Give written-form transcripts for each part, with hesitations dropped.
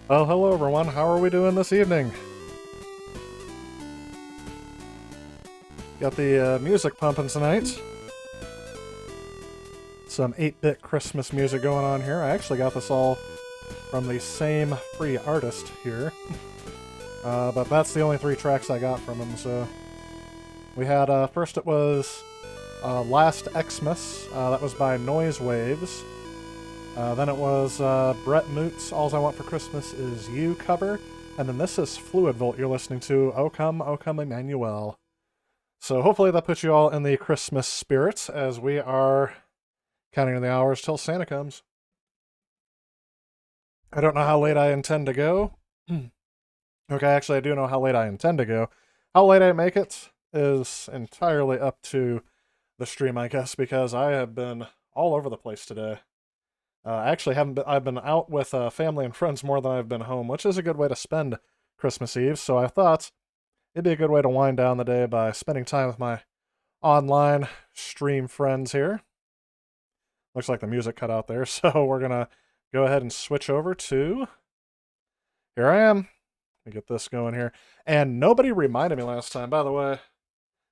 Well, hello everyone. How are we doing this evening? Got the music pumping tonight. Some 8-bit Christmas music going on here. I actually got this all from the same free artist here. But that's the only 3 tracks I got from him, so... We had, first it was Last Xmas. That was by Noise Waves. Then it was Brett Moot's All I Want for Christmas Is You cover. And then this is Fluid Volt you're listening to, O Come Emmanuel. So hopefully that puts you all in the Christmas spirit as we are counting the hours till Santa comes. I don't know how late I intend to go. Okay, actually I do know how late I intend to go. How late I make it is entirely up to the stream, I guess, because I have been all over the place today. Actually, I've been out with family and friends more than I've been home, which is a good way to spend Christmas Eve, so I thought it'd be a good way to wind down the day by spending time with my online stream friends here. Looks like the music cut out there, so we're gonna go ahead and switch over to... Here I am. Let me get this going here. And nobody reminded me last time, by the way,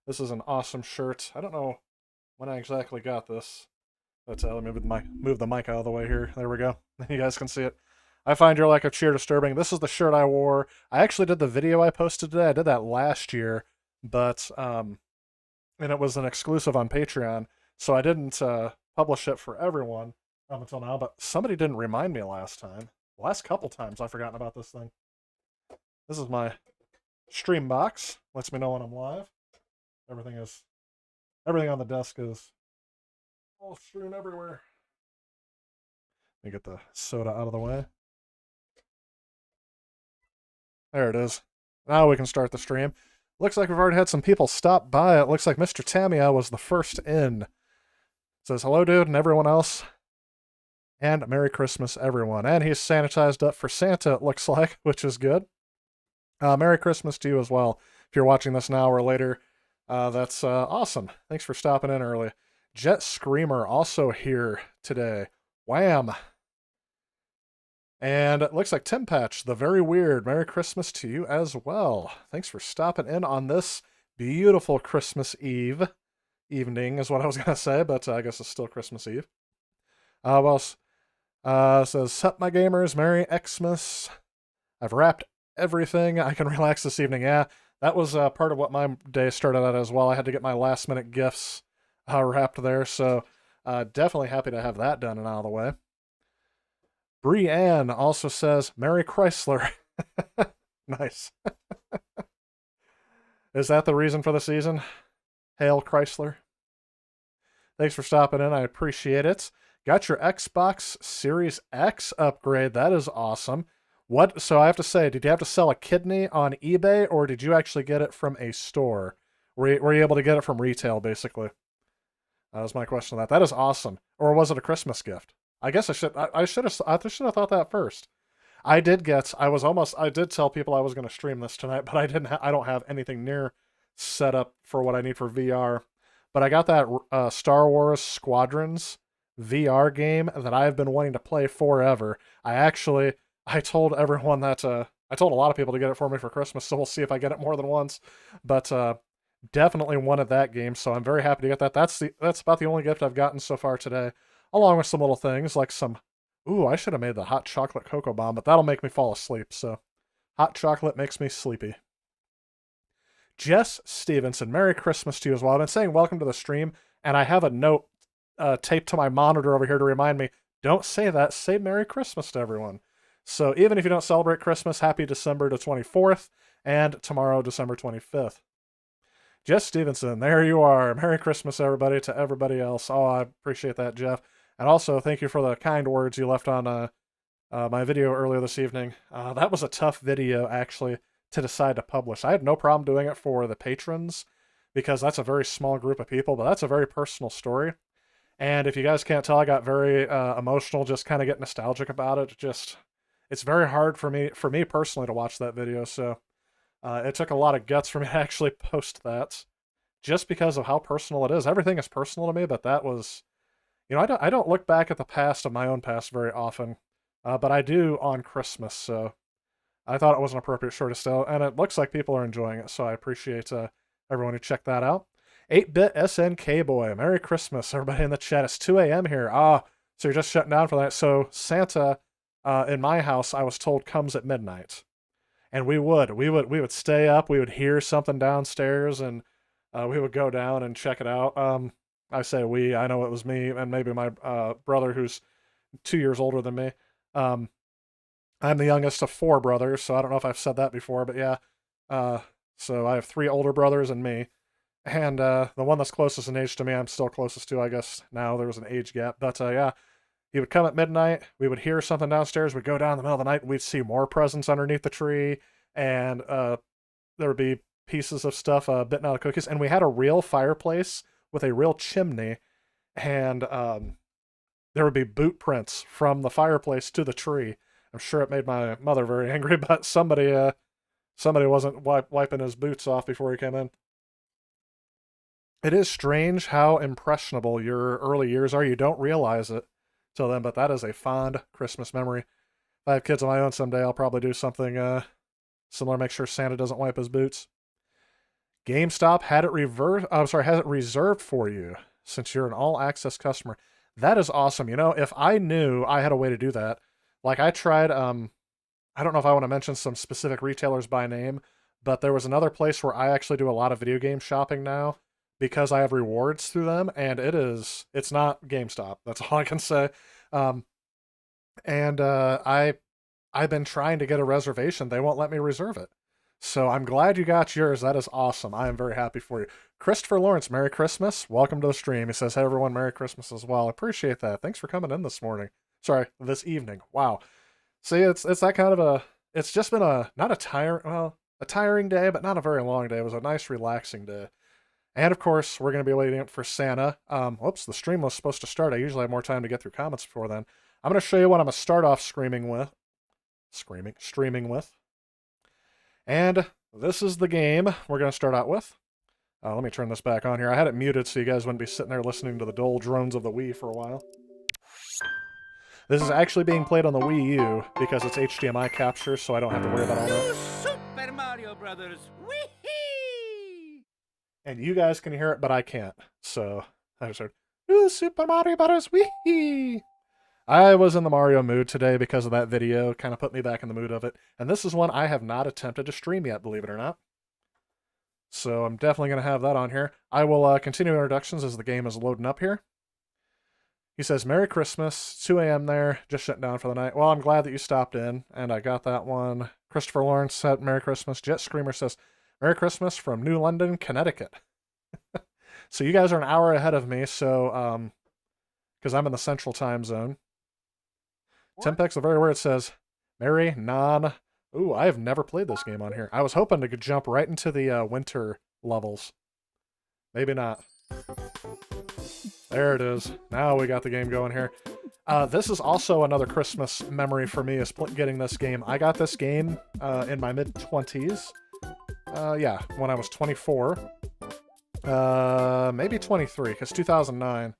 this is an awesome shirt. I don't know when I exactly got this. But let me move the mic out of the way here. There we go. You guys can see it. I find your lack of cheer disturbing. This is the shirt I wore. I actually did the video I posted today. I did that last year, but and it was an exclusive on Patreon, so I didn't publish it for everyone up until now. But somebody didn't remind me last time. The last couple times I've forgotten about this thing. This is my stream box. Lets me know when I'm live. Everything on the desk is all strewn everywhere. Let me get the soda out of the way. There it is. Now we can start the stream. Looks like we've already had some people stop by. It looks like Mr. Tamia was the first in. Says, hello, dude, and everyone else. And Merry Christmas, everyone. And he's sanitized up for Santa, it looks like, which is good. Merry Christmas to you as well. If you're watching this now or later, that's awesome. Thanks for stopping in early. Jet Screamer also here today. Wham! And it looks like Tim Patch, the very weird. Merry Christmas to you as well. Thanks for stopping in on this beautiful Christmas Eve. evening is what I was going to say, but I guess it's still Christmas Eve. Well, says, Sup, my gamers, Merry Xmas. I've wrapped everything. I can relax this evening. Yeah, that was part of what my day started out as well. I had to get my last minute gifts wrapped there, so definitely happy to have that done and out of the way. Brianne also says, Merry Chrysler. Nice. Is that the reason for the season? Hail Chrysler. Thanks for stopping in. I appreciate it. Got your Xbox Series X upgrade. That is awesome. What? So I have to say, did you have to sell a kidney on eBay, or did you actually get it from a store? Were you able to get it from retail, basically? That was my question on that. That is awesome. Or was it a Christmas gift? I guess I should have thought that first. I did tell people I was going to stream this tonight, but I don't have anything near set up for what I need for VR. But I got that Star Wars Squadrons VR game that I've been wanting to play forever. I told everyone that I told a lot of people to get it for me for Christmas, so we'll see if I get it more than once. But definitely wanted that game, so I'm very happy to get that. That's about the only gift I've gotten so far today, along with some little things like some. Ooh, I should have made the hot chocolate cocoa bomb, but that'll make me fall asleep. So, hot chocolate makes me sleepy. Jess Stevenson, Merry Christmas to you as well. I've been saying welcome to the stream, and I have a note taped to my monitor over here to remind me, don't say that, say Merry Christmas to everyone. So even if you don't celebrate Christmas, happy December the 24th, and tomorrow, December 25th. Jess Stevenson, there you are. Merry Christmas, everybody, to everybody else. Oh, I appreciate that, Jeff. And also, thank you for the kind words you left on my video earlier this evening. That was a tough video, actually, to decide to publish. I had no problem doing it for the patrons, because that's a very small group of people, but that's a very personal story. And if you guys can't tell, I got very emotional, just kind of get nostalgic about it. It's very hard for me personally to watch that video, so it took a lot of guts for me to actually post that, just because of how personal it is. Everything is personal to me, but that was, I don't look back at the past of my own past very often, but I do on Christmas, so I thought it was an appropriate short still, and it looks like people are enjoying it, so I appreciate everyone who checked that out. 8-Bit SNK Boy, Merry Christmas, everybody in the chat. It's 2 a.m. here. So you're just shutting down for that. So Santa, in my house, I was told, comes at midnight. And we would stay up, we would hear something downstairs, and we would go down and check it out. I say we, I know it was me and maybe my brother who's 2 years older than me. I'm the youngest of 4 brothers, so I don't know if I've said that before, but yeah. So I have 3 older brothers and me. And the one that's closest in age to me, I'm still closest to, I guess. Now there was an age gap. But yeah, he would come at midnight. We would hear something downstairs. We'd go down in the middle of the night. And we'd see more presents underneath the tree. And there would be pieces of stuff bitten out of cookies. And we had a real fireplace with a real chimney. And there would be boot prints from the fireplace to the tree. I'm sure it made my mother very angry, but somebody wasn't wiping his boots off before he came in. It is strange how impressionable your early years are. You don't realize it till then, but that is a fond Christmas memory. If I have kids of my own someday, I'll probably do something similar, make sure Santa doesn't wipe his boots. GameStop had it has it reserved for you since you're an all-access customer. That is awesome. If I knew I had a way to do that, like I tried, I don't know if I want to mention some specific retailers by name, but there was another place where I actually do a lot of video game shopping now, because I have rewards through them, and it's not GameStop. That's all I can say. I've been trying to get a reservation. They won't let me reserve it. So I'm glad you got yours. That is awesome. I am very happy for you. Christopher Lawrence, Merry Christmas. Welcome to the stream. He says, hey, everyone, Merry Christmas as well. I appreciate that. Thanks for coming in this morning. Sorry, this evening. Wow. See, it's that kind of it's just been a tiring day, but not a very long day. It was a nice, relaxing day. And of course, we're going to be waiting for Santa. Whoops, the stream was supposed to start. I usually have more time to get through comments before then. I'm going to show you what I'm going to start off streaming with. And this is the game we're going to start out with. Let me turn this back on here. I had it muted so you guys wouldn't be sitting there listening to the dull drones of the Wii for a while. This is actually being played on the Wii U because it's HDMI capture, so I don't have to worry about all that. Super Mario Brothers! Whee! And you guys can hear it, but I can't. So I just heard, ooh, Super Mario Bros. Wee! I was in the Mario mood today because of that video. Kind of put me back in the mood of it. And this is one I have not attempted to stream yet, believe it or not. So I'm definitely going to have that on here. I will continue introductions as the game is loading up here. He says, Merry Christmas, 2 a.m. there, just shut down for the night. Well, I'm glad that you stopped in, and I got that one. Christopher Lawrence said, Merry Christmas. Jet Screamer says, Merry Christmas from New London, Connecticut. So you guys are an hour ahead of me, so, because I'm in the central time zone. Tempex, the very word says, Merry Non. Ooh, I have never played this game on here. I was hoping to jump right into the winter levels. Maybe not. There it is. Now we got the game going here. This is also another Christmas memory for me, is getting this game. I got this game in my mid-20s. Yeah, when I was 24. Maybe 23, because 2009.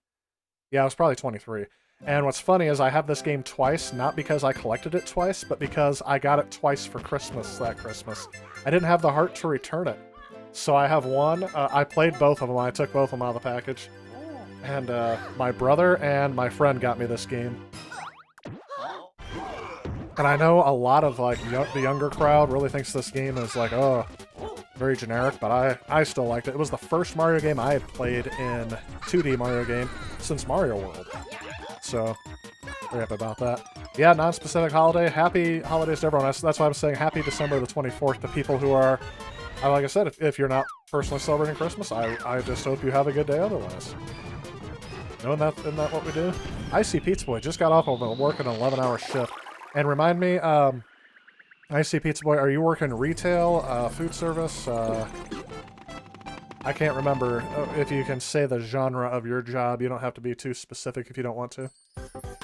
Yeah, I was probably 23. And what's funny is I have this game twice, not because I collected it twice, but because I got it twice for Christmas that Christmas. I didn't have the heart to return it. So I have one. I played both of them. I took both of them out of the package. And my brother and my friend got me this game. And I know a lot of like the younger crowd really thinks this game is like, oh, very generic, but I still liked it. It was the first Mario game I had played in 2D Mario game since Mario World. So, very happy about that. Yeah, non-specific holiday. Happy holidays to everyone. That's why I'm saying happy December the 24th to people who are, like I said, if you're not personally celebrating Christmas, I just hope you have a good day otherwise. Isn't that what we do? Icy Pizza Boy just got off of working an 11-hour shift. And remind me, Icy Pizza Boy, are you working retail, food service? I can't remember if you can say the genre of your job. You don't have to be too specific if you don't want to.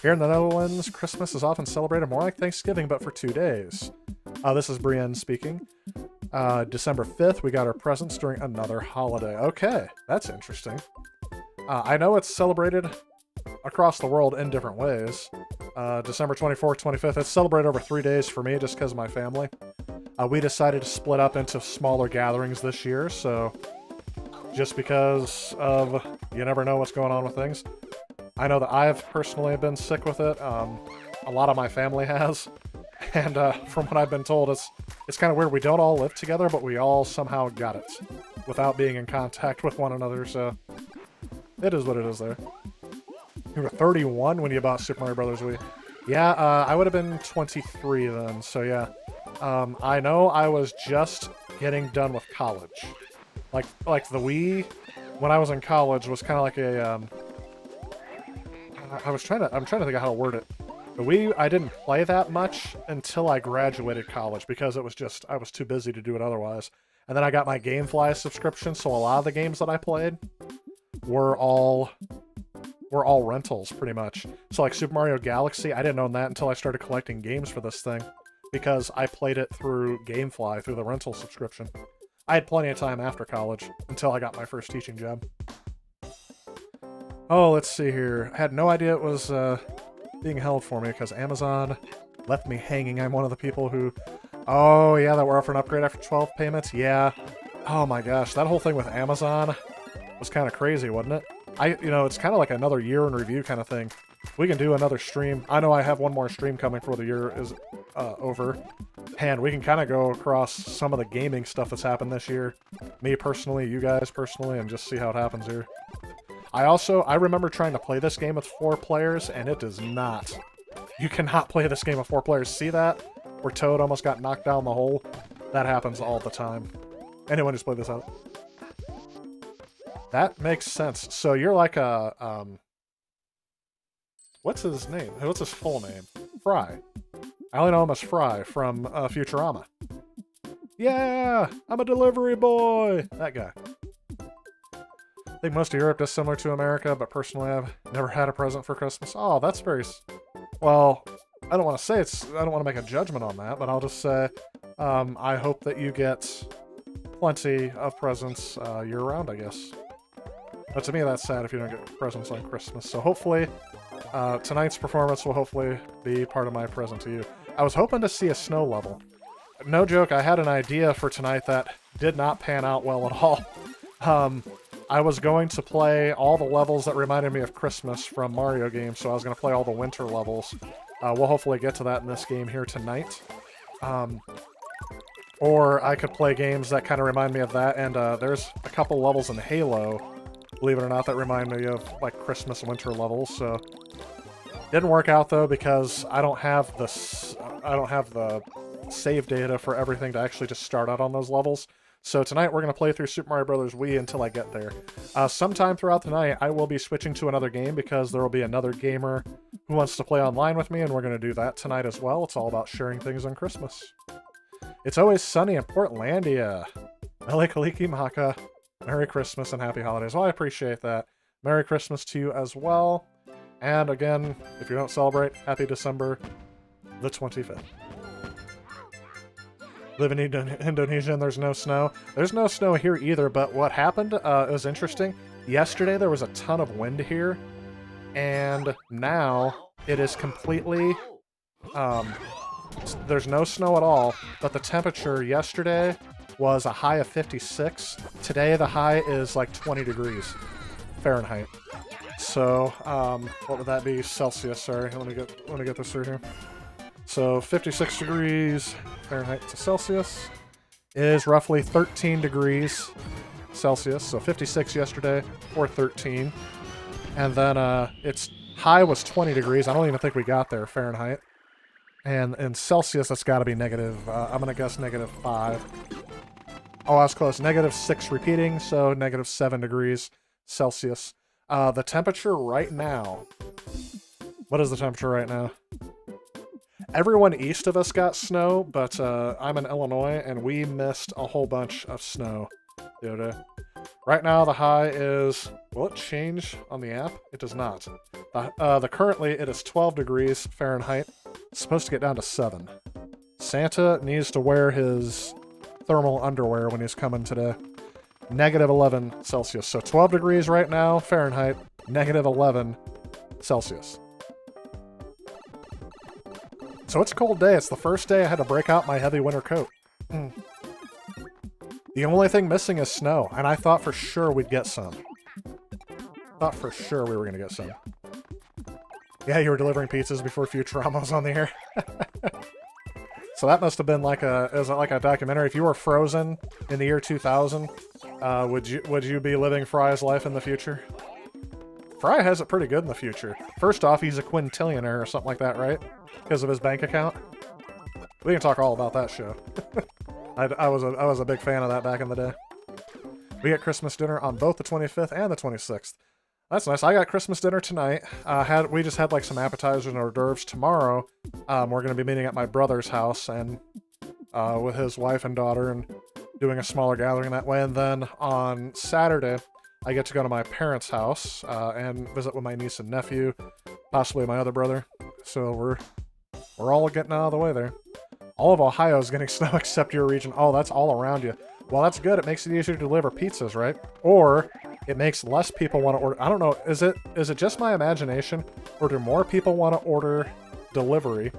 Here in the Netherlands, Christmas is often celebrated more like Thanksgiving, but for 2 days. This is Brienne speaking. December 5th, we got our presents during another holiday. Okay, that's interesting. I know it's celebrated across the world in different ways. December 24th, 25th, it's celebrated over 3 days for me just because of my family. We decided to split up into smaller gatherings this year, so just because of you never know what's going on with things. I know that I've personally been sick with it. A lot of my family has. And from what I've been told, it's kind of weird. We don't all live together, but we all somehow got it without being in contact with one another, so it is what it is there. You were 31 when you bought Super Mario Bros. Wii. Yeah, I would have been 23 then, so yeah. I know I was just getting done with college. Like the Wii, when I was in college, was kind of like a, I'm trying to think of how to word it. The Wii, I didn't play that much until I graduated college because it was just, I was too busy to do it otherwise. And then I got my GameFly subscription, so a lot of the games that I played were all rentals, pretty much. So like Super Mario Galaxy, I didn't own that until I started collecting games for this thing because I played it through GameFly, through the rental subscription. I had plenty of time after college until I got my first teaching job. Oh, let's see here. I had no idea it was being held for me because Amazon left me hanging. I'm one of the people who... Oh, yeah, that we're offering an upgrade after 12 payments? Yeah. Oh my gosh, that whole thing with Amazon was kind of crazy, wasn't it? It's kind of like another year in review kind of thing. We can do another stream. I know I have one more stream coming before the year is over. And we can kind of go across some of the gaming stuff that's happened this year. Me personally, you guys personally, and just see how it happens here. I remember trying to play this game with 4 players, and it does not. You cannot play this game with 4 players. See that? Where Toad almost got knocked down the hole? That happens all the time. Anyone who's played this out. That makes sense. So you're like a, what's his name? What's his full name? Fry. I only know him as Fry from Futurama. Yeah! I'm a delivery boy! That guy. I think most of Europe is similar to America, but personally I've never had a present for Christmas. Oh, that's very... Well, I don't want to say I don't want to make a judgment on that, but I'll just say I hope that you get plenty of presents year-round, I guess. But to me, that's sad if you don't get presents on Christmas. So hopefully, tonight's performance will hopefully be part of my present to you. I was hoping to see a snow level. No joke, I had an idea for tonight that did not pan out well at all. I was going to play all the levels that reminded me of Christmas from Mario games, so I was going to play all the winter levels. We'll hopefully get to that in this game here tonight. Or I could play games that kind of remind me of that, and there's a couple levels in Halo, believe it or not, that remind me of like Christmas winter levels, so... Didn't work out though because I don't have the save data for everything to actually just start out on those levels. So tonight we're going to play through Super Mario Bros. Wii until I get there. Sometime throughout the night I will be switching to another game because there will be another gamer who wants to play online with me, and we're going to do that tonight as well. It's all about sharing things on Christmas. It's always sunny in Portlandia. Mele Kaliki Maka. Merry Christmas and Happy Holidays. Well, I appreciate that. Merry Christmas to you as well. And again, if you don't celebrate, Happy December the 25th. Live in Indonesia and there's no snow. There's no snow here either, but what happened, it was interesting. Yesterday there was a ton of wind here, and now it is completely, there's no snow at all, but the temperature yesterday was a high of 56. Today the high is like 20 degrees Fahrenheit. So, what would that be? Celsius, sorry. Let me get this through here. So, 56 degrees Fahrenheit to Celsius is roughly 13 degrees Celsius. So, 56 yesterday, or 13. And then, its high was 20 degrees. I don't even think we got there, Fahrenheit. And in Celsius, that's got to be negative, I'm going to guess negative 5. Oh, I was close. Negative 6 repeating, so negative 7 degrees Celsius. The temperature right now... What is the temperature right now? Everyone east of us got snow, but I'm in Illinois, and we missed a whole bunch of snow the other day. Right now, the high is... Will it change on the app? It does not. Currently, it is 12 degrees Fahrenheit. It's supposed to get down to 7. Santa needs to wear his thermal underwear when he's coming today. Negative 11 Celsius. So 12 degrees right now, Fahrenheit, negative 11 Celsius. So it's a cold day. It's the first day I had to break out my heavy winter coat. The only thing missing is snow, and I thought for sure we'd get some. Thought for sure we were going to get some. Yeah, you were delivering pizzas before Futurama was on the air. So that must have been like a documentary. If you were frozen in the year 2000, would you be living Fry's life in the future? Fry has it pretty good in the future. First off, he's a quintillionaire or something like that, right? Because of his bank account. We can talk all about that show. I was a big fan of that back in the day. We get Christmas dinner on both the 25th and the 26th. That's nice. I got Christmas dinner tonight. We just had like some appetizers and hors d'oeuvres. Tomorrow, we're going to be meeting at my brother's house and with his wife and daughter and doing a smaller gathering that way. And then on Saturday, I get to go to my parents' house and visit with my niece and nephew, possibly my other brother. So we're all getting out of the way there. All of Ohio is getting snow except your region. Oh, that's all around you. Well, that's good. It makes it easier to deliver pizzas, right? Or it makes less people want to order. I don't know. Is it just my imagination, or do more people want to order delivery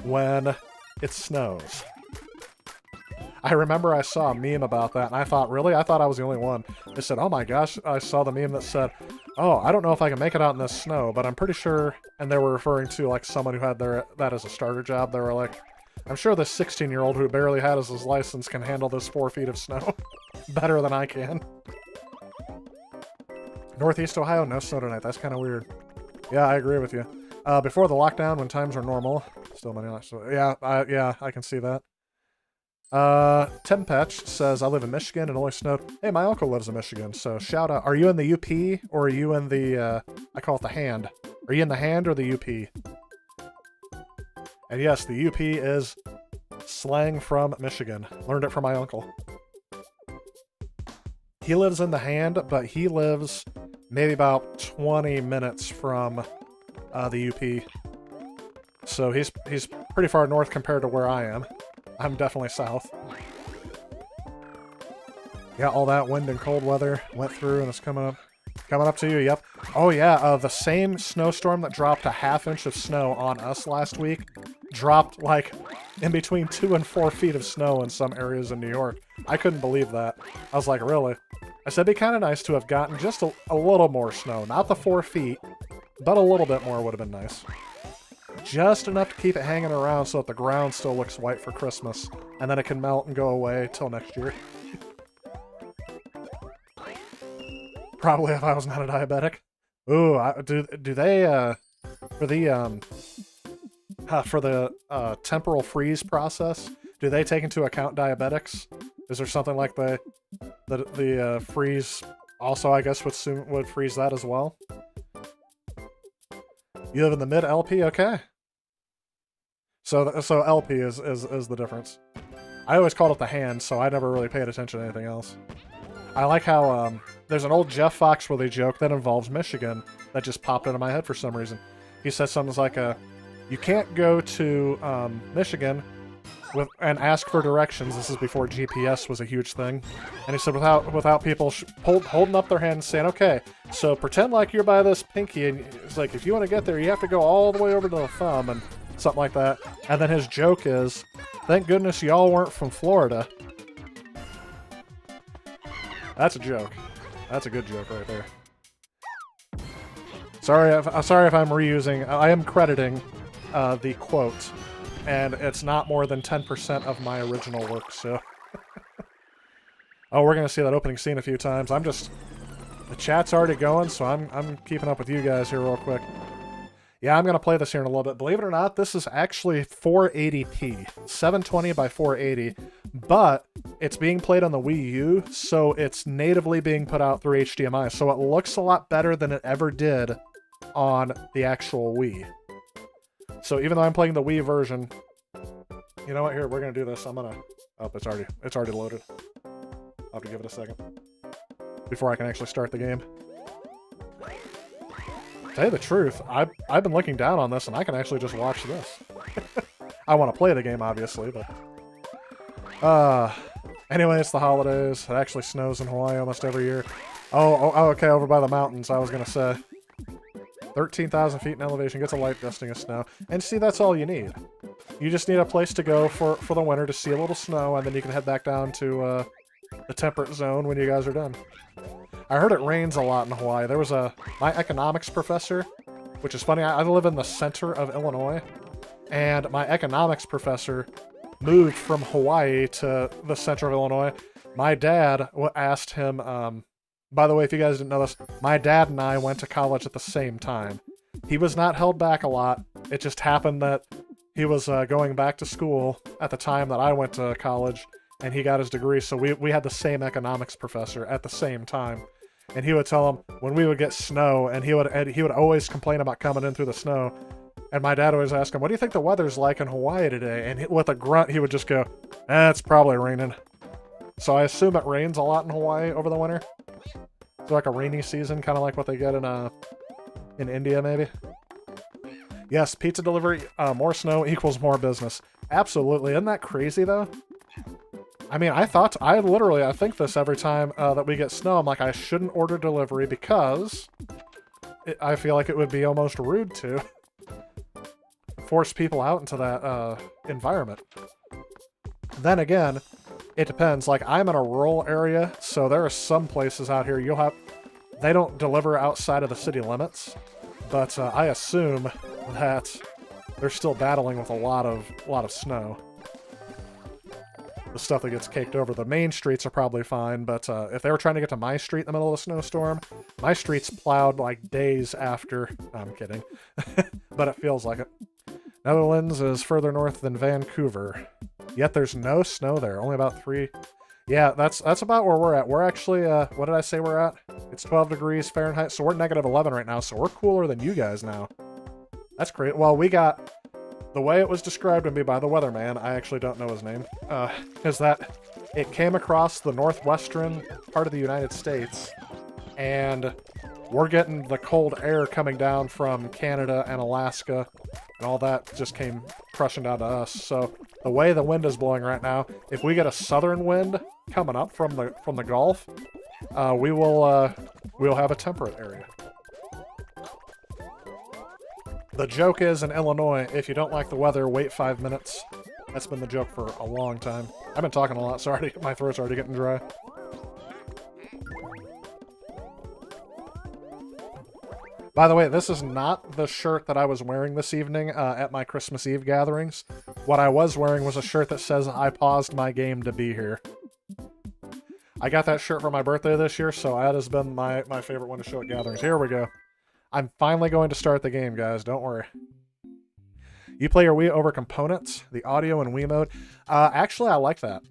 when it snows? I remember I saw a meme about that, and I thought, really? I thought I was the only one. They said, oh my gosh, I saw the meme that said, oh, I don't know if I can make it out in this snow, but I'm pretty sure, and they were referring to like someone who had that as a starter job. They were like, I'm sure this 16-year-old who barely had his license can handle this 4 feet of snow better than I can. Northeast Ohio, no snow tonight. That's kind of weird. Yeah, I agree with you. Before the lockdown, when times were normal, still many. So yeah, I can see that. Tim Patch says, I live in Michigan and only snowed. Hey, my uncle lives in Michigan, so shout out. Are you in the UP or are you in the, I call it the hand. Are you in the hand or the UP? And yes, the UP is slang from Michigan. Learned it from my uncle. He lives in the hand, but he lives maybe about 20 minutes from the UP. So he's pretty far north compared to where I am. I'm definitely south. Yeah, all that wind and cold weather went through and it's coming up to you, yep. Oh yeah, the same snowstorm that dropped a half-inch of snow on us last week dropped like in between 2 and 4 feet of snow in some areas in New York. I couldn't believe that. I was like, really? I said it'd be kind of nice to have gotten just a little more snow. Not the 4 feet, but a little bit more would have been nice. Just enough to keep it hanging around so that the ground still looks white for Christmas. And then it can melt and go away till next year. Probably if I was not a diabetic. Ooh, do they, for the temporal freeze process, do they take into account diabetics? Is there something like the freeze also, I guess, would freeze that as well? You live in the mid LP? Okay. So LP is the difference. I always called it the hand, so I never really paid attention to anything else. I like how there's an old Jeff Foxworthy joke that involves Michigan that just popped into my head for some reason. He said something like, you can't go to Michigan and ask for directions. This is before GPS was a huge thing. And he said without people holding up their hand and saying, okay, so pretend like you're by this pinky, and it's like, if you want to get there, you have to go all the way over to the thumb, and something like that. And then his joke is, thank goodness y'all weren't from Florida. That's a joke. That's a good joke right there. Sorry if I'm reusing. I am crediting the quote, and it's not more than 10% of my original work, so... Oh, we're gonna see that opening scene a few times. The chat's already going, so I'm keeping up with you guys here real quick. Yeah, I'm gonna play this here in a little bit. Believe it or not, this is actually 480p. 720 by 480, but it's being played on the Wii U, so it's natively being put out through HDMI, so it looks a lot better than it ever did on the actual Wii. So even though I'm playing the Wii version, you know what? Here, we're gonna do this. I'm gonna... Oh, it's already loaded. I'll have to give it a second before I can actually start the game. To tell you the truth, I've been looking down on this, and I can actually just watch this. I want to play the game, obviously, but... Anyway, it's the holidays. It actually snows in Hawaii almost every year. Oh, okay, over by the mountains, I was gonna say. 13,000 feet in elevation, gets a light dusting of snow. And see, that's all you need. You just need a place to go for the winter to see a little snow, and then you can head back down to the temperate zone when you guys are done. I heard it rains a lot in Hawaii. There was my economics professor, which is funny, I live in the center of Illinois, and my economics professor moved from Hawaii to the center of Illinois. My dad asked him, by the way, if you guys didn't know this, my dad and I went to college at the same time. He was not held back a lot. It just happened that he was going back to school at the time that I went to college, and he got his degree, so we had the same economics professor at the same time. And he would tell him when we would get snow, and he would always complain about coming in through the snow. And my dad always asked him, what do you think the weather's like in Hawaii today? And with a grunt, he would just go, it's probably raining. So I assume it rains a lot in Hawaii over the winter. It's like a rainy season, kind of like what they get in India, maybe. Yes, pizza delivery, more snow equals more business. Absolutely. Isn't that crazy, though? I mean, I think this every time that we get snow. I'm like, I shouldn't order delivery because I feel like it would be almost rude to force people out into that environment. Then again, it depends. Like, I'm in a rural area, so there are some places out here they don't deliver outside of the city limits, but I assume that they're still battling with a lot of snow. The stuff that gets caked over. The main streets are probably fine, but if they were trying to get to my street in the middle of a snowstorm, my street's plowed like days after. No, I'm kidding. But it feels like it. Netherlands is further north than Vancouver, yet there's no snow there. Only about 3. Yeah, that's about where we're at. We're actually, what did I say we're at? It's 12 degrees Fahrenheit, so we're negative 11 right now, so we're cooler than you guys now. That's great. Well, we got... The way it was described to me by the weatherman, I actually don't know his name, is that it came across the northwestern part of the United States, and we're getting the cold air coming down from Canada and Alaska, and all that just came crushing down to us. So the way the wind is blowing right now, if we get a southern wind coming up from the Gulf, we'll have a temperate area. The joke is, in Illinois, if you don't like the weather, wait 5 minutes. That's been the joke for a long time. I've been talking a lot, so my throat's already getting dry. By the way, this is not the shirt that I was wearing this evening at my Christmas Eve gatherings. What I was wearing was a shirt that says, I paused my game to be here. I got that shirt for my birthday this year, so that has been my favorite one to show at gatherings. Here we go. I'm finally going to start the game, guys. Don't worry. You play your Wii over components, the audio and Wii mode. Actually, I like that.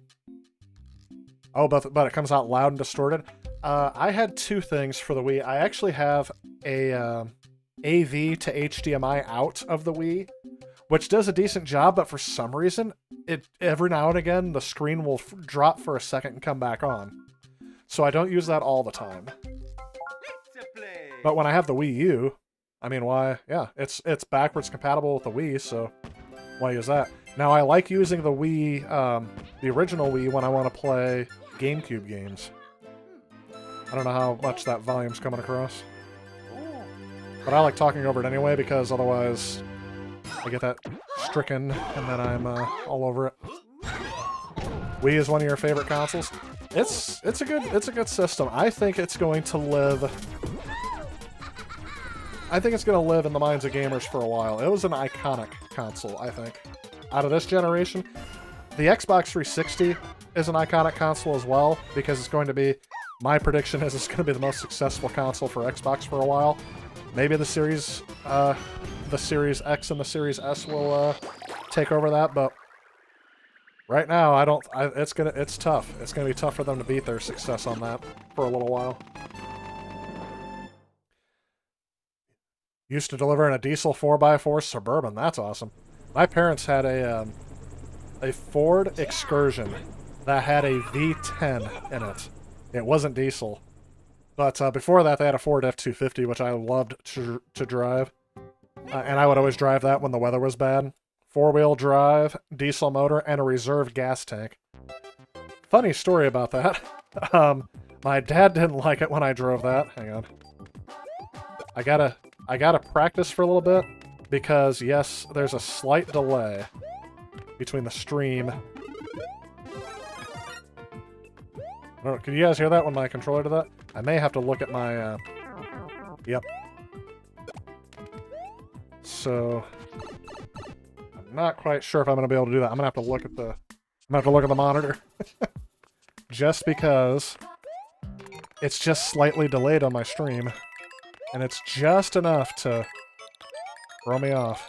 Oh, but it comes out loud and distorted. I had two things for the Wii. I actually have a AV to HDMI out of the Wii, which does a decent job, but for some reason, every now and again, the screen will drop for a second and come back on. So I don't use that all the time. But when I have the Wii U, I mean, why? Yeah, it's backwards compatible with the Wii, so why use that? Now, I like using the Wii, the original Wii, when I want to play GameCube games. I don't know how much that volume's coming across. But I like talking over it anyway, because otherwise I get that stricken, and then I'm all over it. Wii is one of your favorite consoles? It's a good system. I think it's going to live... I think it's going to live in the minds of gamers for a while. It was an iconic console, I think. Out of this generation, the Xbox 360 is an iconic console as well, because it's going to be... My prediction is it's going to be the most successful console for Xbox for a while. Maybe the Series X and the Series S will take over that, but right now it's tough. It's gonna be tough for them to beat their success on that for a little while. Used to deliver in a diesel 4x4 Suburban. That's awesome. My parents had a Ford Excursion that had a V10 in it. It wasn't diesel. But before that, they had a Ford F-250, which I loved to drive. And I would always drive that when the weather was bad. Four-wheel drive, diesel motor, and a reserved gas tank. Funny story about that. My dad didn't like it when I drove that. Hang on. I gotta practice for a little bit, because yes, there's a slight delay between the stream. Can you guys hear that when my controller did that? I may have to look at my, Yep. So, I'm not quite sure if I'm going to be able to do that. I'm going to have to look at the monitor. Just because it's just slightly delayed on my stream. And it's just enough to throw me off.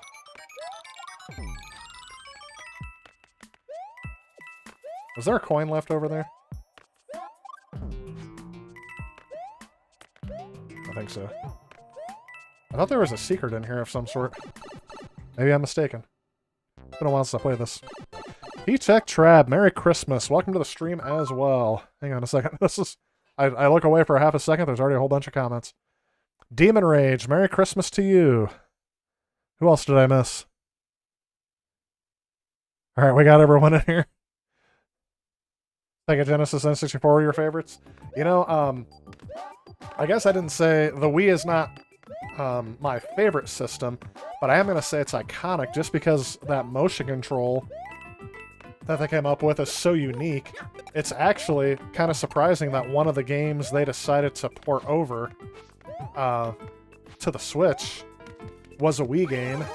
Was there a coin left over there? I think so. I thought there was a secret in here of some sort. Maybe I'm mistaken. It's been a while since I played this. P-Tech Trab, Merry Christmas. Welcome to the stream as well. Hang on a second. This is... I look away for a half a second. There's already a whole bunch of comments. Demon Rage, Merry Christmas to you. Who else did I miss? Alright, we got everyone in here. Sega Genesis N64 were your favorites? You know, I guess I didn't say the Wii is not my favorite system, but I am going to say it's iconic just because that motion control that they came up with is so unique. It's actually kind of surprising that one of the games they decided to port over to the Switch was a Wii game,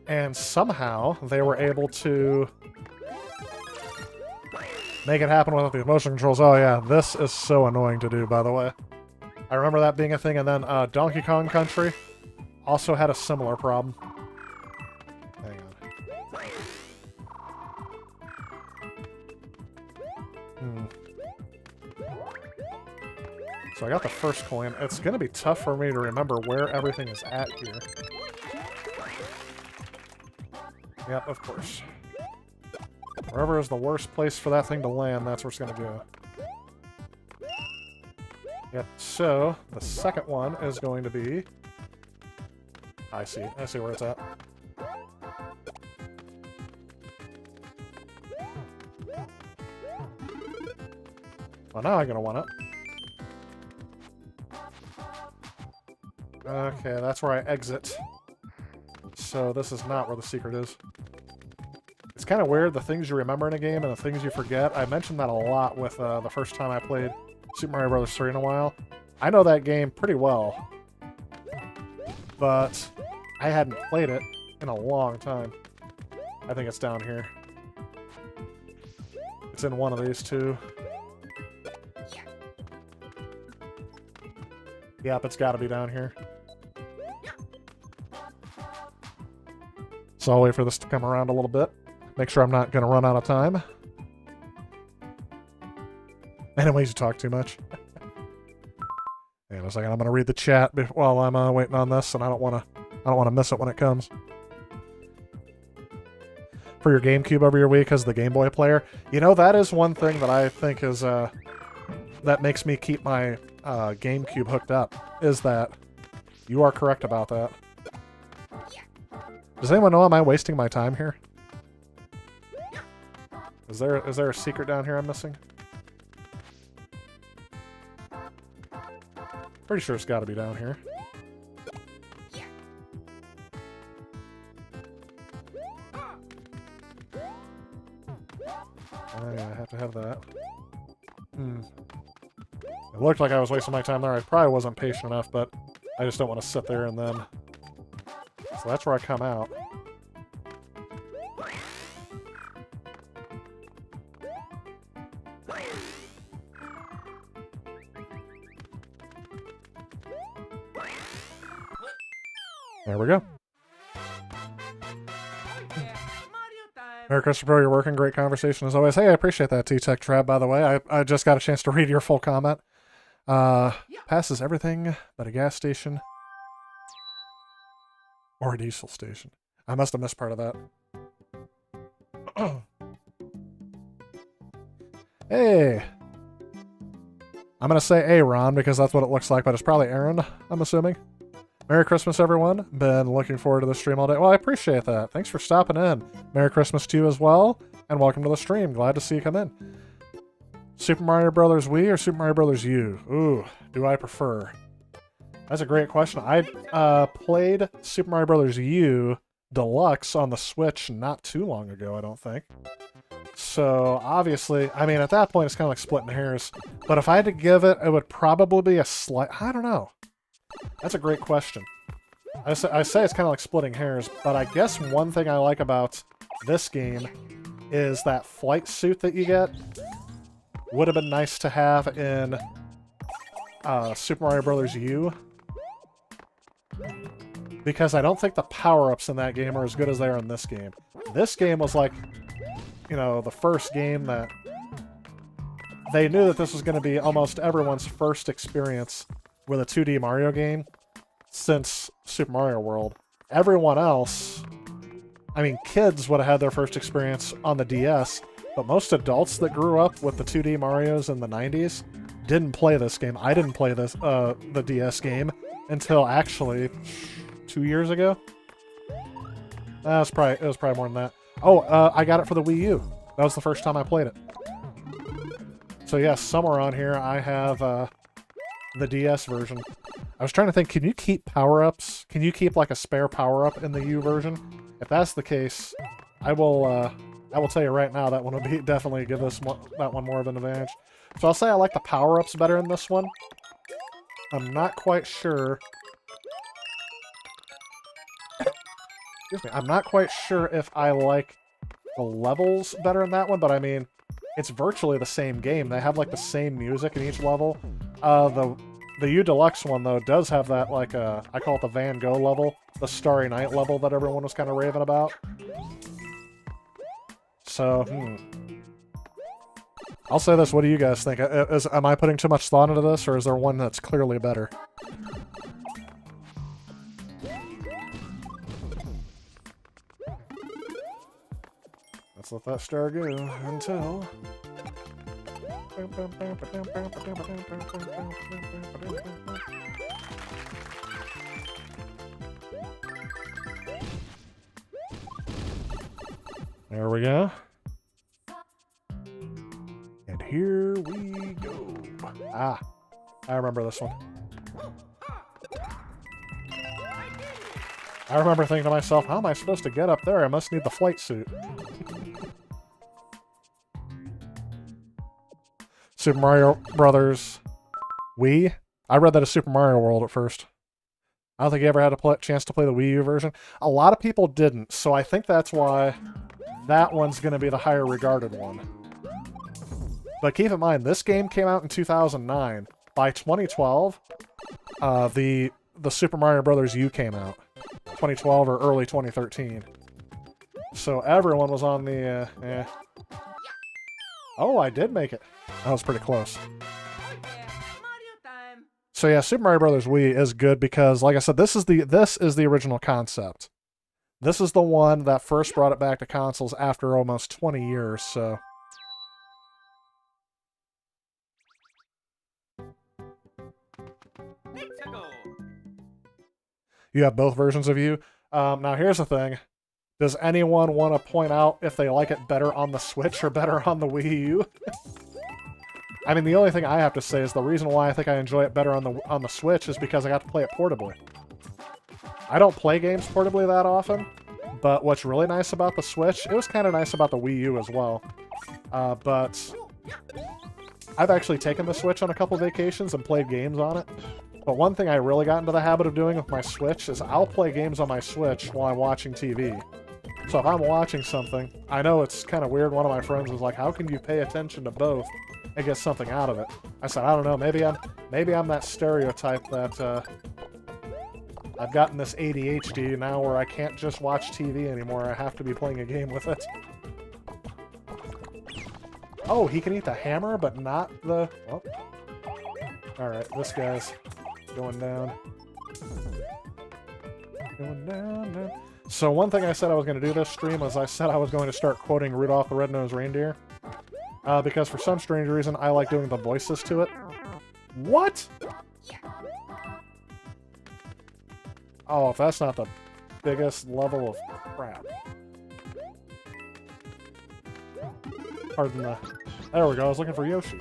and somehow they were able to make it happen without the motion controls. Oh yeah, this is so annoying to do, by the way. I remember that being a thing, and then Donkey Kong Country also had a similar problem. Hang on. So I got the first coin. It's going to be tough for me to remember where everything is at here. Yep, of course. Wherever is the worst place for that thing to land, that's where it's going to go. Yep, so the second one is going to be... I see where it's at. Well, now I'm going to want it. Okay, that's where I exit. So this is not where the secret is. It's kind of weird, the things you remember in a game and the things you forget. I mentioned that a lot with the first time I played Super Mario Bros. 3 in a while. I know that game pretty well, but I hadn't played it in a long time. I think it's down here. It's in one of these two. Yep, it's got to be down here. So I'll wait for this to come around a little bit. Make sure I'm not going to run out of time. Anyways, you talk too much. Hang on a second. I'm going to read the chat while I'm waiting on this, and I don't want to miss it when it comes. For your GameCube over your Wii because of the Game Boy player, you know, that is one thing that I think is that makes me keep my GameCube hooked up. Is that you are correct about that? Does anyone know, am I wasting my time here? Is there a secret down here I'm missing? Pretty sure it's got to be down here. Oh yeah, I have to have that. It looked like I was wasting my time there. I probably wasn't patient enough, but I just don't want to sit there and then... So that's where I come out. There we go. Merry Christmas, bro. You're working. Great conversation as always. Hey, I appreciate that, T-Tech Trap, by the way. I just got a chance to read your full comment. Passes everything but a gas station or a diesel station. I must have missed part of that. Hey. I'm going to say Aaron because that's what it looks like, but it's probably Aaron, I'm assuming. Merry Christmas, everyone. Been looking forward to the stream all day. Well, I appreciate that. Thanks for stopping in. Merry Christmas to you as well, and welcome to the stream. Glad to see you come in. Super Mario Brothers Wii or Super Mario Brothers U? Ooh, do I prefer? That's a great question. I played Super Mario Brothers U Deluxe on the Switch not too long ago, I don't think. So, obviously, I mean, at that point, it's kind of like splitting hairs. But if I had to give it, it would probably be a slight... I don't know. That's a great question. I say it's kind of like splitting hairs, but I guess one thing I like about this game is that flight suit that you get would have been nice to have in Super Mario Bros. U. Because I don't think the power-ups in that game are as good as they are in this game. This game was like, you know, the first game that... They knew that this was going to be almost everyone's first experience with a 2D Mario game since Super Mario World. Everyone else, I mean, kids would have had their first experience on the DS, but most adults that grew up with the 2D Marios in the 90s didn't play this game. I didn't play this the DS game until actually 2 years ago. It was probably more than that. Oh, I got it for the Wii U. That was the first time I played it. So yes, somewhere on here I have the DS version. I was trying to think, can you keep power-ups? Can you keep like a spare power-up in the U version? If that's the case, I will tell you right now that one would be definitely give that one more of an advantage. So I'll say I like the power-ups better in this one. I'm not quite sure. Excuse me. I'm not quite sure if I like the levels better in that one, but I mean, it's virtually the same game. They have like the same music in each level. The U Deluxe one though does have that like I call it the Van Gogh level, the Starry Night level that everyone was kind of raving about. So, I'll say this. What do you guys think? Am I putting too much thought into this, or is there one that's clearly better? Let's let that star go until... There we go. And here we go. Ah, I remember this one. I remember thinking to myself, how am I supposed to get up there? I must need the flight suit. Super Mario Brothers Wii? I read that as Super Mario World at first. I don't think you ever had a chance to play the Wii U version. A lot of people didn't, so I think that's why that one's going to be the higher regarded one. But keep in mind, this game came out in 2009. By 2012, the Super Mario Bros. U came out. 2012 or early 2013. So everyone was on the, Oh, I did make it. That was pretty close. So yeah, Super Mario Bros. Wii is good because, like I said, this is the original concept. This is the one that first brought it back to consoles after almost 20 years, so... You have both versions of you. Now here's the thing. Does anyone want to point out if they like it better on the Switch or better on the Wii U? I mean, the only thing I have to say is the reason why I think I enjoy it better on the Switch is because I got to play it portably. I don't play games portably that often, but what's really nice about the Switch, it was kind of nice about the Wii U as well, but I've actually taken the Switch on a couple vacations and played games on it. But one thing I really got into the habit of doing with my Switch is I'll play games on my Switch while I'm watching TV. So if I'm watching something, I know it's kind of weird. One of my friends was like, how can you pay attention to both and get something out of it? I said, I don't know, maybe I'm that stereotype that I've gotten this ADHD now where I can't just watch TV anymore. I have to be playing a game with it. Oh, he can eat the hammer, but not the... Oh. Alright, this guy's going down. Going down, down. So one thing I said I was going to do this stream was I said I was going to start quoting Rudolph the Red-Nosed Reindeer. Because for some strange reason, I like doing the voices to it. What? Oh, if that's not the biggest level of crap. Pardon the... There we go, I was looking for Yoshi.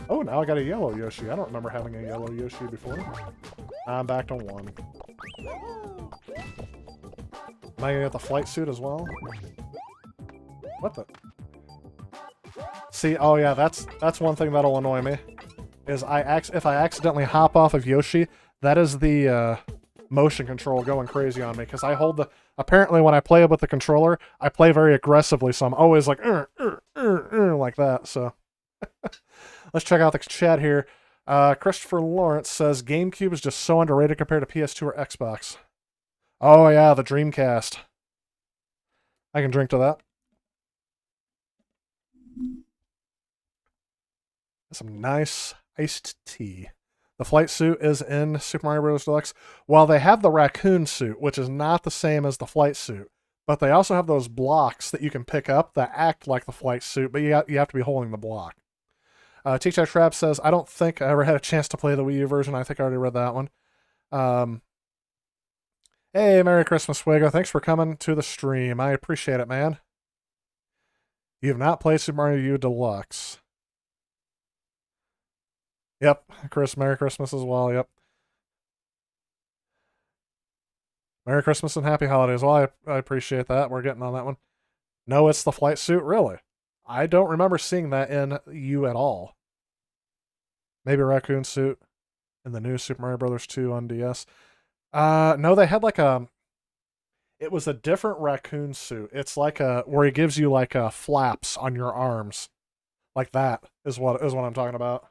Oh, now I got a yellow Yoshi. I don't remember having a yellow Yoshi before. I'm back to 1. Am I gonna get the flight suit as well? What the... See, oh yeah, that's one thing that'll annoy me. Is if I accidentally hop off of Yoshi, that is the motion control going crazy on me, because I hold the... Apparently when I play with the controller, I play very aggressively, so I'm always like, like that, so... Let's check out the chat here. Christopher Lawrence says, GameCube is just so underrated compared to PS2 or Xbox. Oh yeah, the Dreamcast. I can drink to that. Some nice iced tea. The flight suit is in Super Mario Bros. Deluxe. Well, they have the raccoon suit, which is not the same as the flight suit. But they also have those blocks that you can pick up that act like the flight suit, but you have to be holding the block. T-Chat Trap says, I don't think I ever had a chance to play the Wii U version. I think I already read that one. Hey, Merry Christmas, Wigo. Thanks for coming to the stream. I appreciate it, man. You have not played Super Mario U Deluxe. Yep, Chris, Merry Christmas as well, yep. Merry Christmas and Happy Holidays. Well, I appreciate that. We're getting on that one. No, it's the flight suit? Really? I don't remember seeing that in U at all. Maybe a raccoon suit in the new Super Mario Bros. 2 on DS. No, they had like a... It was a different raccoon suit. It's like a... Where he gives you like flaps on your arms. Like that is what I'm talking about.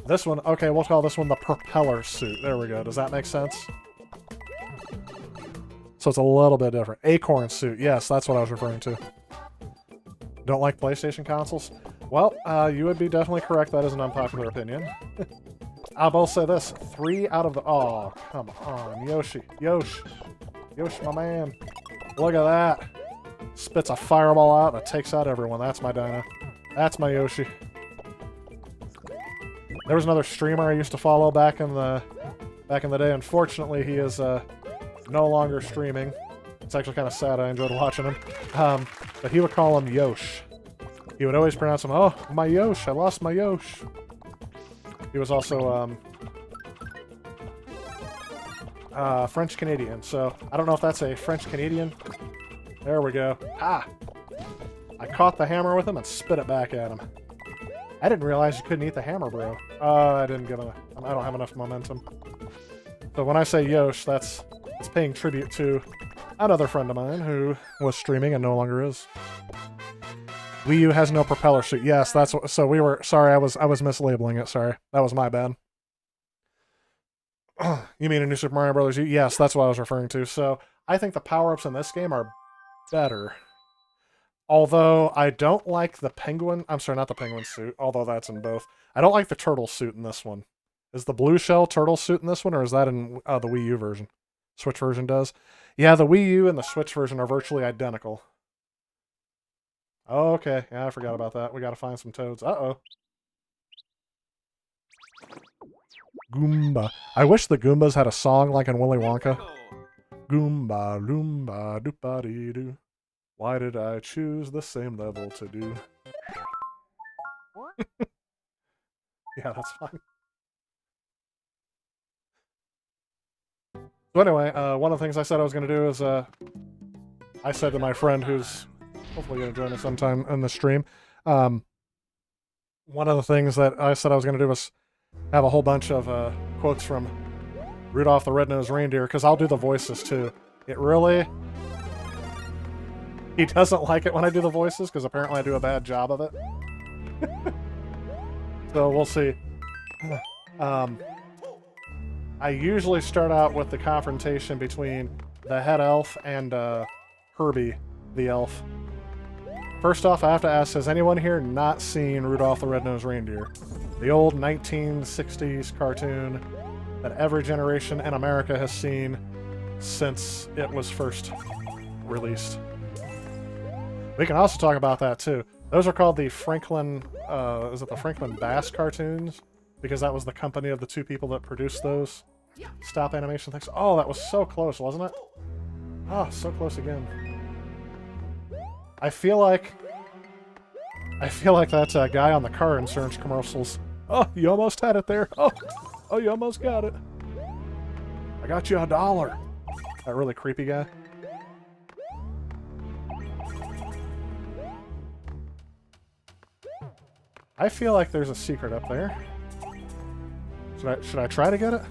This one, okay, we'll call this one the propeller suit. There we go. Does that make sense? So it's a little bit different. Acorn suit. Yes, that's what I was referring to. Don't like PlayStation consoles? Well, you would be definitely correct. That is an unpopular opinion. I'll both say this. 3 out of the... Oh, come on. Yoshi. Yoshi, my man. Look at that. Spits a fireball out that takes out everyone. That's my Dino. That's my Yoshi. There was another streamer I used to follow back in the day. Unfortunately, he is no longer streaming. It's actually kind of sad. I enjoyed watching him. But he would call him Yosh. He would always pronounce him, oh, my Yosh, I lost my Yosh. He was also French-Canadian, so I don't know if that's a French-Canadian. There we go. Ah! I caught the hammer with him and spit it back at him. I didn't realize you couldn't eat the hammer, bro. I didn't get I don't have enough momentum. So when I say Yosh, that's paying tribute to another friend of mine who was streaming and no longer is. Wii U has no propeller suit. Yes, that's what. So we were. Sorry, I was mislabeling it. Sorry, that was my bad. You mean a new Super Mario Brothers U? Yes, that's what I was referring to. So I think the power-ups in this game are better. Although I don't like the penguin. I'm sorry, not the penguin suit. Although that's in both. I don't like the turtle suit in this one. Is the blue shell turtle suit in this one, or is that in the Wii U version? Switch version does. Yeah, the Wii U and the Switch version are virtually identical. Oh, okay. Yeah, I forgot about that. We got to find some toads. Uh-oh. Goomba. I wish the Goombas had a song like in Willy Wonka. Goomba, loomba, doop-a-dee-doo. Why did I choose the same level to do? Yeah, that's fine. So anyway, one of the things I said I was going to do is, I said to my friend who's hopefully going to join us sometime in the stream, one of the things that I said I was going to do was have a whole bunch of quotes from Rudolph the Red-Nosed Reindeer, because I'll do the voices too. It really... He doesn't like it when I do the voices, because apparently I do a bad job of it. So we'll see. I usually start out with the confrontation between the head elf and Herbie, the elf. First off, I have to ask, has anyone here not seen Rudolph the Red-Nosed Reindeer? The old 1960s cartoon that every generation in America has seen since it was first released. We can also talk about that, too. Those are called the Franklin, is it the Franklin Bass cartoons? Because that was the company of the two people that produced those stop animation things. Oh, that was so close, wasn't it? Oh, so close again. I feel like that guy on the car insurance commercials. Oh, you almost had it there. Oh, you almost got it. I got you $1. That really creepy guy. I feel like there's a secret up there. Should I try to get it?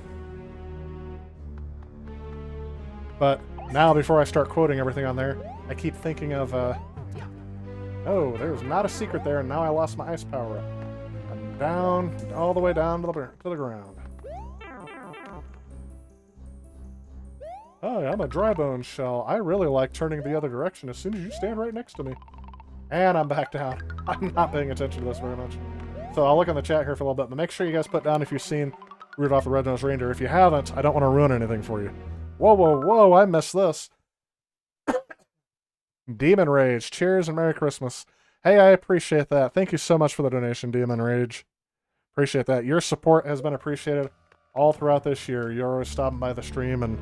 But now, before I start quoting everything on there, I keep thinking of, oh, there's not a secret there, and now I lost my ice power up. I'm down, all the way down to the ground. Oh, yeah, I'm a dry bone shell. I really like turning the other direction as soon as you stand right next to me. And I'm back down. I'm not paying attention to this very much. So I'll look in the chat here for a little bit, but make sure you guys put down if you've seen Rudolph the Red-Nosed Reindeer. If you haven't, I don't want to ruin anything for you. Whoa, whoa, whoa, I missed this. Demon Rage, cheers and Merry Christmas. Hey, I appreciate that. Thank you so much for the donation, Demon Rage. Appreciate that. Your support has been appreciated all throughout this year. You're always stopping by the stream and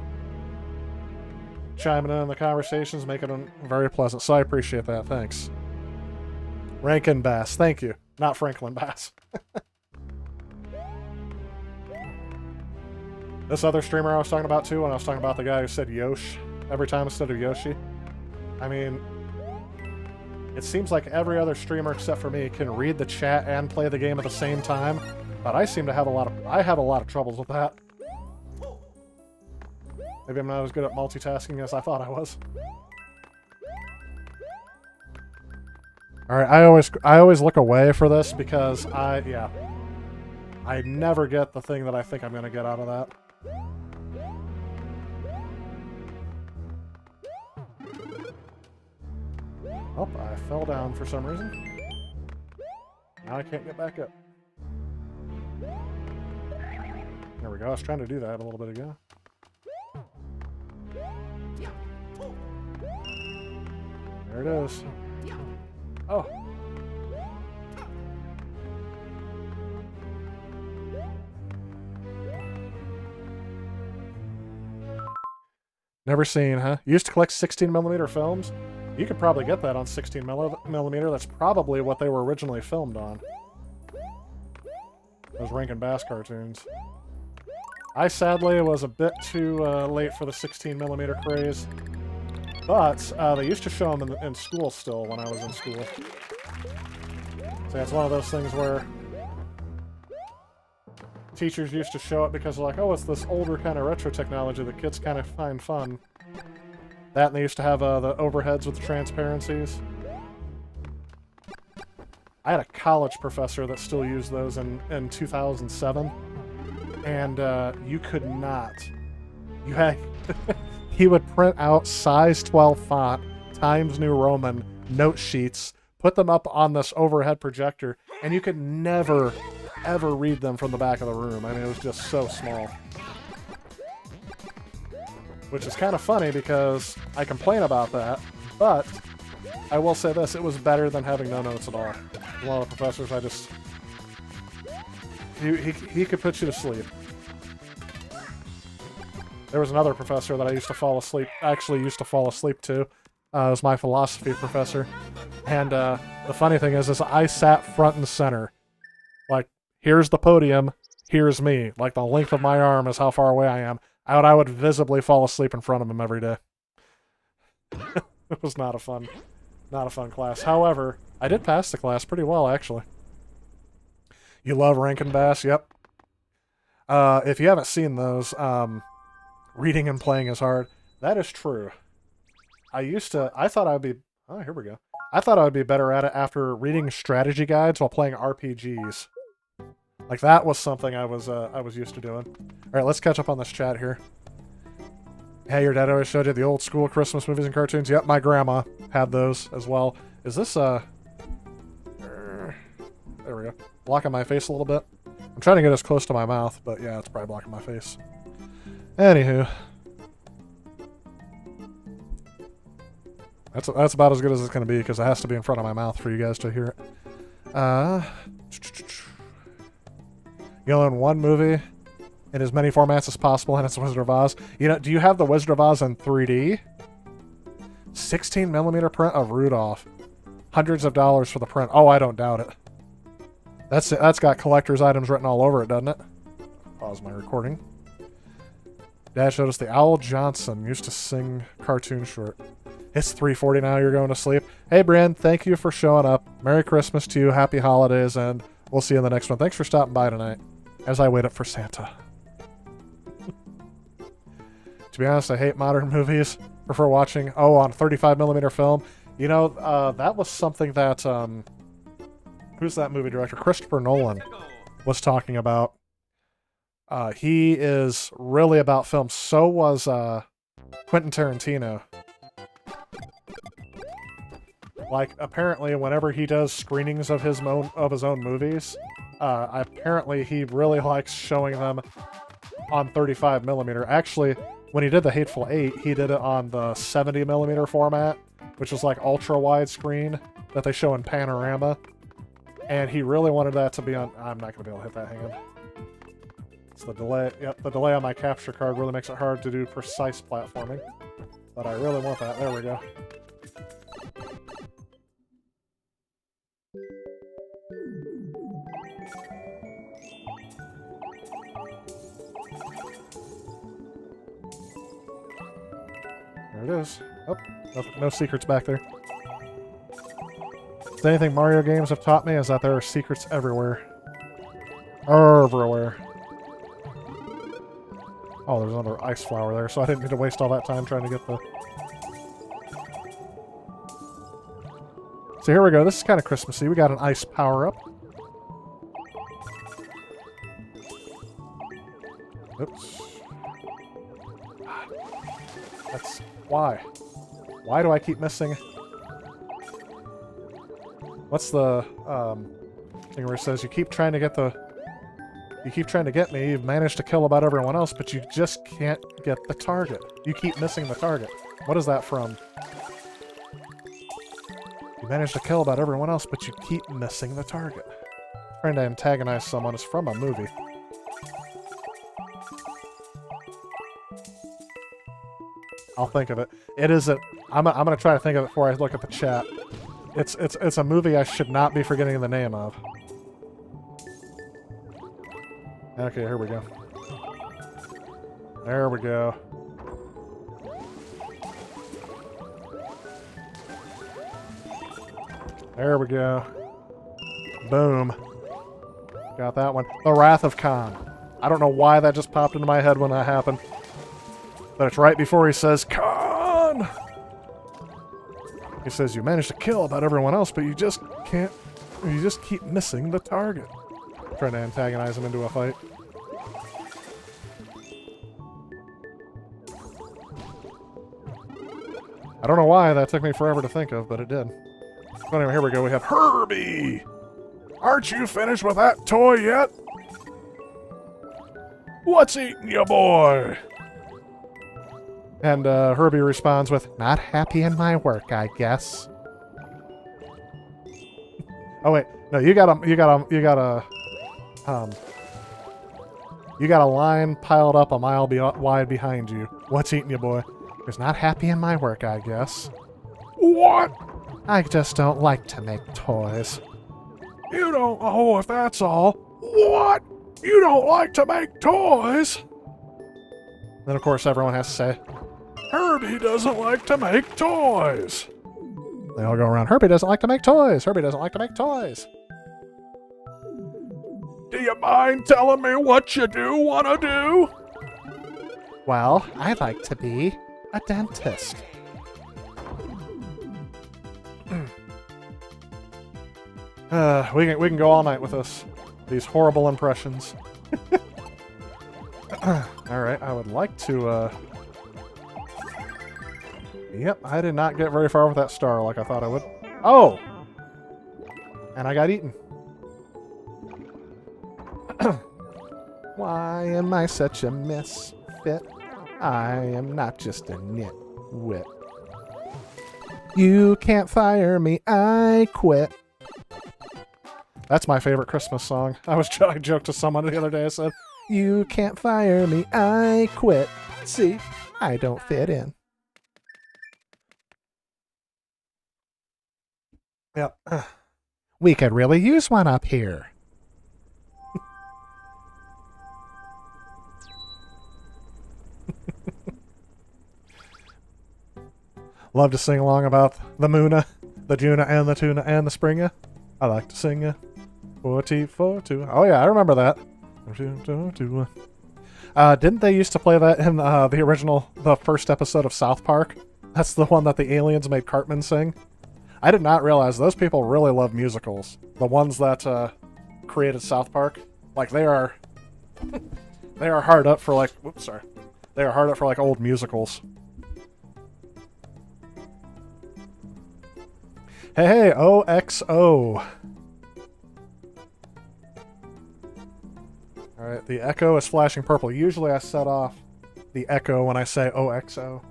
chiming in the conversations, making them very pleasant. So I appreciate that. Thanks. Rankin Bass. Thank you. Not Franklin Bass. This other streamer I was talking about too, when I was talking about the guy who said Yosh every time instead of Yoshi. I mean, it seems like every other streamer except for me can read the chat and play the game at the same time, but I seem to have a lot of troubles with that. Maybe I'm not as good at multitasking as I thought I was. Alright, I always look away for this because I never get the thing that I think I'm gonna get out of that. Oh, I fell down for some reason. Now I can't get back up. There we go. I was trying to do that a little bit ago. There it is. Oh. Never seen, huh? You used to collect 16mm films? You could probably get that on 16mm. That's probably what they were originally filmed on. Those Rankin Bass cartoons. I sadly was a bit too late for the 16mm craze. But they used to show them in school still when I was in school. So it's one of those things where teachers used to show it because they're like, oh, it's this older kind of retro technology that kids kind of find fun. That, and they used to have the overheads with the transparencies. I had a college professor that still used those in 2007, and you could not. You had he would print out size 12 font, Times New Roman, note sheets, put them up on this overhead projector, and you could never, ever read them from the back of the room. I mean, it was just so small. Which is kind of funny because I complain about that, but I will say this, it was better than having no notes at all. A lot of professors, I just... He could put you to sleep. There was another professor that I used to fall asleep to. It was my philosophy professor. And the funny thing is I sat front and center. Like, here's the podium, here's me. Like, the length of my arm is how far away I am. I would visibly fall asleep in front of him every day. It was not a fun class. However, I did pass the class pretty well, actually. You love Rankin Bass? Yep. If you haven't seen those, reading and playing is hard. That is true. I thought I would be... Oh, here we go. I thought I would be better at it after reading strategy guides while playing RPGs. Like, that was something I was used to doing. Alright, let's catch up on this chat here. Hey, your dad always showed you the old school Christmas movies and cartoons? Yep, my grandma had those as well. Is this, there we go. Blocking my face a little bit. I'm trying to get as close to my mouth, but yeah, it's probably blocking my face. Anywho. That's about as good as it's going to be, because it has to be in front of my mouth for you guys to hear it. You own one movie in as many formats as possible, and it's Wizard of Oz. You know, do you have the Wizard of Oz in 3D? 16mm print of Rudolph. Hundreds of dollars for the print. Oh, I don't doubt it. That's got collector's items written all over it, doesn't it? Pause my recording. Dad showed us the Owl Johnson used to sing cartoon short. It's 3:40 now, you're going to sleep. Hey, Brian, thank you for showing up. Merry Christmas to you, happy holidays, and we'll see you in the next one. Thanks for stopping by tonight, as I wait up for Santa. To be honest, I hate modern movies. Prefer watching, on 35mm film. You know, that was something that, who's that movie director? Christopher Nolan was talking about. He is really about film. So was, Quentin Tarantino. Like, apparently, whenever he does screenings of his own movies, apparently he really likes showing them on 35mm. Actually, when he did The Hateful Eight, he did it on the 70mm format, which is like ultra widescreen that they show in panorama. And he really wanted that to be on... I'm not going to be able to hit that hand. It's the delay. Yep, the delay on my capture card really makes it hard to do precise platforming. But I really want that. There we go. There it is. Oh, no secrets back there. If anything Mario games have taught me is that there are secrets everywhere. Everywhere. Oh, there's another ice flower there, so I didn't need to waste all that time trying to get the... So here we go. This is kind of Christmassy. We got an ice power-up. Oops. That's... Why? Why do I keep missing? What's the thing where it says you keep trying to get me, you've managed to kill about everyone else, but you just can't get the target. You keep missing the target. What is that from? You managed to kill about everyone else, but you keep missing the target. Trying to antagonize someone is from a movie. I'll think of it. It isn't... I'm gonna try to think of it before I look at the chat. It's a movie I should not be forgetting the name of. Okay, here we go. There we go. There we go. Boom. Got that one. The Wrath of Khan. I don't know why that just popped into my head when that happened. But it's right before he says, Con! He says, you managed to kill about everyone else, but you just can't... You just keep missing the target. Trying to antagonize him into a fight. I don't know why that took me forever to think of, but it did. So anyway, here we go. We have Herbie! Aren't you finished with that toy yet? What's eating you, boy? And Herbie responds with, not happy in my work, I guess. Oh wait, no, you got a line piled up a mile wide behind you. What's eating you, boy? He's not happy in my work, I guess. What? I just don't like to make toys. You don't? Oh, if that's all. What? You don't like to make toys? Then, of course, everyone has to say, Herbie doesn't like to make toys. They all go around, Herbie doesn't like to make toys. Herbie doesn't like to make toys. Do you mind telling me what you do want to do? Well, I'd like to be a dentist. We can go all night with this. These horrible impressions. Alright, I would like to, Yep, I did not get very far with that star like I thought I would. Oh! And I got eaten. Why am I such a misfit? I am not just a nitwit. You can't fire me, I quit. That's my favorite Christmas song. I joked to someone the other day, I said, you can't fire me, I quit. See, I don't fit in. Yep. We could really use one up here. Love to sing along about the Moona, the Juna, and the Tuna, and the Springa. I like to sing ya. 4T42. Oh yeah, I remember that. Didn't they used to play that in the first episode of South Park? That's the one that the aliens made Cartman sing. I did not realize those people really love musicals. The ones that created South Park, like they are hard up for like. Whoops, sorry. They are hard up for like old musicals. Hey, OXO. Alright, the echo is flashing purple. Usually I set off the echo when I say OXO.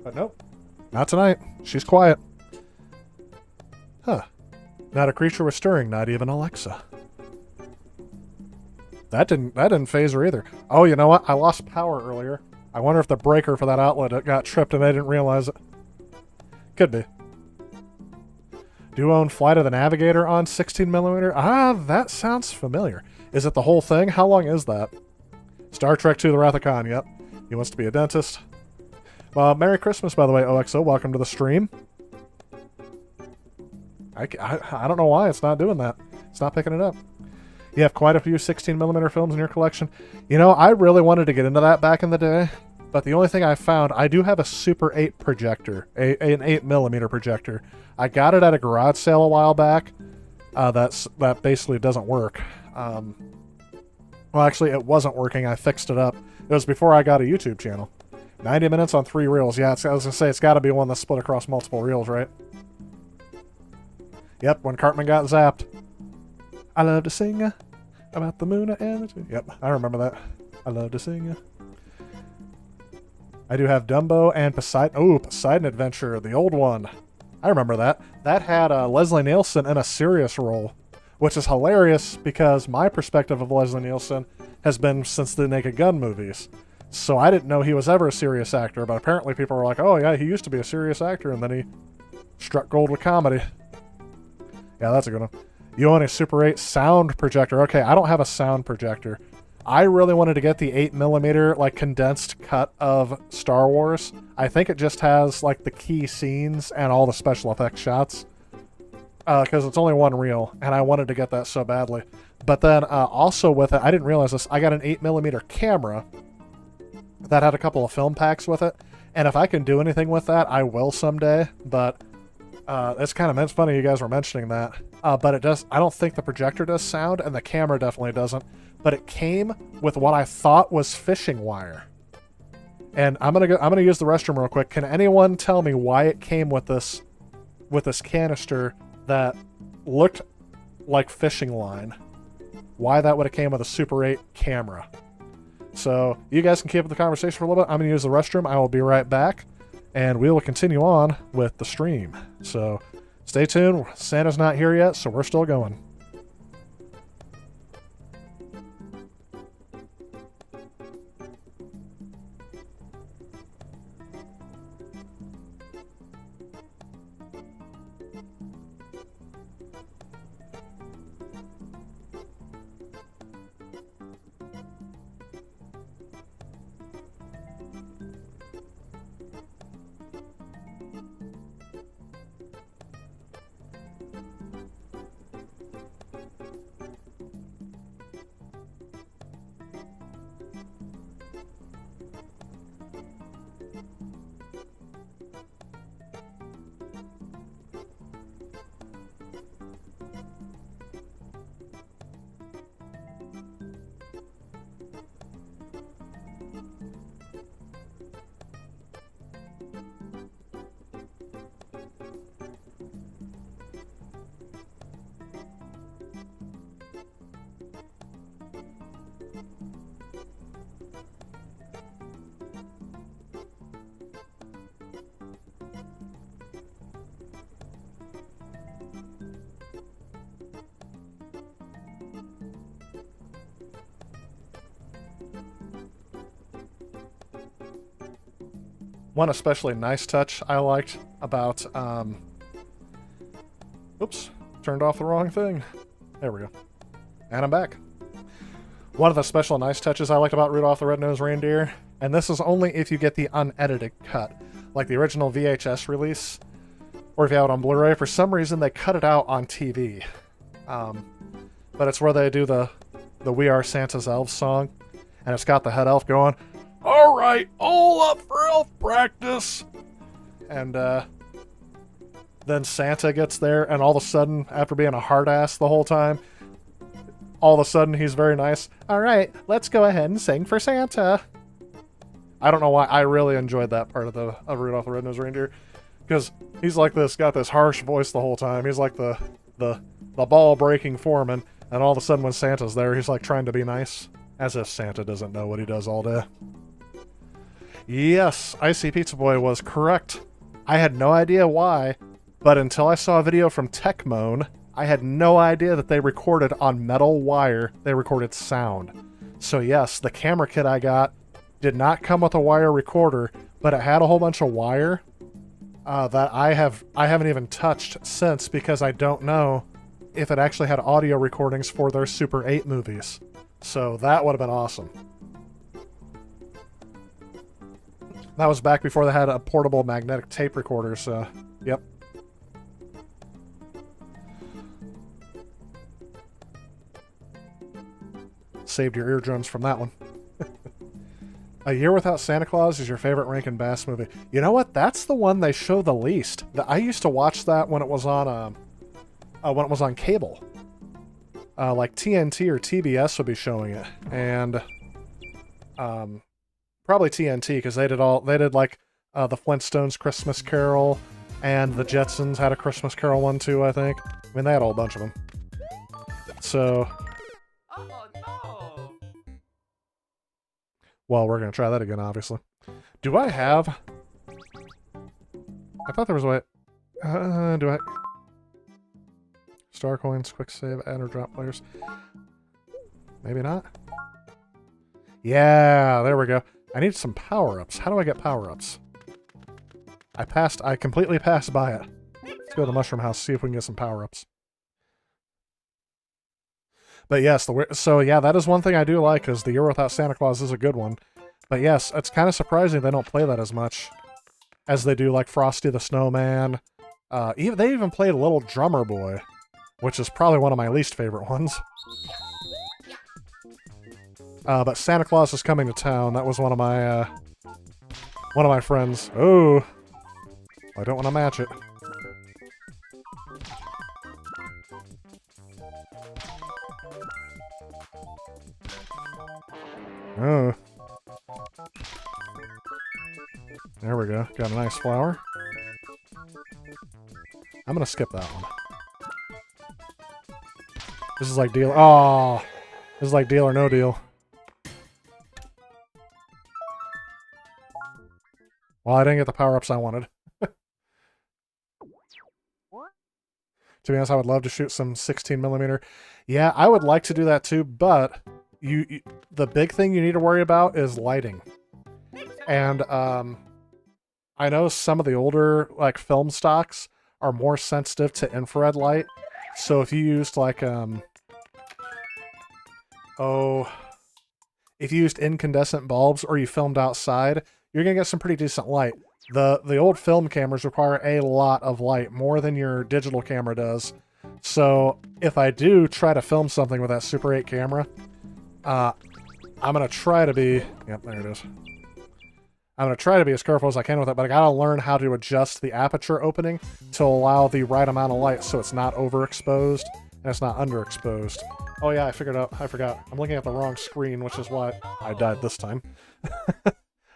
But nope. Not tonight. She's quiet. Huh. Not a creature was stirring, not even Alexa. That didn't phase her either. Oh, you know what? I lost power earlier. I wonder if the breaker for that outlet got tripped and I didn't realize it. Could be. Do you own Flight of the Navigator on 16mm? Ah, that sounds familiar. Is it the whole thing? How long is that? Star Trek II: The Wrath of Khan, yep. He wants to be a dentist. Well, Merry Christmas, by the way, OXO. Welcome to the stream. I don't know why it's not doing that. It's not picking it up. You have quite a few 16mm films in your collection. You know, I really wanted to get into that back in the day, but the only thing I found, I do have a Super 8 projector, an 8mm projector. I got it at a garage sale a while back. That basically doesn't work. Well, actually, it wasn't working. I fixed it up. It was before I got a YouTube channel. 90 minutes on 3 reels. Yeah, I was going to say, it's got to be one that's split across multiple reels, right? Yep, when Cartman got zapped. I love to sing about the moon and the... Yep, I remember that. I love to sing. I do have Dumbo and Poseidon. Oh, Poseidon Adventure, the old one. I remember that. That had Leslie Nielsen in a serious role, which is hilarious because my perspective of Leslie Nielsen has been since the Naked Gun movies. So I didn't know he was ever a serious actor, but apparently people were like, oh yeah, he used to be a serious actor, and then he struck gold with comedy. Yeah, that's a good one. You own a Super 8 sound projector. Okay, I don't have a sound projector. I really wanted to get the 8mm, like, condensed cut of Star Wars. I think it just has, like, the key scenes and all the special effects shots. Because it's only one reel, and I wanted to get that so badly. But then also with it, I didn't realize this, I got an 8mm camera that had a couple of film packs with it. And if I can do anything with that, I will someday. But it's funny you guys were mentioning that. But it does, I don't think the projector does sound, and the camera definitely doesn't. But it came with what I thought was fishing wire. And I'm gonna use the restroom real quick. Can anyone tell me why it came with this canister that looked like fishing line? Why that would have came with a Super 8 camera? So you guys can keep up the conversation for a little bit. I'm gonna use the restroom. I will be right back, and we will continue on with the stream. So stay tuned. Santa's not here yet, so we're still going. One especially nice touch I liked about, oops, turned off the wrong thing. There we go. And I'm back. One of the special nice touches I liked about Rudolph the Red-Nosed Reindeer, and this is only if you get the unedited cut, like the original VHS release, or if you have it on Blu-ray. For some reason, they cut it out on TV. But it's where they do the We Are Santa's Elves song, and it's got the head elf going, "All right, all up for elf practice." And then Santa gets there, and all of a sudden, after being a hard ass the whole time, all of a sudden he's very nice. "All right, let's go ahead and sing for Santa." I don't know why, I really enjoyed that part of Rudolph the Red-Nosed Reindeer, because he's like this, got this harsh voice the whole time. He's like the ball-breaking foreman, and all of a sudden when Santa's there, he's like trying to be nice, as if Santa doesn't know what he does all day. Yes, Icy Pizza Boy was correct. I had no idea why, but until I saw a video from Tecmone, I had no idea that they recorded on metal wire. They recorded sound. So yes, the camera kit I got did not come with a wire recorder, but it had a whole bunch of wire that I haven't even touched since, because I don't know if it actually had audio recordings for their Super 8 movies. So that would have been awesome. That was back before they had a portable magnetic tape recorder, so yep. Saved your eardrums from that one. A Year Without Santa Claus is your favorite Rankin Bass movie. You know what? That's the one they show the least. I used to watch that when it was on cable. Like TNT or TBS would be showing it, and probably TNT, because they did like the Flintstones Christmas Carol, and the Jetsons had a Christmas Carol one too, I think. I mean, they had a whole bunch of them. So, oh no. Well, we're gonna try that again, obviously. Do I have? I thought there was a way. Do I? Star coins, quick save, add or drop players. Maybe not. Yeah, there we go. I need some power-ups. How do I get power-ups? I completely passed by it. Let's go to the Mushroom House, see if we can get some power-ups. But yes, so yeah, that is one thing I do like, because The Year Without Santa Claus is a good one. But yes, it's kind of surprising they don't play that as much as they do like Frosty the Snowman. They even played Little Drummer Boy, which is probably one of my least favorite ones. But Santa Claus is coming to town. That was one of my friends. Oh, I don't want to match it. Oh. There we go. Got a nice flower. I'm gonna skip that one. This is like deal. Oh, this is like deal or no deal. Well, I didn't get the power-ups I wanted. To be honest, I would love to shoot some 16mm. Yeah, I would like to do that too, but the big thing you need to worry about is lighting. And I know some of the older like film stocks are more sensitive to infrared light. So if you used like if you used incandescent bulbs or you filmed outside, you're gonna get some pretty decent light. The old film cameras require a lot of light, more than your digital camera does. So if I do try to film something with that Super 8 camera, I'm gonna try to be... Yep, there it is. I'm gonna try to be as careful as I can with it, but I gotta learn how to adjust the aperture opening to allow the right amount of light so it's not overexposed and it's not underexposed. Oh yeah, I figured out. I forgot. I'm looking at the wrong screen, which is why I died this time.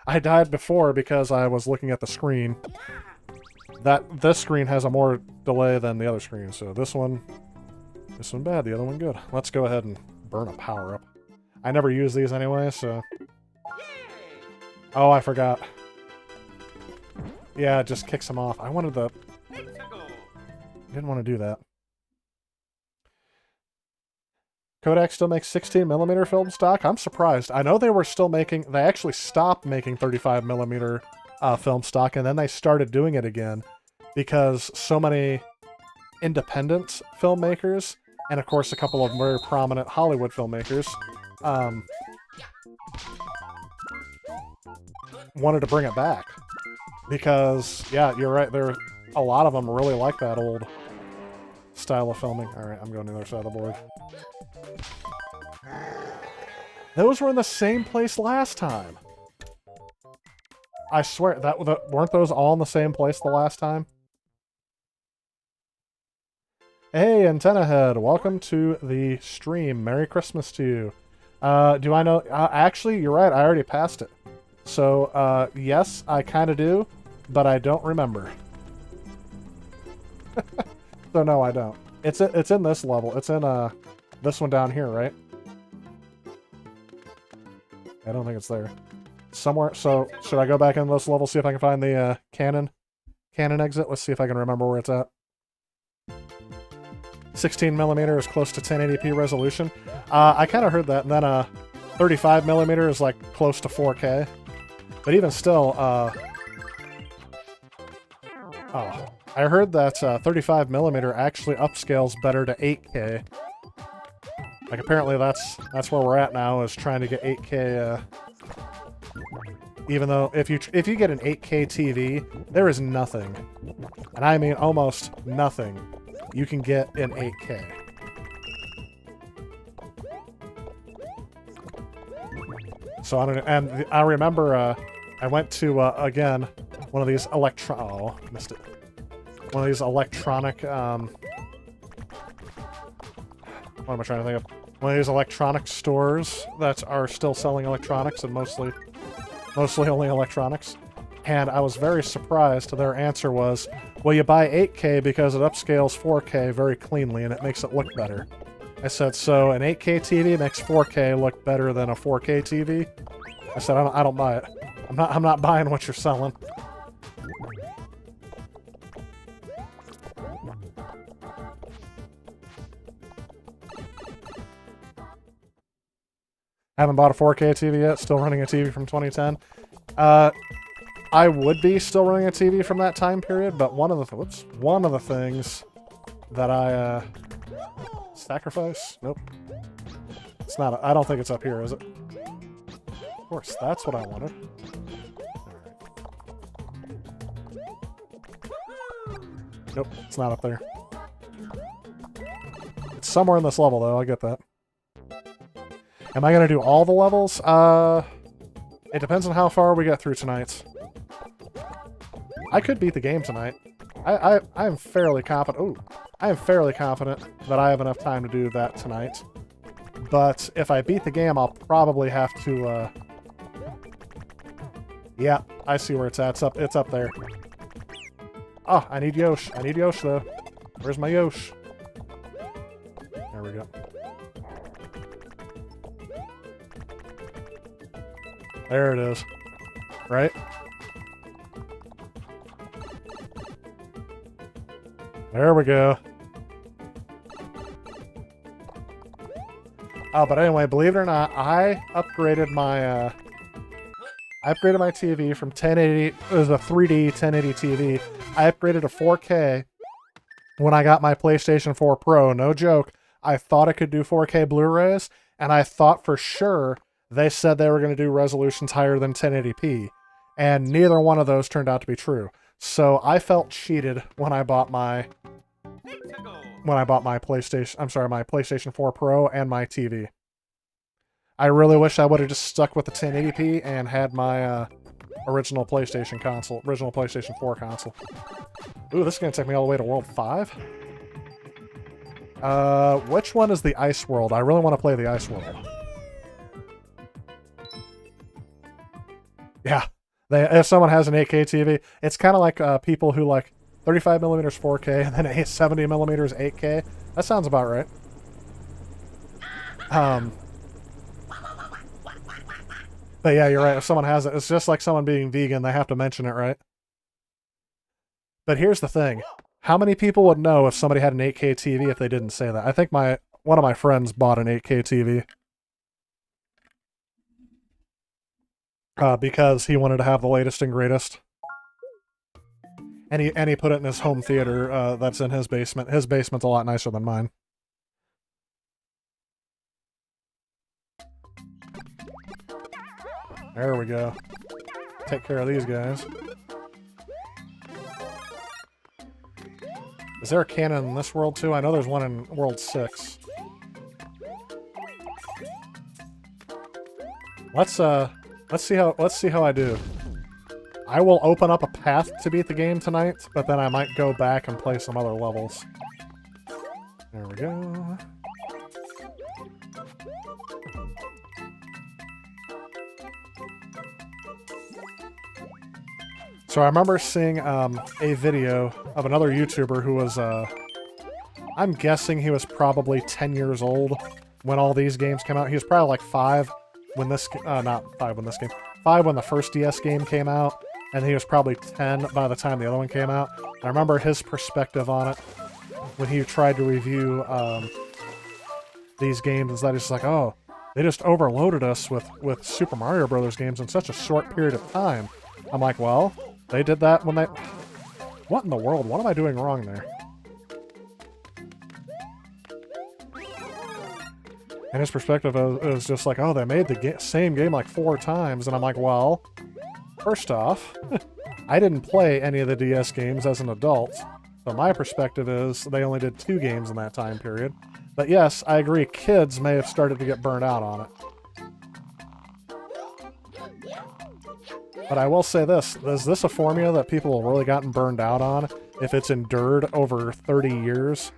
I died before because I was looking at the screen. This screen has a more delay than the other screen, so this one bad, the other one good. Let's go ahead and burn a power-up. I never use these anyway, so... Oh, I forgot. Yeah, it just kicks them off. I wanted the... Didn't want to do that. Kodak still makes 16mm film stock? I'm surprised. I know they were still making... They actually stopped making 35mm film stock, and then they started doing it again because so many independent filmmakers, and of course a couple of very prominent Hollywood filmmakers, wanted to bring it back. Because, yeah, you're right, a lot of them really like that old style of filming. Alright, I'm going to the other side of the board. Those were in the same place last time. I swear, weren't those all in the same place the last time? Hey, Antenna Head, welcome to the stream. Merry Christmas to you. Do I know... actually, you're right, I already passed it. So, yes, I kind of do, but I don't remember. So, no, I don't. It's in this level. It's in, this one down here, right? I don't think it's there. Somewhere, so, should I go back in this level, see if I can find the, cannon exit? Let's see if I can remember where it's at. 16mm is close to 1080p resolution. I kind of heard that, and then, 35mm is, like, close to 4K. But even still, oh, I heard that 35mm actually upscales better to 8K. Like apparently that's where we're at now, is trying to get 8K. Even though if you get an 8K TV, there is nothing, and I mean almost nothing, you can get in 8K. So I don't know, and I remember I went to again one of these missed it. One of these electronic what am I trying to think of? One of these electronic stores that are still selling electronics, and mostly only electronics. And I was very surprised. Their answer was, well, you buy 8K because it upscales 4K very cleanly and it makes it look better. I said, so an 8K TV makes 4K look better than a 4K TV? I said, I don't buy it. I'm not buying what you're selling. Haven't bought a 4K TV yet, still running a TV from 2010. I would be still running a TV from that time period, but one of the things that I sacrifice? Nope. It's not. I don't think it's up here, is it? Of course, that's what I wanted. Alright. Nope, it's not up there. It's somewhere in this level, though. I get that. Am I going to do all the levels? It depends on how far we get through tonight. I could beat the game tonight. I am fairly confident. Ooh, I am fairly confident that I have enough time to do that tonight. But if I beat the game, I'll probably have to, yeah, I see where it's at. It's up there. Oh, I need Yosh. I need Yosh, though. Where's my Yosh? There we go. There it is. Right? There we go. Oh, but anyway, believe it or not, I upgraded my TV from 1080. It was a 3D 1080 TV. I upgraded to 4K when I got my PlayStation 4 Pro. No joke. I thought it could do 4K Blu-rays, and I thought for sure they said they were going to do resolutions higher than 1080p, and neither one of those turned out to be true. So I felt cheated when I bought my PlayStation. I'm sorry, my PlayStation 4 Pro and my TV. I really wish I would have just stuck with the 1080p and had my original PlayStation 4 console. Ooh, this is going to take me all the way to World 5? Which one is the Ice World? I really want to play the Ice World. Yeah. If someone has an 8K TV, it's kind of like people who like 35mm 4K and then 70mm 8K. That sounds about right. But yeah, you're right. If someone has it, it's just like someone being vegan. They have to mention it, right? But here's the thing. How many people would know if somebody had an 8K TV if they didn't say that? I think one of my friends bought an 8K TV. Because he wanted to have the latest and greatest. And he put it in his home theater that's in his basement. His basement's a lot nicer than mine. There we go. Take care of these guys. Is there a cannon in this world too? I know there's one in World 6. Let's see how I do. I will open up a path to beat the game tonight, but then I might go back and play some other levels. There we go. So I remember seeing a video of another YouTuber who was, I'm guessing he was probably 10 years old when all these games came out. He was probably like 5 when this, not 5 when this game, 5 when the first DS game came out, and he was probably 10 by the time the other one came out. I remember his perspective on it when he tried to review these games, is that he's like, oh, they just overloaded us with Super Mario Brothers games in such a short period of time. I'm like, well, they did that when they... What in the world? What am I doing wrong there? And his perspective is just like, oh, they made the same game like 4 times. And I'm like, well, first off, I didn't play any of the DS games as an adult. So my perspective is they only did 2 games in that time period. But yes, I agree, kids may have started to get burned out on it. But I will say this, is this a formula that people have really gotten burned out on if it's endured over 30 years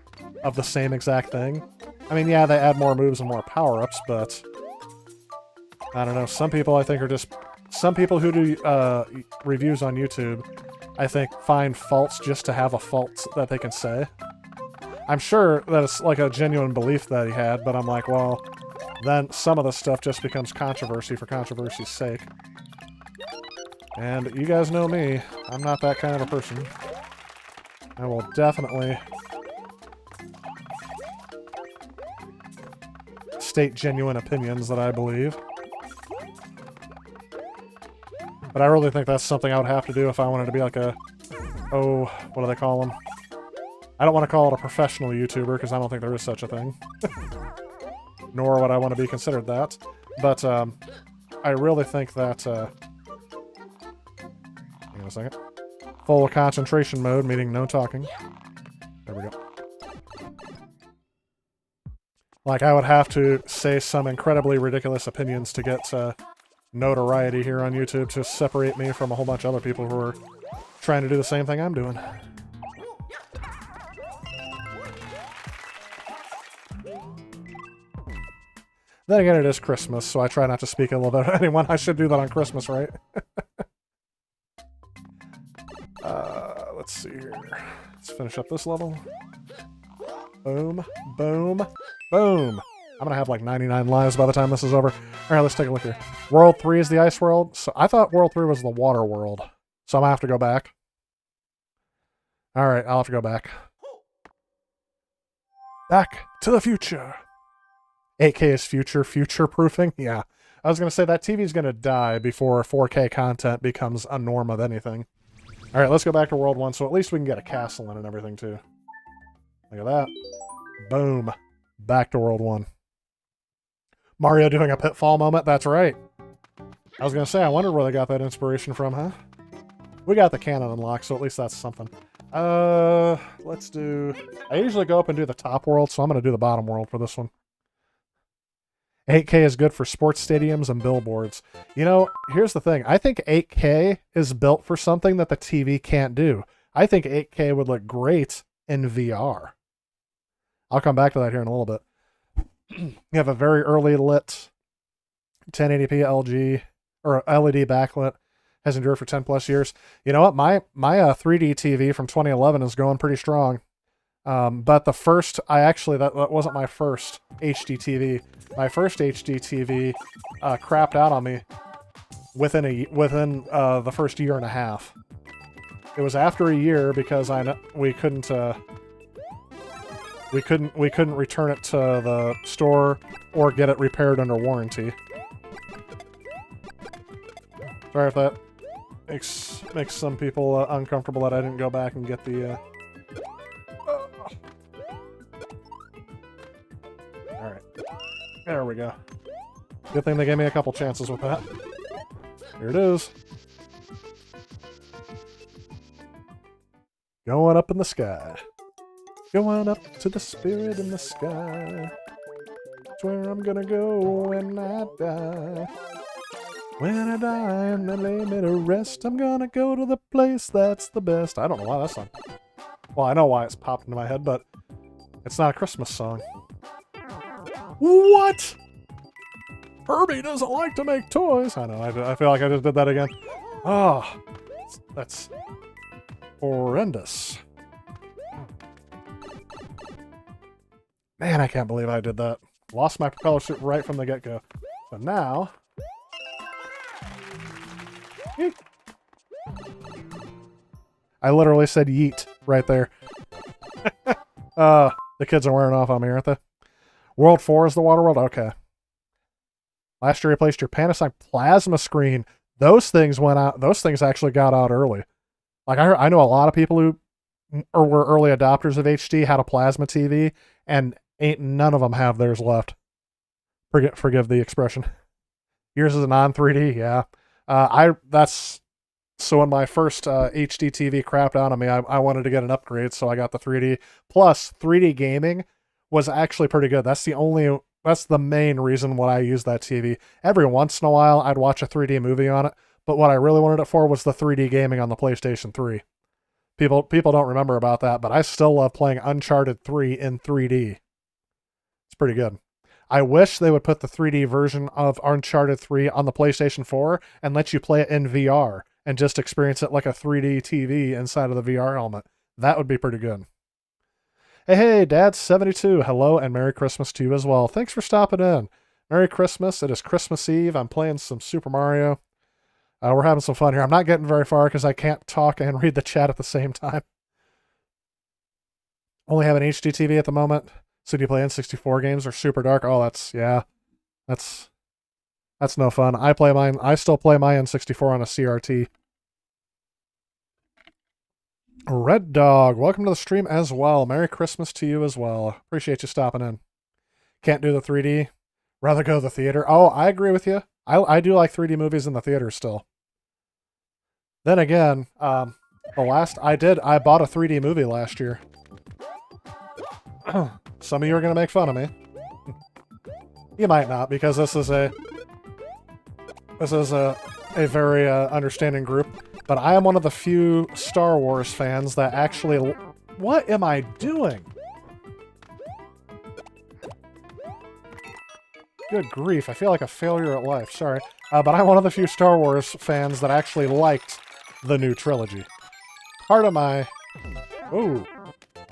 of the same exact thing? I mean, yeah, they add more moves and more power-ups, but I don't know, some people I think are just... Some people who do reviews on YouTube, I think, find faults just to have a fault that they can say. I'm sure that it's like a genuine belief that he had, but I'm like, well, then some of the stuff just becomes controversy for controversy's sake. And you guys know me, I'm not that kind of a person. I will definitely state genuine opinions that I believe. But I really think that's something I would have to do if I wanted to be like a... Oh, what do they call them? I don't want to call it a professional YouTuber, because I don't think there is such a thing. Nor would I want to be considered that. But, I really think that, hang on a second. Full concentration mode, meaning no talking. There we go. Like, I would have to say some incredibly ridiculous opinions to get notoriety here on YouTube to separate me from a whole bunch of other people who are trying to do the same thing I'm doing. Then again, it is Christmas, so I try not to speak ill about anyone. I should do that on Christmas, right? Let's see here. Let's finish up this level. Boom, boom, boom. I'm gonna have like 99 lives by the time this is over. Alright, let's take a look here. World 3 is the ice world. So I thought World 3 was the water world. So I'm gonna have to go back. Alright, I'll have to go back. Back to the future. 8K is future-proofing? Yeah. I was gonna say that TV's gonna die before 4K content becomes a norm of anything. Alright, let's go back to World 1, so at least we can get a castle in and everything, too. Look at that. Boom. Back to World 1. Mario doing a pitfall moment? That's right. I was going to say, I wondered where they got that inspiration from, huh? We got the cannon unlocked, so at least that's something. Let's do... I usually go up and do the top world, so I'm going to do the bottom world for this one. 8K is good for sports stadiums and billboards. You know, here's the thing. I think 8K is built for something that the TV can't do. I think 8K would look great in VR. I'll come back to that here in a little bit. You have a very early lit 1080p LG or LED backlit, has endured for 10 plus years. You know what? My 3D TV from 2011 is going pretty strong. But the first, that wasn't my first HD TV. My first HD TV crapped out on me within the first year and a half. It was after a year because we couldn't return it to the store or get it repaired under warranty. Sorry if that makes some people uncomfortable that I didn't go back and get the. All right, there we go. Good thing they gave me a couple chances with that. Here it is. Going up in the sky. Going up to the spirit in the sky. That's where I'm gonna go when I die. When I die and they lay me to rest, I'm gonna go to the place that's the best. I don't know why that song. Well, I know why it's popped into my head, but it's not a Christmas song. What? Herbie doesn't like to make toys. I know, I feel like I just did that again. Oh, that's horrendous. Man, I can't believe I did that. Lost my propeller suit right from the get-go. So now... Yeet. I literally said yeet right there. The kids are wearing off on me, aren't they? World 4 is the water world? Okay. Last year replaced your Panasonic plasma screen. Those things went out. Those things actually got out early. Like, I know a lot of people who were early adopters of HD, had a plasma TV, and ain't none of them have theirs left. Forgive the expression. Yours is a non-3D, yeah. So when my first HD TV crapped out on me, I wanted to get an upgrade, so I got the 3D. Plus, 3D gaming was actually pretty good. That's the main reason why I use that TV. Every once in a while, I'd watch a 3D movie on it, but what I really wanted it for was the 3D gaming on the PlayStation 3. People don't remember about that, but I still love playing Uncharted 3 in 3D. It's pretty good. I wish they would put the 3D version of Uncharted 3 on the PlayStation 4 and let you play it in VR and just experience it like a 3D TV inside of the VR helmet. That would be pretty good. Hey, Dad72, hello and Merry Christmas to you as well. Thanks for stopping in. Merry Christmas. It is Christmas Eve. I'm playing some Super Mario. We're having some fun here. I'm not getting very far because I can't talk and read the chat at the same time. Only have an HD TV at the moment. So do you play N64 games or Super Dark? Oh, that's no fun. I still play my N64 on a CRT. Red Dog, welcome to the stream as well. Merry Christmas to you as well. Appreciate you stopping in. Can't do the 3D. Rather go to the theater. Oh, I agree with you. I do like 3D movies in the theater still. Then again, I bought a 3D movie last year. Some of you are going to make fun of me. You might not, because this is a very understanding group. But I am one of the few Star Wars fans that actually... What am I doing? Good grief, I feel like a failure at life, sorry. But I'm one of the few Star Wars fans that actually liked the new trilogy. Part of my... Ooh.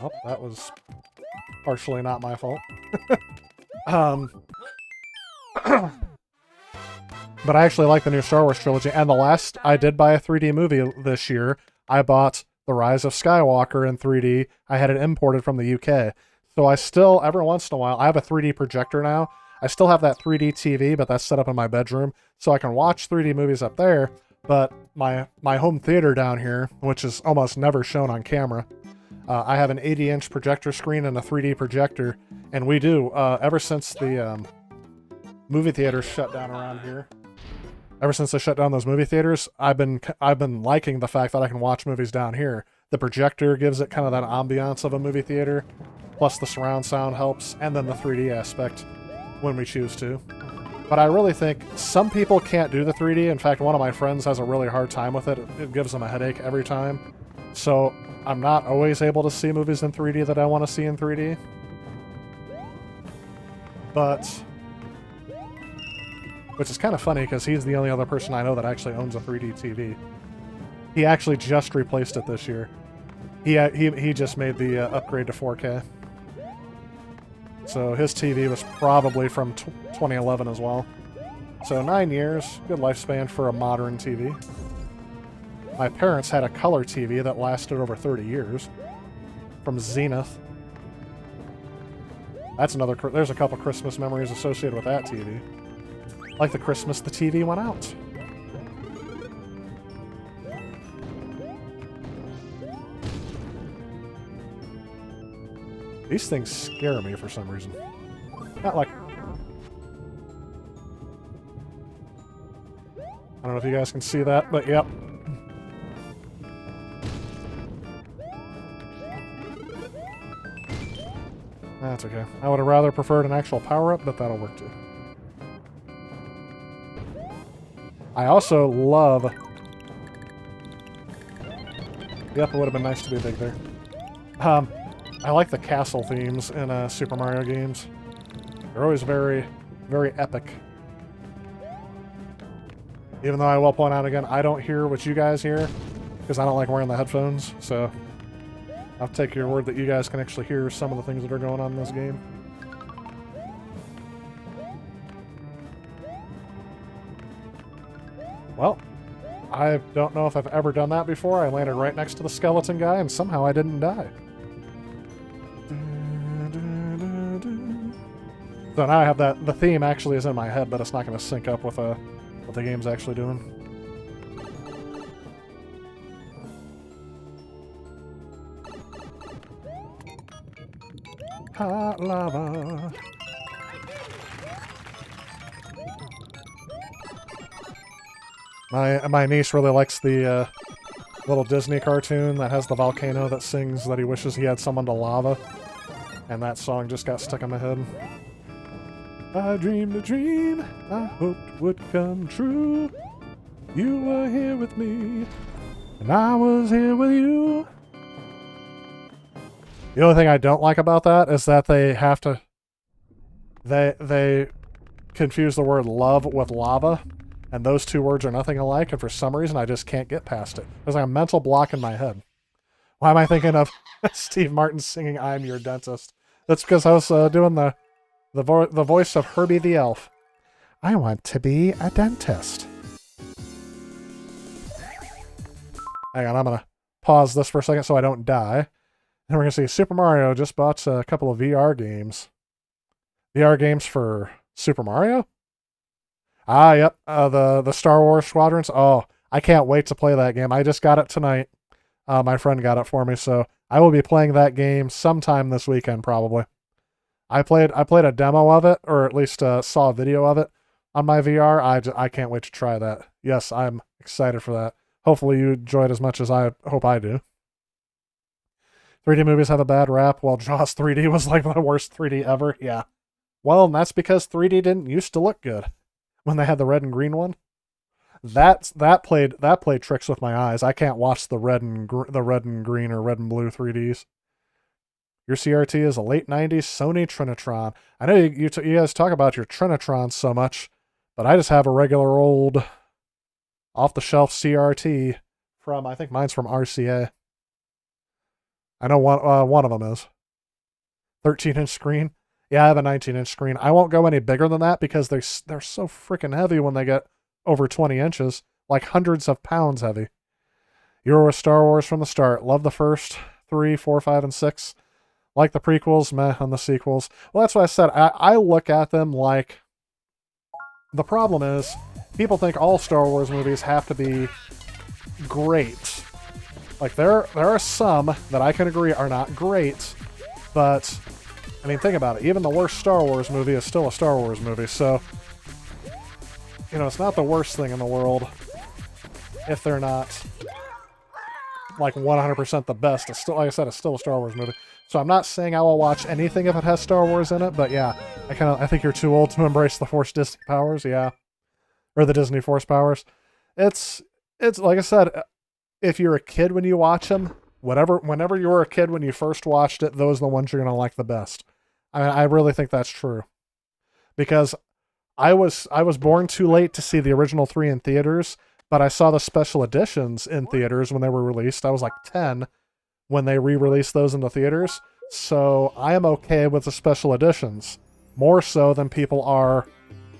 Oh, that was partially not my fault. But I actually like the new Star Wars trilogy, and the last I did buy a 3D movie this year, I bought The Rise of Skywalker in 3D. I had it imported from the UK. So I still, every once in a while, I have a 3D projector now. I still have that 3D TV, but that's set up in my bedroom, so I can watch 3D movies up there, but my home theater down here, which is almost never shown on camera, I have an 80-inch projector screen and a 3D projector, and we do, ever since the movie theaters shut down around here, ever since they shut down those movie theaters, I've been liking the fact that I can watch movies down here. The projector gives it kind of that ambiance of a movie theater, plus the surround sound helps, and then the 3D aspect when we choose to. But I really think some people can't do the 3D. In fact, one of my friends has a really hard time with it. It gives them a headache every time. So I'm not always able to see movies in 3D that I want to see in 3D. But... Which is kind of funny, because he's the only other person I know that actually owns a 3D TV. He actually just replaced it this year. He just made the upgrade to 4K. So his TV was probably from 2011 as well. So 9 years, good lifespan for a modern TV. My parents had a color TV that lasted over 30 years. From Zenith. That's another, there's a couple Christmas memories associated with that TV. Like the Christmas the TV went out. These things scare me for some reason. Not like... I don't know if you guys can see that, but yep. That's okay. I would have rather preferred an actual power-up, but that'll work too. I also love... Yep, it would have been nice to be big there. I like the castle themes in Super Mario games. They're always very, very epic. Even though I will point out again, I don't hear what you guys hear, because I don't like wearing the headphones, so I'll take your word that you guys can actually hear some of the things that are going on in this game. Well, I don't know if I've ever done that before. I landed right next to the skeleton guy, and somehow I didn't die. So now I have that, the theme actually is in my head, but it's not going to sync up with what the game's actually doing. Hot lava. My niece really likes the little Disney cartoon that has the volcano that sings that he wishes he had someone to lava. And that song just got stuck in my head. I dreamed a dream I hoped would come true. You were here with me, and I was here with you. The only thing I don't like about that is that they have to... They confuse the word love with lava, and those two words are nothing alike, and for some reason I just can't get past it. There's like a mental block in my head. Why am I thinking of Steve Martin singing I'm Your Dentist? That's because I was doing the voice of Herbie the Elf. I want to be a dentist. Hang on, I'm going to pause this for a second so I don't die. And we're going to see Super Mario just bought a couple of VR games. VR games for Super Mario? Ah, yep. The Star Wars Squadrons. Oh, I can't wait to play that game. I just got it tonight. My friend got it for me, so I will be playing that game sometime this weekend, probably. I played a demo of it, or at least saw a video of it on my VR. I can't wait to try that. Yes, I'm excited for that. Hopefully you enjoy it as much as I hope I do. 3D movies have a bad rap, while Jaws 3D was like the worst 3D ever. Yeah. Well, and that's because 3D didn't used to look good when they had the red and green one. That played tricks with my eyes. I can't watch the red and green or red and blue 3Ds. Your CRT is a late 90s Sony Trinitron. I know you guys talk about your Trinitrons so much, but I just have a regular old off-the-shelf CRT from, I think mine's from RCA. I know one of them is. 13-inch screen. Yeah, I have a 19-inch screen. I won't go any bigger than that because they're so freaking heavy when they get over 20 inches. Like hundreds of pounds heavy. You were with Star Wars from the start. Love the first 3, 4, 5, and 6. Like the prequels, meh on the sequels. Well, that's what I said. I look at them like... The problem is, people think all Star Wars movies have to be great. Like, there are some that I can agree are not great, but, I mean, think about it. Even the worst Star Wars movie is still a Star Wars movie, so, you know, it's not the worst thing in the world if they're not, like, 100% the best. It's still, like I said, it's still a Star Wars movie. So I'm not saying I will watch anything if it has Star Wars in it, but yeah, I think you're too old to embrace the Force Disney powers, yeah. Or the Disney Force powers. It's like I said, if you're a kid when you watch them, whenever you were a kid when you first watched it, those are the ones you're going to like the best. I mean, I really think that's true. Because I was born too late to see the original 3 in theaters, but I saw the special editions in theaters when they were released. I was like 10 when they re-released those in the theaters, so I am okay with the special editions, more so than people are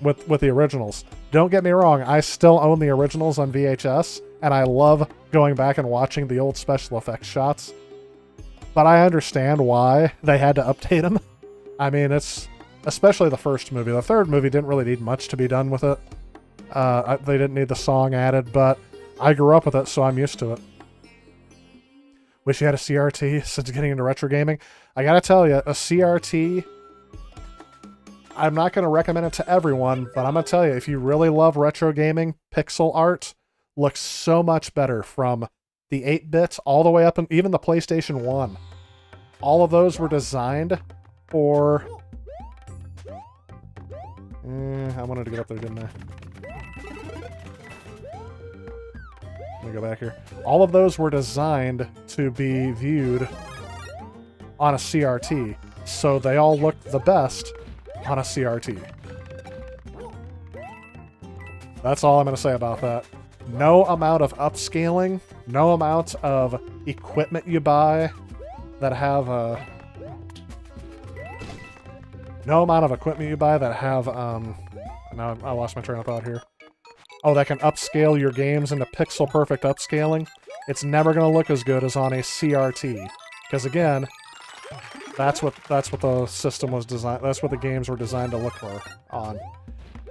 with the originals. Don't get me wrong, I still own the originals on VHS, and I love going back and watching the old special effects shots, but I understand why they had to update them. I mean, it's especially the first movie. The third movie didn't really need much to be done with it. They didn't need the song added, but I grew up with it, so I'm used to it. Wish you had a CRT since getting into retro gaming. I gotta tell you, a CRT, I'm not going to recommend it to everyone, but I'm going to tell you, if you really love retro gaming, pixel art looks so much better from the 8-bit all the way up, and even the PlayStation 1. All of those were designed for... I wanted to get up there, didn't I? Let me go back here. All of those were designed to be viewed on a CRT, so they all look the best on a CRT. That's all I'm going to say about that. No amount of upscaling, no amount of equipment you buy that have no amount of equipment you buy that have now I lost my train of thought here. Oh, that can upscale your games into pixel perfect upscaling. It's never going to look as good as on a CRT, because again, that's what the system was designed. That's what the games were designed to look for on.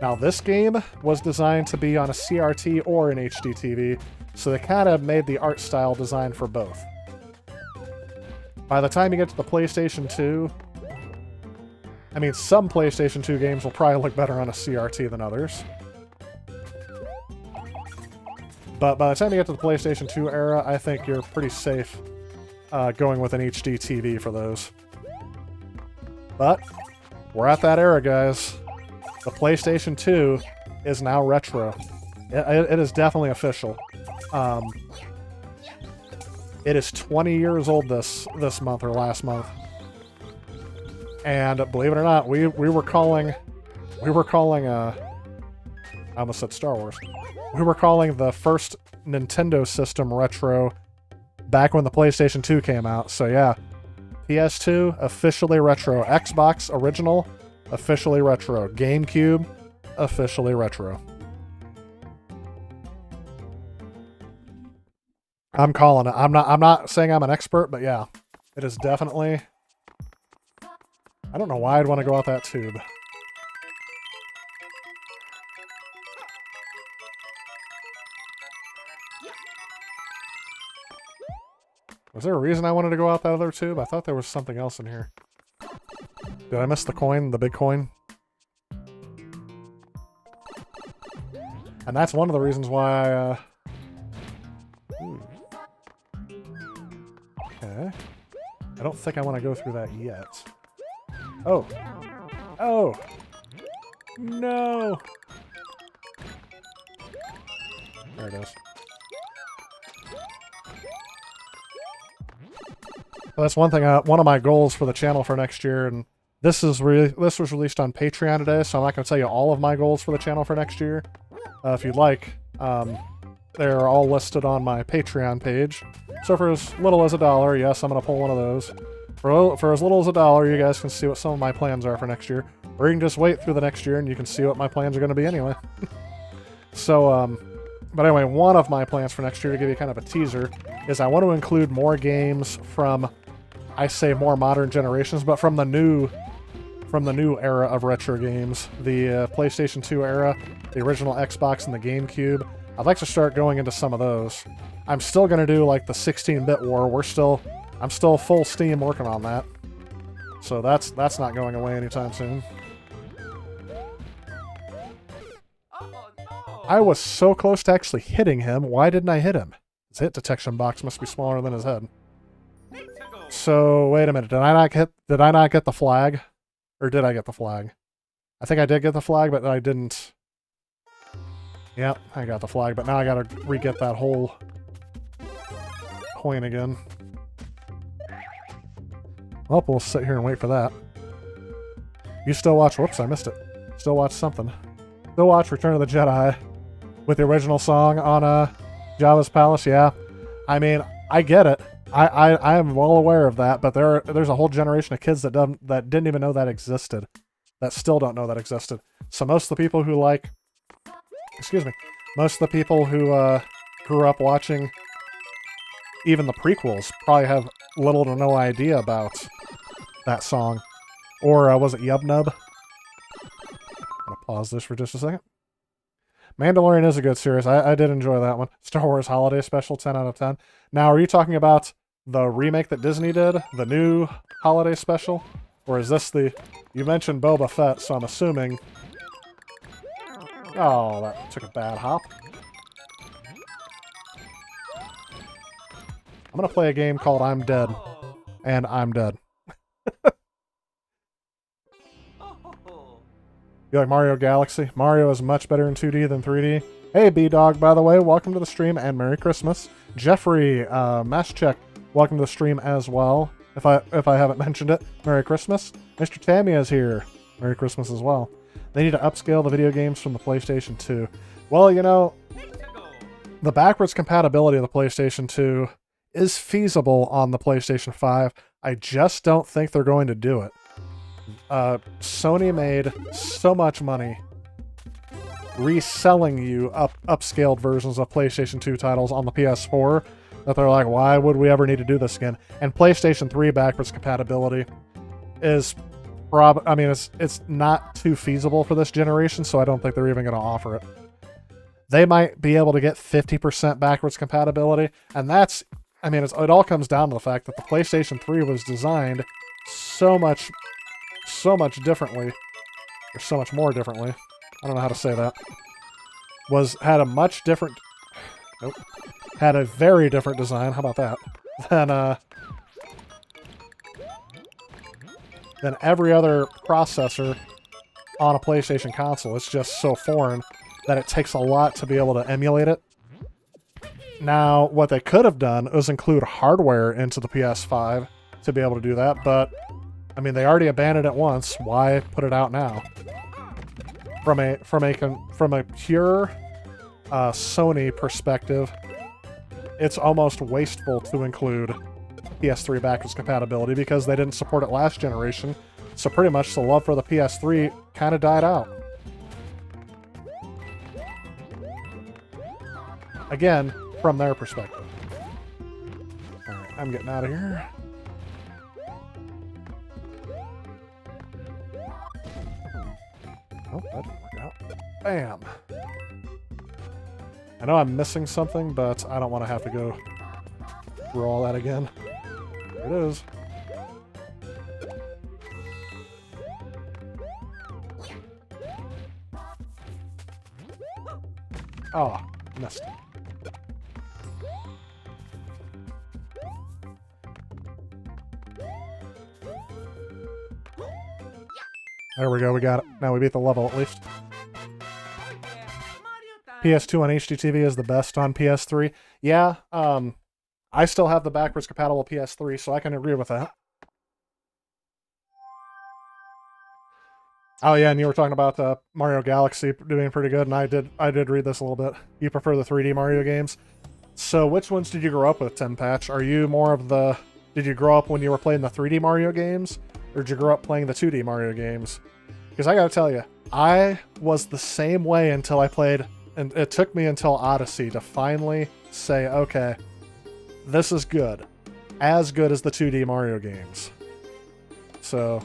Now this game was designed to be on a CRT or an HD TV, so they kind of made the art style designed for both. By the time you get to the PlayStation 2, I mean, some PlayStation 2 games will probably look better on a CRT than others. But by the time you get to the PlayStation 2 era, I think you're pretty safe going with an HD TV for those. But we're at that era, guys. The PlayStation 2 is now retro. It is definitely official. It is 20 years old this month or last month. And believe it or not, we were calling I almost said Star Wars. We were calling the first Nintendo system retro back when the PlayStation 2 came out. So yeah, PS2 officially retro, Xbox original officially retro, GameCube officially retro. I'm calling it. I'm not saying I'm an expert, but yeah, it is definitely. I don't know why I'd want to go out that tube. Was there a reason I wanted to go out that other tube? I thought there was something else in here. Did I miss the coin? The big coin? And that's one of the reasons why I, Okay. I don't think I want to go through that yet. Oh. Oh! No! There it is. Well, that's one thing. One of my goals for the channel for next year, and this was released on Patreon today, so I'm not going to tell you all of my goals for the channel for next year. If you'd like, they're all listed on my Patreon page. So for as little as $1, yes, I'm going to pull one of those. For as little as $1, you guys can see what some of my plans are for next year. Or you can just wait through the next year and you can see what my plans are going to be anyway. So, but anyway, one of my plans for next year, to give you kind of a teaser, is I want to include more games from, I say more modern generations, but from the new era of retro games. The PlayStation 2 era, the original Xbox and the GameCube. I'd like to start going into some of those. I'm still going to do like the 16-bit war. I'm still full steam working on that. So that's not going away anytime soon. Oh no! I was so close to actually hitting him. Why didn't I hit him? His hit detection box must be smaller than his head. So wait a minute. Did I not get the flag? Or did I get the flag? I think I did get the flag, but I didn't. Yep, I got the flag, but now I gotta re-get that whole coin again. Well, we'll sit here and wait for that. You still watch... Whoops, I missed it. Still watch something. Still watch Return of the Jedi with the original song on Jabba's Palace, yeah. I mean, I get it. I am well aware of that, but there's a whole generation of kids that didn't even know that existed. That still don't know that existed. So most of the people who like... Excuse me. Most of the people who grew up watching even the prequels probably have little to no idea about that song. Or was it Yub Nub? I'm going to pause this for just a second. Mandalorian is a good series. I did enjoy that one. Star Wars Holiday Special, 10 out of 10. Now, are you talking about the remake that Disney did? The new Holiday Special? Or is this the... You mentioned Boba Fett, so I'm assuming... Oh, that took a bad hop. I'm going to play a game called I'm Dead. Oh. And I'm dead. Oh. You like Mario Galaxy? Mario is much better in 2D than 3D. Hey, B-Dog, by the way, welcome to the stream and Merry Christmas. Jeffrey, Mascheck, welcome to the stream as well. If I haven't mentioned it, Merry Christmas. Mr. Tamia is here. Merry Christmas as well. They need to upscale the video games from the PlayStation 2. Well, you know, the backwards compatibility of the PlayStation 2 is feasible on the PlayStation 5. I just don't think they're going to do it. Sony made so much money reselling you upscaled versions of PlayStation 2 titles on the PS4 that they're like, why would we ever need to do this again? And PlayStation 3 backwards compatibility is it's not too feasible for this generation, so I don't think they're even going to offer it. They might be able to get 50% backwards compatibility, and that's, it all comes down to the fact that the PlayStation 3 was designed so much differently, or so much more differently. I don't know how to say that. Had a very different design. How about that? Than every other processor on a PlayStation console. It's just so foreign that it takes a lot to be able to emulate it. Now, what they could have done was include hardware into the PS5 to be able to do that, but they already abandoned it once. Why put it out now? From a pure Sony perspective, it's almost wasteful to include PS3 backwards compatibility because they didn't support it last generation. So pretty much the love for the PS3 kind of died out. Again, from their perspective. Alright, I'm getting out of here. Oh, that didn't work out. Bam! I know I'm missing something, but I don't want to have to go through all that again. There it is. Oh, missed it. There we go, we got it. Now we beat the level at least. Oh yeah, Mario time. PS2 on HDTV is the best on PS3. Yeah, I still have the backwards compatible PS3, so I can agree with that. Oh yeah, and you were talking about Mario Galaxy doing pretty good, and I did read this a little bit. You prefer the 3D Mario games? So which ones did you grow up with, Tim Patch? Are you more of the... Did you grow up when you were playing the 3D Mario games? Or did you grow up playing the 2D Mario games? Because I gotta tell you, I was the same way until I played... And it took me until Odyssey to finally say, okay, this is good. As good as the 2D Mario games. So...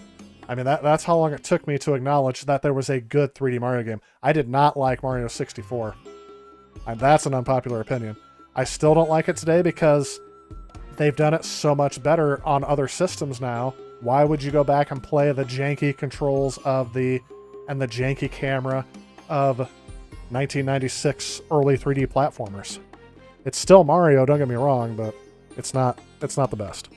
I mean, that's how long it took me to acknowledge that there was a good 3D Mario game. I did not like Mario 64. And that's an unpopular opinion. I still don't like it today because they've done it so much better on other systems now. Why would you go back and play the janky controls and the janky camera of 1996 early 3D platformers? It's still Mario, don't get me wrong, but it's not the best.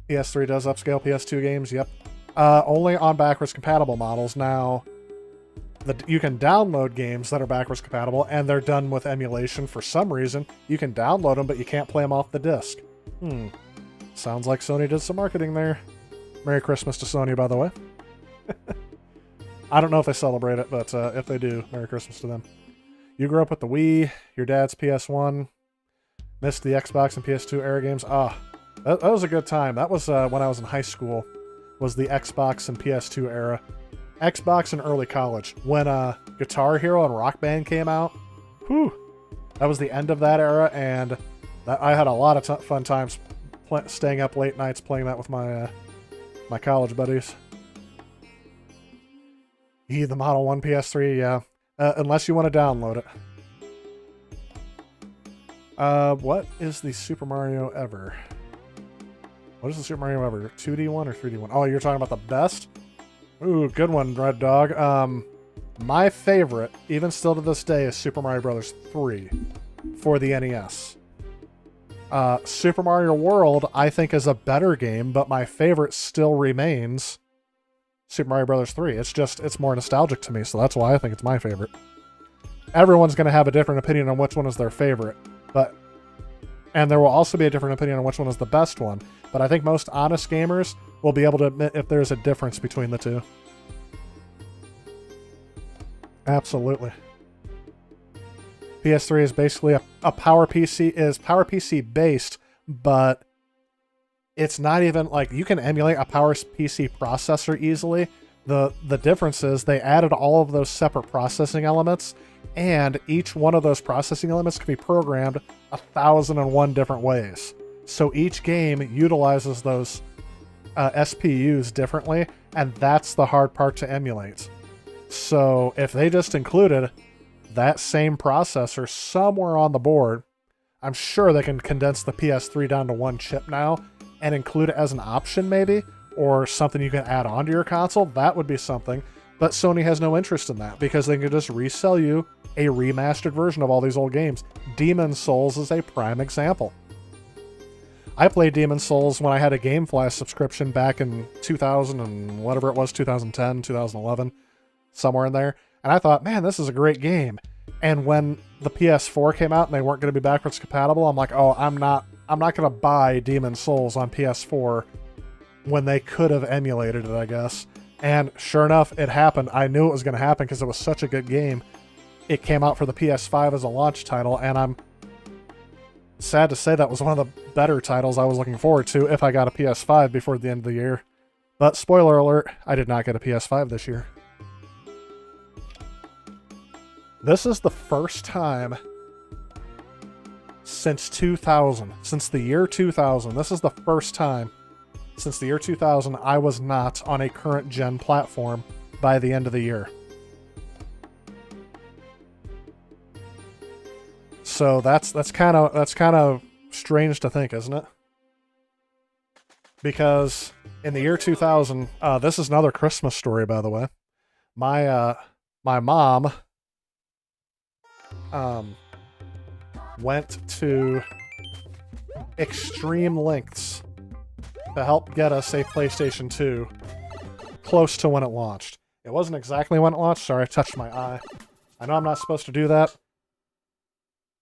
PS3 does upscale PS2 games, yep. Only on backwards compatible models. Now, you can download games that are backwards compatible, and they're done with emulation for some reason. You can download them, but you can't play them off the disc. Sounds like Sony did some marketing there. Merry Christmas to Sony, by the way. I don't know if they celebrate it, but if they do, Merry Christmas to them. You grew up with the Wii, your dad's PS1, missed the Xbox and PS2 era games. That was a good time. That was when I was in high school, was the Xbox and PS2 era. Xbox and early college. When Guitar Hero and Rock Band came out, whew, that was the end of that era, and I had a lot of fun times staying up late nights playing that with my my college buddies. The Model 1 PS3, yeah. Unless you want to download it. What is the Super Mario Ever? What is the Super Mario Ever? 2D one or 3D one? Oh, you're talking about the best? Ooh, good one, Red Dog. My favorite, even still to this day, is Super Mario Bros. 3 for the NES. Super Mario World, I think, is a better game, but my favorite still remains Super Mario Bros. 3. It's more nostalgic to me, so that's why I think it's my favorite. Everyone's going to have a different opinion on which one is their favorite, and there will also be a different opinion on which one is the best one. But I think most honest gamers will be able to admit if there's a difference between the two. Absolutely. PS3 is basically a Power PC, is Power PC based, but it's not even like you can emulate a Power PC processor easily. The difference is they added all of those separate processing elements, and each one of those processing elements can be programmed 1,001 different ways. So each game utilizes those SPUs differently, and that's the hard part to emulate. So if they just included that same processor somewhere on the board, I'm sure they can condense the PS3 down to one chip now and include it as an option maybe, or something you can add onto your console. That would be something. But Sony has no interest in that because they can just resell you a remastered version of all these old games. Demon's Souls is a prime example. I played Demon's Souls when I had a GameFly subscription back in 2000 and whatever it was, 2010, 2011, somewhere in there. And I thought, man, this is a great game. And when the PS4 came out and they weren't going to be backwards compatible, I'm like, oh, I'm not going to buy Demon's Souls on PS4 when they could have emulated it, I guess. And sure enough, it happened. I knew it was going to happen because it was such a good game. It came out for the PS5 as a launch title, and I'm sad to say that was one of the better titles I was looking forward to if I got a PS5 before the end of the year. But spoiler alert, I did not get a PS5 this year. This is the first time since 2000, since the year 2000, this is the first time since the year 2000 I was not on a current gen platform by the end of the year. So that's kind of strange to think, isn't it? Because in the year 2000, this is another Christmas story, by the way. My mom went to extreme lengths to help get us a PlayStation 2 close to when it launched. It wasn't exactly when it launched. Sorry, I touched my eye. I know I'm not supposed to do that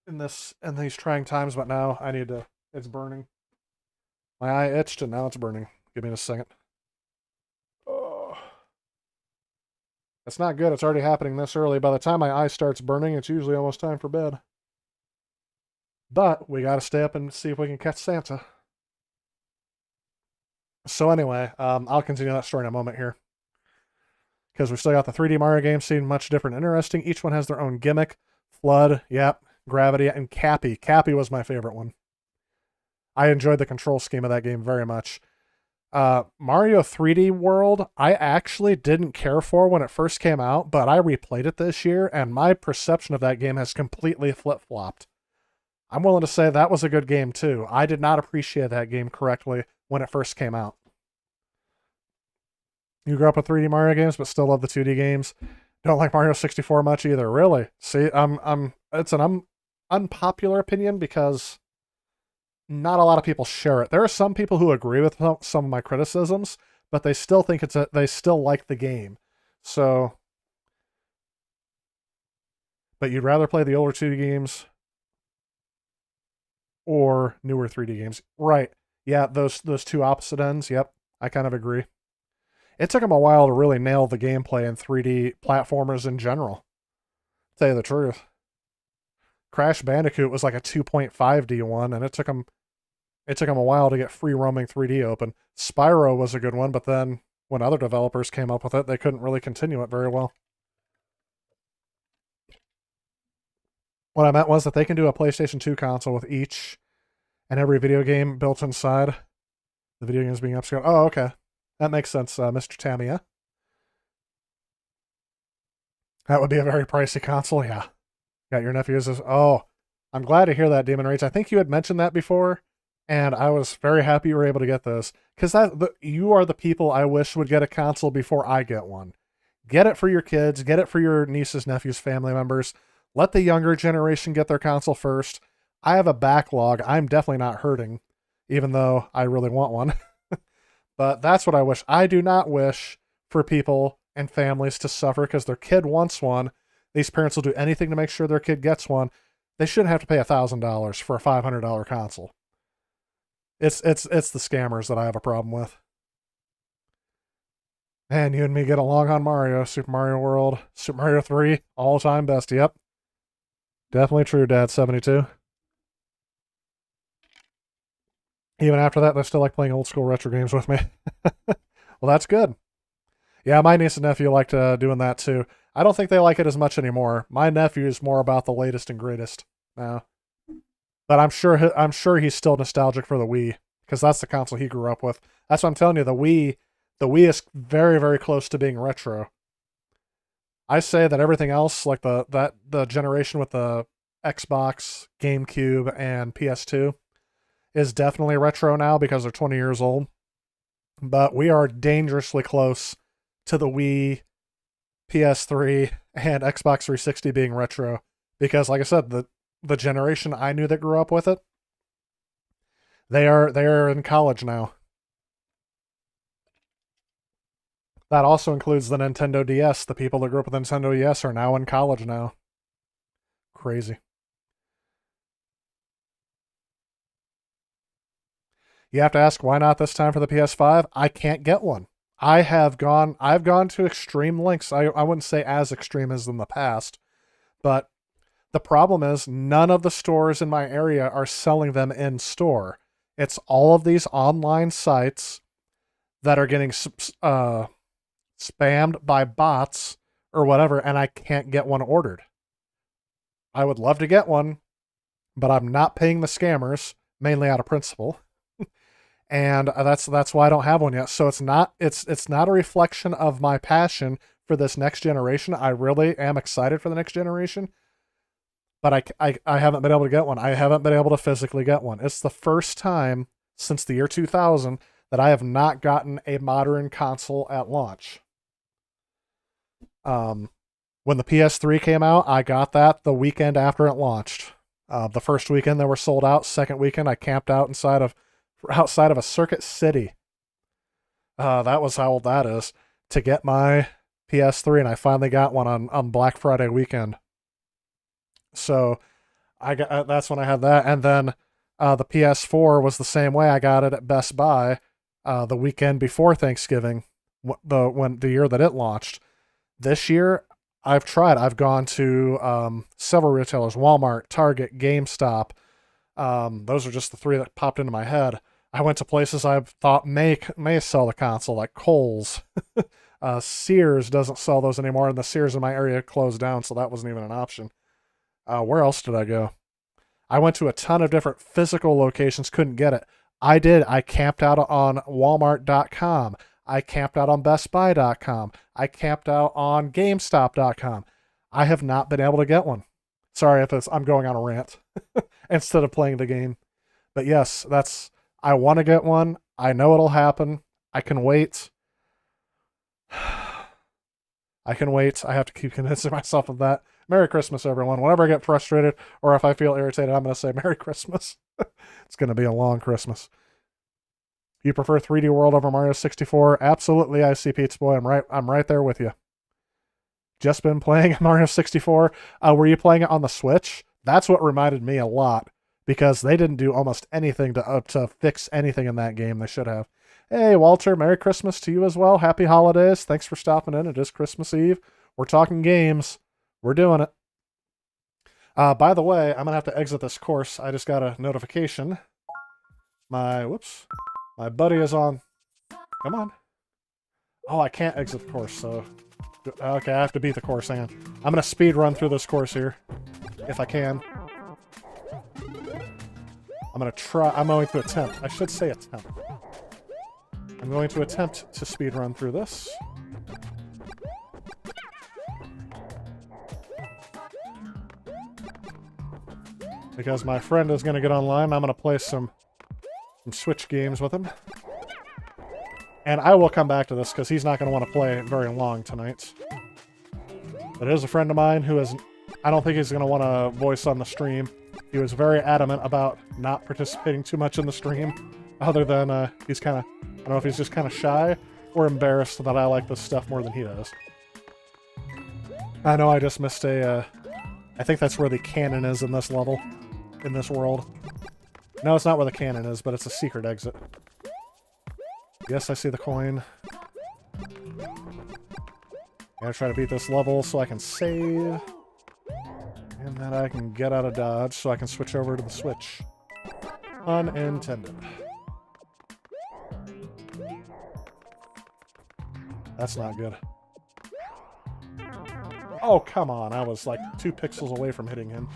in these trying times, but now I need to. It's burning. My eye itched and now it's burning. Give me a second. Oh. It's not good. It's already happening this early. By the time my eye starts burning, it's usually almost time for bed. But we got to stay up and see if we can catch Santa. So anyway, I'll continue that story in a moment here. Because we still got the 3D Mario games seem much different and interesting. Each one has their own gimmick. Flood, yep, Gravity, and Cappy. Cappy was my favorite one. I enjoyed the control scheme of that game very much. Mario 3D World, I actually didn't care for when it first came out, but I replayed it this year, and my perception of that game has completely flip-flopped. I'm willing to say that was a good game, too. I did not appreciate that game correctly when it first came out. You grew up with 3D Mario games, but still love the 2D games. Don't like Mario 64 much either. Really? See, it's an unpopular opinion because not a lot of people share it. There are some people who agree with some of my criticisms, but they still think they still like the game. So, but you'd rather play the older 2D games or newer 3D games, right? Yeah, those two opposite ends. Yep, I kind of agree. It took them a while to really nail the gameplay in 3D platformers in general. To tell you the truth. Crash Bandicoot was like a 2.5D one, and it took them a while to get free roaming 3D open. Spyro was a good one, but then when other developers came up with it, they couldn't really continue it very well. What I meant was that they can do a PlayStation 2 console with each and every video game built inside. The video games being upscaled. Oh, okay. That makes sense, Mr. Tamiya. That would be a very pricey console, yeah. Got your nephews as... Oh, I'm glad to hear that, Demon Rage. I think you had mentioned that before, and I was very happy you were able to get those. Because you are the people I wish would get a console before I get one. Get it for your kids. Get it for your nieces, nephews, family members. Let the younger generation get their console first. I have a backlog. I'm definitely not hurting, even though I really want one. But that's what I wish. I do not wish for people and families to suffer because their kid wants one. These parents will do anything to make sure their kid gets one. They shouldn't have to pay $1,000 for a $500 console. It's the scammers that I have a problem with. Man, you and me get along on Mario. Super Mario World, Super Mario 3, all-time best. Yep. Definitely true, Dad 72. Even after that, they still like playing old school retro games with me. Well, that's good. Yeah, my niece and nephew liked doing that too. I don't think they like it as much anymore. My nephew is more about the latest and greatest now. But I'm sure he's still nostalgic for the Wii because that's the console he grew up with. That's what I'm telling you. The Wii is very, very close to being retro. I say that everything else, like the generation with the Xbox, GameCube, and PS2, is definitely retro now because they're 20 years old. But we are dangerously close to the Wii, PS3, and Xbox 360 being retro. Because, like I said, the generation I knew that grew up with it, they are in college now. That also includes the Nintendo DS. The people that grew up with Nintendo DS are now in college now. Crazy. You have to ask, why not this time for the PS5? I can't get one. I've gone to extreme lengths. I wouldn't say as extreme as in the past, but the problem is none of the stores in my area are selling them in store. It's all of these online sites that are getting spammed by bots or whatever, and I can't get one ordered. I would love to get one, but I'm not paying the scammers, mainly out of principle. And that's why I don't have one yet. So it's not a reflection of my passion for this next generation. I really am excited for the next generation, but I haven't been able to get one. I haven't been able to physically get one. It's the first time since the year 2000 that I have not gotten a modern console at launch. When the PS3 came out, I got that the weekend after it launched. The first weekend they were sold out. Second weekend I camped out outside of a Circuit City That was how old that is. To get my PS3, and I finally got one on Black Friday weekend. So I got that's when I had that, and then the PS4 was the same way. I got it at Best Buy the weekend before Thanksgiving, the year that it launched. This year, I've tried. I've gone to several retailers: Walmart, Target, GameStop. Those are just the three that popped into my head. I went to places I thought may sell the console, like Kohl's. Sears doesn't sell those anymore, and the Sears in my area closed down, so that wasn't even an option. Where else did I go? I went to a ton of different physical locations, couldn't get it. I did. I camped out on Walmart.com. I camped out on BestBuy.com. I camped out on GameStop.com. I have not been able to get one. Sorry if I'm going on a rant instead of playing the game. But yes, I want to get one. I know it'll happen. I can wait. I can wait. I have to keep convincing myself of that. Merry Christmas, everyone. Whenever I get frustrated or if I feel irritated, I'm going to say Merry Christmas. It's going to be a long Christmas. You prefer 3D World over Mario 64? Absolutely, IC Pizza Boy. I'm right there with you. Just been playing Mario 64. Were you playing it on the Switch? That's what reminded me a lot, because they didn't do almost anything to fix anything in that game. They should have. Hey, Walter, Merry Christmas to you as well. Happy holidays. Thanks for stopping in. It is Christmas Eve. We're talking games. We're doing it. By the way, I'm going to have to exit this course. I just got a notification. My buddy is on. Come on. Oh, I can't exit the course, so... Okay, I have to beat the course. Hang on. I'm going to speed run through this course here, if I can. I'm going to try... I'm going to attempt. I should say attempt. I'm going to attempt to speed run through this. Because my friend is going to get online. I'm going to play some Switch games with him. And I will come back to this because he's not going to want to play very long tonight. But it is a friend of mine who is... I don't think he's going to want to voice on the stream. He was very adamant about not participating too much in the stream. Other than he's kind of... I don't know if he's just kind of shy or embarrassed that I like this stuff more than he does. I know I just missed a... I think that's where the cannon is in this level. In this world. No, it's not where the cannon is, but it's a secret exit. Yes, I see the coin. Gotta try to beat this level so I can save. And then I can get out of dodge so I can switch over to the Switch. Unintended. That's not good. Oh, come on. I was like 2 pixels away from hitting him.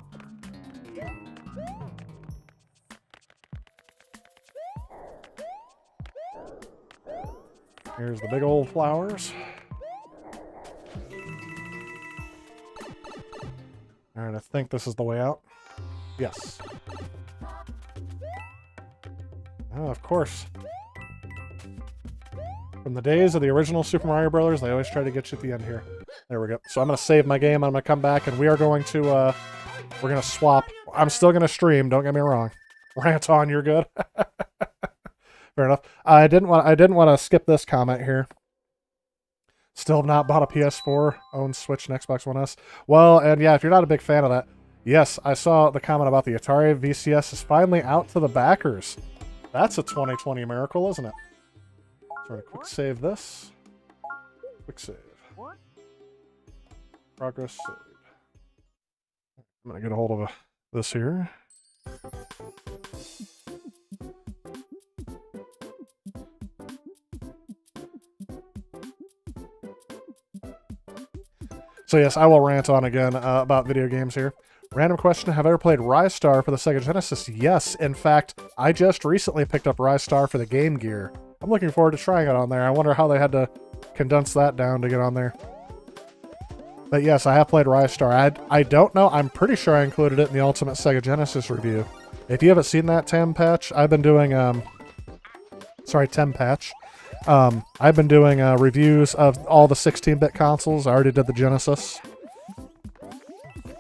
Here's the big old flowers. Alright, I think this is the way out. Yes. Oh, of course. From the days of the original Super Mario Brothers, they always try to get you at the end here. There we go. So I'm going to save my game. I'm going to come back, and we are going to, we're going to swap. I'm still going to stream, don't get me wrong. Rant on, you're good. Fair enough. I didn't want to skip this comment here. Still have not bought a PS4, owns Switch and Xbox One S. Well, and yeah, if you're not a big fan of that, yes, I saw the comment about the Atari VCS is finally out to the backers. That's a 2020 miracle, isn't it? So we're going to quick save this. Quick save. Progress saved. I'm going to get a hold of this here. So yes, I will rant on again about video games here. Random question, have I ever played Rise Star for the Sega Genesis? Yes, in fact, I just recently picked up Rise Star for the Game Gear. I'm looking forward to trying it on there. I wonder how they had to condense that down to get on there. But yes, I have played Rise Star. I don't know, I'm pretty sure I included it in the Ultimate Sega Genesis review. If you haven't seen that, Tempatch, I've been doing, Tempatch. I've been doing reviews of all the 16-bit consoles. I already did the Genesis.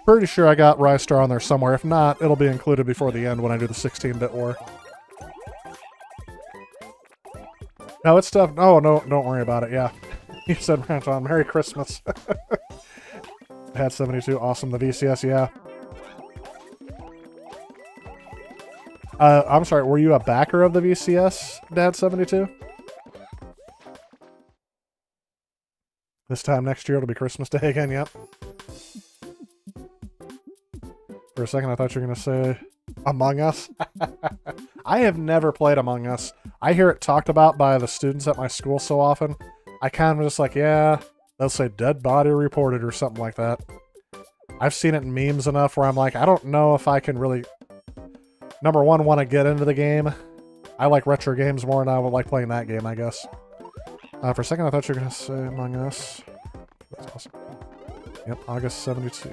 Pretty sure I got Rise Star on there somewhere. If not, it'll be included before the end when I do the 16-bit war. No, it's stuff. No, no, don't worry about it. Yeah. You said rant on. Merry Christmas. Had 72. Awesome. The VCS, yeah. I'm sorry, were you a backer of the VCS, Dad 72? This time next year it'll be Christmas Day again, yep. For a second I thought you were going to say Among Us. I have never played Among Us. I hear it talked about by the students at my school so often. I kind of just like, yeah, they'll say dead body reported or something like that. I've seen it in memes enough where I'm like, I don't know if I can really, number one, want to get into the game. I like retro games more than I would like playing that game, I guess. For a second I thought you were going to say Among Us. That's awesome. Yep, August 72.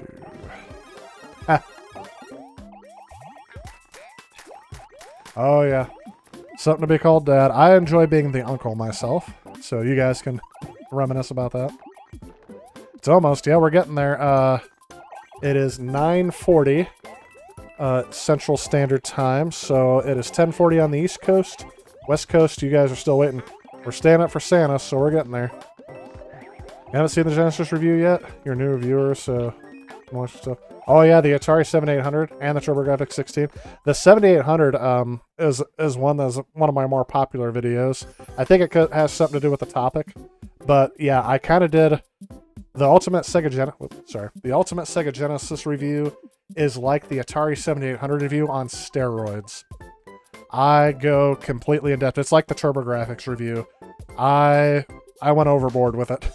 Ah. Oh yeah. Something to be called Dad. I enjoy being the uncle myself, so you guys can reminisce about that. It's almost, yeah, we're getting there. It is 9:40 Central Standard Time, so it is 10:40 on the East Coast. West Coast, you guys are still waiting. We're staying up for Santa, so we're getting there. You haven't seen the Genesis review yet? You're a new reviewer, so watch stuff. Oh yeah, the Atari 7800 and the TurboGrafx 16. The 7800 is one that's one of my more popular videos. I think it has something to do with the topic, but yeah, I kind of did the Ultimate Sega the Ultimate Sega Genesis review is like the Atari 7800 review on steroids. I go completely in depth. It's like the TurboGrafx review. I went overboard with it.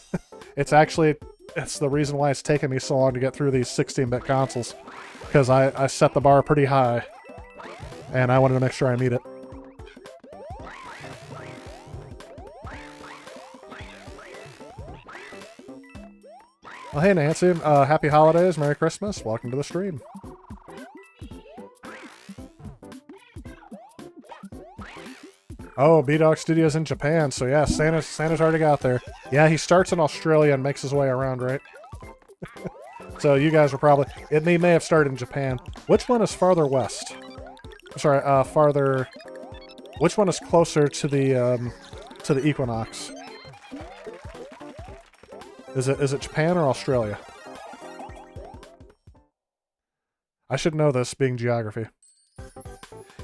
It's the reason why it's taken me so long to get through these 16-bit consoles, because I set the bar pretty high, and I wanted to make sure I meet it. Well, hey Nancy, happy holidays, Merry Christmas, welcome to the stream. Oh, B-Dog Studios in Japan, so yeah, Santa's already got there. Yeah, he starts in Australia and makes his way around, right? So you guys are probably... He may have started in Japan. Which one is farther west? I'm sorry, farther... Which one is closer to the equinox? Is it Japan or Australia? I should know this, being geography.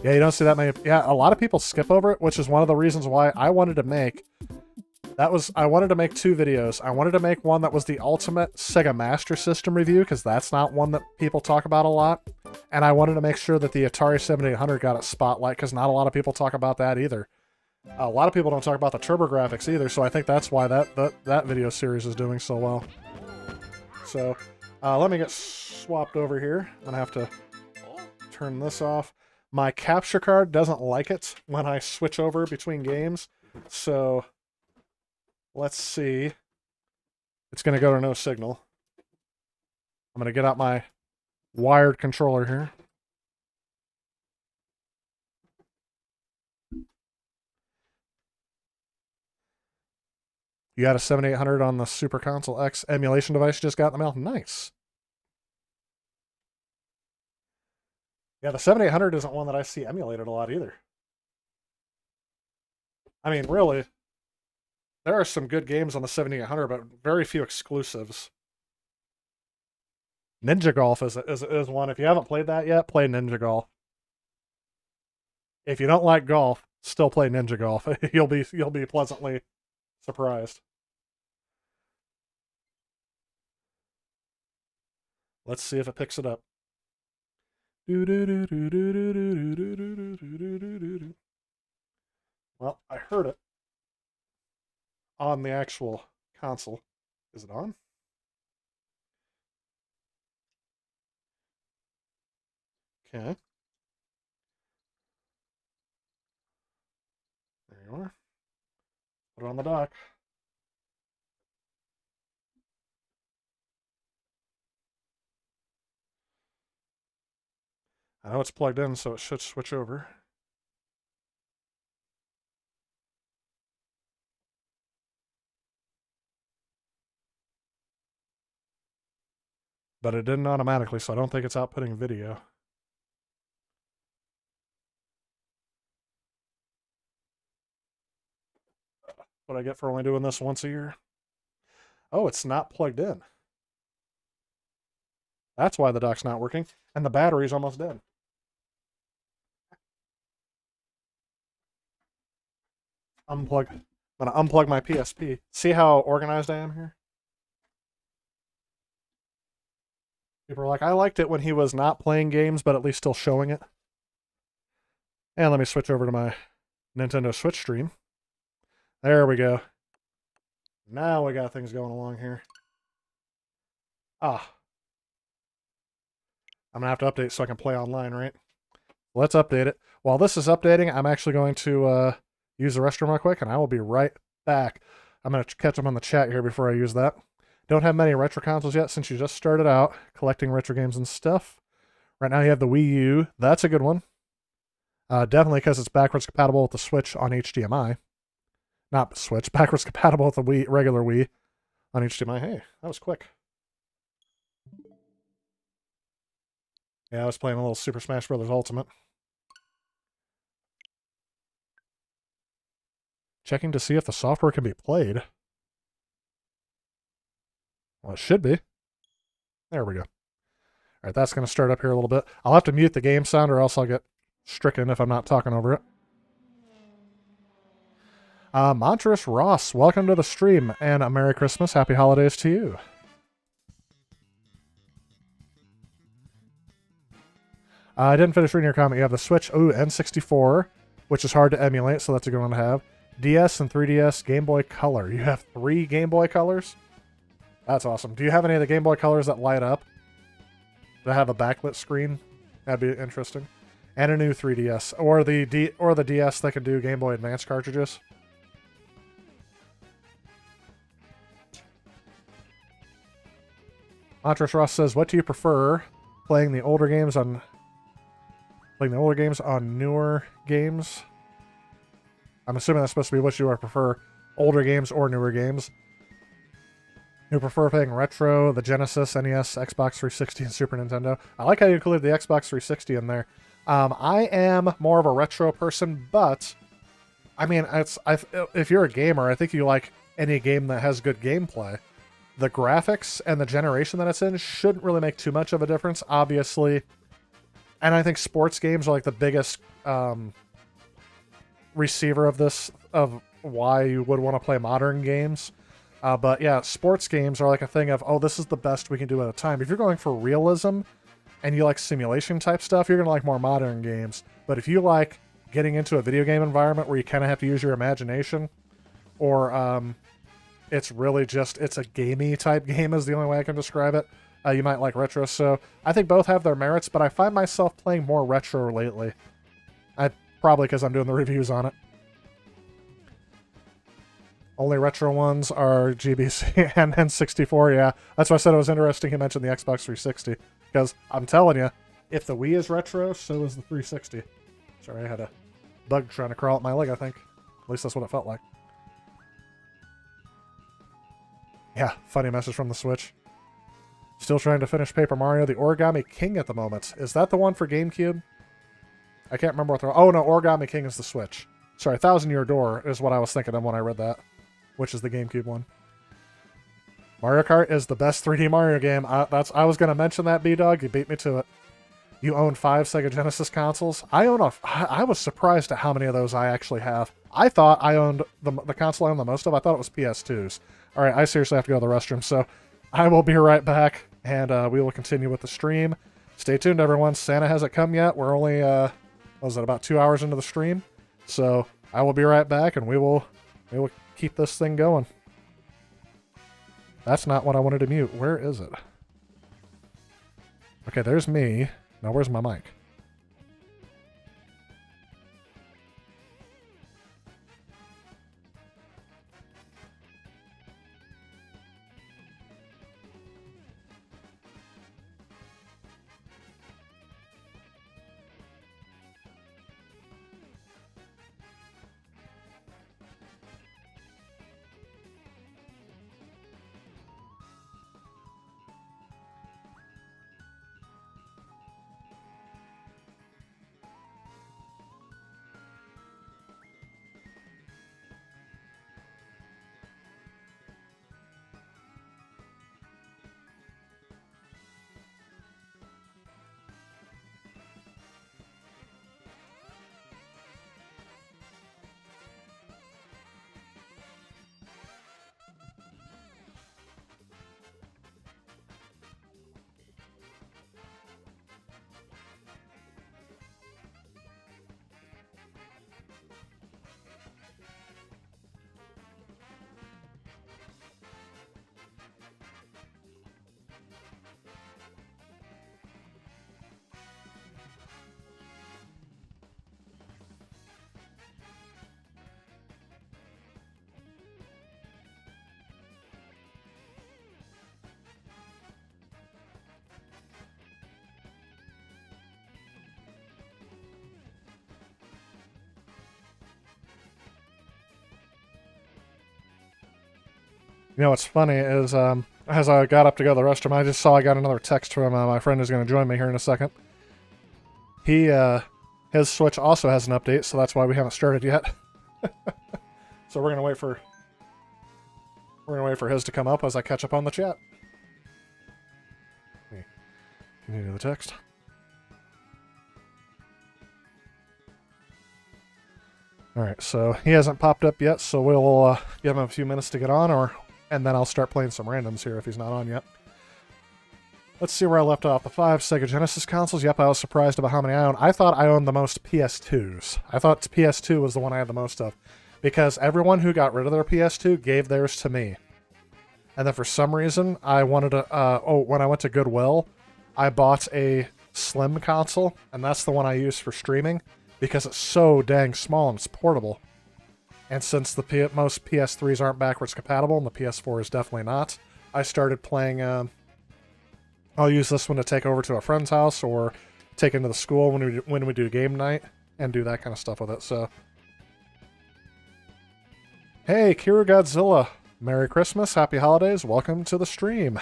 Yeah, you don't see that many... Yeah, a lot of people skip over it, which is one of the reasons why I wanted to make... I wanted to make two videos. I wanted to make one that was the ultimate Sega Master System review, because that's not one that people talk about a lot. And I wanted to make sure that the Atari 7800 got its spotlight, because not a lot of people talk about that either. A lot of people don't talk about the TurboGrafx either, so I think that's why that video series is doing so well. So, let me get swapped over here. I'm going to have to turn this off. My capture card doesn't like it when I switch over between games, so let's see. It's going to go to no signal. I'm going to get out my wired controller here. You got a 7800 on the Super Console X emulation device you just got in the mail? Nice. Yeah, the 7800 isn't one that I see emulated a lot either. I mean, really, there are some good games on the 7800, but very few exclusives. Ninja Golf is one. If you haven't played that yet, play Ninja Golf. If you don't like golf, still play Ninja Golf. You'll be pleasantly surprised. Let's see if it picks it up. Well, I heard it on the actual console. Is it on? Okay. There you are. Put it on the dock. I know it's plugged in, so it should switch over. But it didn't automatically, so I don't think it's outputting video. what I get for only doing this once a year. Oh, it's not plugged in. That's why the dock's not working, and the battery's almost dead. Unplug. I'm gonna unplug my PSP. See how organized I am here? People are like, I liked it when he was not playing games, but at least still showing it. And let me switch over to my Nintendo Switch stream. There we go. Now we got things going along here. Ah. I'm going to have to update so I can play online, right? Let's update it. While this is updating, I'm actually going to use the restroom real quick, and I will be right back. I'm going to catch up on the chat here before I use that. Don't have many retro consoles yet since you just started out collecting retro games and stuff. Right now you have the Wii U. That's a good one. Definitely because it's backwards compatible with the Switch on HDMI. Not Switch, backwards compatible with the Wii, regular Wii on HDMI. Hey, that was quick. Yeah, I was playing a little Super Smash Bros. Ultimate. Checking to see if the software can be played. Well, it should be. There we go. All right, that's going to start up here a little bit. I'll have to mute the game sound or else I'll get stricken if I'm not talking over it. Montrose Ross, welcome to the stream, and a Merry Christmas, Happy Holidays to you. I didn't finish reading your comment. You have the Switch, N64, which is hard to emulate, so that's a good one to have. DS and 3DS, Game Boy Color. You have 3 Game Boy Colors? That's awesome. Do you have any of the Game Boy Colors that light up? That have a backlit screen? That'd be interesting. And a new 3DS. Or the DS that can do Game Boy Advance cartridges. Montrose Ross says, what do you prefer? Playing the older games on newer games? I'm assuming that's supposed to be what you prefer, older games or newer games. You prefer playing retro, the Genesis, NES, Xbox 360, and Super Nintendo. I like how you included the Xbox 360 in there. I am more of a retro person, but I mean, if you're a gamer, I think you like any game that has good gameplay. The graphics and the generation that it's in shouldn't really make too much of a difference, obviously. And I think sports games are like the biggest receiver of this, of why you would want to play modern games. But yeah, sports games are like a thing of, oh, this is the best we can do at a time. If you're going for realism and you like simulation type stuff, you're going to like more modern games. But if you like getting into a video game environment where you kind of have to use your imagination, or it's really just, it's a gamey type game is the only way I can describe it, you might like retro. So I think both have their merits, but I find myself playing more retro lately. Probably because I'm doing the reviews on it. Only retro ones are GBC and N64, yeah. That's why I said it was interesting he mentioned the Xbox 360. Because I'm telling you, if the Wii is retro, so is the 360. Sorry, I had a bug trying to crawl up my leg, I think. At least that's what it felt like. Yeah, funny message from the Switch. Still trying to finish Paper Mario the Origami King at the moment. Is that the one for GameCube? I can't remember what they're... Oh, no, Origami King is the Switch. Sorry, Thousand Year Door is what I was thinking of when I read that, which is the GameCube one. Mario Kart is the best 3D Mario game. I was going to mention that, B-Dog. You beat me to it. You own 5 Sega Genesis consoles. I was surprised at how many of those I actually have. I thought I owned... The console I owned the most of, I thought it was PS2s. All right, I seriously have to go to the restroom, so I will be right back, and we will continue with the stream. Stay tuned, everyone. Santa hasn't come yet. We're only... what was it, about 2 hours into the stream? So I will be right back, and we will keep this thing going. That's not what I wanted to mute. Where is it? Okay, there's me. Now where's my mic? You know what's funny is as I got up to go to the restroom, I just saw I got another text from my friend who's going to join me here in a second. His Switch also has an update, so that's why we haven't started yet. So we're gonna wait for his to come up as I catch up on the chat. Continue the text. Alright, so he hasn't popped up yet, so we'll give him a few minutes to get on, and then I'll start playing some randoms here if he's not on yet. Let's see where I left off. The 5 Sega Genesis consoles. Yep, I was surprised about how many I own. I thought I owned the most PS2s. I thought PS2 was the one I had the most of, because everyone who got rid of their PS2 gave theirs to me. And then for some reason, I wanted to... when I went to Goodwill, I bought a Slim console, and that's the one I use for streaming, because it's so dang small and it's portable. And since most PS3s aren't backwards compatible, and the PS4 is definitely not, I started playing... I'll use this one to take over to a friend's house or take into the school when we do game night and do that kind of stuff with it. So, hey, Kira Godzilla, Merry Christmas, Happy Holidays, welcome to the stream.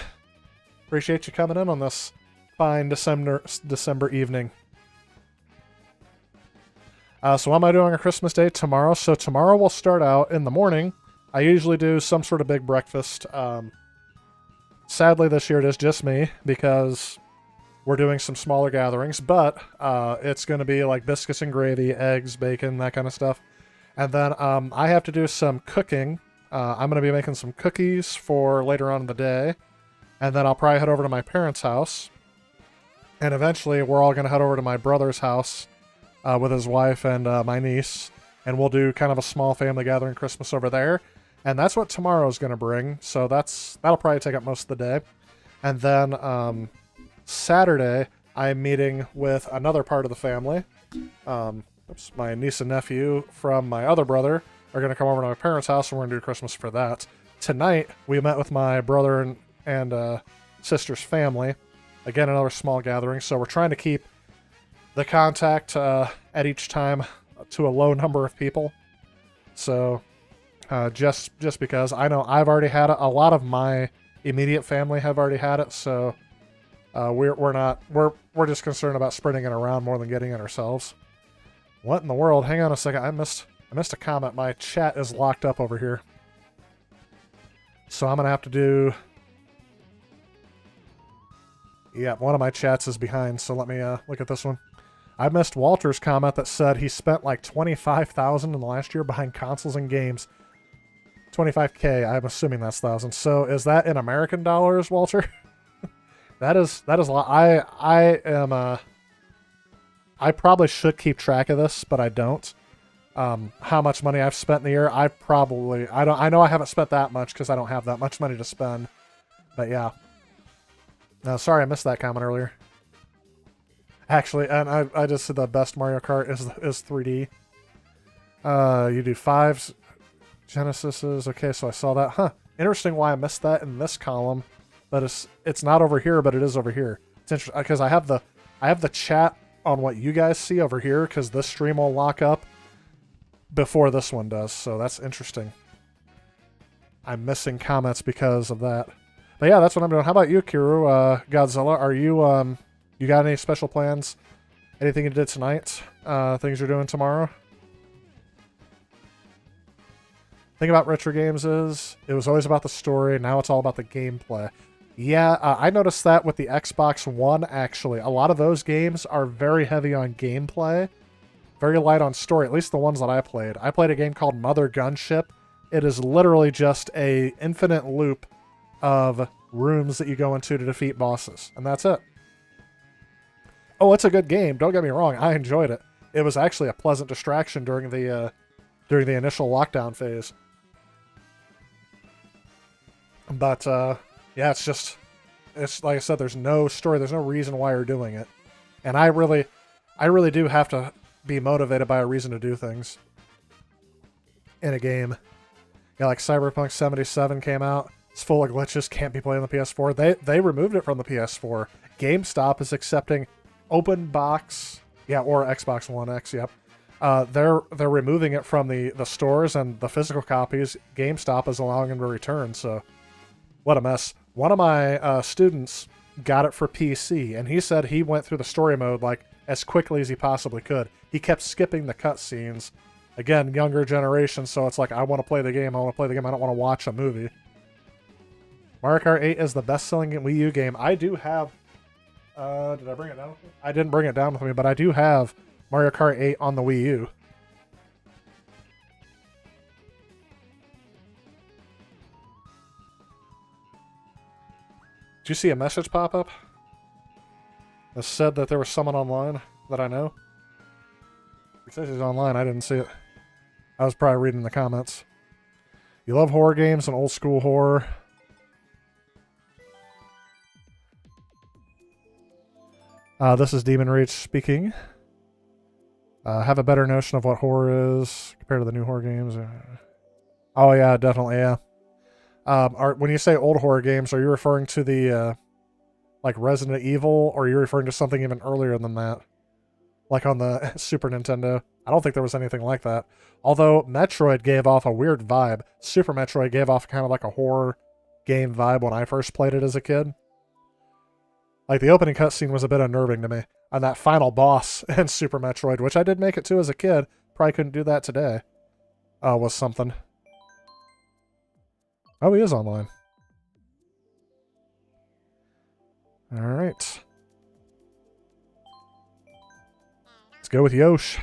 Appreciate you coming in on this fine December evening. So what am I doing on Christmas Day? Tomorrow. So tomorrow we'll start out in the morning. I usually do some sort of big breakfast. Sadly, this year it is just me because we're doing some smaller gatherings, but it's going to be like biscuits and gravy, eggs, bacon, that kind of stuff. And then I have to do some cooking. I'm going to be making some cookies for later on in the day. And then I'll probably head over to my parents' house. And eventually we're all going to head over to my brother's house with his wife and my niece. And we'll do kind of a small family gathering Christmas over there. And that's what tomorrow's going to bring, so that'll probably take up most of the day. And then Saturday, I'm meeting with another part of the family. My niece and nephew from my other brother are going to come over to my parents' house, and we're going to do Christmas for that. Tonight, we met with my brother and sister's family. Again, another small gathering, so we're trying to keep the contact at each time to a low number of people. So... just because I know I've already had it. A lot of my immediate family have already had it, so we're just concerned about spreading it around more than getting it ourselves. What in the world? Hang on a second. I missed a comment. My chat is locked up over here, so I'm gonna have to do. Yeah, one of my chats is behind, so let me look at this one. I missed Walter's comment that said he spent like $25,000 in the last year behind consoles and games. 25K, I'm assuming that's thousands. So is that in American dollars, Walter? that is a lot. I probably should keep track of this, but I don't. How much money I've spent in the year, I know I haven't spent that much because I don't have that much money to spend. But yeah. No, sorry I missed that comment earlier. Actually, and I just said the best Mario Kart is 3D. You do 5s. Genesis's. Okay, so I saw that. Huh. Interesting why I missed that in this column. But it's not over here, but it is over here. It's interesting because I have the chat on what you guys see over here because this stream will lock up before this one does. So that's interesting. I'm missing comments because of that. But yeah, that's what I'm doing. How about you, Kiru? Godzilla, are you you got any special plans? Anything you did tonight? Things you're doing tomorrow? Thing about retro games is it was always about the story. Now it's all about the gameplay. Yeah, I noticed that with the Xbox One, actually. A lot of those games are very heavy on gameplay, very light on story, at least the ones that I played. I played a game called Mother Gunship. It is literally just a infinite loop of rooms that you go into to defeat bosses, and that's it. Oh, it's a good game. Don't get me wrong. I enjoyed it. It was actually a pleasant distraction during the initial lockdown phase. But, yeah, it's like I said, there's no story, there's no reason why you're doing it. And I really do have to be motivated by a reason to do things in a game. Yeah, like Cyberpunk 77 came out. It's full of glitches, can't be played on the PS4. They removed it from the PS4. GameStop is accepting open box, yeah, or Xbox One X, yep. They're removing it from the stores and the physical copies. GameStop is allowing them to return, so What a mess. One of my students got it for PC, and he said he went through the story mode like as quickly as he possibly could. He kept skipping the cutscenes. Again, younger generation, so it's like, I want to play the game, I want to play the game, I don't want to watch a movie. Mario Kart 8 is the best-selling Wii U game. I do have... did I bring it down with me? I didn't bring it down with me, but I do have Mario Kart 8 on the Wii U. Did you see a message pop up that said that there was someone online that I know? It says he's online. I didn't see it. I was probably reading the comments. You love horror games and old school horror. This is Demon Rage speaking. Have a better notion of what horror is compared to the new horror games. Oh yeah, definitely, yeah. When you say old horror games, are you referring to the like Resident Evil, or are you referring to something even earlier than that? Like on the Super Nintendo? I don't think there was anything like that. Although Metroid gave off a weird vibe. Super Metroid gave off kind of like a horror game vibe when I first played it as a kid. Like the opening cutscene was a bit unnerving to me. And that final boss in Super Metroid, which I did make it to as a kid, probably couldn't do that today, was something. Oh, he is online. Alright. Let's go with Yosh.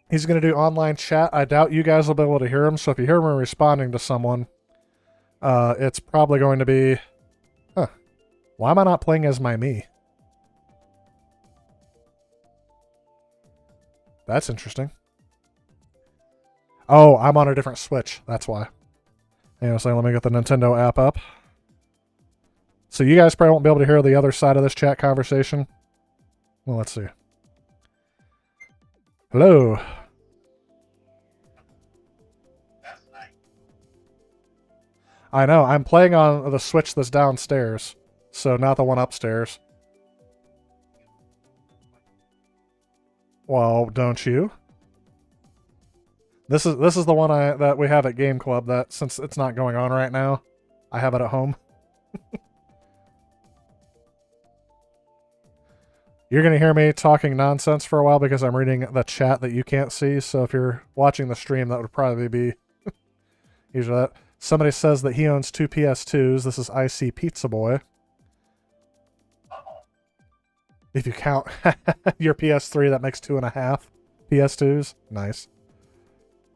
He's going to do online chat. I doubt you guys will be able to hear him, so if you hear him responding to someone, it's probably going to be... Huh. Why am I not playing as my me? That's interesting. Oh, I'm on a different Switch. That's why. Anyway, so let me get the Nintendo app up. So you guys probably won't be able to hear the other side of this chat conversation. Well, let's see. Hello. I know, I'm playing on the Switch that's downstairs, so not the one upstairs. Well, don't you? This is the one that we have at Game Club, that since it's not going on right now, I have it at home. You're going to hear me talking nonsense for a while because I'm reading the chat that you can't see, so if you're watching the stream, that would probably be usually that. Somebody says that he owns 2 PS2s. This is IC Pizza Boy. If you count your PS3, that makes 2.5 PS2s. Nice.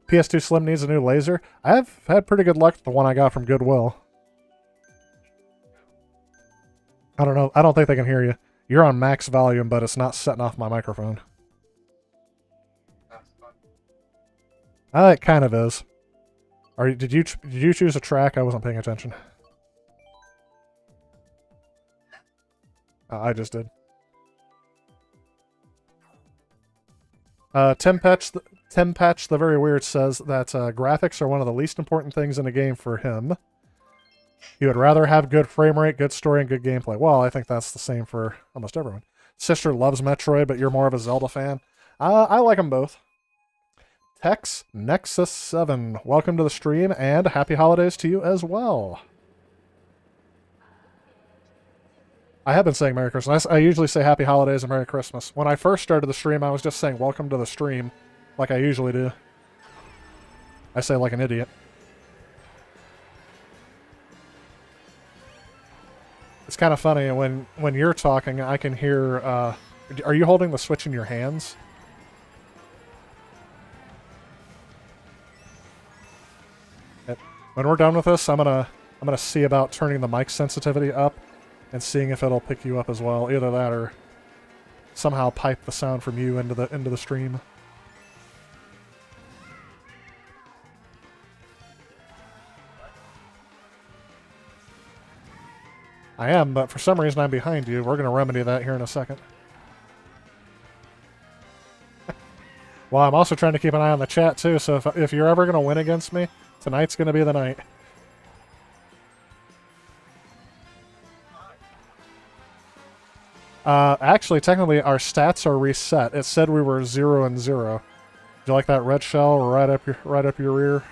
PS2 Slim needs a new laser. I've had pretty good luck with the one I got from Goodwill. I don't know. I don't think they can hear you. You're on max volume, but it's not setting off my microphone. It kind of is. Did you choose a track? I wasn't paying attention. I just did. Tim Patch the Very Weird says that graphics are one of the least important things in a game for him. He would rather have good frame rate, good story, and good gameplay. Well, I think that's the same for almost everyone. Sister loves Metroid, but you're more of a Zelda fan. I like them both. Tex Nexus 7, welcome to the stream, and happy holidays to you as well. I have been saying Merry Christmas. I usually say Happy Holidays and Merry Christmas. When I first started the stream, I was just saying welcome to the stream, like I usually do. I say like an idiot. It's kind of funny, when you're talking, I can hear... are you holding the Switch in your hands? When we're done with this, I'm gonna see about turning the mic sensitivity up and seeing if it'll pick you up as well. Either that or somehow pipe the sound from you into the stream. I am, but for some reason I'm behind you. We're gonna remedy that here in a second. Well, I'm also trying to keep an eye on the chat too, so if you're ever gonna win against me, tonight's gonna be the night. Actually, technically, our stats are reset. It said we were 0 and 0. Do you like that red shell right up your rear?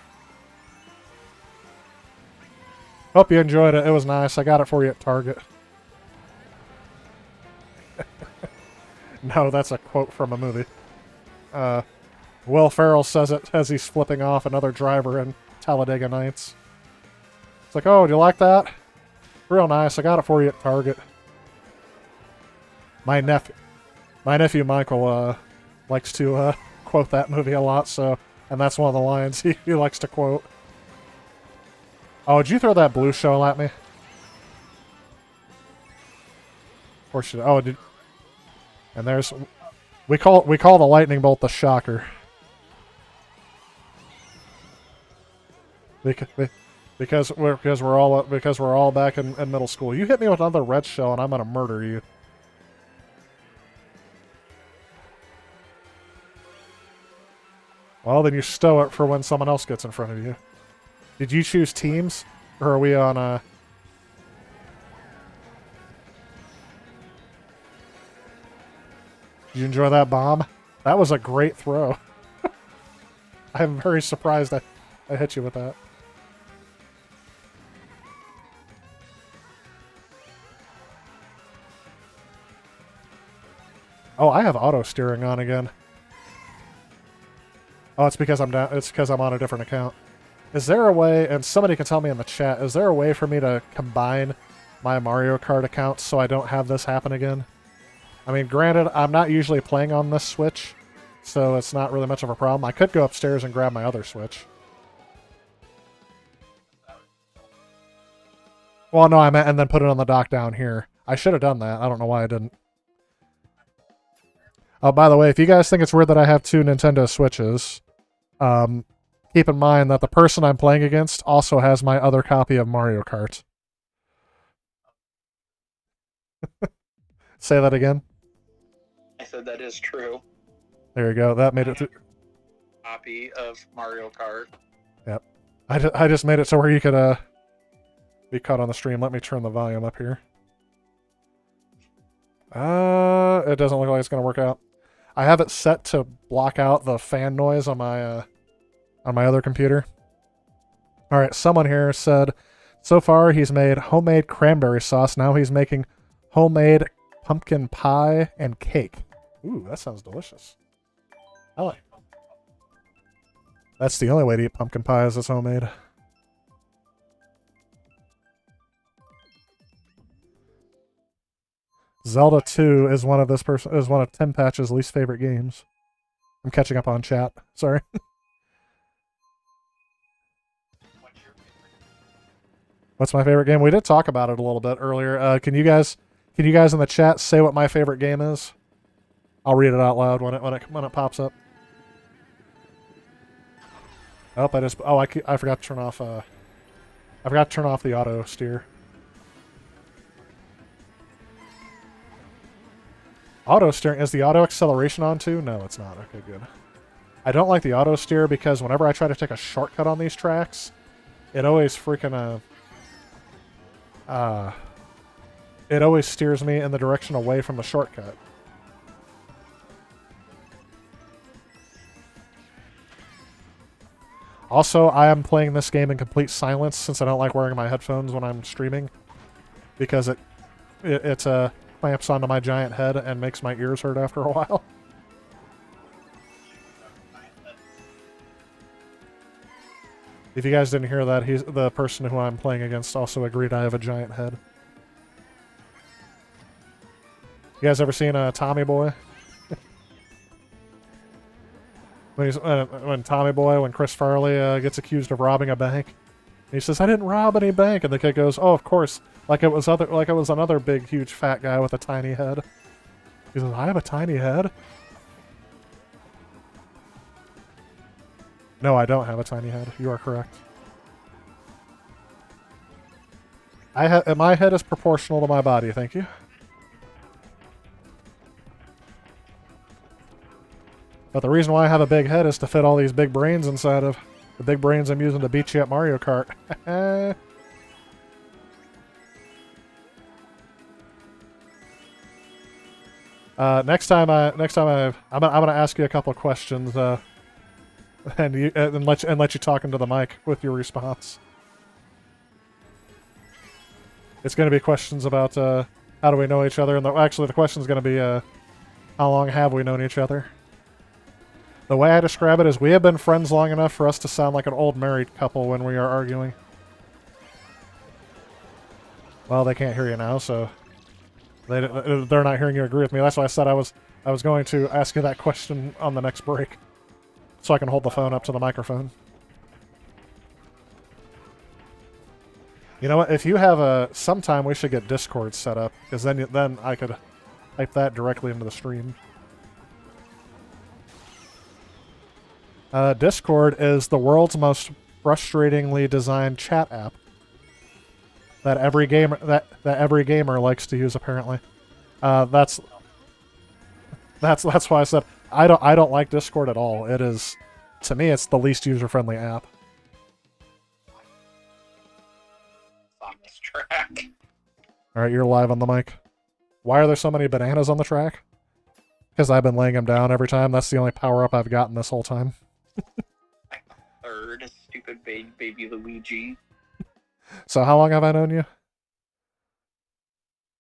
Hope you enjoyed it. It was nice. I got it for you at Target. No, that's a quote from a movie. Will Ferrell says it as he's flipping off another driver in Talladega Nights. It's like, oh, do you like that? Real nice. I got it for you at Target. My nephew Michael likes to quote that movie a lot, so, and that's one of the lines he likes to quote. Oh, did you throw that blue shell at me? Or should did? And there's we call the lightning bolt the shocker. Because we're all back in middle school. You hit me with another red shell and I'm gonna murder you. Well, then you stow it for when someone else gets in front of you. Did you choose teams? Or are we on Did you enjoy that bomb? That was a great throw. I'm very surprised I hit you with that. Oh, I have auto steering on again. Oh, it's because I'm down. It's because I'm on a different account. Is there a way, and somebody can tell me in the chat, is there a way for me to combine my Mario Kart accounts so I don't have this happen again? I mean, granted, I'm not usually playing on this Switch, so it's not really much of a problem. I could go upstairs and grab my other Switch. Well, no, I meant, and then put it on the dock down here. I should have done that. I don't know why I didn't. Oh, by the way, if you guys think it's weird that I have 2 Nintendo Switches, keep in mind that the person I'm playing against also has my other copy of Mario Kart. Say that again. I said that is true. There you go. That made it. Copy of Mario Kart. Yep. I just made it so where you could be caught on the stream. Let me turn the volume up here. It doesn't look like it's gonna work out. I have it set to block out the fan noise on my other computer. All right, someone here said, so far he's made homemade cranberry sauce. Now he's making homemade pumpkin pie and cake. Ooh, that sounds delicious. I like. That's the only way to eat pumpkin pie is it's homemade. Zelda 2 is one of Tim Patch's least favorite games. I'm catching up on chat. Sorry. What's my favorite game? We did talk about it a little bit earlier. Can you guys in the chat say what my favorite game is? I'll read it out loud when it pops up. Oh, I forgot to turn off the auto steer. Auto steering, is the auto acceleration on too? No, it's not. Okay, good. I don't like the auto steer because whenever I try to take a shortcut on these tracks, it always freaking it always steers me in the direction away from the shortcut. Also, I am playing this game in complete silence since I don't like wearing my headphones when I'm streaming because it clamps onto my giant head and makes my ears hurt after a while. If you guys didn't hear that, the person who I'm playing against also agreed I have a giant head. You guys ever seen Tommy Boy? when Tommy Boy, when Chris Farley gets accused of robbing a bank, he says, "I didn't rob any bank," and the kid goes, "Oh, of course." Like it was another big, huge, fat guy with a tiny head. He says, "I have a tiny head." No, I don't have a tiny head. You are correct. My head is proportional to my body. Thank you. But the reason why I have a big head is to fit all these big brains inside of the big brains I'm using to beat you at Mario Kart. Next time I'm gonna ask you a couple of questions, and let you talk into the mic with your response. It's going to be questions about how do we know each other, and actually the question is going to be how long have we known each other? The way I describe it is we have been friends long enough for us to sound like an old married couple when we are arguing. Well, they can't hear you now, so they're not hearing you agree with me. That's why I said I was going to ask you that question on the next break, so I can hold the phone up to the microphone. You know what? If you have sometime we should get Discord set up, because then I could type that directly into the stream. Discord is the world's most frustratingly designed chat app that every gamer likes to use. Apparently, that's why I said I don't like Discord at all. It is, to me, it's the least user-friendly app. On this track. All right, you're live on the mic. Why are there so many bananas on the track? Because I've been laying them down every time. That's the only power-up I've gotten this whole time. Third, stupid baby Luigi. So how long have I known you?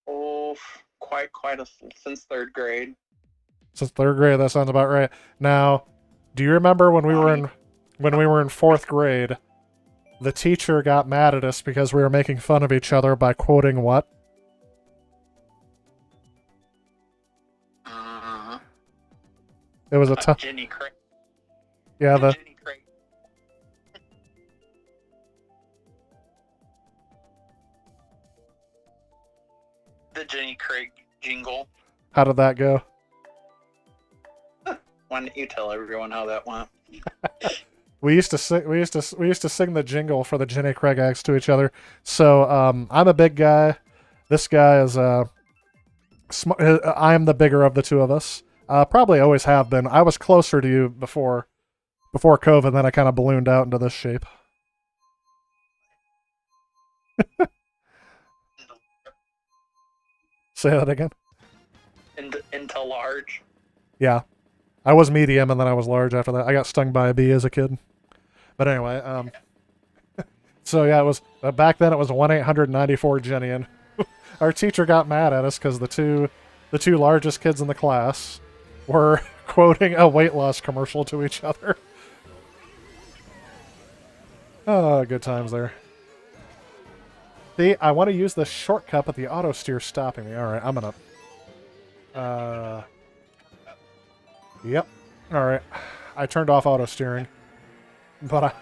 Oh, since third grade. Since third grade, that sounds about right. Now, do you remember when we were in fourth grade, the teacher got mad at us because we were making fun of each other by quoting what? It was a tough. Jenny Craig. Yeah, the Jenny Craig. The Jenny Craig jingle. How did that go? Why don't you tell everyone how that went? We used to sing the jingle for the Jenny Craig acts to each other. So I'm a big guy. This guy is I'm the bigger of the two of us. Probably always have been. I was closer to you before COVID, then I kind of ballooned out into this shape. Say that again. Into large. Yeah. I was medium and then I was large after that. I got stung by a bee as a kid. But anyway, so yeah, it was back then it was 1-800-94-JENNY, and our teacher got mad at us because the two largest kids in the class were quoting a weight loss commercial to each other. Oh, good times there. See, I want to use the shortcut, but the auto steer's stopping me. All right, I'm gonna. Yep. All right, I turned off auto steering, but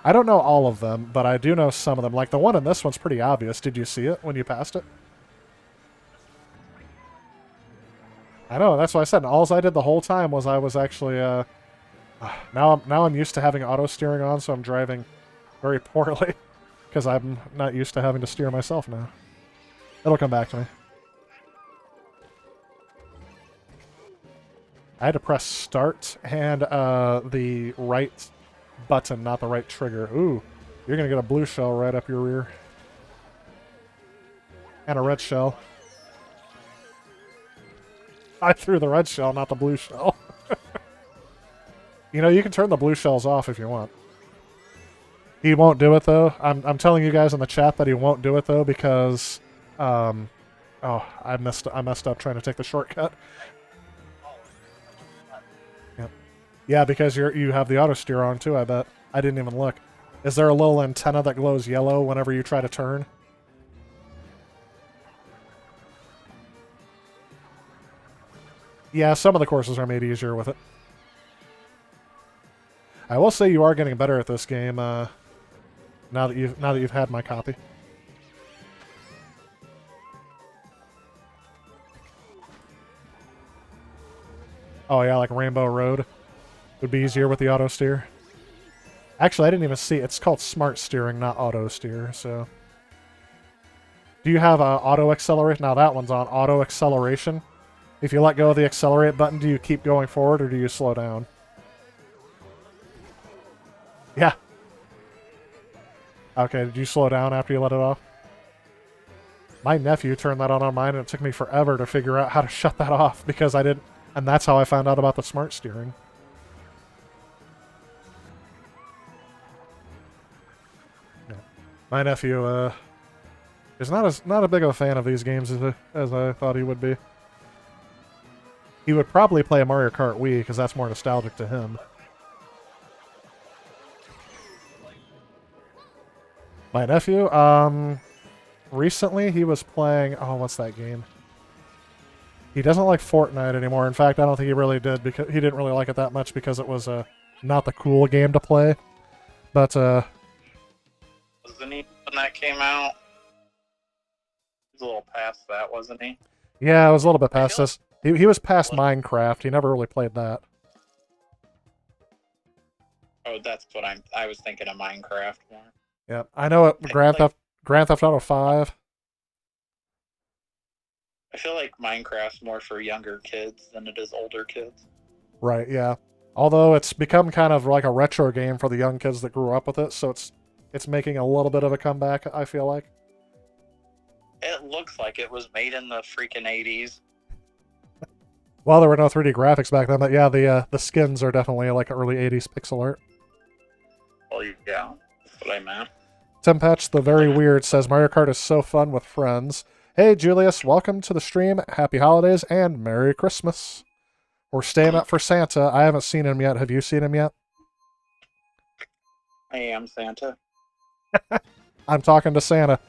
I don't know all of them, but I do know some of them. Like the one in this one's pretty obvious. Did you see it when you passed it? I know, that's what I said. And all I did the whole time was I was actually now I'm used to having auto steering on, so I'm driving very poorly because I'm not used to having to steer myself now. It'll come back to me. I had to press start and the right button, not the right trigger. Ooh, you're gonna get a blue shell right up your rear. And a red shell. I threw the red shell, not the blue shell. You know, you can turn the blue shells off if you want. He won't do it though. I'm telling you guys in the chat that he won't do it though because oh, I messed up trying to take the shortcut. Yep. Yeah, because you have the auto steer on too, I bet. I didn't even look. Is there a little antenna that glows yellow whenever you try to turn? Yeah, some of the courses are made easier with it. I will say you are getting better at this game now that you've had my copy. Oh yeah, like Rainbow Road would be easier with the auto steer. Actually, I didn't even see. It's called smart steering, not auto steer. So, do you have auto acceleration? Now that one's on auto acceleration. If you let go of the accelerate button, do you keep going forward or do you slow down? Yeah. Okay, did you slow down after you let it off? My nephew turned that on mine and it took me forever to figure out how to shut that off because I didn't, and that's how I found out about the smart steering. Yeah. My nephew is not a big of a fan of these games as I thought he would be. He would probably play a Mario Kart Wii because that's more nostalgic to him. My nephew, recently he was playing, oh, what's that game? He doesn't like Fortnite anymore. In fact, I don't think he really did because he didn't really like it that much because it was not the cool game to play. But Wasn't he when that came out? He was a little past that, wasn't he? yeah, it was a little bit I past feel this. He was past What? Minecraft. He never really played that. Oh, that's what I was thinking of Minecraft more. Yeah, I know it. I Grand like- Theft Auto 5. I feel like Minecraft's more for younger kids than it is older kids. Right, yeah. Although it's become kind of like a retro game for the young kids that grew up with it, so it's making a little bit of a comeback, I feel like. It looks like it was made in the freaking 80s. Well, there were no 3D graphics back then, but yeah, the skins are definitely like early 80s pixel art. Well, yeah, that's what I meant. Tim Patch, the very weird, says Mario Kart is so fun with friends. Hey, Julius, welcome to the stream. Happy holidays and Merry Christmas. We're staying up for Santa. I haven't seen him yet. Have you seen him yet? I am Santa. I'm talking to Santa.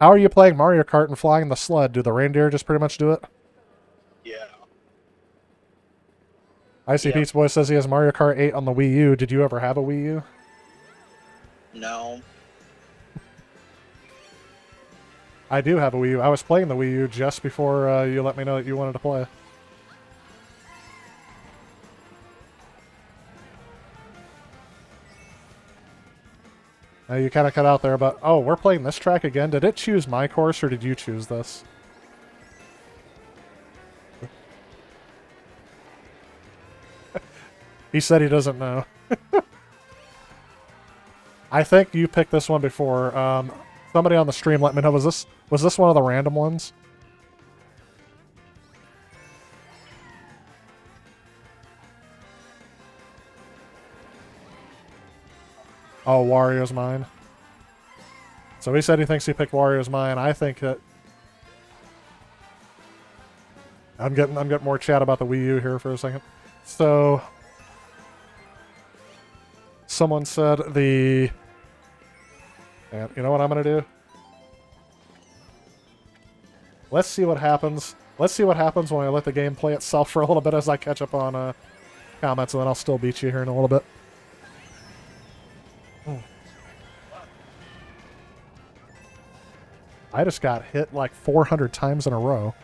How are you playing Mario Kart and flying the sled? Do the reindeer just pretty much do it? Yeah. Icy Yeah. Pete's boy says he has Mario Kart 8 on the Wii U. Did you ever have a Wii U? No. I do have a Wii U. I was playing the Wii U just before you let me know that you wanted to play. You kind of cut out there, but oh, we're playing this track again. Did it choose my course or did you choose this? He said he doesn't know. I think you picked this one before. Somebody on the stream let me know. Was this one of the random ones? Oh, Wario's mine. So he said he thinks he picked Wario's mine. I think that I'm getting more chat about the Wii U here for a second. So someone said the and you know what I'm gonna do? Let's see what happens. Let's see what happens when I let the game play itself for a little bit as I catch up on comments, and then I'll still beat you here in a little bit. I just got hit like 400 times in a row.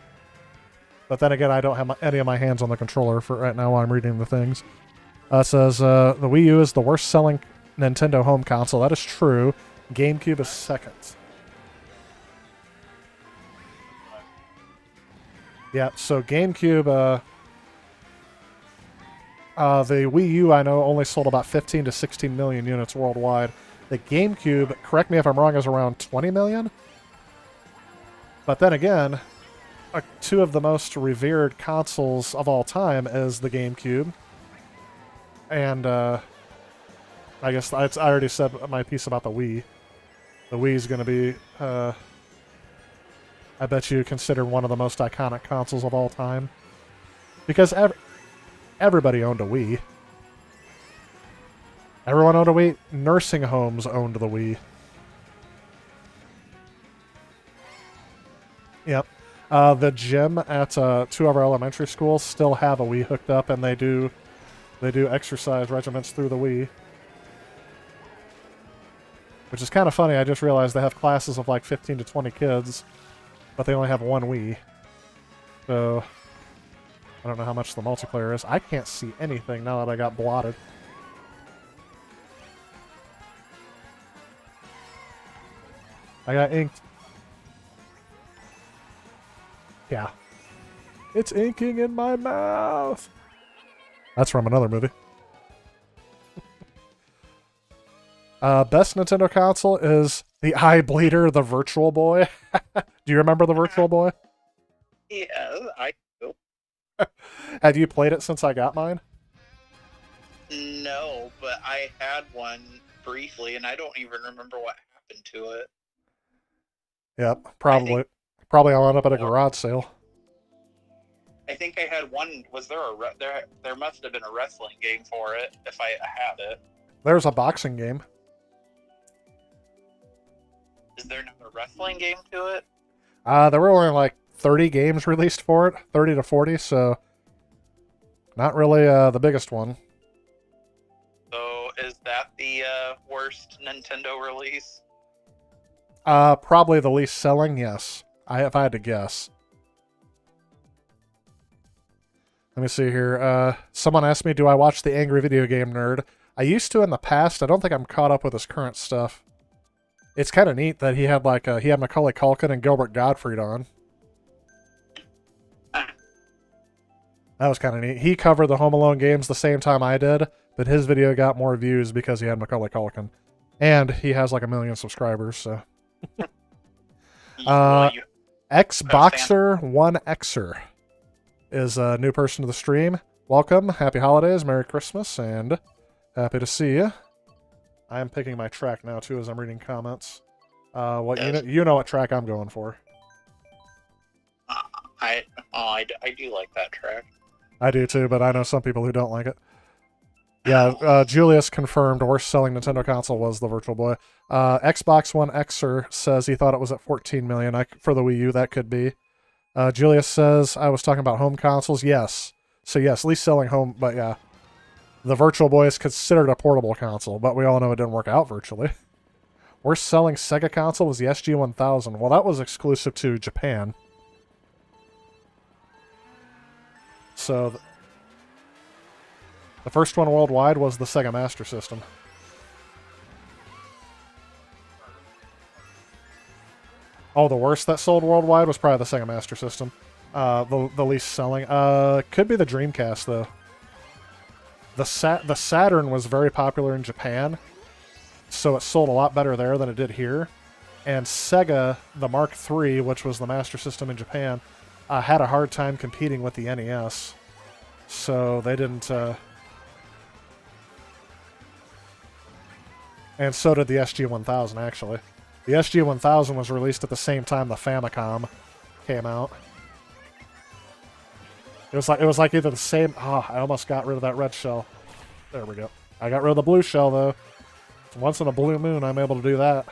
But then again, I don't have any of my hands on the controller for right now while I'm reading the things. It says, the Wii U is the worst selling Nintendo home console. That is true. GameCube is second. Yeah, so GameCube, the Wii U, I know, only sold about 15 to 16 million units worldwide. The GameCube, correct me if I'm wrong, is around 20 million? But then again, two of the most revered consoles of all time is the GameCube. And I guess I already said my piece about the Wii. The Wii is going to be, I bet you, considered one of the most iconic consoles of all time. Because everybody owned a Wii. Everyone owned a Wii. Nursing homes owned the Wii. Yep. The gym at two of our elementary schools still have a Wii hooked up, and they do exercise regimens through the Wii. Which is kind of funny. I just realized they have classes of like 15 to 20 kids, but they only have one Wii. So, I don't know how much the multiplayer is. I can't see anything now that I got blotted. I got inked. Yeah. It's inking in my mouth. That's from another movie. Best Nintendo console is the Eye Bleeder, the Virtual Boy. Do you remember the Virtual Boy? Yeah, I do. Have you played it since I got mine? No, but I had one briefly, and I don't even remember what happened to it. Yep, probably. Probably I'll end up at a garage sale. I think I had one. Was there there must have been a wrestling game for it if I had it. There's a boxing game. Is there not a wrestling game to it? There were only like 30 games released for it, 30 to 40, so not really the biggest one. So is that the worst Nintendo release? Probably the least selling, yes. If I had to guess. Let me see here. Someone asked me, do I watch the Angry Video Game Nerd? I used to in the past. I don't think I'm caught up with his current stuff. It's kind of neat that he had he had Macaulay Culkin and Gilbert Gottfried on. That was kind of neat. He covered the Home Alone games the same time I did, but his video got more views because he had Macaulay Culkin. And he has like 1 million subscribers, so. Xboxer1Xer is a new person to the stream. Welcome, happy holidays, Merry Christmas, and happy to see you. I am picking my track now too as I'm reading comments. You know what track I'm going for. I do like that track. I do too, but I know some people who don't like it. Yeah, Julius confirmed worst selling Nintendo console was the Virtual Boy. Xbox One Xer says he thought it was at 14 million. For the Wii U, that could be. Julius says, I was talking about home consoles. Yes. So yes, least selling home, but yeah. The Virtual Boy is considered a portable console, but we all know it didn't work out virtually. Worst selling Sega console was the SG-1000. Well, that was exclusive to Japan. So, the first one worldwide was the Sega Master System. Oh, the worst that sold worldwide was probably the Sega Master System. The least selling. Could be the Dreamcast, though. The Saturn was very popular in Japan, so it sold a lot better there than it did here. And Sega, the Mark III, which was the Master System in Japan, had a hard time competing with the NES. So they didn't... And so did the SG-1000, actually. The SG-1000 was released at the same time the Famicom came out. It was like either the same... Oh, I almost got rid of that red shell. There we go. I got rid of the blue shell, though. Once in a blue moon, I'm able to do that.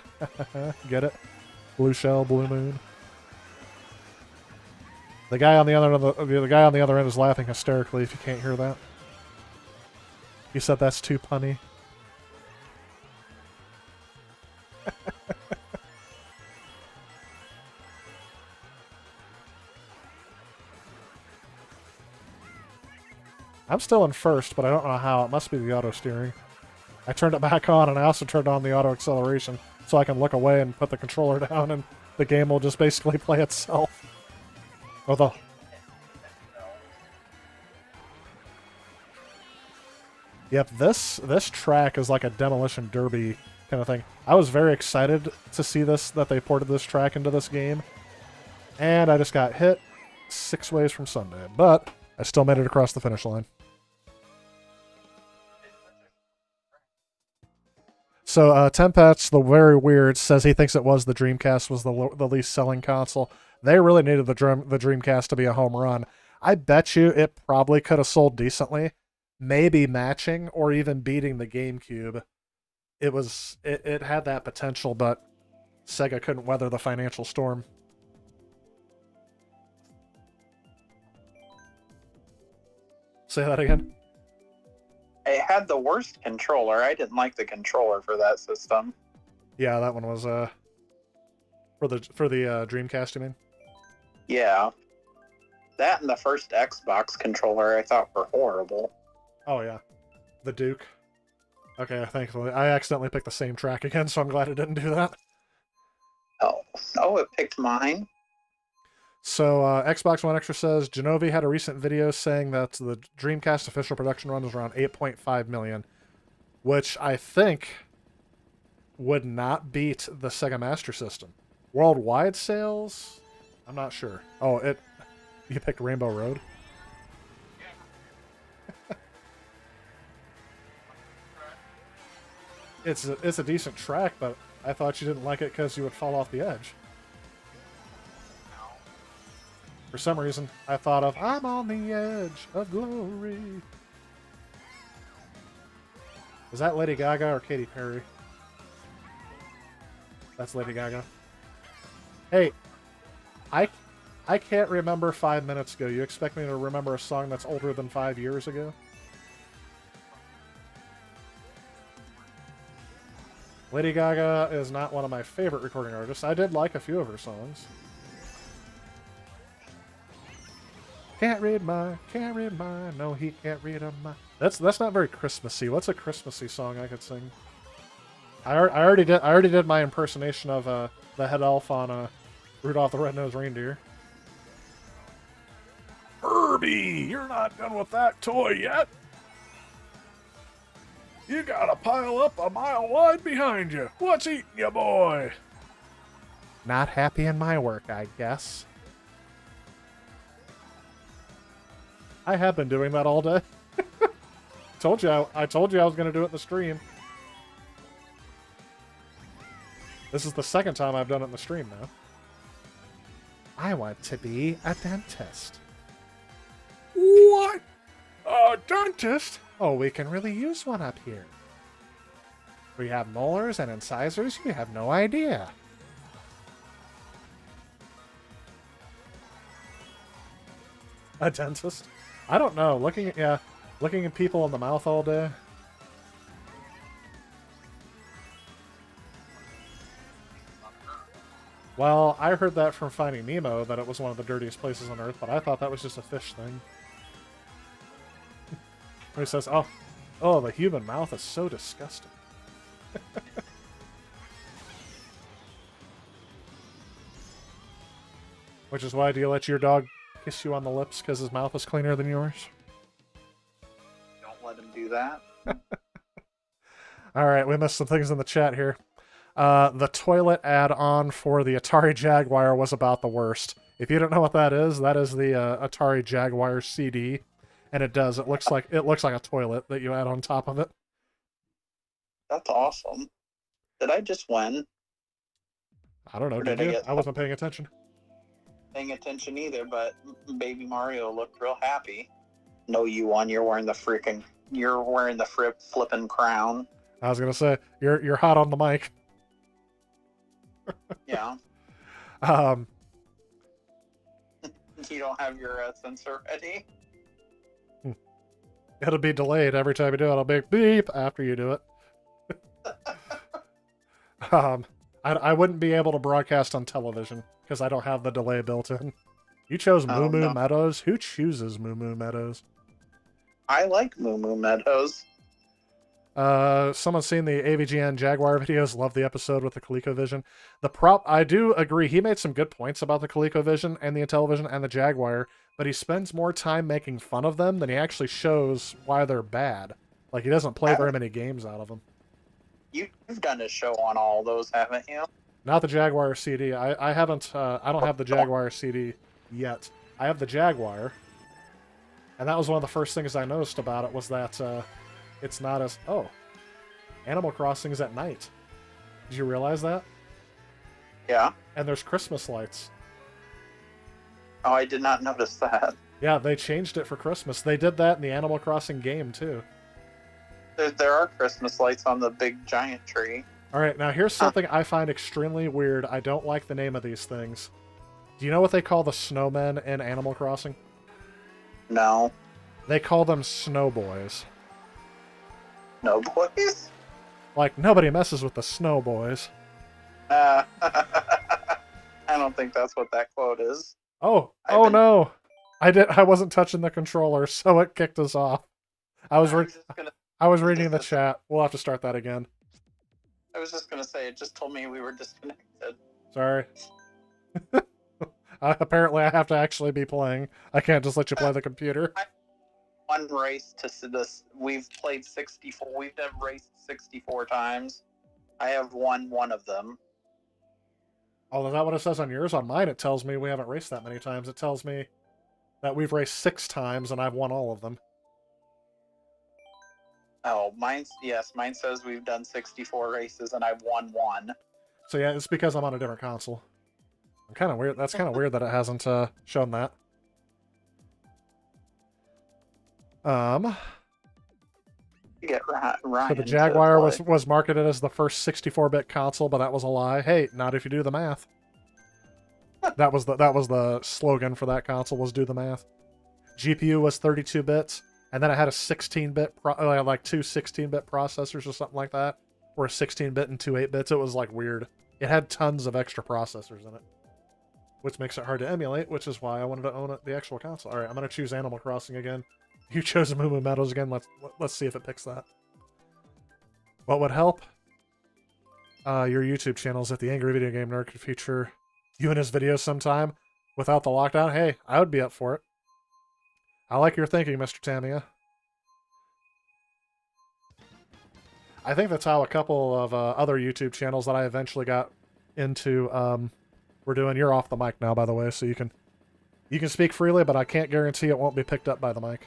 Get it? Blue shell, blue moon. The guy on the other end is laughing hysterically. If you can't hear that, he said that's too punny. I'm still in first, but I don't know how. It must be the auto steering. I turned it back on, and I also turned on the auto acceleration so I can look away and put the controller down, and the game will just basically play itself. Although, yep, this track is like a demolition derby kind of thing. I was very excited to see that they ported this track into this game, and I just got hit 6 ways from Sunday, but I still made it across the finish line. So, Tempats, the very weird, says he thinks it was the Dreamcast was the least selling console. They really needed the Dreamcast to be a home run. I bet you it probably could have sold decently, maybe matching or even beating the GameCube. It had that potential, but Sega couldn't weather the financial storm. Say that again. It had the worst controller. I didn't like the controller for that system. Yeah, that one was for the Dreamcast, you mean? Yeah. That and the first Xbox controller I thought were horrible. Oh yeah. The Duke. Okay, thankfully. I accidentally picked the same track again, so I'm glad it didn't do that. Oh, it picked mine? So, Xbox One Extra says, Genovi had a recent video saying that the Dreamcast official production run was around 8.5 million, which I think would not beat the Sega Master System. Worldwide sales? I'm not sure. Oh, you picked Rainbow Road? it's a decent track, but I thought you didn't like it because you would fall off the edge. For some reason, I thought of I'm on the edge of glory. Is that Lady Gaga or Katy Perry? That's Lady Gaga. Hey, I can't remember 5 minutes ago. You expect me to remember a song that's older than 5 years ago? Lady Gaga is not one of my favorite recording artists. I did like a few of her songs. Can't read my, no he can't read a my. That's not very Christmassy. What's a Christmassy song I could sing? I already did my impersonation of the head elf on Rudolph the Red-Nosed Reindeer. Herbie, you're not done with that toy yet. You got a pile up a mile wide behind you. What's eating you, boy? Not happy in my work, I guess. I have been doing that all day. I told you I was going to do it in the stream. This is the second time I've done it in the stream now. I want to be a dentist. What? A dentist? Oh, we can really use one up here. We have molars and incisors. You have no idea. A dentist? I don't know. Looking at people in the mouth all day. Well, I heard that from Finding Nemo, that it was one of the dirtiest places on Earth, but I thought that was just a fish thing. He says, oh, the human mouth is so disgusting. Which is why, do you let your dog kiss you on the lips because his mouth is cleaner than yours? Don't let him do that. Alright, we missed some things in the chat here. The toilet add-on for the Atari Jaguar was about the worst. If you don't know what that is the Atari Jaguar CD, and it looks like a toilet that you add on top of it. That's awesome. Did I just win? I don't know. Did you? I wasn't paying attention. Paying attention either, but Baby Mario looked real happy. No, you won. You're wearing the flipping crown. I was gonna say you're hot on the mic. Yeah. You don't have your sensor ready. It'll be delayed every time you do it. I'll be beep after you do it. I wouldn't be able to broadcast on television because I don't have the delay built in. You chose Moo Moo Meadows. Who chooses Moo Moo Meadows? I like Moo Moo Meadows. Someone's seen the AVGN Jaguar videos. Love the episode with the ColecoVision. I do agree. He made some good points about the ColecoVision and the Intellivision and the Jaguar, but he spends more time making fun of them than he actually shows why they're bad. Like, he doesn't play very many games out of them. You've done a show on all those, haven't you? Not the Jaguar CD. I haven't. I don't have the Jaguar CD yet. I have the Jaguar, and that was one of the first things I noticed about it was that it's not as Animal Crossing is at night. Did you realize that? Yeah. And there's Christmas lights. Oh, I did not notice that. Yeah, they changed it for Christmas. They did that in the Animal Crossing game too. There are Christmas lights on the big giant tree. Alright, now here's something I find extremely weird. I don't like the name of these things. Do you know what they call the snowmen in Animal Crossing? No. They call them snow boys. No boys? Like, nobody messes with the snow boys. I don't think that's what that quote is. No. I wasn't touching the controller, so it kicked us off. I was reading the chat. We'll have to start that again. I was just going to say, it just told me we were disconnected. Sorry. Apparently I have to actually be playing. I can't just let you play the computer. One race to this. We've played 64. We've done raced 64 times. I have won one of them. Oh, is that what it says on yours? On mine, it tells me we haven't raced that many times. It tells me that we've raced 6 times and I've won all of them. Oh, mine says we've done 64 races and I've won 1. So yeah, it's because I'm on a different console. I'm kind of weird. That's kind of weird that it hasn't shown that. Get Ryan. So the Jaguar was marketed as the first 64-bit console, but that was a lie. Hey, not if you do the math. that was the slogan for that console, was do the math. GPU was 32 bits, and then it had a 16-bit like two 16-bit processors or something like that, or a 16-bit and two 8-bits. It was like weird. It had tons of extra processors in it, which makes it hard to emulate, which is why I wanted to own the actual console. All right, I'm gonna choose Animal Crossing again. You chose Moo Moo Meadows again. Let's see if it picks that. What would help? Your YouTube channels, if the Angry Video Game Nerd could feature you in his videos sometime without the lockdown. Hey, I would be up for it. I like your thinking, Mr. Tamiya. I think that's how a couple of other YouTube channels that I eventually got into were doing. You're off the mic now, by the way, so you can speak freely, but I can't guarantee it won't be picked up by the mic.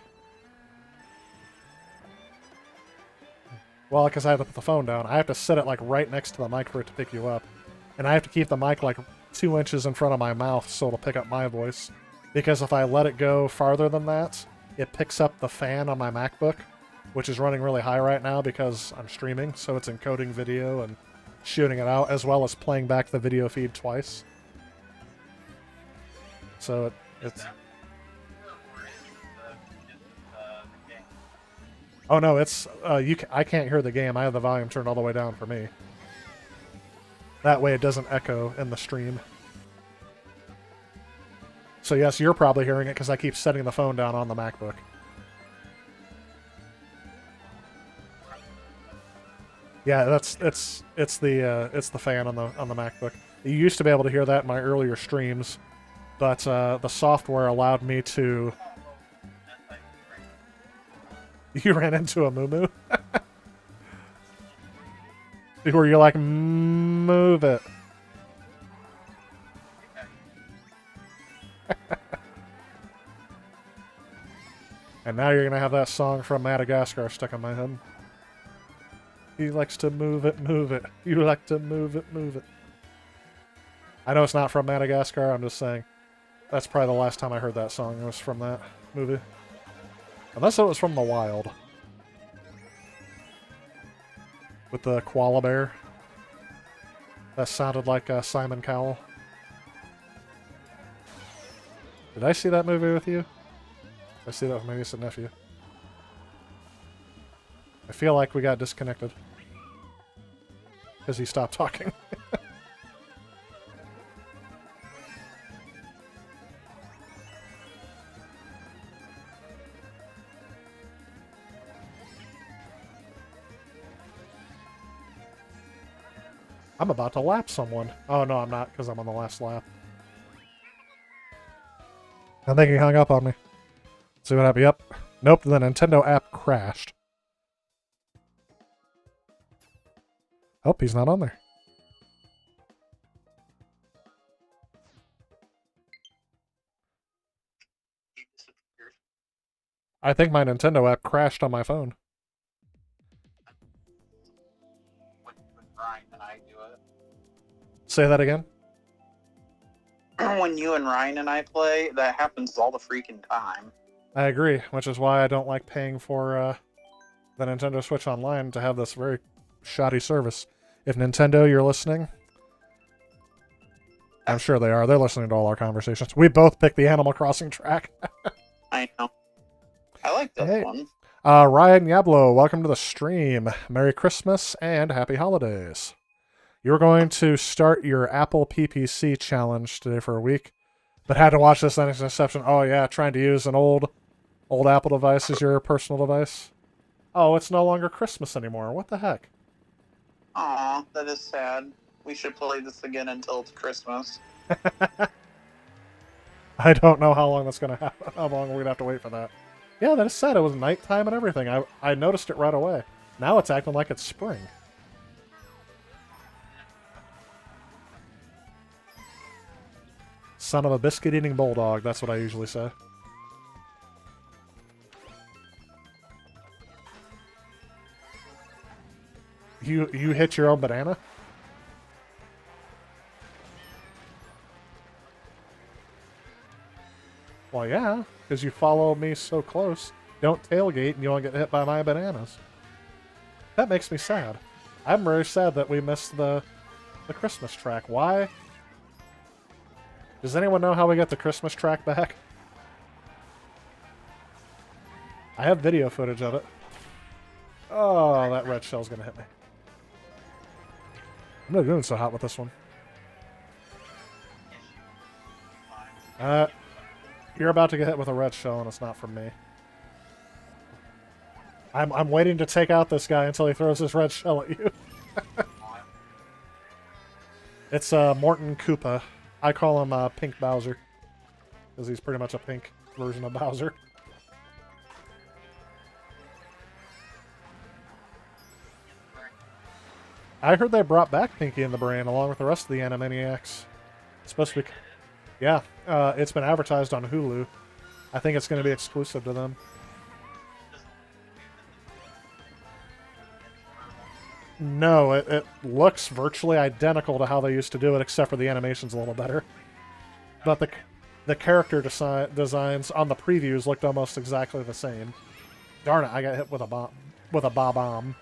Well, because I have to put the phone down. I have to sit it like right next to the mic for it to pick you up. And I have to keep the mic like 2 inches in front of my mouth so it'll pick up my voice. Because if I let it go farther than that, it picks up the fan on my MacBook, which is running really high right now because I'm streaming, so it's encoding video and shooting it out, as well as playing back the video feed twice. So it's... Oh no, it's I can't hear the game. I have the volume turned all the way down for me. That way it doesn't echo in the stream. So yes, you're probably hearing it because I keep setting the phone down on the MacBook. Yeah, it's the fan on the MacBook. You used to be able to hear that in my earlier streams, but the software allowed me to. You ran into a Moo Moo? Where you're like, move it. And now you're going to have that song from Madagascar stuck in my head. He likes to move it, move it. You like to move it, move it. I know it's not from Madagascar, I'm just saying. That's probably the last time I heard that song. It was from that movie. Unless it was from the wild. With the koala bear. That sounded like Simon Cowell. Did I see that movie with you? I see that with my niece and nephew. I feel like we got disconnected. Because he stopped talking. I'm about to lap someone. Oh, no, I'm not, because I'm on the last lap. I think he hung up on me. See what happened? Yep. Nope, the Nintendo app crashed. Oh, he's not on there. I think my Nintendo app crashed on my phone. When Ryan and I do it. Say that again? When you and Ryan and I play, that happens all the freaking time. I agree, which is why I don't like paying for the Nintendo Switch Online to have this very shoddy service. If Nintendo, you're listening, I'm sure they are. They're listening to all our conversations. We both picked the Animal Crossing track. I know. I like this one. Ryan Yablo, welcome to the stream. Merry Christmas and Happy Holidays. You're going to start your Apple PPC challenge today for a week, but had to watch this as an exception. Oh yeah, trying to use an old Apple device as your personal device. Oh, it's no longer Christmas anymore. What the heck? Aw, that is sad. We should play this again until it's Christmas. I don't know how long that's gonna happen. How long we're gonna have to wait for that. Yeah, that is sad. It was nighttime and everything. I noticed it right away. Now it's acting like it's spring. Son of a biscuit-eating bulldog. That's what I usually say. You hit your own banana? Well, yeah, because you follow me so close. Don't tailgate and you won't get hit by my bananas. That makes me sad. I'm very sad that we missed the Christmas track. Why? Does anyone know how we get the Christmas track back? I have video footage of it. Oh, that red shell's gonna hit me. I'm not doing so hot with this one. You're about to get hit with a red shell, and it's not from me. I'm waiting to take out this guy until he throws this red shell at you. It's Morton Koopa. I call him Pink Bowser, because he's pretty much a pink version of Bowser. I heard they brought back Pinky and the Brain along with the rest of the Animaniacs. It's supposed to be... Yeah, it's been advertised on Hulu. I think it's going to be exclusive to them. No, it looks virtually identical to how they used to do it, except for the animation's a little better. But the character designs on the previews looked almost exactly the same. Darn it, I got hit with a bomb.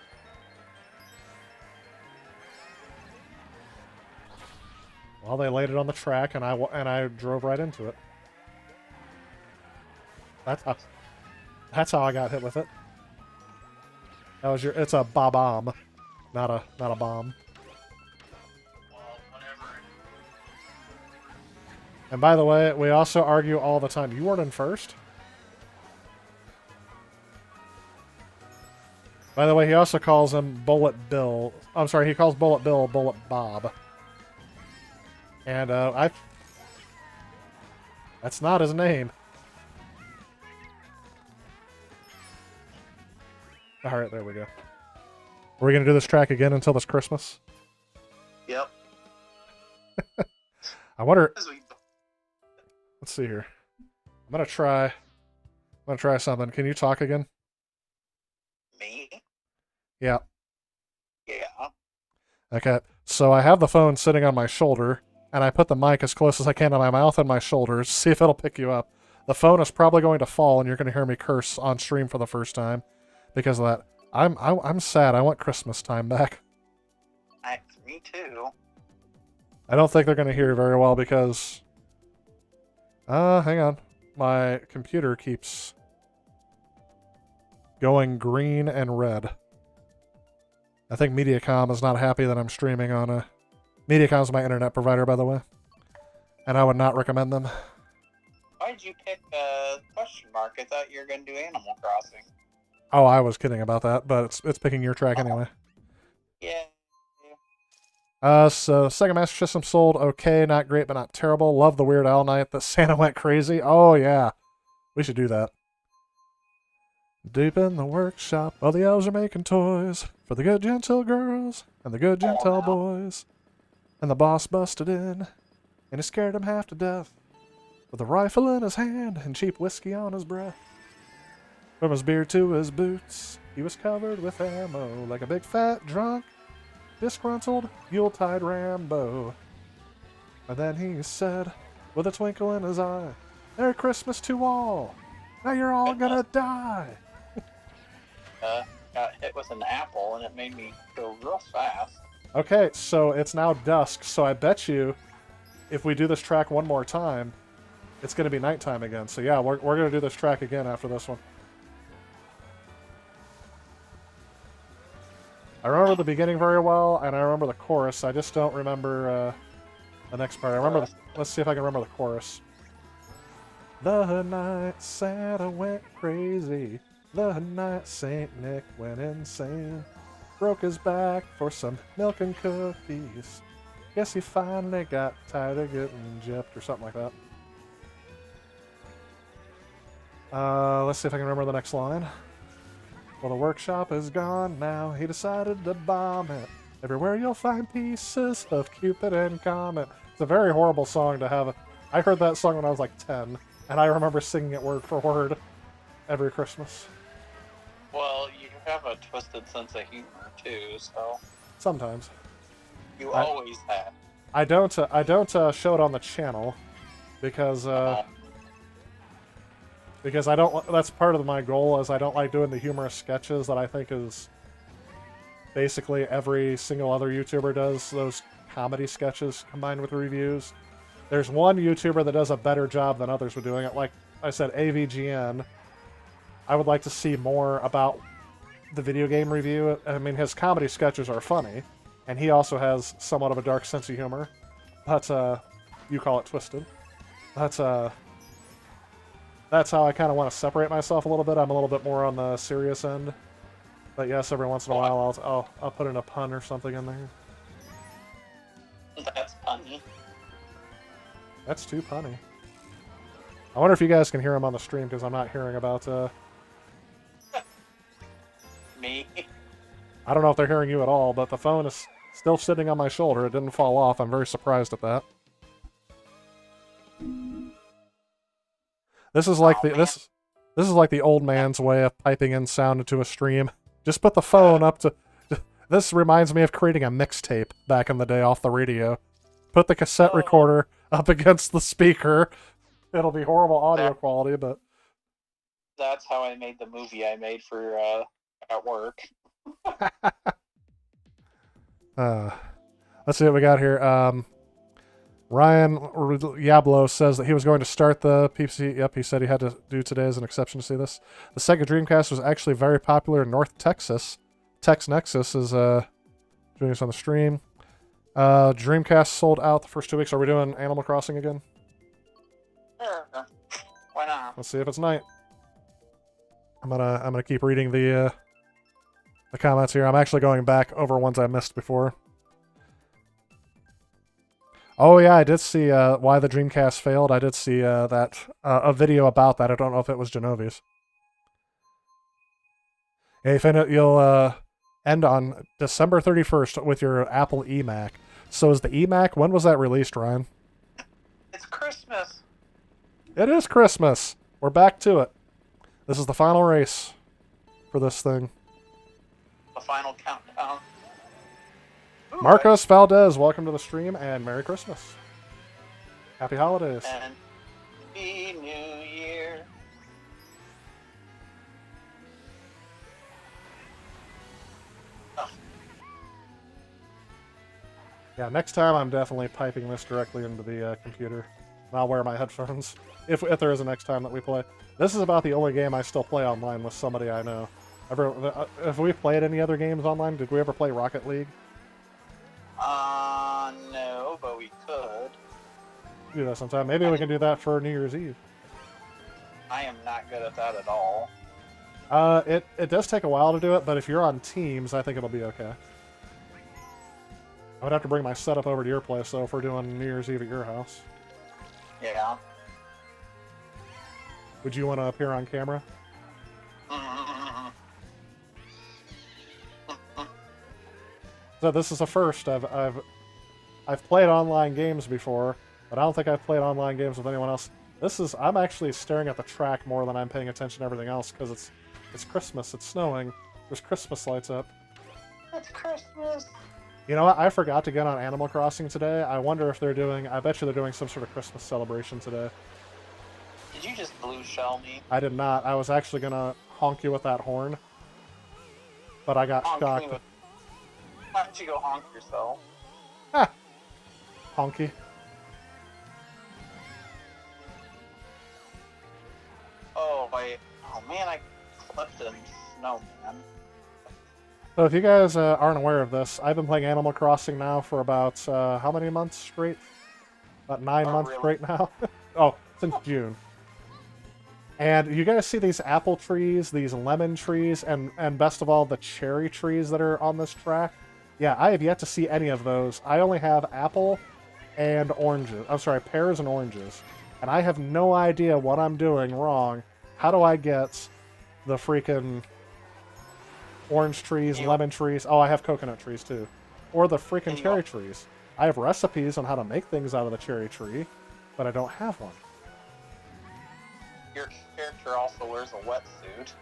Well, they laid it on the track, and I drove right into it. That's how I got hit with it. That was it's a bomb, not a bomb. And by the way, we also argue all the time. You weren't in first. By the way, he also calls him Bullet Bill. I'm sorry, he calls Bullet Bill Bullet Bob. And, that's not his name. Alright, there we go. Are we going to do this track again until this Christmas? Yep. I wonder... Let's see here. I'm going to try something. Can you talk again? Me? Yeah. Yeah. Okay, so I have the phone sitting on my shoulder, and I put the mic as close as I can to my mouth and my shoulders, see if it'll pick you up. The phone is probably going to fall, and you're going to hear me curse on stream for the first time because of that. I'm sad. I want Christmas time back. Me too. I don't think they're going to hear you very well because... hang on. My computer keeps going green and red. I think Mediacom is not happy that I'm streaming on a... Mediacom's my internet provider, by the way. And I would not recommend them. Why'd you pick question mark? I thought you were going to do Animal Crossing. Oh, I was kidding about that, but it's picking your track anyway. Yeah. So Sega Master System sold okay, not great, but not terrible. Love the Weird Al night that Santa went crazy. Oh, yeah. We should do that. Deep in the workshop, all the elves are making toys for the good gentle girls and the good gentle boys. And the boss busted in, and he scared him half to death with a rifle in his hand and cheap whiskey on his breath. From his beard to his boots, he was covered with ammo like a big fat drunk, disgruntled Yuletide Rambo. And then he said, with a twinkle in his eye, "Merry Christmas to all. Now you're all gonna die." Got hit with an apple, and it made me go real fast. Okay, so it's now dusk, so I bet you if we do this track one more time, it's going to be nighttime again. So yeah, we're going to do this track again after this one. I remember the beginning very well, and I remember the chorus. I just don't remember the next part. I remember. Let's see if I can remember the chorus. The night Santa went crazy. The night Saint Nick went insane. Broke his back for some milk and cookies. Guess he finally got tired of getting gypped or something like that. Let's see if I can remember the next line. Well, the workshop is gone now. He decided to bomb it. Everywhere you'll find pieces of Cupid and Comet. It's a very horrible song to have. I heard that song when I was like 10, and I remember singing it word for word every Christmas. Well, you have a twisted sense of humor too, so Sometimes. you I- always have. I don't show it on the channel because Oh, because I don't. That's part of my goal is I don't like doing the humorous sketches that I think is basically every single other YouTuber does. Those comedy sketches combined with reviews. There's one YouTuber that does a better job than others with doing it. Like I said, AVGN. I would like to see more about the video game review. I mean, his comedy sketches are funny, and he also has somewhat of a dark sense of humor. But you call it twisted. That's how I kind of want to separate myself a little bit. I'm a little bit more on the serious end. But yes, every once in a while I'll put in a pun or something in there. that's funny. That's too punny. I wonder if you guys can hear him on the stream because I'm not hearing about. Me. I don't know if they're hearing you at all, but the phone is still sitting on my shoulder. It didn't fall off. I'm very surprised at that. This is like this is like the old man's way of piping in sound into a stream. Just put the phone up to. This reminds me of creating a mixtape back in the day off the radio. Put the cassette recorder up against the speaker. It'll be horrible audio quality, but That's how I made the movie I made for at work. let's see what we got here. Ryan Yablo says that he was going to start the PC. Yep, he said he had to do today as an exception to see this. The Sega Dreamcast was actually very popular in North Texas. Tex Nexus is doing this on the stream. Dreamcast sold out the first 2 weeks. Are we doing Animal Crossing again? Sure. Why not? Let's see if it's night. I'm gonna keep reading the comments here. I'm actually going back over ones I missed before. Oh yeah, I did see why the Dreamcast failed. I did see that a video about that. I don't know if it was Genovi's. Hey, you'll end on December 31st with your Apple eMac. So is the eMac? When was that released, Ryan? It's Christmas. It is Christmas. We're back to it. This is the final race for this thing. The final countdown. Ooh, Marcos Valdez, welcome to the stream and Merry Christmas. Happy holidays. And Happy New Year. Oh, Yeah, next time I'm definitely piping this directly into the computer. And I'll wear my headphones. If there is a next time that we play. This is about the only game I still play online with somebody I know. Have we played any other games online? Did we ever play Rocket League? no, but we could. Do that sometime. Maybe we can do that for New Year's Eve. I am not good at that at all. It does take a while to do it, but if you're on Teams, I think it'll be okay. I would have to bring my setup over to your place, though, if we're doing New Year's Eve at your house. Yeah. Would you want to appear on camera? So this is a first. I've played online games before, but I don't think I've played online games with anyone else. I'm actually staring at the track more than I'm paying attention to everything else because it's Christmas. It's snowing. There's Christmas lights up. It's Christmas. You know what? I forgot to get on Animal Crossing today. I wonder if they're doing. I bet you they're doing some sort of Christmas celebration today. Did you just blue shell me? I did not. I was actually gonna honk you with that horn, but I got shocked. Why don't you go honk yourself? Ha! Honky. Oh, wait. Oh, man, I clipped in snow, man. So if you guys aren't aware of this, I've been playing Animal Crossing now for about, how many months straight? About 9 months really? straight now? Oh, since June. And you guys see these apple trees, these lemon trees, and best of all, the cherry trees that are on this track? Yeah, I have yet to see any of those. I only have apple and oranges. I'm sorry, pears and oranges. And I have no idea what I'm doing wrong. How do I get the freaking orange trees, lemon trees? Oh, I have coconut trees too. Or the freaking cherry trees. I have recipes on how to make things out of the cherry tree, but I don't have one. Your character also wears a wetsuit.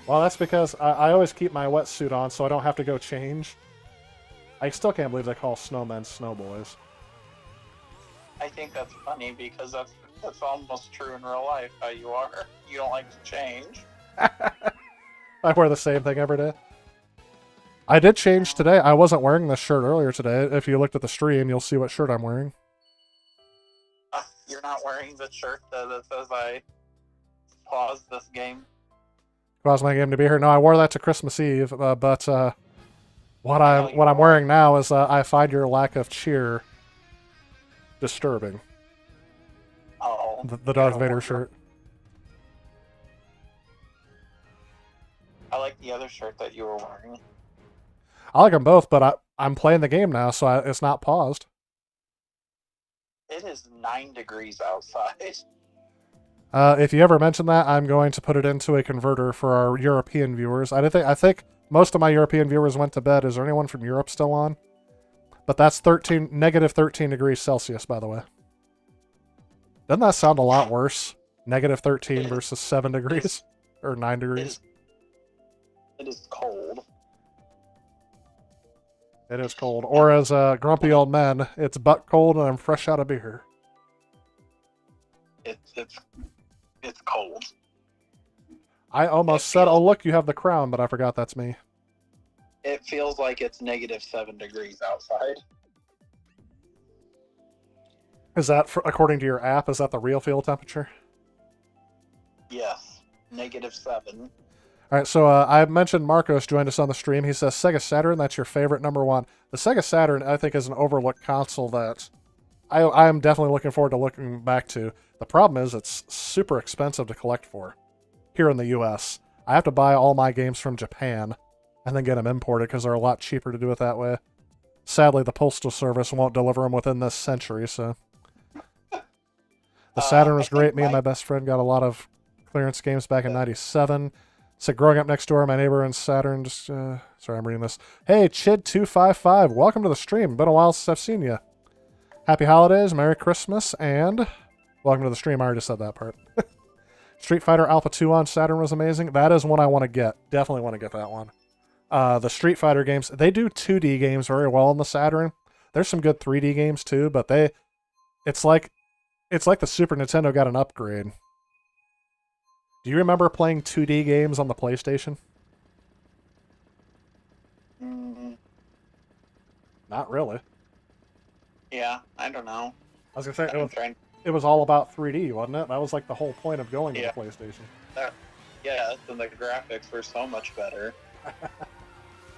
Well, that's because I always keep my wetsuit on so I don't have to go change. I still can't believe they call snowmen snowboys. I think that's funny because that's almost true in real life. How you are, you don't like to change. I wear the same thing every day. I did change today. I wasn't wearing this shirt earlier today. If you looked at the stream, you'll see what shirt I'm wearing. You're not wearing the shirt that says I paused this game. Caused my game to be here. No, I wore that to Christmas Eve, but what I'm wearing now is I find your lack of cheer disturbing. Oh, The Darth Vader shirt. I like the other shirt that you were wearing. I like them both, but I'm playing the game now, so it's not paused. It is 9 degrees outside. If you ever mention that, I'm going to put it into a converter for our European viewers. I think most of my European viewers went to bed. Is there anyone from Europe still on? But that's negative 13 degrees Celsius, by the way. Doesn't that sound a lot worse? Negative 13 versus 7 degrees? Or 9 degrees? It is cold. It is cold. Or as grumpy old men, it's butt cold and I'm fresh out of beer. It's cold. I almost said, oh look, you have the crown, but I forgot that's me. It feels like it's negative 7 degrees outside. Is that, according to your app, is that the real field temperature? Yes, negative 7. All right, so I mentioned Marcos joined us on the stream. He says, Sega Saturn, that's your favorite #1. The Sega Saturn, I think, is an overlooked console that I am definitely looking forward to looking back to. The problem is it's super expensive to collect for here in the U.S. I have to buy all my games from Japan and then get them imported because they're a lot cheaper to do it that way. Sadly, the Postal Service won't deliver them within this century, so... The Saturn was great. Me and my best friend got a lot of clearance games back in '97. So growing up next door, my neighbor and Saturn just... sorry, I'm reading this. Hey, Chid255, welcome to the stream. Been a while since I've seen you. Happy holidays, Merry Christmas, and welcome to the stream. I already said that part. Street Fighter Alpha 2 on Saturn was amazing. That is one I want to get. Definitely want to get that one. The Street Fighter games, they do 2D games very well on the Saturn. There's some good 3D games too, but it's like the Super Nintendo got an upgrade. Do you remember playing 2D games on the PlayStation? Not really. Yeah, I don't know. I was going to say, it was all about 3D, wasn't it? That was like the whole point of going to the PlayStation. Yes, and the graphics were so much better.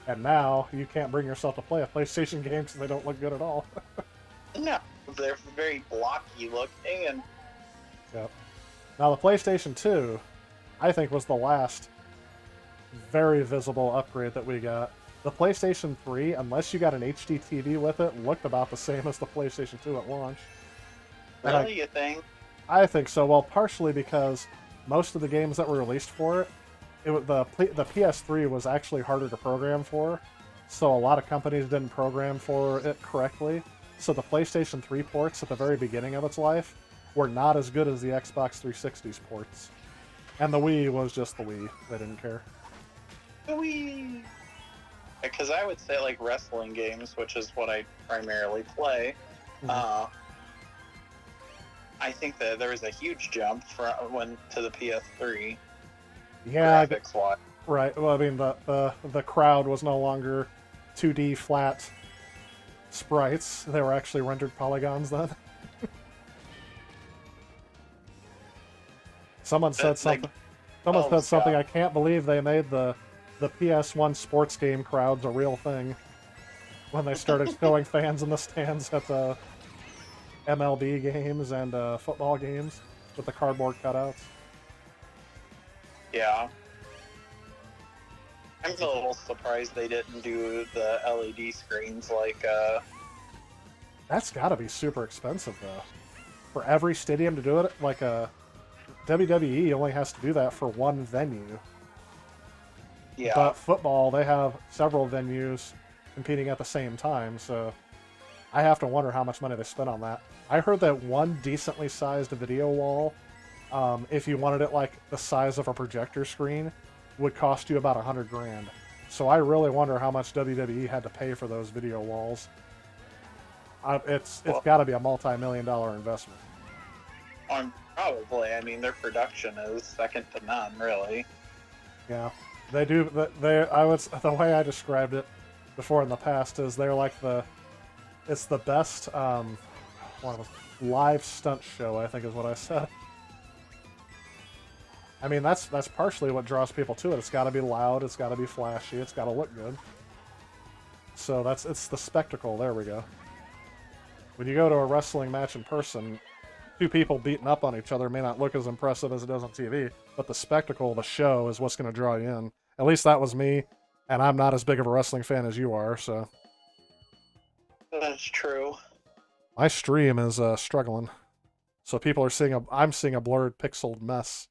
And now, you can't bring yourself to play a PlayStation game because they don't look good at all. No, they're very blocky looking. And yep. Now, the PlayStation 2, I think, was the last very visible upgrade that we got. The PlayStation 3, unless you got an HD TV with it, looked about the same as the PlayStation 2 at launch. Really, you think? I think so. Well, partially because most of the games that were released for it, the PS3 was actually harder to program for, so a lot of companies didn't program for it correctly. So the PlayStation 3 ports at the very beginning of its life were not as good as the Xbox 360's ports. And the Wii was just the Wii. They didn't care. The Wii! Because I would say, like, wrestling games, which is what I primarily play, I think that there was a huge jump to the PS3. Yeah, graphics-wise. Right. Well, I mean, the crowd was no longer 2D flat sprites. They were actually rendered polygons then. Someone said something. Someone said something. I can't believe they made the PS1 sports game crowds a real thing when they started filling fans in the stands at the MLB games and football games with the cardboard cutouts. Yeah. I'm a little surprised they didn't do the LED screens like... That's gotta be super expensive, though. For every stadium to do it, like WWE only has to do that for one venue. Yeah. But football, they have several venues competing at the same time, so I have to wonder how much money they spent on that. I heard that one decently sized video wall, if you wanted it like the size of a projector screen, would cost you about $100 grand. So I really wonder how much WWE had to pay for those video walls. It's got to be a multi-million-dollar investment. Probably. I mean, their production is second to none, really. Yeah, they do. The way I described it before in the past is they're like it's the best live stunt show, I think is what I said. I mean, that's partially what draws people to it. It's got to be loud. It's got to be flashy. It's got to look good. So it's the spectacle. There we go. When you go to a wrestling match in person, two people beating up on each other may not look as impressive as it does on TV, but the spectacle, the show, is what's going to draw you in. At least that was me, and I'm not as big of a wrestling fan as you are, so. That's true. My stream is struggling. So people are I'm seeing a blurred pixeled mess.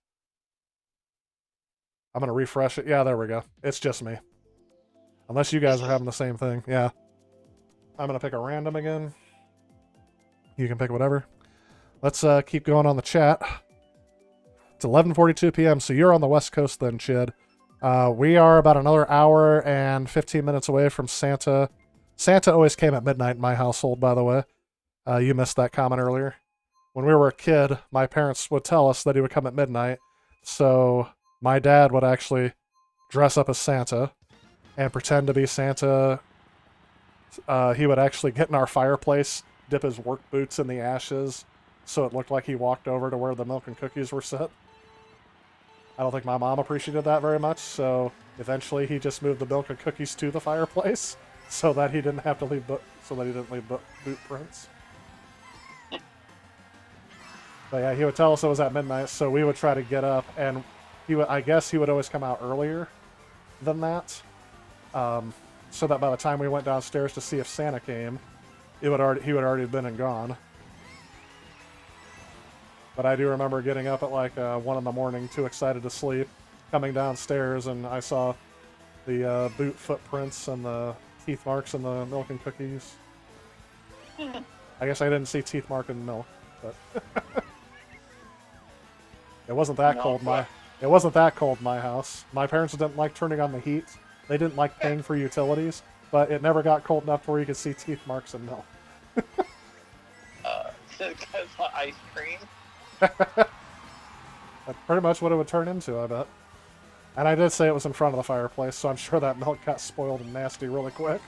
I'm going to refresh it. Yeah, there we go. It's just me. Unless you guys are having the same thing. Yeah. I'm going to pick a random again. You can pick whatever. Let's keep going on the chat. It's 11:42 p.m., so you're on the West Coast then, Chid. We are about another hour and 15 minutes away from Santa. Santa always came at midnight in my household, by the way. You missed that comment earlier. When we were a kid, my parents would tell us that he would come at midnight, so my dad would actually dress up as Santa and pretend to be Santa. He would actually get in our fireplace, dip his work boots in the ashes, so it looked like he walked over to where the milk and cookies were set. I don't think my mom appreciated that very much, so eventually he just moved the milk and cookies to the fireplace so that he didn't have to leave boot prints. But yeah, he would tell us it was at midnight, so we would try to get up, and I guess he would always come out earlier than that, so that by the time we went downstairs to see if Santa came, he would already have been and gone. But I do remember getting up at like 1 in the morning, too excited to sleep, coming downstairs, and I saw the boot footprints and the teeth marks in the milk and cookies. I guess I didn't see teeth mark in the milk, but it wasn't that cold. It wasn't that cold in my house. My parents didn't like turning on the heat. They didn't like paying for utilities, but it never got cold enough to where you could see teeth marks in milk. Because ice cream. That's pretty much what it would turn into, I bet. And I did say it was in front of the fireplace, so I'm sure that milk got spoiled and nasty really quick.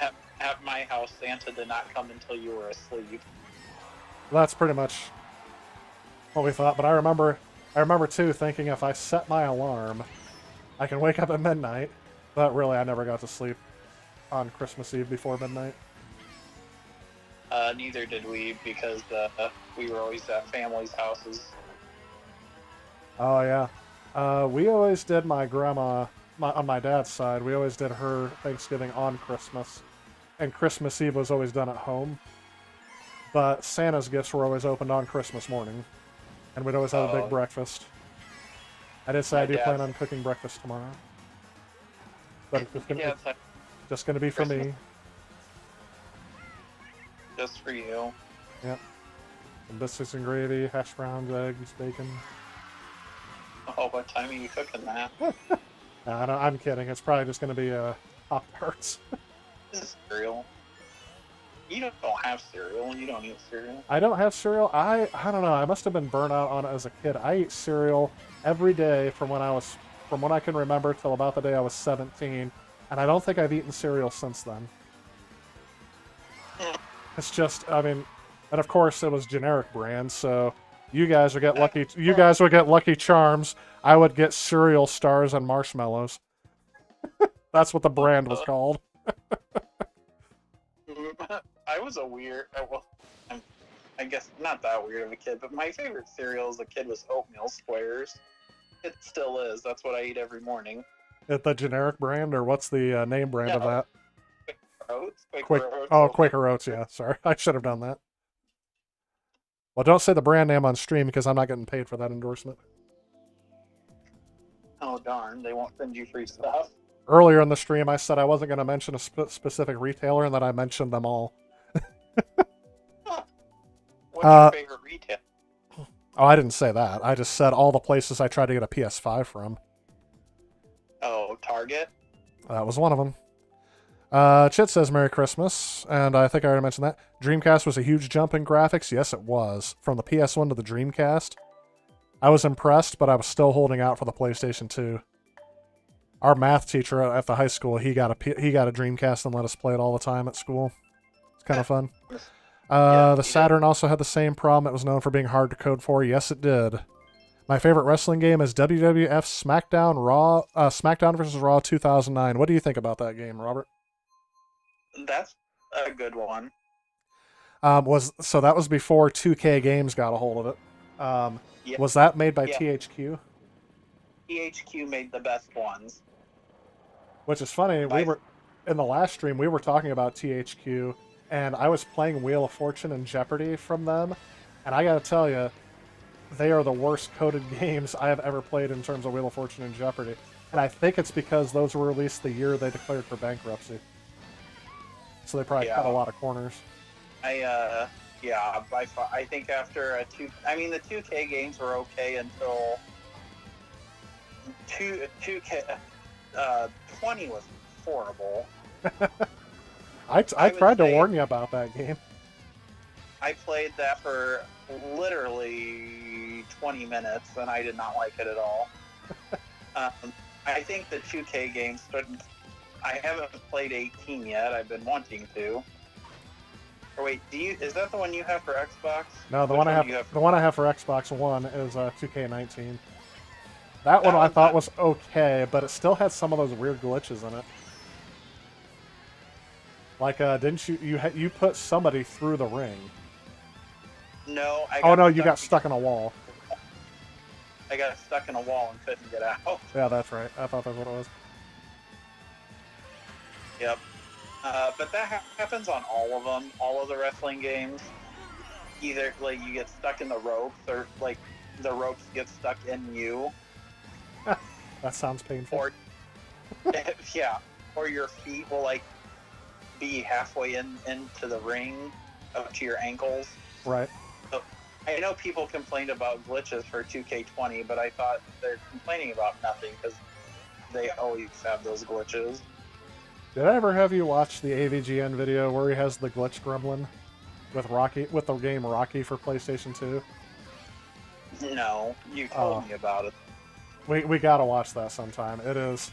At my house, Santa did not come until you were asleep. That's pretty much what we thought, but I remember too thinking if I set my alarm, I can wake up at midnight, but really I never got to sleep on Christmas Eve before midnight. Neither did we, because we were always at families' houses. Oh yeah. We always did my grandma, on my dad's side, we always did her Thanksgiving on Christmas, and Christmas Eve was always done at home. But Santa's gifts were always opened on Christmas morning, and we'd always have a big breakfast. I did say I do plan on cooking breakfast tomorrow, but it's just gonna be for me. Just for you. Yep. Some biscuits and gravy, hash browns, eggs, bacon. Oh, what time are you cooking that? No, I'm kidding. It's probably just gonna be Pop-Tarts. Cereal. You don't have cereal. You don't eat cereal. I don't have cereal. I don't know. I must have been burnt out on it as a kid. I eat cereal every day from when I can remember till about the day I was 17, and I don't think I've eaten cereal since then. It's just, I mean, and of course it was generic brand, so you guys would get lucky. You guys would get Lucky Charms. I would get cereal stars and marshmallows. That's what the brand was called. I was a weird, well, I guess not that weird of a kid, but my favorite cereal as a kid was oatmeal squares. It still is. That's what I eat every morning. At the generic brand, or what's the name brand of that? Quaker Oats. Oh, Quaker Oats, yeah. Sorry, I should have done that. Well, don't say the brand name on stream because I'm not getting paid for that endorsement. Oh, darn. They won't send you free stuff. Earlier in the stream, I said I wasn't going to mention a specific retailer, and then I mentioned them all. What's your favorite retailer? Oh, I didn't say that. I just said all the places I tried to get a PS5 from. Oh, Target? That was one of them. Chit says Merry Christmas, and I think I already mentioned that. Dreamcast was a huge jump in graphics. Yes, it was. From the PS1 to the Dreamcast. I was impressed, but I was still holding out for the PlayStation 2. Our math teacher at the high school, he got a Dreamcast and let us play it all the time at school. It's kind of fun. The Saturn also had the same problem. It was known for being hard to code for. Yes, it did. My favorite wrestling game is WWF SmackDown vs. Raw 2009. What do you think about that game, Robert? That's a good one. That was before 2K Games got a hold of it. Yeah. Was that made by Yeah. THQ? THQ made the best ones. Which is funny. We were in the last stream. We were talking about THQ, and I was playing Wheel of Fortune and Jeopardy from them, and I gotta tell you, they are the worst coded games I have ever played in terms of Wheel of Fortune and Jeopardy. And I think it's because those were released the year they declared for bankruptcy. So they probably cut a lot of corners. I think after the 2K games were okay until 2K 20 was horrible. I tried to warn you about that game. I played that for literally 20 minutes, and I did not like it at all. I think the 2K games I haven't played 18 yet. I've been wanting to. Or wait, is that the one you have for Xbox? No, the one I have for Xbox One is 2K19. That one I thought was okay, but it still had some of those weird glitches in it. Like, didn't you put somebody through the ring? No, you got stuck in a wall. I got stuck in a wall and couldn't get out. Yeah, that's right. I thought that's what it was. Yep. But that happens on all of them, all of the wrestling games. Either, like, you get stuck in the ropes, or, like, the ropes get stuck in you. That sounds painful. Or, yeah. Or your feet will, like, be halfway into the ring up to your ankles. Right. So, I know people complained about glitches for 2K20, but I thought they're complaining about nothing because they always have those glitches. Did I ever have you watch the AVGN video where he has the glitch gremlin with the game Rocky for PlayStation 2? No, you told me about it. We gotta watch that sometime. It is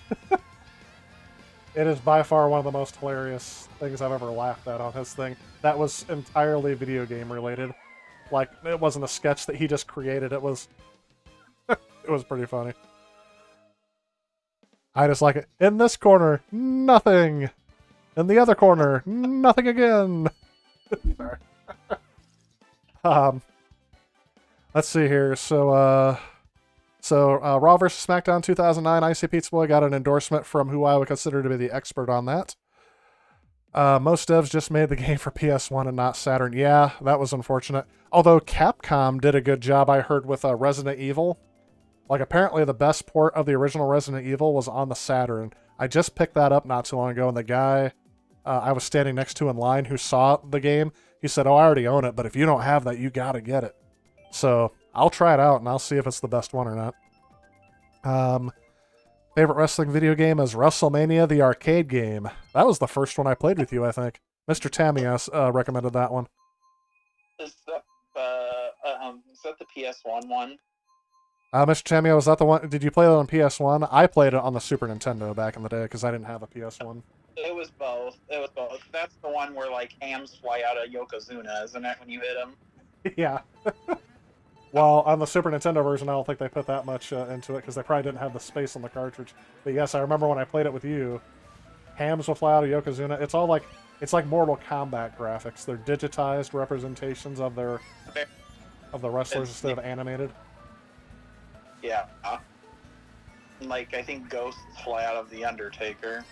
it is by far one of the most hilarious things I've ever laughed at on his thing. That was entirely video game related. Like, it wasn't a sketch that he just created. It was it was pretty funny. I just like it. In this corner, nothing. In the other corner, nothing again. Sorry. Let's see here. So Raw vs. SmackDown 2009, Icy Pizza Boy got an endorsement from who I would consider to be the expert on that. Most devs just made the game for PS1 and not Saturn. Yeah, that was unfortunate. Although Capcom did a good job, I heard, with Resident Evil. Like, apparently the best port of the original Resident Evil was on the Saturn. I just picked that up not too long ago, and the guy I was standing next to in line who saw the game, he said, "Oh, I already own it, but if you don't have that, you gotta get it." So I'll try it out, and I'll see if it's the best one or not. Favorite wrestling video game is WrestleMania, the arcade game. That was the first one I played with you, I think. Mr. Tamias recommended that one. Is that the PS1 one? Mr. Tamio, was that the one? Did you play it on PS1? I played it on the Super Nintendo back in the day because I didn't have a PS1. It was both. That's the one where, like, hams fly out of Yokozuna, isn't it, when you hit them? Yeah. Well, on the Super Nintendo version, I don't think they put that much into it because they probably didn't have the space on the cartridge. But yes, I remember when I played it with you, hams will fly out of Yokozuna. It's like Mortal Kombat graphics. They're digitized representations of the wrestlers instead of animated. Yeah. Like, I think ghosts fly out of The Undertaker.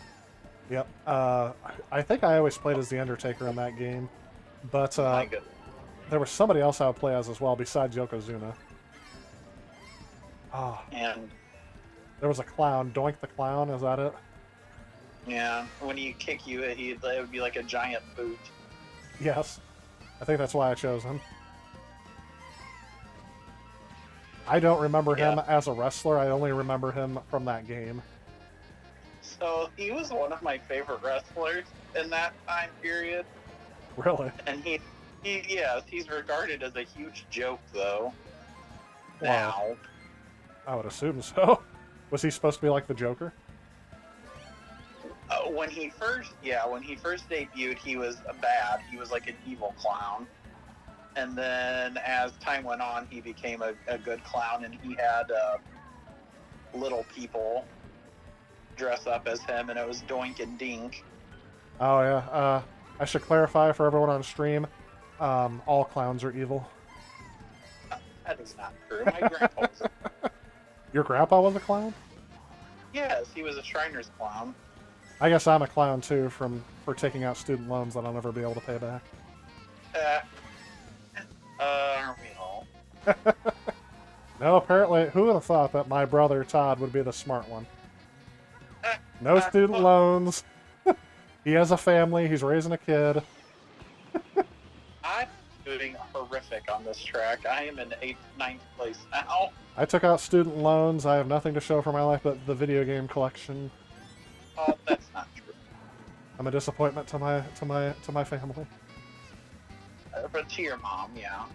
Yep. I think I always played as The Undertaker in that game. But there was somebody else I would play as well besides Yokozuna. And there was a clown. Doink the Clown, is that it? yeah, when he kick you, it would be like a giant boot. Yes. I think that's why I chose him. I don't remember him Yeah. as a wrestler. I only remember him from that game. So he was one of my favorite wrestlers in that time period, Really? and yes, he's regarded as a huge joke though. Wow. Now, I would assume so. Was he supposed to be like the Joker? when he first debuted, he was bad. He was like an evil clown, and then as time went on, he became a good clown, and he had little people dress up as him, and it was Doink and Dink. Oh yeah. I should clarify for everyone on stream. All clowns are evil. That is not true. My grandpa was. Your grandpa was a clown? Yes, he was a Shriner's clown. I guess I'm a clown too for taking out student loans that I'll never be able to pay back. Aren't we all? No, apparently, who would have thought that my brother Todd would be the smart one? No student loans. He has a family. He's raising a kid. I'm doing horrific on this track. I am in 8th, 9th place now. I took out student loans. I have nothing to show for my life but the video game collection. Oh, that's not true. I'm a disappointment to my family. But to your mom, yeah.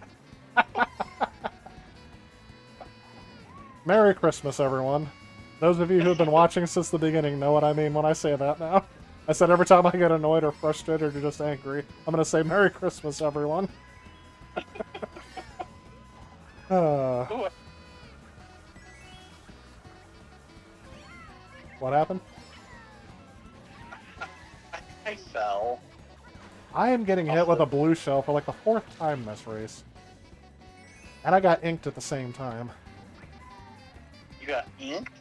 Merry Christmas, everyone. Those of you who have been watching since the beginning know what I mean when I say that now. I said every time I get annoyed or frustrated or just angry, I'm going to say Merry Christmas, everyone. What happened? I fell. I am getting hit with a blue shell for like the 4th time this race. And I got inked at the same time. You got inked?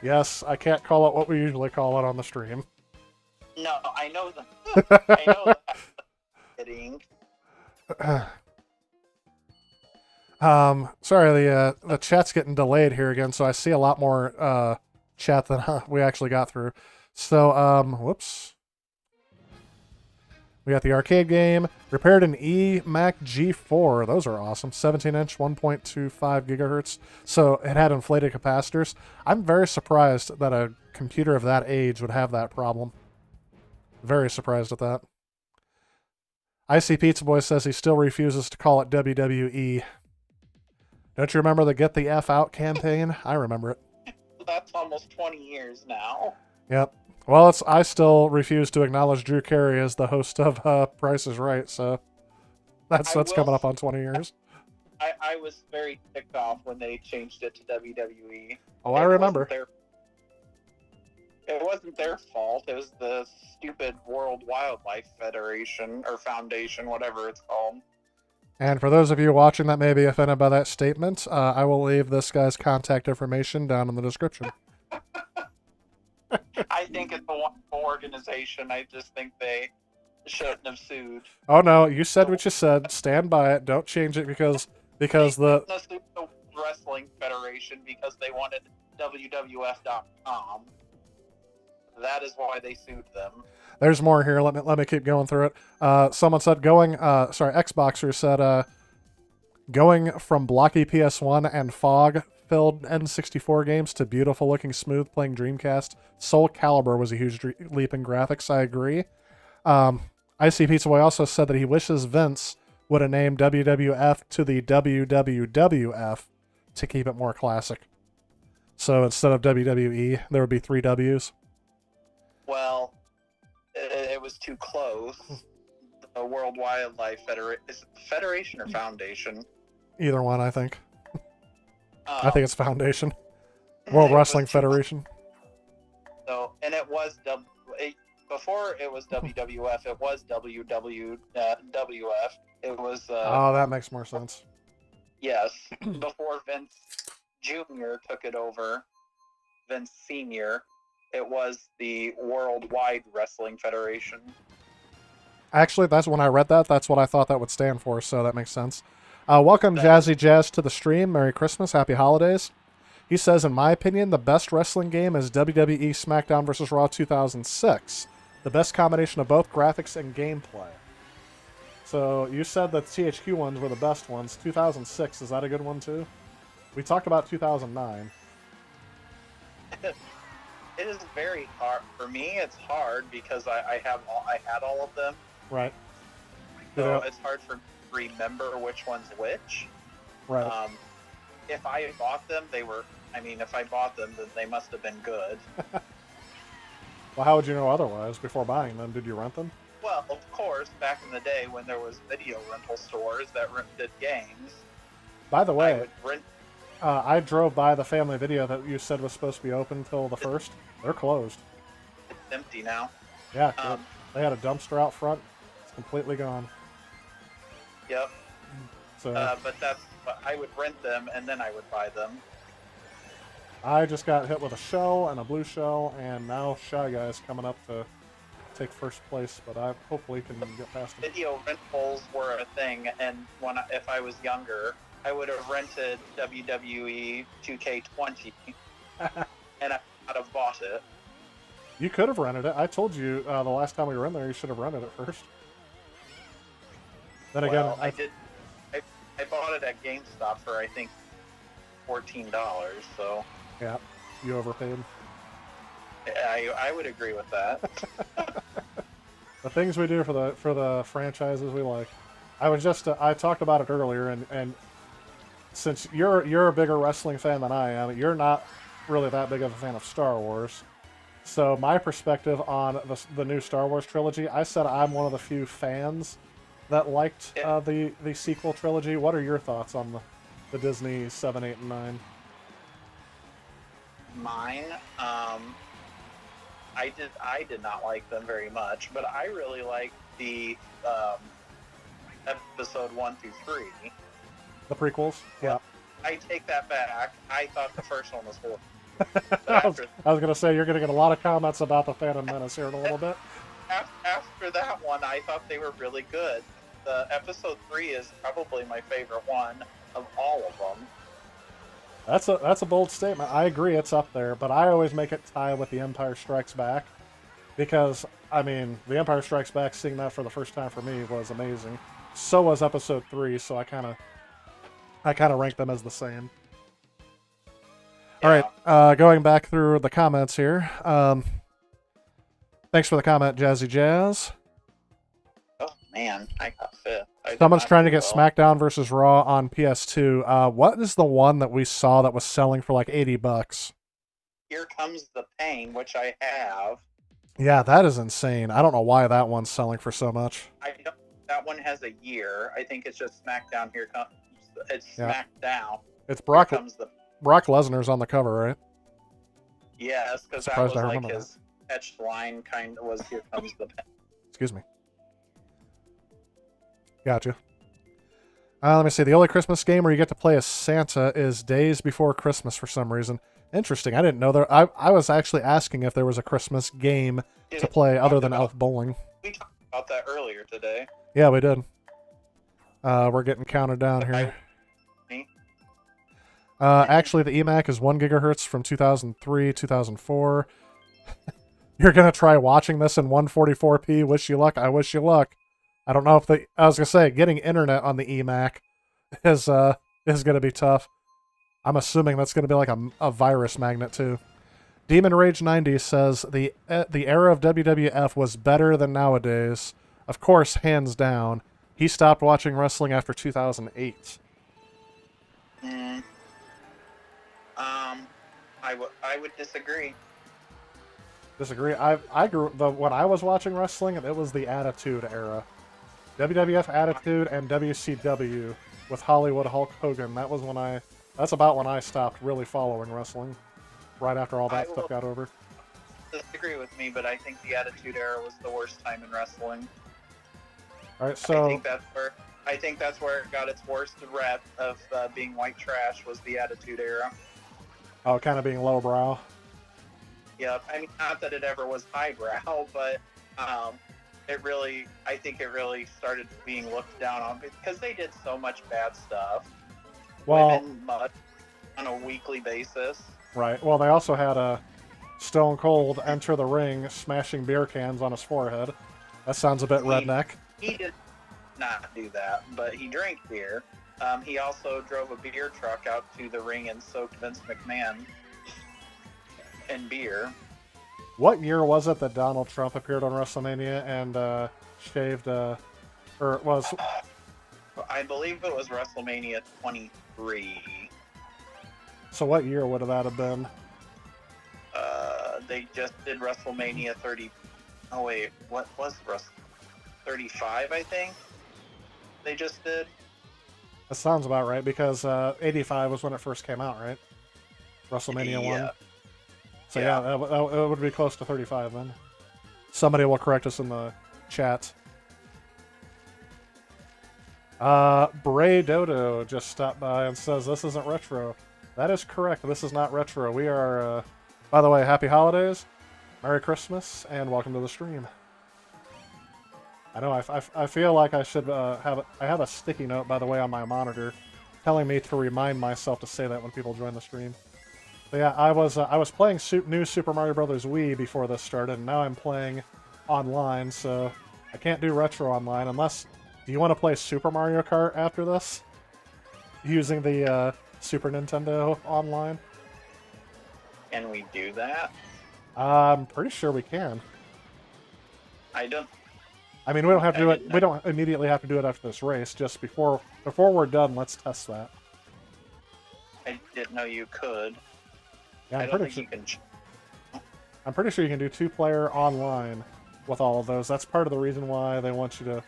Yes, I can't call it what we usually call it on the stream. No, I know that. I know that. Get inked. Sorry, the chat's getting delayed here again, so I see a lot more chat than we actually got through. So, whoops. We got the arcade game. Repaired an eMac G4. Those are awesome. 17-inch, 1.25 gigahertz. So it had inflated capacitors. I'm very surprised that a computer of that age would have that problem. Very surprised at that. Icy Pizza Boy says he still refuses to call it WWE. Don't you remember the Get the F Out campaign? I remember it. That's almost 20 years now. Yep. Well, I still refuse to acknowledge Drew Carey as the host of Price is Right, so that's coming up on 20 years. I was very ticked off when they changed it to WWE. Oh, I remember. It wasn't their fault. It was the stupid World Wildlife Federation or Foundation, whatever it's called. And for those of you watching that may be offended by that statement, I will leave this guy's contact information down in the description. I think it's a wonderful organization. I just think they shouldn't have sued. Oh no, you said what you said. Stand by it. Don't change it because They the sued the Wrestling Federation because they wanted WWF.com. That is why they sued them. there's more here. Let me keep going through it. Someone said Xboxer said going from blocky PS1 and fog-filled N64 games to beautiful-looking, smooth-playing Dreamcast, Soul Calibur was a huge leap in graphics. I agree. Icy Pizza Boy also said that he wishes Vince would have named WWF to the WWWF to keep it more classic. So instead of WWE, there would be 3 Ws. Well, it was too close. The World Wildlife Federation. Is it Federation or Foundation? Either one, I think. I think it's Foundation. World It Wrestling was too Federation. So, and it was before it was WWF. It was WWF. It was. Oh, that makes more sense. Yes, before Vince Jr. took it over, Vince Sr., it was the Worldwide Wrestling Federation. Actually, that's when I read that. That's what I thought that would stand for, so that makes sense. Welcome, Jazzy Jazz, to the stream. Merry Christmas. Happy holidays. He says, in my opinion, the best wrestling game is WWE SmackDown vs. Raw 2006. The best combination of both graphics and gameplay. So you said that THQ ones were the best ones. 2006, is that a good one too? We talked about 2009. It is very hard for me. It's hard because I had all of them, Right. so it's hard for me to remember which one's which. Right. If I bought them, they were. I mean, if I bought them, then they must have been good. Well, how would you know otherwise before buying them? Did you rent them? Well, of course, back in the day when there was video rental stores that rented games, By the I way, would rent. I drove by the Family Video that you said was supposed to be open till the 1st. They're closed. It's empty now. Yeah, Um, they had a dumpster out front. It's completely gone. Yep. So But I would rent them and then I would buy them. I just got hit with a shell and a blue shell, and now Shy Guy's coming up to take first place, but I hopefully can get past him. Video rentals were a thing, and if I was younger, I would have rented WWE 2K20, and I would have bought it. You could have rented it. I told you the last time we were in there, you should have rented it first. Then again, Well, I did. I bought it at GameStop for I think $14. So yeah, you overpaid. I would agree with that. The things we do for the franchises we like. I was just I talked about it earlier, and since you're a bigger wrestling fan than I am, you're not really that big of a fan of Star Wars. So my perspective on the new Star Wars trilogy, I said I'm one of the few fans that liked the sequel trilogy. What are your thoughts on the Disney 7, 8, and 9? Mine, I did not like them very much, but I really liked the episode 1 through 3. The prequels? Yeah. I take that back. I thought the first one was horrible. I was going to say, you're going to get a lot of comments about the Phantom Menace here in a little bit. After that one, I thought they were really good. The episode 3 is probably my favorite one of all of them. That's a bold statement. I agree, it's up there, but I always make it tie with The Empire Strikes Back, because I mean, The Empire Strikes Back, seeing that for the first time for me was amazing. So was episode 3, so I kind of rank them as the same. Yeah. All right, going back through the comments here. Thanks for the comment, Jazzy Jazz. Oh man, I got fifth. Someone's trying to get SmackDown versus Raw on PS2. What is the one that we saw that was selling for like $80? Here Comes the Pain, which I have. Yeah, that is insane. I don't know why that one's selling for so much. That one has a year. I think it's just SmackDown. It's Yeah. SmackDown. It's Brock Here Comes the Lesnar's on the cover, right? Yes, because that Surprised was I like remember his etched line. Kind of was Here Comes the Pain. Excuse me. Gotcha. Let me see. The only Christmas game where you get to play as Santa is Days Before Christmas for some reason. Interesting. I didn't know there. I was actually asking if there was a Christmas game to play other than Elf Bowling. We talked about that earlier today. Yeah, we did. We're getting counted down here. Actually, the EMAC is 1 gigahertz from 2003, 2004. You're going to try watching this in 144p. Wish you luck. I wish you luck. I don't know if I was going to say, getting internet on the EMAC is going to be tough. I'm assuming that's going to be like a virus magnet, too. Demon Rage 90 says, the era of WWF was better than nowadays. Of course, hands down. He stopped watching wrestling after 2008. I would disagree. Disagree. I grew when I was watching wrestling, it was the Attitude Era. WWF Attitude and WCW with Hollywood Hulk Hogan. That's about when I stopped really following wrestling. Right after all that stuff got over. Disagree with me, but I think the Attitude Era was the worst time in wrestling. All right, so I think that's where it got its worst rep of being white trash, was the Attitude Era. Oh, kind of being lowbrow. Yeah, I mean, not that it ever was highbrow, but I think it really started being looked down on because they did so much bad stuff. Well, Women mud on a weekly basis. Right. Well, they also had a Stone Cold enter the ring, smashing beer cans on his forehead. That sounds a bit redneck. He did not do that, but he drank beer. He also drove a beer truck out to the ring and soaked Vince McMahon in beer. What year was it that Donald Trump appeared on WrestleMania and shaved, or was... I believe it was WrestleMania 23. So what year would that have been? They just did WrestleMania 30. Oh wait, what was 35? I think they just did. That sounds about right, because 85 was when it first came out, right? WrestleMania 1. So yeah, that would be close to 35 then. Somebody will correct us in the chat. Bray Dodo just stopped by and says this isn't retro. That is correct. This is not retro. We are, by the way, happy holidays, Merry Christmas, and welcome to the stream. I know I feel like I should I have a sticky note, by the way, on my monitor telling me to remind myself to say that when people join the stream. But yeah, I was playing new Super Mario Brothers Wii before this started, and now I'm playing online, so I can't do retro online unless... Do you want to play Super Mario Kart after this? Using the Super Nintendo online? Can we do that? I'm pretty sure we can. I don't... I mean, we don't have to do it. We don't immediately have to do it after this race. Just before we're done, let's test that. I didn't know you could. Yeah, I'm pretty sure you can do 2-player online with all of those. That's part of the reason why they want you to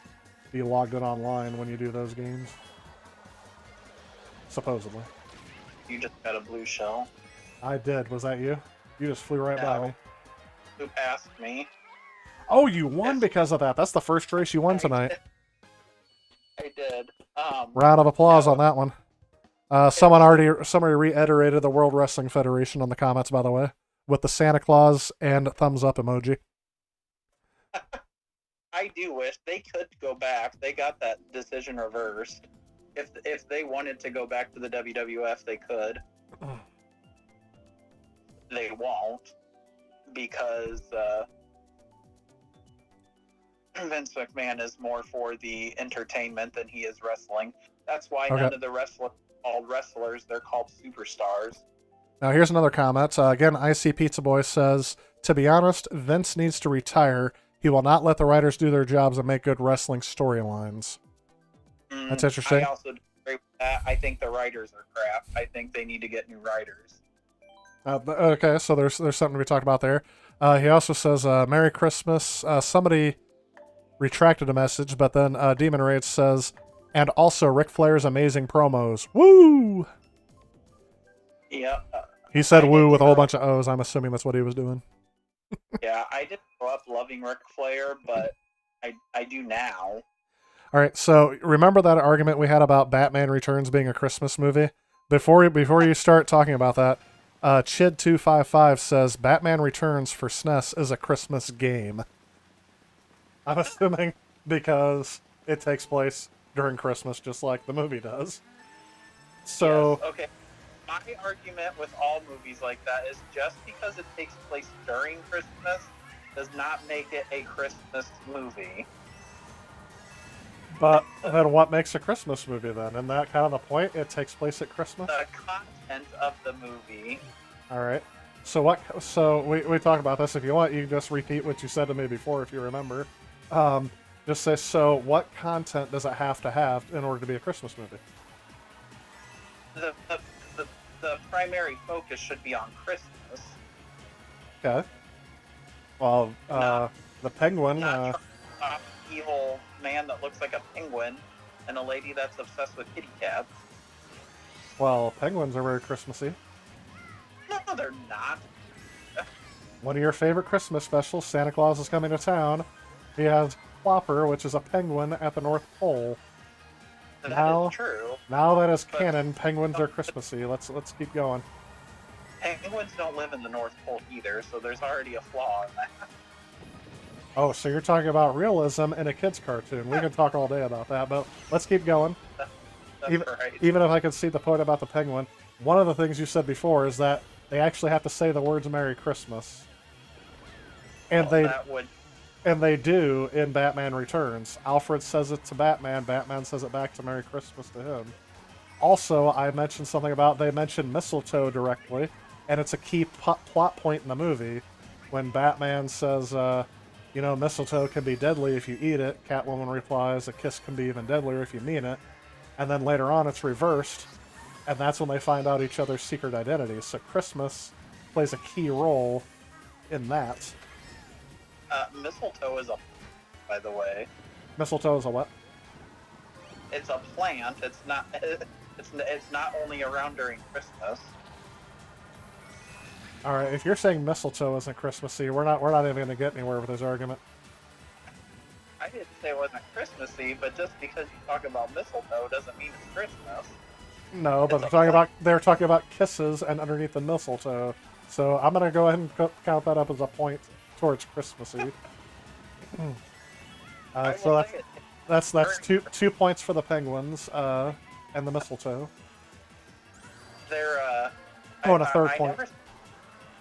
be logged in online when you do those games. Supposedly. You just got a blue shell. I did. Was that you? You just flew right by me. Who passed me? Oh, you won because of that. That's the first race you won tonight. I did. Round of applause on that one. Somebody reiterated the World Wrestling Federation on the comments, by the way, with the Santa Claus and thumbs up emoji. I do wish they could go back. They got that decision reversed. If they wanted to go back to the WWF, they could. They won't, because Vince McMahon is more for the entertainment than he is wrestling. That's why none of the wrestlers are called wrestlers. They're called superstars. Now here's another comment. Again, IC Pizza Boy says, to be honest, Vince needs to retire. He will not let the writers do their jobs and make good wrestling storylines. That's interesting. I also agree with that. I think the writers are crap. I think they need to get new writers. Okay, so there's something to be talked about there. He also says, Merry Christmas. Somebody retracted a message, but then Demon Rage says, and also Ric Flair's amazing promos. Woo! Yeah. He said woo with a whole bunch of O's. I'm assuming that's what he was doing. Yeah, I didn't grow up loving Ric Flair, but I do now. All right, so remember that argument we had about Batman Returns being a Christmas movie? Before you start talking about that, Chid255 says Batman Returns for SNES is a Christmas game. I'm assuming because it takes place during Christmas, just like the movie does. So yes, okay. My argument with all movies like that is just because it takes place during Christmas does not make it a Christmas movie. But then what makes a Christmas movie then? Isn't that kind of the point? It takes place at Christmas? The content of the movie. Alright. So we talked about this. If you want, you can just repeat what you said to me before if you remember. Just say, so what content does it have to have in order to be a Christmas movie? The primary focus should be on Christmas. Okay. Well, the penguin... evil man that looks like a penguin and a lady that's obsessed with kitty cats. Well, penguins are very Christmassy. No, they're not. One of your favorite Christmas specials, Santa Claus is Coming to Town. He has Flopper, which is a penguin at the North Pole. That is true. Now that is canon, penguins are Christmassy. Let's keep going. Penguins don't live in the North Pole either, so there's already a flaw in that. Oh, so you're talking about realism in a kid's cartoon. We can talk all day about that, but let's keep going. Even if I can see the point about the penguin, one of the things you said before is that they actually have to say the words Merry Christmas. And they do in Batman Returns. Alfred says it to Batman, Batman says it back to Merry Christmas to him. Also, I mentioned something about they mentioned mistletoe directly, and it's a key plot point in the movie when Batman says, mistletoe can be deadly if you eat it. Catwoman replies, a kiss can be even deadlier if you mean it. And then later on, it's reversed, and that's when they find out each other's secret identities. So Christmas plays a key role in that. Mistletoe is a, by the way. Mistletoe is a what? It's a plant. It's not. It's not only around during Christmas. All right, if you're saying mistletoe isn't Christmassy, we're not even going to get anywhere with this argument. I didn't say it wasn't Christmassy, but just because you talk about mistletoe doesn't mean it's Christmas. No, but they're talking about kisses and underneath the mistletoe. So I'm going to go ahead and count that up as a point towards Christmassy. So that's 2 points for the Penguins and the mistletoe. They're and a third point.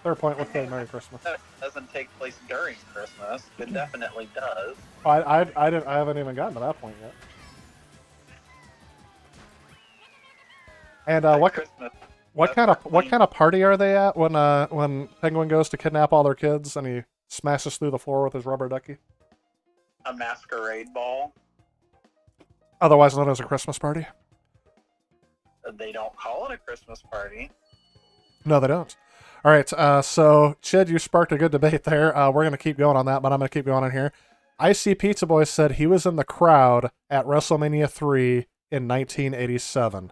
Third point with Merry Christmas. That doesn't take place during Christmas. It definitely does. I haven't even gotten to that point yet. And what kind of party are they at when Penguin goes to kidnap all their kids and he smashes through the floor with his rubber ducky? A masquerade ball. Otherwise known as a Christmas party. They don't call it a Christmas party. No, they don't. All right, so Chid, you sparked a good debate there. We're going to keep going on that, but I'm going to keep going on here. Icy Pizza Boy said he was in the crowd at WrestleMania 3 in 1987.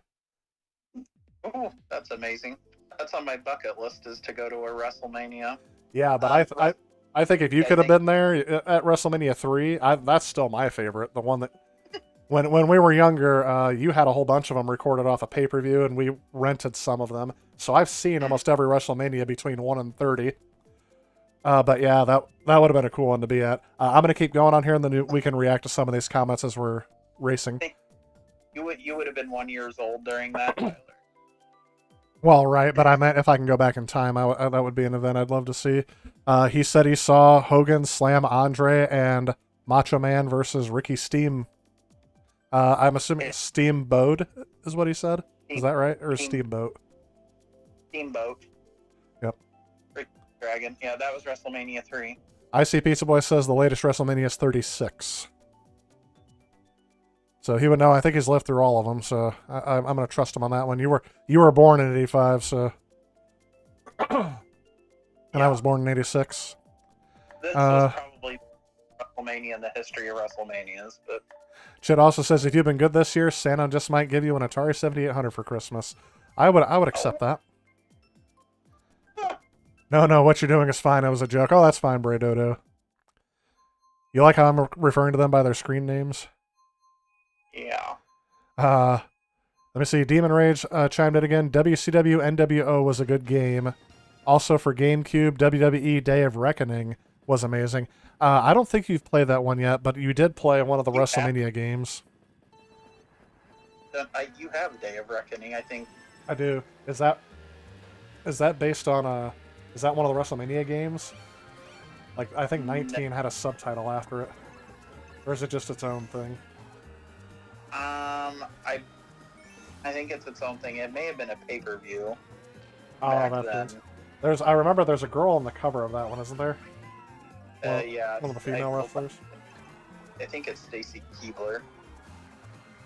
Oh, that's amazing. That's on my bucket list, is to go to a WrestleMania. Yeah, but I think if you could have been there at WrestleMania 3, that's still my favorite. The one that, when we were younger, you had a whole bunch of them recorded off a pay-per-view, and we rented some of them. So I've seen almost every WrestleMania between 1 and 30. But yeah, that would have been a cool one to be at. I'm going to keep going on here, and then we can react to some of these comments as we're racing. You would have been 1 year old during that, Tyler. Well, right, but I meant if I can go back in time, that would be an event I'd love to see. He said he saw Hogan slam Andre and Macho Man versus Ricky Steam. I'm assuming Steamboat is what he said. Is that right? Or Steamboat? Steamboat. Yep. Ricky Dragon. Yeah, that was WrestleMania 3. IC Pizza Boy says the latest WrestleMania is 36. So he would know. I think he's lived through all of them, so I'm going to trust him on that one. You were born in 85, so... and I was born in 86. This was probably WrestleMania in the history of WrestleManias, but... Chid also says, if you've been good this year, Santa just might give you an Atari 7800 for Christmas. I would accept that. No, what you're doing is fine. It was a joke. Oh, that's fine, Bray Dodo. You like how I'm referring to them by their screen names? Yeah. Let me see. Demon Rage chimed in again. WCW NWO was a good game. Also for GameCube, WWE Day of Reckoning was amazing. I don't think you've played that one yet, but you did play one of the WrestleMania games. You have Day of Reckoning, I think. I do. Is that based on is that one of the WrestleMania games? Like, I think 19 had a subtitle after it. Or is it just its own thing? I think it's its own thing. It may have been a pay-per-view. Oh, that's it. I remember there's a girl on the cover of that one, isn't there? Yeah. One of the female wrestlers. I think it's Stacy Keibler.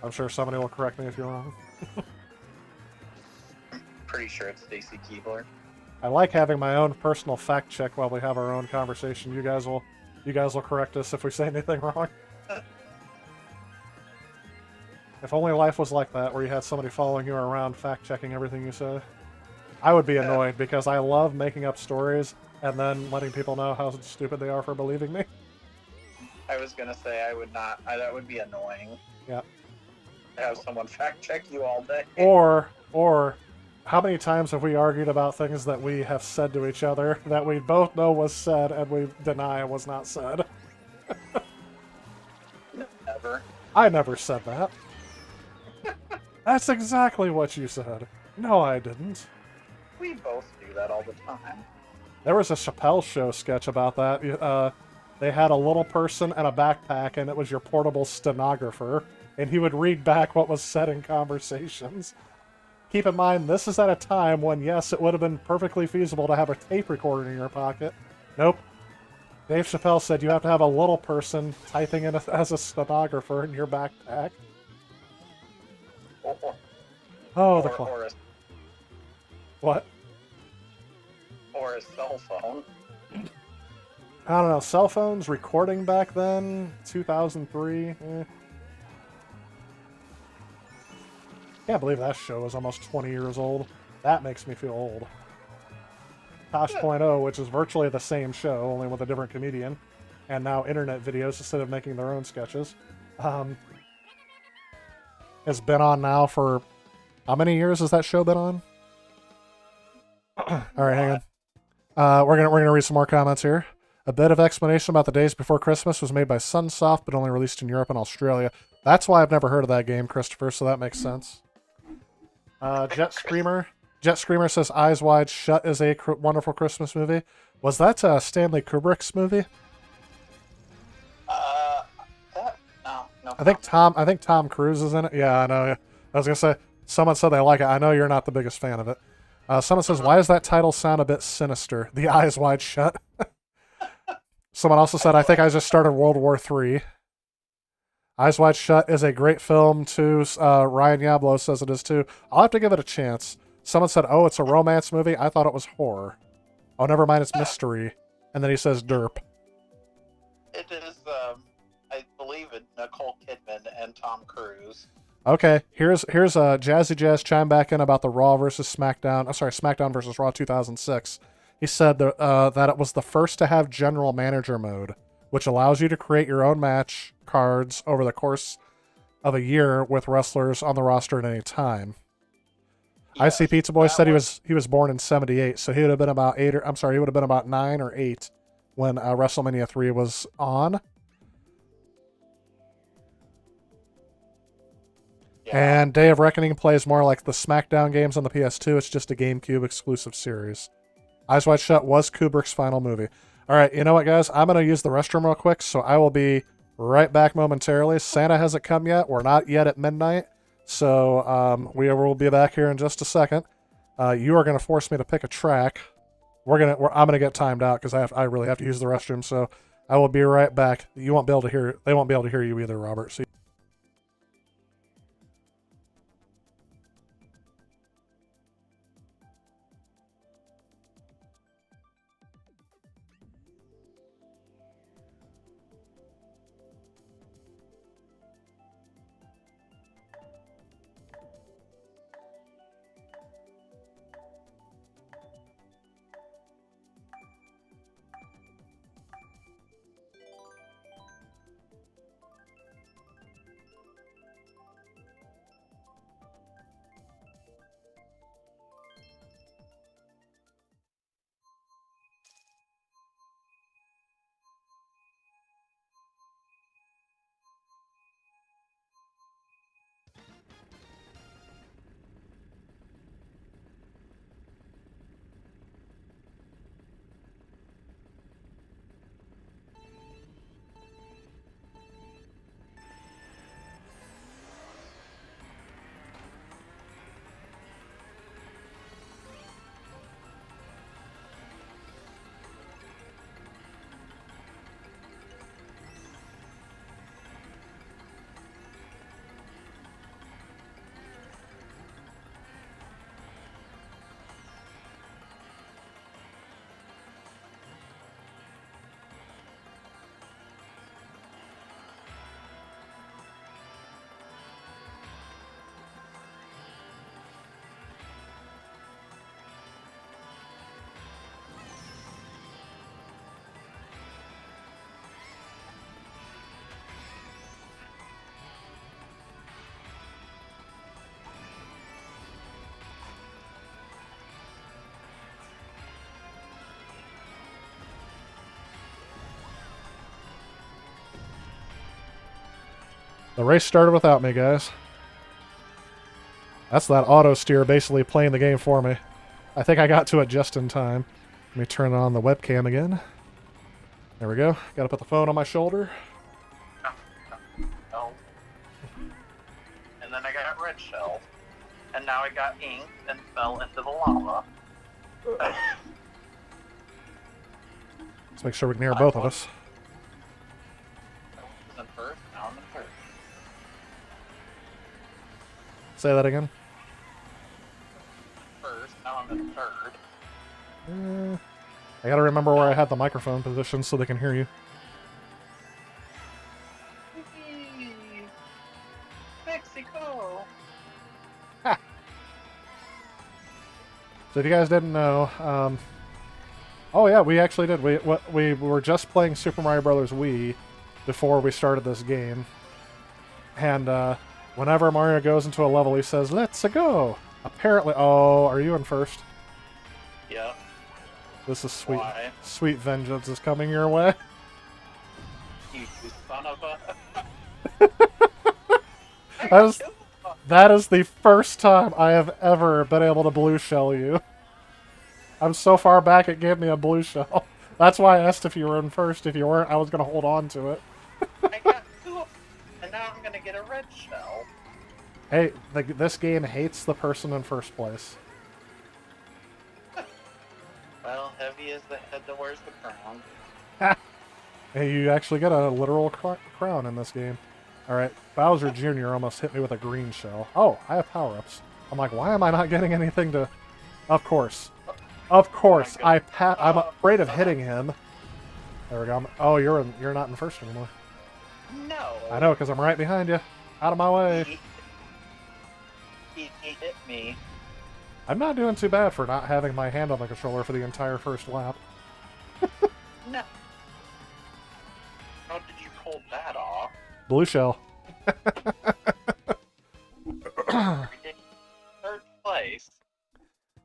I'm sure somebody will correct me if you're wrong. Pretty sure it's Stacy Keibler. I like having my own personal fact check while we have our own conversation. You guys will correct us if we say anything wrong. If only life was like that, where you had somebody following you around fact checking everything you say. I would be annoyed because I love making up stories and then letting people know how stupid they are for believing me. I was gonna say I would not. That would be annoying. Yeah. Have someone fact check you all day. Or how many times have we argued about things that we have said to each other that we both know was said and we deny was not said? Never. I never said that. That's exactly what you said. No, I didn't. We both do that all the time. There was a Chappelle Show sketch about that. they had a little person and a backpack, and it was your portable stenographer, and he would read back what was said in conversations. Keep in mind, this is at a time when, yes, it would have been perfectly feasible to have a tape recorder in your pocket. Nope. Dave Chappelle said you have to have a little person typing in as a stenographer in your backpack. Oh, the clock. What? Or a cell phone. I don't know. Cell phones, recording back then, 2003. Can't believe that show was almost 20 years old. That makes me feel old. Tosh.0, which is virtually the same show, only with a different comedian, and now internet videos instead of making their own sketches, has been on now for... How many years has that show been on? All right, hang on. We're gonna read some more comments here. A bit of explanation about the Days Before Christmas was made by Sunsoft, but only released in Europe and Australia. That's why I've never heard of that game, Christopher, so that makes sense. Jet Screamer says Eyes Wide Shut is a wonderful Christmas movie. Was that Stanley Kubrick's movie? No. I think Tom Cruise is in it. Yeah, I know. Yeah. I was gonna say someone said they like it. I know you're not the biggest fan of it. Someone says, why does that title sound a bit sinister? The Eyes Wide Shut. Someone also said, I think I just started World War III. Eyes Wide Shut is a great film too. Ryan Yablo says it is too. I'll have to give it a chance. Someone said, oh, it's a romance movie. I thought it was horror. Oh, never mind, it's mystery. And then he says derp. It is, I believe it, Nicole Kidman and Tom Cruise. Okay, here's Jazzy Jazz chime back in about the Raw versus SmackDown. SmackDown versus Raw 2006. He said that it was the first to have General Manager mode, which allows you to create your own match cards over the course of a year with wrestlers on the roster at any time. Yes, IC Pizza Boy said he was born in '78, so he would have been about he would have been about 9 or 8 when WrestleMania 3 was on. Yeah. And Day of Reckoning plays more like the SmackDown games on the PS2. It's just a GameCube exclusive series. Eyes Wide Shut was Kubrick's final movie. All right, you know what, guys? I'm going to use the restroom real quick, so I will be right back momentarily. Santa hasn't come yet. We're not yet at midnight, so we will be back here in just a second. You are going to force me to pick a track. I'm going to get timed out because I really have to use the restroom, so I will be right back. You won't be able to hear. They won't be able to hear you either, Robert. So the race started without me, guys. That's that auto steer basically playing the game for me. I think I got to it just in time. Let me turn on the webcam again. There we go. Gotta put the phone on my shoulder. Oh. And then I got red shells. And now I got ink and fell into the lava. Let's make sure we can hear both of us. I was in first, now I'm in third. Say that again. First, now I'm in third. I gotta remember where I had the microphone positioned so they can hear you. Mexico! So if you guys didn't know, oh yeah, we actually did. We were just playing Super Mario Bros. Wii before we started this game, and whenever Mario goes into a level, he says, "Let's go." Apparently, oh, are you in first? Yep. This is sweet. Why? Sweet vengeance is coming your way. You son of a... That is the first time I have ever been able to blue shell you. I'm so far back it gave me a blue shell. That's why I asked if you were in first. If you weren't, I was going to hold on to it. I got 2, and now I'm going to get a red shell. Hey, this game hates the person in first place. Well, heavy is the head that wears the crown. Hey, you actually get a literal crown in this game. Alright, Bowser Jr. almost hit me with a green shell. Oh, I have power-ups. I'm like, why am I not getting anything to... Of course. Of course. I'm afraid of hitting him. There we go. Oh, you're not in first anymore. No. I know, because I'm right behind you. Out of my way. He hit me. I'm not doing too bad for not having my hand on the controller for the entire first lap. No. How did you pull that off? Blue shell. Third place.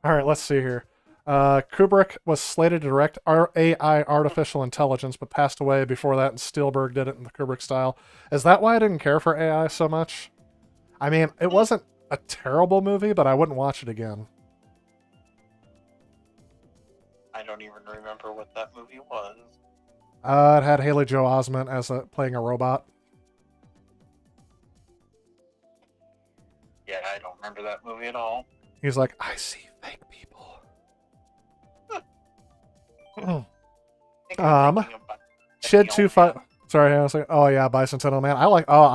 Alright, let's see here. Kubrick was slated to direct AI artificial intelligence, but passed away before that, and Spielberg did it in the Kubrick style. Is that why I didn't care for AI so much? I mean, it wasn't a terrible movie, but I wouldn't watch it again. I don't even remember what that movie was. It had Haley Joel Osment as playing a robot. Yeah, I don't remember that movie at all. He's like, I see fake people. Chid25. Sorry, I was like, oh yeah, Bicentennial Man. I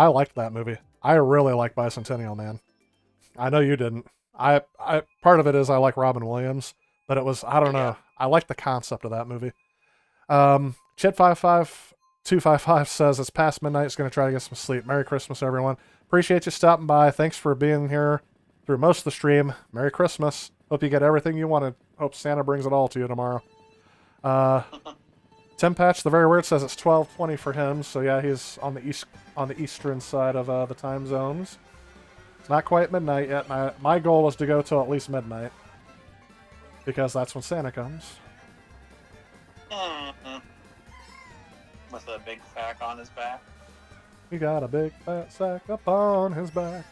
liked that movie. I really like Bicentennial Man. I know you didn't. I part of it is I like Robin Williams, but it was, I don't know. I like the concept of that movie. Chid55255 says it's past midnight. It's going to try to get some sleep. Merry Christmas, everyone. Appreciate you stopping by. Thanks for being here through most of the stream. Merry Christmas. Hope you get everything you wanted. Hope Santa brings it all to you tomorrow. Tim Patch, the very weird, says it's 12:20 for him. So yeah, he's on the eastern side of the time zones. It's not quite midnight yet. My goal was to go till at least midnight, because that's when Santa comes. With a big sack on his back. He got a big fat sack up on his back.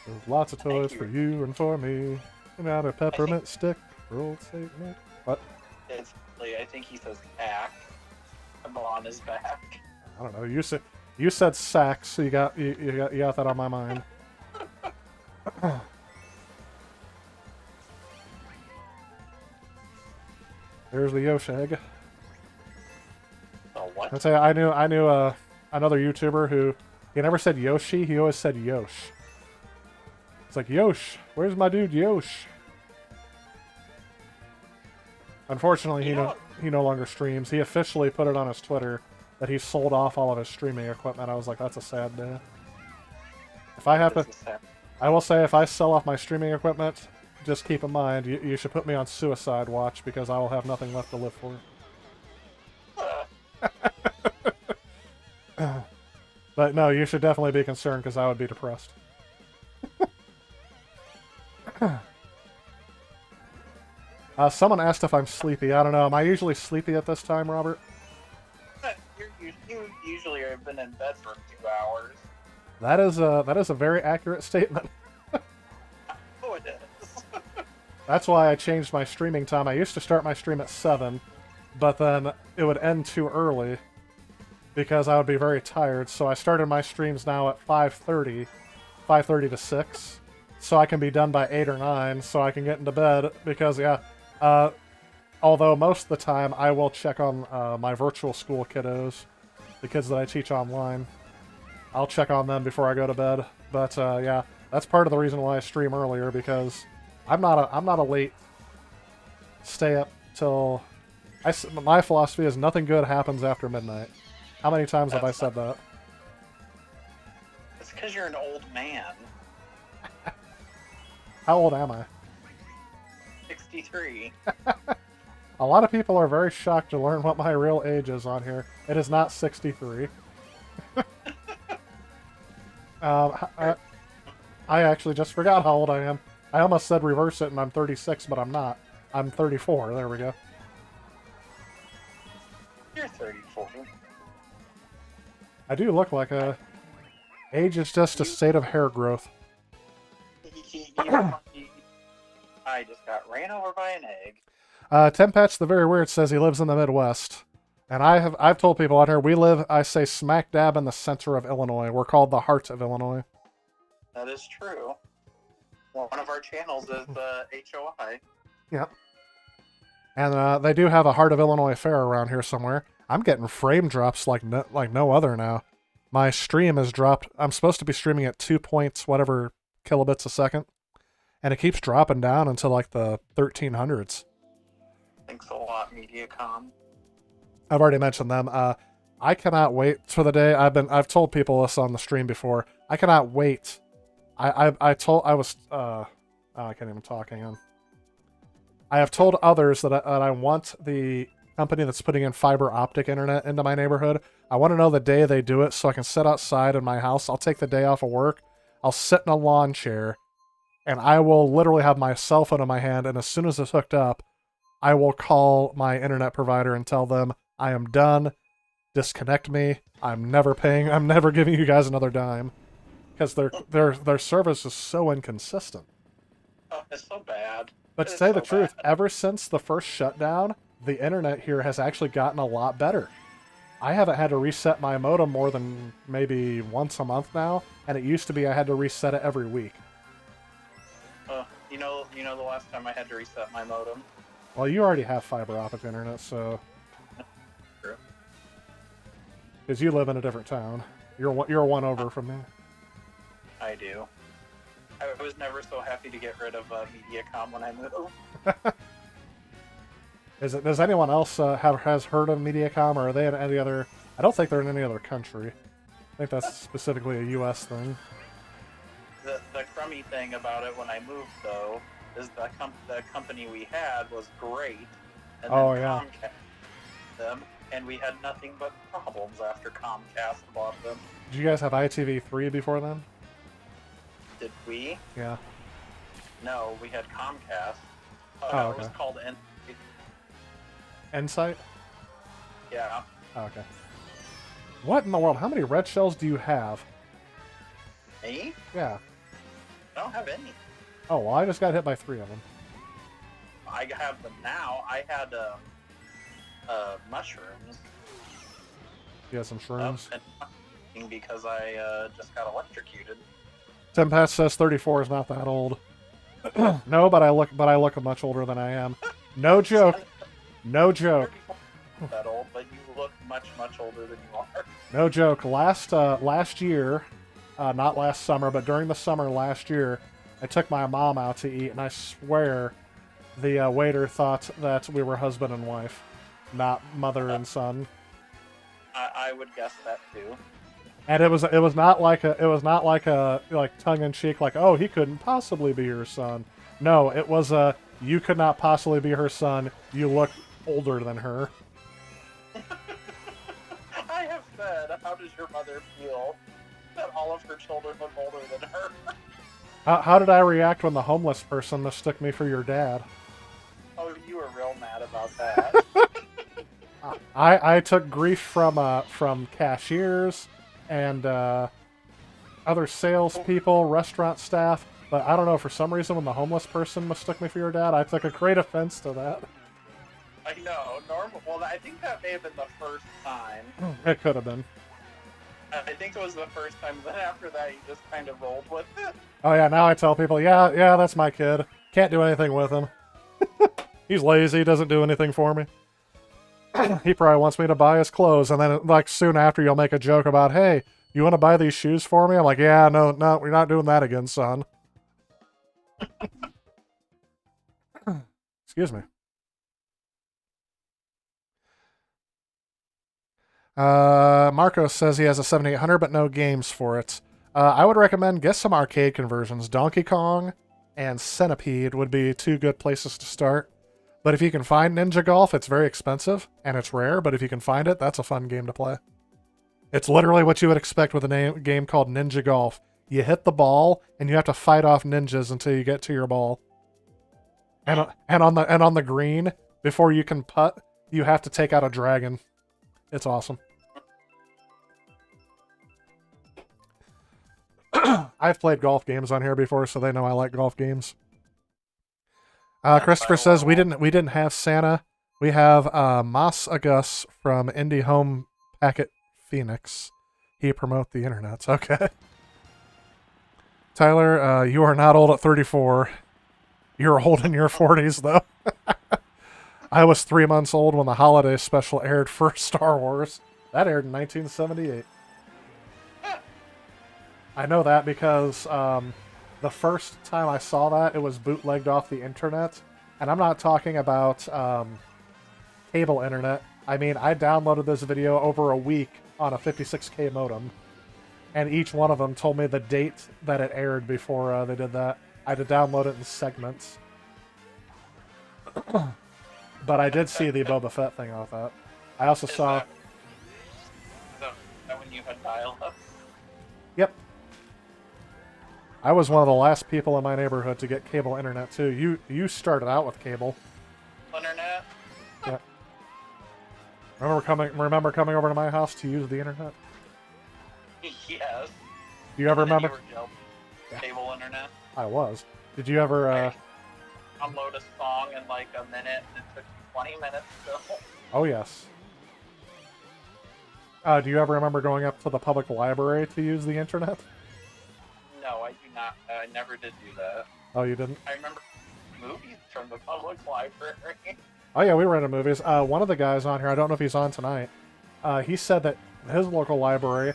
There's lots of toys for you and for me. And out a peppermint stick for old Saint Nick. What? I think he says sack on his back. I don't know. You said sack, so you got that on my mind. There's the Yosh egg. Oh, what? I'd say I knew another YouTuber who he never said Yoshi, he always said Yosh. It's like, Yosh, where's my dude Yosh? Unfortunately, he no longer streams. He officially put it on his Twitter that he sold off all of his streaming equipment. I was like, that's a sad day. If I have to, I will say, if I sell off my streaming equipment, just keep in mind, you should put me on suicide watch, because I will have nothing left to live for. But no, you should definitely be concerned, because I would be depressed. Someone asked if I'm sleepy. I don't know. Am I usually sleepy at this time, Robert? You usually have been in bed for 2 hours. That is a very accurate statement. Oh, it is. That's why I changed my streaming time. I used to start my stream at 7, but then it would end too early because I would be very tired. So I started my streams now at 5:30 to 6, so I can be done by 8 or 9, so I can get into bed. Because although most of the time I will check on my virtual school kiddos, the kids that I teach online. I'll check on them before I go to bed. But yeah, that's part of the reason why I stream earlier, because I'm not a late stay up till. My philosophy is nothing good happens after midnight. How many times have I said that? It's because you're an old man. How old am I? 63. A lot of people are very shocked to learn what my real age is on here. It is not 63. I actually just forgot how old I am. I almost said reverse it and I'm 36, but I'm not. I'm 34. There we go. You're 34. I do look like a... Age is just a state of hair growth. I just got ran over by an egg. Tempatch the Very Weird says he lives in the Midwest. And I've told people out here, we live, I say, smack dab in the center of Illinois. We're called the heart of Illinois. That is true. One of our channels is HOI. Yep. And they do have a Heart of Illinois fair around here somewhere. I'm getting frame drops like no other now. My stream is dropped. I'm supposed to be streaming at 2 points, whatever, kilobits a second. And it keeps dropping down until like the 1300s. Thanks a lot, Mediacom. I've already mentioned them. I cannot wait for the day. I've told people this on the stream before. I cannot wait. I can't even talk. Hang on. I have told others that I want the company that's putting in fiber optic internet into my neighborhood. I want to know the day they do it so I can sit outside in my house. I'll take the day off of work. I'll sit in a lawn chair, and I will literally have my cell phone in my hand, and as soon as it's hooked up, I will call my internet provider and tell them I am done. Disconnect me. I'm never paying. I'm never giving you guys another dime, because their service is so inconsistent. Oh, it's so bad. But to tell you the truth, ever since the first shutdown, the internet here has actually gotten a lot better. I haven't had to reset my modem more than maybe once a month now, and it used to be I had to reset it every week. You know the last time I had to reset my modem? Well, you already have fiber optic internet, so... True. Because you live in a different town. You're one over from me. I do. I was never so happy to get rid of Mediacom when I moved. Does anyone else has heard of Mediacom, or are they in any other... I don't think they're in any other country. I think that's specifically a U.S. thing. The crummy thing about it when I moved, though, is the company we had was great. And then Comcast them, and we had nothing but problems after Comcast bought them. Did you guys have ITV3 before then? Did we? Yeah. No, we had Comcast. Okay. It was called Insight? Yeah. Oh, okay. What in the world? How many red shells do you have? Me? Yeah. I don't have any. Oh, well, I just got hit by 3 of them. I have them now. I had mushrooms. You had some shrooms? And because I just got electrocuted. Tempest says 34 is not that old. No, but I look much older than I am. No joke. No joke. That old, but you look much older than you are. No joke. Last year, not last summer, but during the summer last year, I took my mom out to eat, and I swear the waiter thought that we were husband and wife, not mother and son. I would guess that too. And it was not like a tongue in cheek, like, oh, he couldn't possibly be your son. No, it was you could not possibly be her son. You look older than her. I have said, how does your mother feel that all of her children look older than her? How did I react when the homeless person mistook me for your dad? Oh, you were real mad about that. I took grief from cashiers and other salespeople, restaurant staff, but I don't know, for some reason when the homeless person mistook me for your dad, I took a great offense to that. I know, normal. Well, I think that may have been the first time. It could have been. I think it was the first time. Then after that, you just kind of rolled with it. Oh yeah, now I tell people, yeah, that's my kid. Can't do anything with him. He's lazy, doesn't do anything for me. He probably wants me to buy his clothes, and then like soon after you'll make a joke about, hey, you want to buy these shoes for me? I'm like, yeah, no, we're not doing that again, son. Excuse me. Marcos says he has a 7800 but no games for it. I would recommend get some arcade conversions. Donkey Kong and Centipede would be two good places to start. But if you can find Ninja Golf, it's very expensive and it's rare, but if you can find it, that's a fun game to play. It's literally what you would expect with a game called Ninja Golf. You hit the ball and you have to fight off ninjas until you get to your ball. And on the green, before you can putt, you have to take out a dragon. It's awesome. I've played golf games on here before, so they know I like golf games. Christopher says we didn't have Santa. We have Mas Agus from Indie Home Packet Phoenix. He promote the internet. Okay. Tyler, you are not old at 34. You're old in your 40s, though. I was 3 months old when the holiday special aired for Star Wars. That aired in 1978. I know that because the first time I saw that, it was bootlegged off the internet. And I'm not talking about cable internet. I mean, I downloaded this video over a week on a 56K modem. And each one of them told me the date that it aired before they did that. I had to download it in segments. But I did see the Boba Fett thing off that. I also saw... Is that when you had dial-up? Yep. I was one of the last people in my neighborhood to get cable internet, too. You started out with cable. Internet? Yeah. Remember coming over to my house to use the internet? Yes. Do you ever And then remember? You were cable internet? I was. Did you ever... Download a song in like a minute, and it took 20 minutes still. Oh, yes. Do you ever remember going up to the public library to use the internet? No, I do not. I never did do that. Oh, you didn't? I remember movies from the public library. Oh, yeah, we rented movies. One of the guys on here, I don't know if he's on tonight, he said that his local library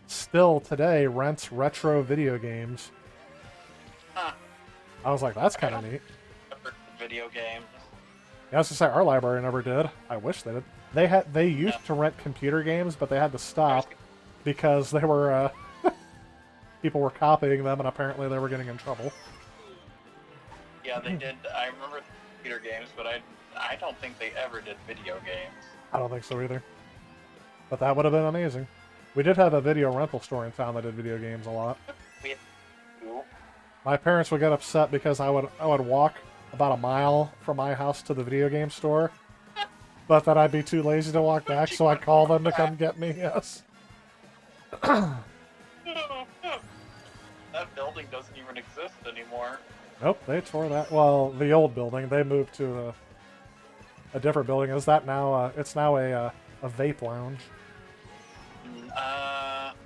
still today rents retro video games. Huh. I was like, that's kind of neat. Video games. Yeah, I was to say, our library never did. I wish they did. They used to rent computer games, but they had to stop because they were people were copying them, and apparently they were getting in trouble. Yeah, they did. I remember computer games, but I don't think they ever did video games. I don't think so either. But that would have been amazing. We did have a video rental store in town that did video games a lot. My parents would get upset because I would walk about a mile from my house to the video game store, but that I'd be too lazy to walk back, so I'd call them to come get me, yes. That building doesn't even exist anymore. Nope, they tore that. Well, the old building, they moved to a different building. Is that now, it's now a vape lounge.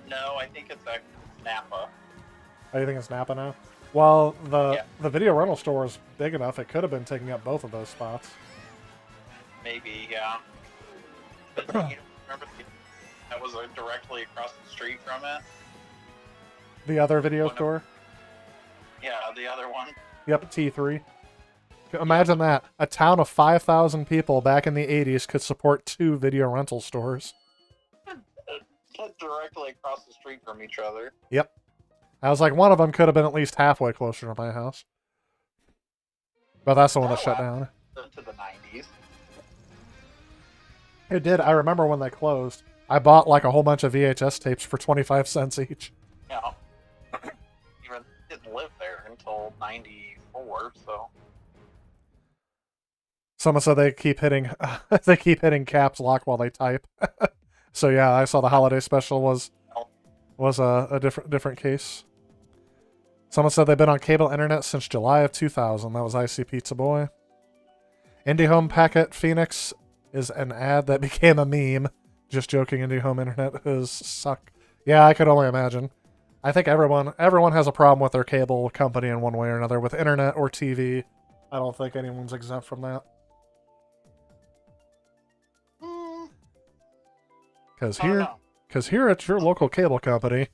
No, I think it's Napa. Oh, you think it's Napa now? Well, the video rental store is big enough, it could have been taking up both of those spots. Maybe, yeah. But you remember that was directly across the street from it? The other video store? Yeah, the other one. Yep, T3. Imagine that. A town of 5,000 people back in the 80s could support 2 video rental stores. Directly across the street from each other. Yep. I was like, one of them could have been at least halfway closer to my house. But that's the one that shut down. Into the 90s. It did. I remember when they closed. I bought like a whole bunch of VHS tapes for 25 cents each. Yeah. Even didn't live there until 94, so... Someone said they keep hitting caps lock while they type. So yeah, I saw the holiday special was a different case. Someone said they've been on cable internet since July of 2000. That was IC Pizza Boy. IndieHome Packet Phoenix is an ad that became a meme. Just joking, IndieHome Internet is suck. Yeah, I could only imagine. I think everyone has a problem with their cable company in one way or another, with internet or TV. I don't think anyone's exempt from that. Because here at your local cable company,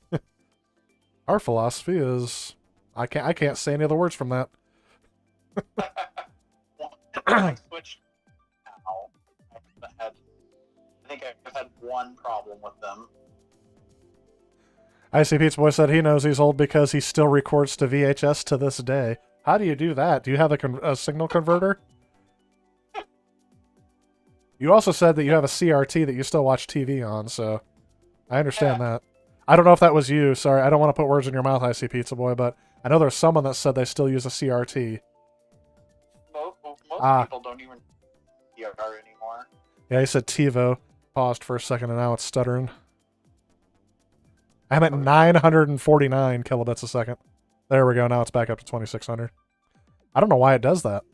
our philosophy is I can't say any other words from that. I switched now. I think I've had one problem with them. Icy Pete's Boy said he knows he's old because he still records to VHS to this day. How do you do that? Do you have a signal converter? You also said that you have a CRT that you still watch TV on, so I understand that. I don't know if that was you. Sorry, I don't want to put words in your mouth, Icy Pizza Boy, but I know there's someone that said they still use a CRT. Most people don't even CR anymore. Yeah, he said TiVo. Paused for a second and now it's stuttering. I'm at 949 kilobits a second. There we go. Now it's back up to 2600. I don't know why it does that.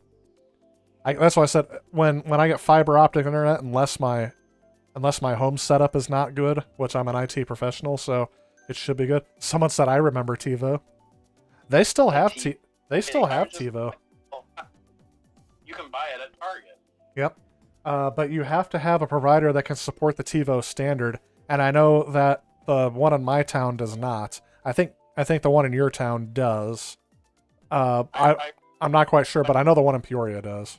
That's why I said when I get fiber optic internet, unless my home setup is not good, which I'm an IT professional, so it should be good. Someone said I remember TiVo. They still have TiVo. You can buy it at Target. Yep. But you have to have a provider that can support the TiVo standard, and I know that the one in my town does not. I think the one in your town does. I'm not quite sure, but I know the one in Peoria does.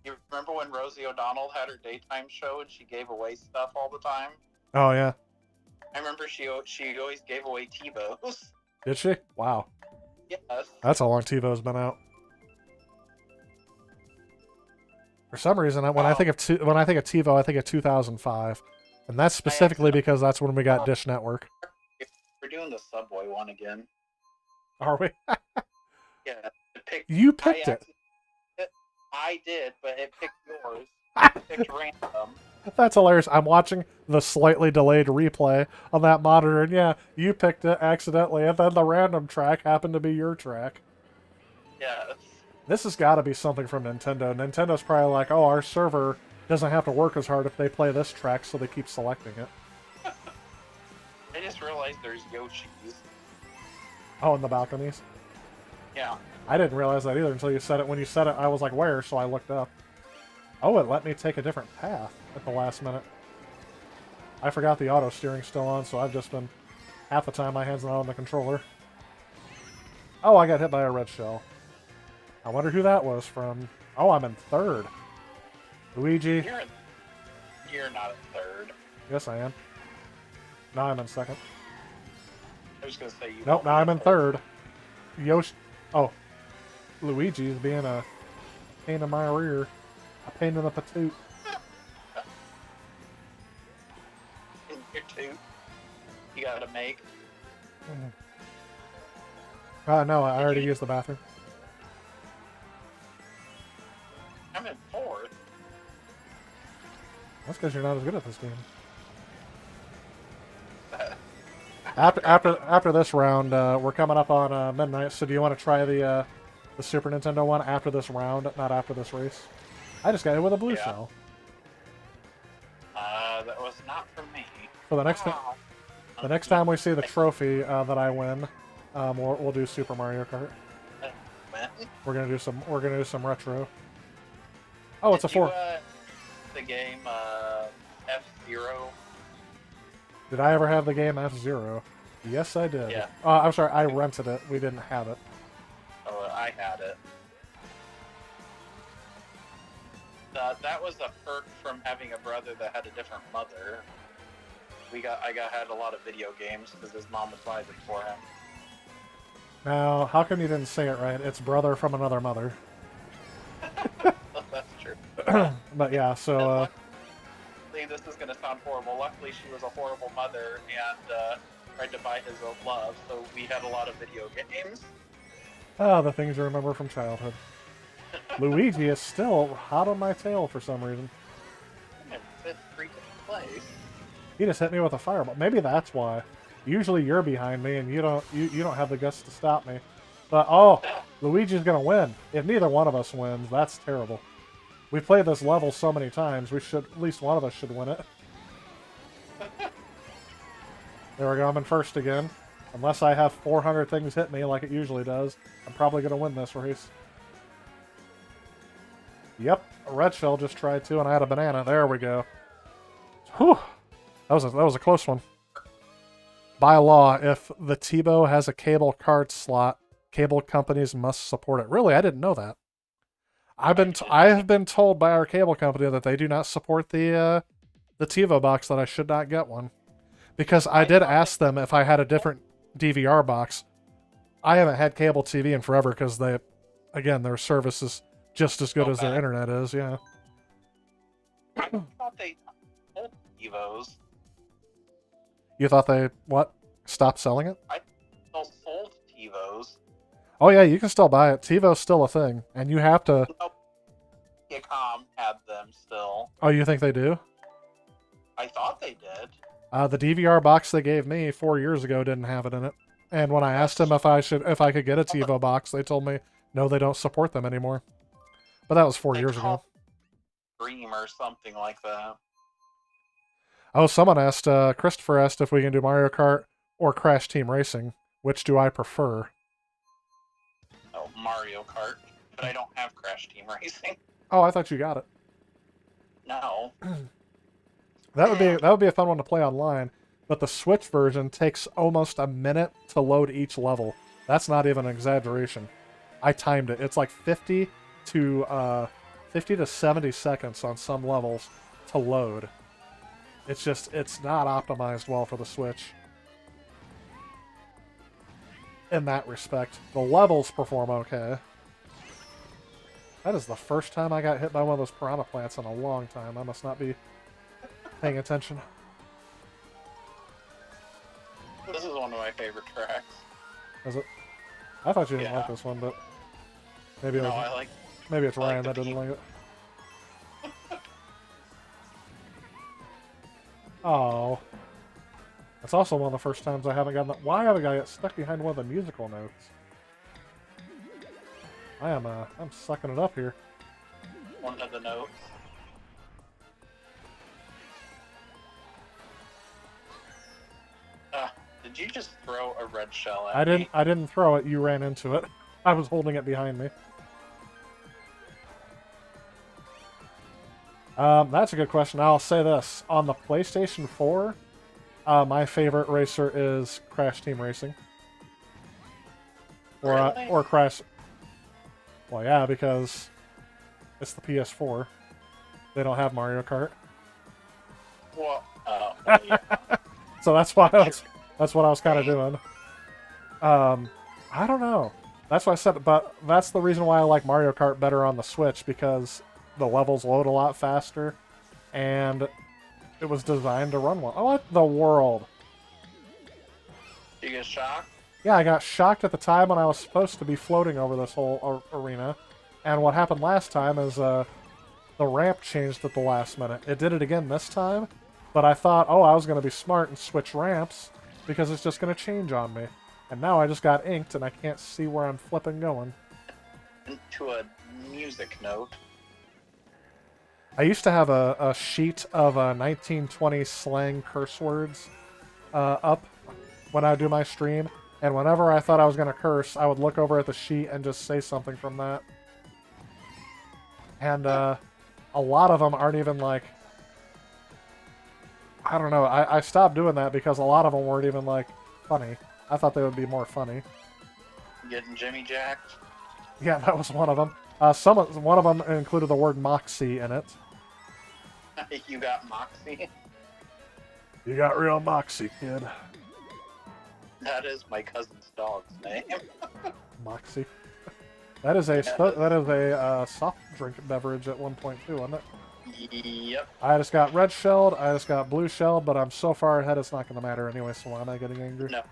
You remember when Rosie O'Donnell had her daytime show and she gave away stuff all the time? Oh yeah. I remember she always gave away TiVos. Did she? Wow. Yes. That's how long TiVo's been out. For some reason, when I think of TiVo, I think of 2005, and that's specifically because that's when we got Dish Network. We're doing the Subway one again. Are we? Yeah. You picked it. I did, but it picked yours. It picked random. That's hilarious. I'm watching the slightly delayed replay on that monitor, and yeah, you picked it accidentally, and then the random track happened to be your track. Yes. This has got to be something from Nintendo. Nintendo's probably like, oh, our server doesn't have to work as hard if they play this track, so they keep selecting it. I just realized there's Yoshis. Oh, in the balconies? Yeah. I didn't realize that either until you said it. When you said it, I was like, where? So I looked up. Oh, it let me take a different path at the last minute. I forgot the auto steering's still on, so I've just been half the time my hand's not on the controller. Oh, I got hit by a red shell. I wonder who that was from. Oh, I'm in third. Luigi. You're not in third. Yes, I am. Now I'm in second. I was going to say you. Nope, now I'm in third. Yoshi. Oh. Luigi's being a pain in my rear. A pain in the patoot. In your toot. You got to make. No, I already used the bathroom. I'm in fourth. That's because you're not as good at this game. After this round, we're coming up on midnight. So do you want to try the Super Nintendo one after this round, not after this race? I just got hit with a blue shell. That was not for me. For the next time we see the trophy that I win, we'll do Super Mario Kart. We're gonna do some retro. Oh, it's a 4. The game F-Zero. Did I ever have the game F-Zero? Yes, I did. Yeah. I'm sorry, I rented it. We didn't have it. Oh, I had it. That was a perk from having a brother that had a different mother. I had a lot of video games because his mom was buying them for him. Now, how come you didn't say it right? It's brother from another mother. That's true. But yeah, so... This is going to sound horrible. Luckily, she was a horrible mother and tried to buy his own love, so we had a lot of video games. Oh, the things I remember from childhood. Luigi is still hot on my tail for some reason. I'm in 5th freaking place. He just hit me with a fireball. Maybe that's why. Usually you're behind me and you don't have the guts to stop me. But oh, Luigi's gonna win. If neither one of us wins, that's terrible. We played this level so many times, we should, at least one of us should win it. There we go, I'm in first again. Unless I have 400 things hit me like it usually does, I'm probably going to win this race. Yep, a red shell just tried to, and I had a banana. There we go. Whew. That was a close one. By law, if the TiVo has a cable card slot, cable companies must support it. Really, I didn't know that. I have been told by our cable company that they do not support the TiVo box, that I should not get one. Because I did ask them if I had a different DVR box. I haven't had cable TV in forever because they, again, their service is just as good as their internet is. Yeah. I thought they sold TiVos. You thought they what? Stopped selling it? I still sold TiVos. Oh yeah, you can still buy it. TiVo's still a thing, and you have to. Nope. Viacom had them still. Oh, you think they do? I thought they did. The DVR box they gave me 4 years ago didn't have it in it. And when I asked them if I could get a TiVo box, they told me no, they don't support them anymore. But that was 4 years ago. Dream or something like that. Oh, someone asked, Christopher asked if we can do Mario Kart or Crash Team Racing. Which do I prefer? Oh, Mario Kart. But I don't have Crash Team Racing. Oh, I thought you got it. No. That would be a fun one to play online, but the Switch version takes almost a minute to load each level. That's not even an exaggeration. I timed it. It's like 50 to 70 seconds on some levels to load. It's not optimized well for the Switch. In that respect, the levels perform okay. That is the first time I got hit by one of those piranha plants in a long time. I must not be paying attention. This is one of my favorite tracks. Is it? I thought you didn't like this one, but maybe maybe it's Ryan that didn't like it. Oh, that's also one of the first times I haven't gotten. Why haven't I got stuck behind one of the musical notes? I'm sucking it up here. One of the notes. Did you just throw a red shell at me? I didn't throw it. You ran into it. I was holding it behind me. That's a good question. I'll say this. On the PlayStation 4, my favorite racer is Crash Team Racing. Or Crash... Well, yeah, because it's the PS4. They don't have Mario Kart. Well, yeah. So that's what I was kind of doing. I don't know. That's why I said, but that's the reason why I like Mario Kart better on the Switch, because the levels load a lot faster, and it was designed to run well. Oh, what the world? You get shocked? Yeah, I got shocked at the time when I was supposed to be floating over this whole arena, and what happened last time is the ramp changed at the last minute. It did it again this time, but I thought, oh, I was going to be smart and switch ramps, because it's just going to change on me. And now I just got inked, and I can't see where I'm flipping going. To a music note. I used to have a sheet of 1920 slang curse words up when I would do my stream, and whenever I thought I was going to curse, I would look over at the sheet and just say something from that. And a lot of them aren't even like... I don't know. I stopped doing that because a lot of them weren't even like funny. I thought they would be more funny. Getting Jimmy jacked? Yeah, that was one of them. One of them included the word moxie in it. You got Moxie? You got real moxie, kid. That is my cousin's dog's name. Moxie. That is a soft drink beverage at one point too, isn't it? Yep. I just got red shelled. I just got blue shelled, but I'm so far ahead it's not going to matter anyway. So why am I getting angry? No.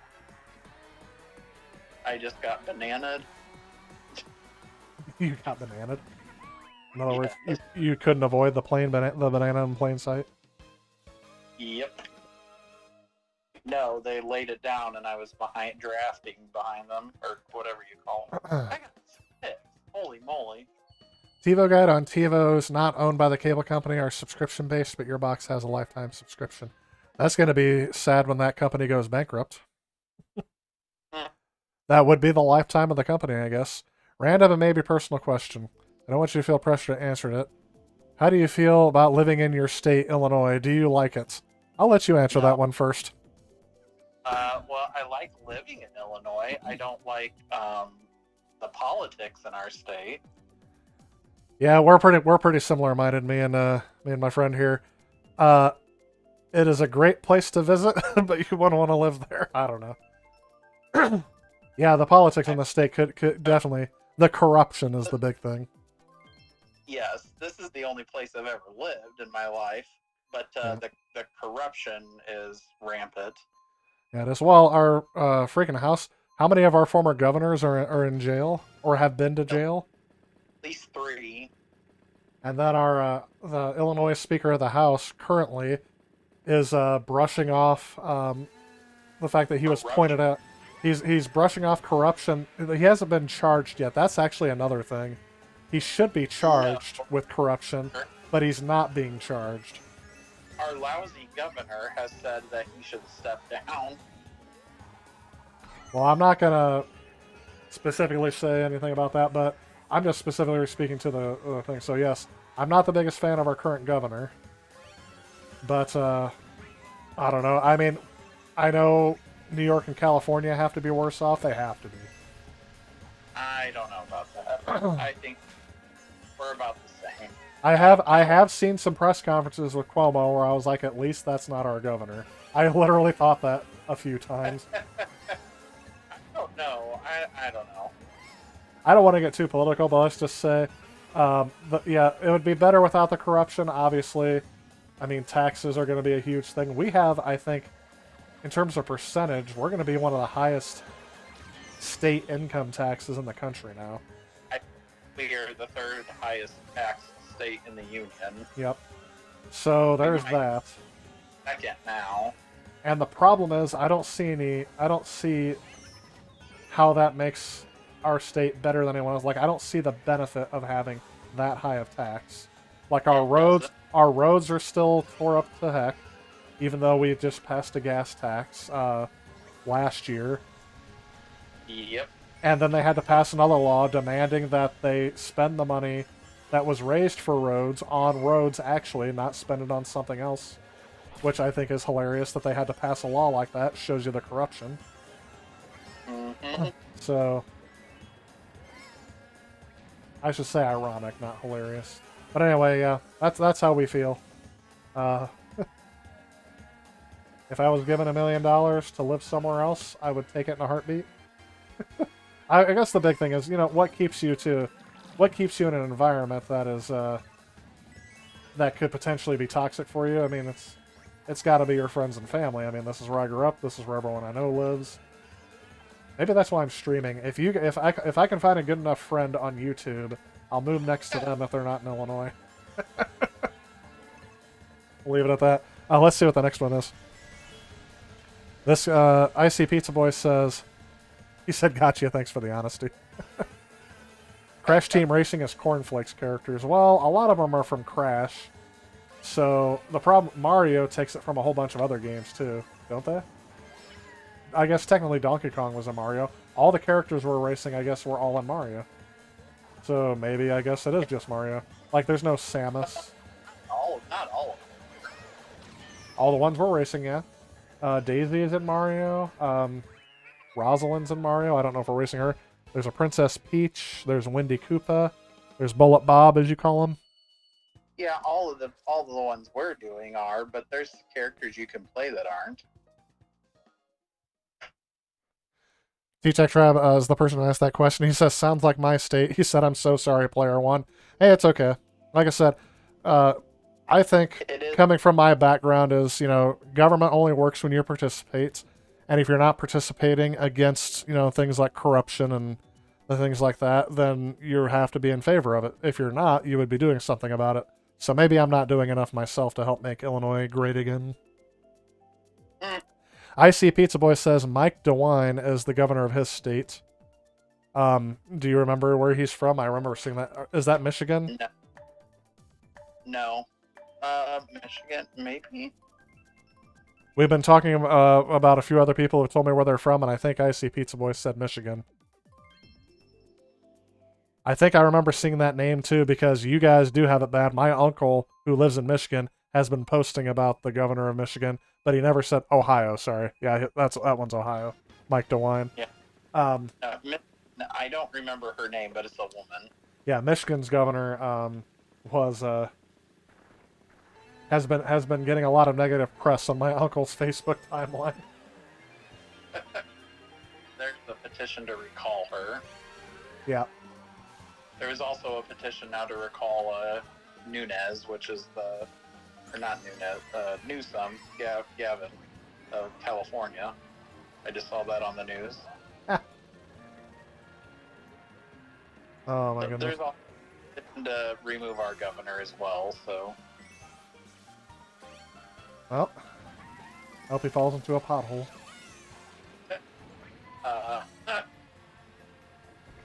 I just got bananaed. You got bananaed. In other words, you couldn't avoid the banana in plain sight. Yep. No, they laid it down, and I was drafting behind them, or whatever you call them. I got 6. Holy moly! TiVo Guide on TiVo is not owned by the cable company or subscription based, but your box has a lifetime subscription. That's going to be sad when that company goes bankrupt. That would be the lifetime of the company, I guess. Random and maybe personal question. I don't want you to feel pressure to answer it. How do you feel about living in your state, Illinois? Do you like it? I'll let you answer that one first. Well, I like living in Illinois. I don't like the politics in our state. Yeah, we're pretty similar minded, me and my friend here. It is a great place to visit, but you wouldn't want to live there. I don't know. Yeah, the politics in the state could definitely. The corruption is the big thing. Yes, this is the only place I've ever lived in my life, but the corruption is rampant. Yeah, as well. Our freaking house. How many of our former governors are in jail or have been to jail? At least 3. And then our the Illinois Speaker of the House currently is brushing off the fact that he was pointed out. He's brushing off corruption. He hasn't been charged yet. That's actually another thing. He should be charged with corruption, but he's not being charged. Our lousy governor has said that he should step down. Well, I'm not going to specifically say anything about that, but I'm just specifically speaking to the thing. So, yes, I'm not the biggest fan of our current governor. But, I don't know. I mean, I know New York and California have to be worse off. They have to be. I don't know about that. I think we're about the same. I have seen some press conferences with Cuomo where I was like, at least that's not our governor. I literally thought that a few times. I don't know. I don't know. I don't want to get too political, but let's just say, yeah, it would be better without the corruption, obviously. I mean, taxes are going to be a huge thing. We have, I think, in terms of percentage, we're going to be one of the highest state income taxes in the country now. We are the 3rd highest tax state in the union. Yep. So there's that. Second now. And the problem is, I don't see how that makes our state better than anyone else. Like, I don't see the benefit of having that high of tax. Like, our roads are still tore up to heck, even though we just passed a gas tax last year. Yep. And then they had to pass another law demanding that they spend the money that was raised for roads on roads, actually, not spend it on something else. Which I think is hilarious that they had to pass a law like that. Shows you the corruption. Mm-hmm. So, I should say ironic, not hilarious. But anyway, yeah, that's how we feel. If I was given $1 million to live somewhere else, I would take it in a heartbeat. I guess the big thing is, what keeps you in an environment that is that could potentially be toxic for you. I mean, it's got to be your friends and family. I mean, this is where I grew up. This is where everyone I know lives. Maybe that's why I'm streaming. If I can find a good enough friend on YouTube, I'll move next to them if they're not in Illinois. We'll leave it at that. Let's see what the next one is. This Icy Pizza Boy says, he said, "Gotcha. Thanks for the honesty." Crash Team Racing is Cornflakes characters. Well, a lot of them are from Crash. So the problem, Mario takes it from a whole bunch of other games too, don't they? I guess technically Donkey Kong was in Mario. All the characters we're racing, I guess, were all in Mario. So maybe, I guess it is just Mario. Like, there's no Samus. Not all of them. All the ones we're racing, yeah. Daisy is in Mario. Rosalind's in Mario. I don't know if we're racing her. There's a Princess Peach. There's Wendy Koopa. There's Bullet Bob, as you call him. Yeah, all the ones we're doing are, but there's characters you can play that aren't. T-Tech Trab is the person who asked that question. He says, "Sounds like my state." He said, "I'm so sorry, player one." Hey, it's okay. Like I said, I think coming from my background is, government only works when you participate. And if you're not participating against, things like corruption and the things like that, then you have to be in favor of it. If you're not, you would be doing something about it. So maybe I'm not doing enough myself to help make Illinois great again. IC Pizza Boy says Mike DeWine is the governor of his state. Do you remember where he's from? I remember seeing that. Is that Michigan? No. Michigan, maybe? We've been talking about a few other people who told me where they're from, and I think Icy Pizza Boy said Michigan. I think I remember seeing that name too because you guys do have it bad. My uncle, who lives in Michigan, has been posting about the governor of Michigan, but he never said Ohio. Sorry, yeah, that one's Ohio. Mike DeWine. Yeah. I don't remember her name, but it's a woman. Yeah, Michigan's governor was has been getting a lot of negative press on my uncle's Facebook timeline. There's a petition to recall her. Yeah. There is also a petition now to recall Nunez, which is not Nunez, Newsom, Gavin of California. I just saw that on the news. Oh my goodness. There's also a petition to remove our governor as well, so. Well, I hope he falls into a pothole.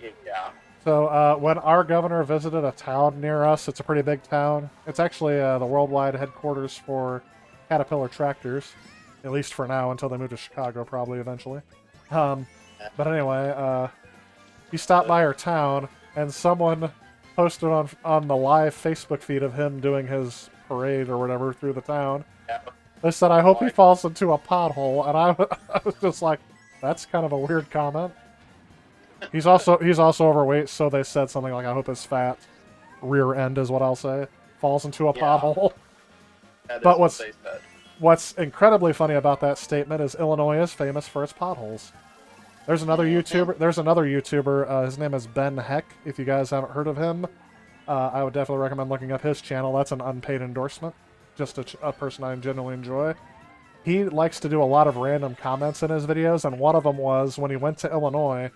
Yeah. So when our governor visited a town near us, it's a pretty big town. It's actually the worldwide headquarters for Caterpillar tractors, at least for now, until they move to Chicago, probably eventually. But anyway, he stopped by our town, and someone posted on the live Facebook feed of him doing his parade or whatever through the town. Yeah. They said, "I hope he falls into a pothole," and I was just like, "That's kind of a weird comment." He's also overweight, so they said something like, "I hope his fat rear end," is what I'll say, falls into a pothole. But what's incredibly funny about that statement is Illinois is famous for its potholes. There's another YouTuber. His name is Ben Heck. If you guys haven't heard of him, I would definitely recommend looking up his channel. That's an unpaid endorsement. Just a person I genuinely enjoy. He likes to do a lot of random comments in his videos, and one of them was when he went to Illinois.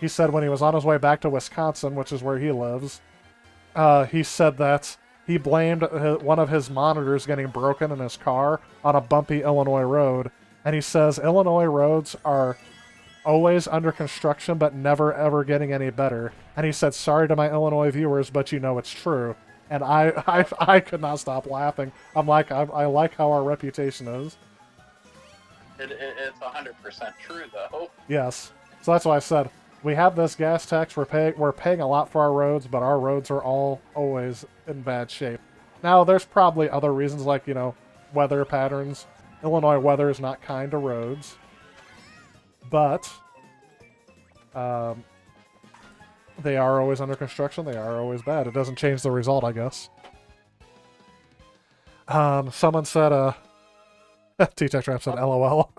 He said when he was on his way back to Wisconsin, which is where he lives, he said that he blamed one of his monitors getting broken in his car on a bumpy Illinois road. And he says Illinois roads are always under construction, but never ever getting any better. And he said, "Sorry to my Illinois viewers, but you know it's true." And I could not stop laughing. I'm like, I like how our reputation is. It's 100% true, though. Yes. So that's why I said, we have this gas tax, we're paying a lot for our roads, but our roads are all always in bad shape. Now, there's probably other reasons like, weather patterns. Illinois weather is not kind to roads. But they are always under construction. They are always bad. It doesn't change the result, I guess. Someone said, T-Tech Trap said LOL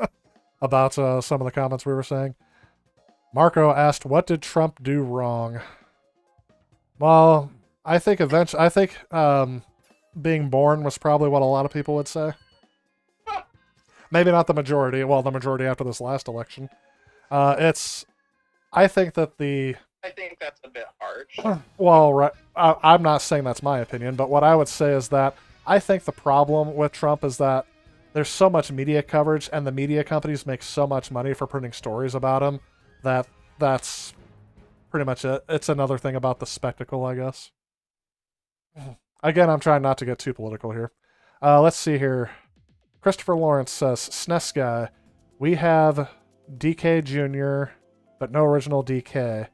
about some of the comments we were saying. Marco asked, what did Trump do wrong? Well, I think being born was probably what a lot of people would say. Maybe not the majority. Well, the majority after this last election. I think that's a bit harsh. Well, right. I'm not saying that's my opinion, but what I would say is that I think the problem with Trump is that there's so much media coverage, and the media companies make so much money for printing stories about him that's pretty much it. It's another thing about the spectacle, I guess. Again, I'm trying not to get too political here. Let's see here. Christopher Lawrence says, SNES guy, we have DK Jr., but no original DK.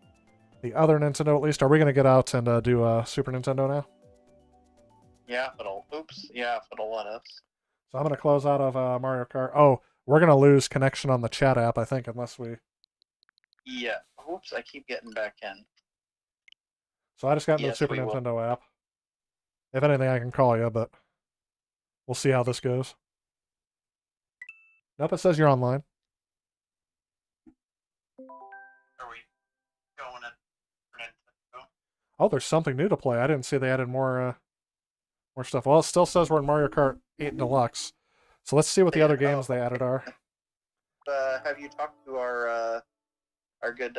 The other Nintendo, at least. Are we going to get out and do Super Nintendo now? Yeah, if it'll let us. So I'm going to close out of Mario Kart. Oh, we're going to lose connection on the chat app, I think, unless we... Yeah. Oops, I keep getting back in. So I just got into the Super Nintendo app. If anything, I can call you, but we'll see how this goes. Nope, it says you're online. Are we going in Nintendo? Oh, there's something new to play. I didn't see they added more stuff. Well, it still says we're in Mario Kart 8 Deluxe. So let's see what the other games they added are. Have you talked to our good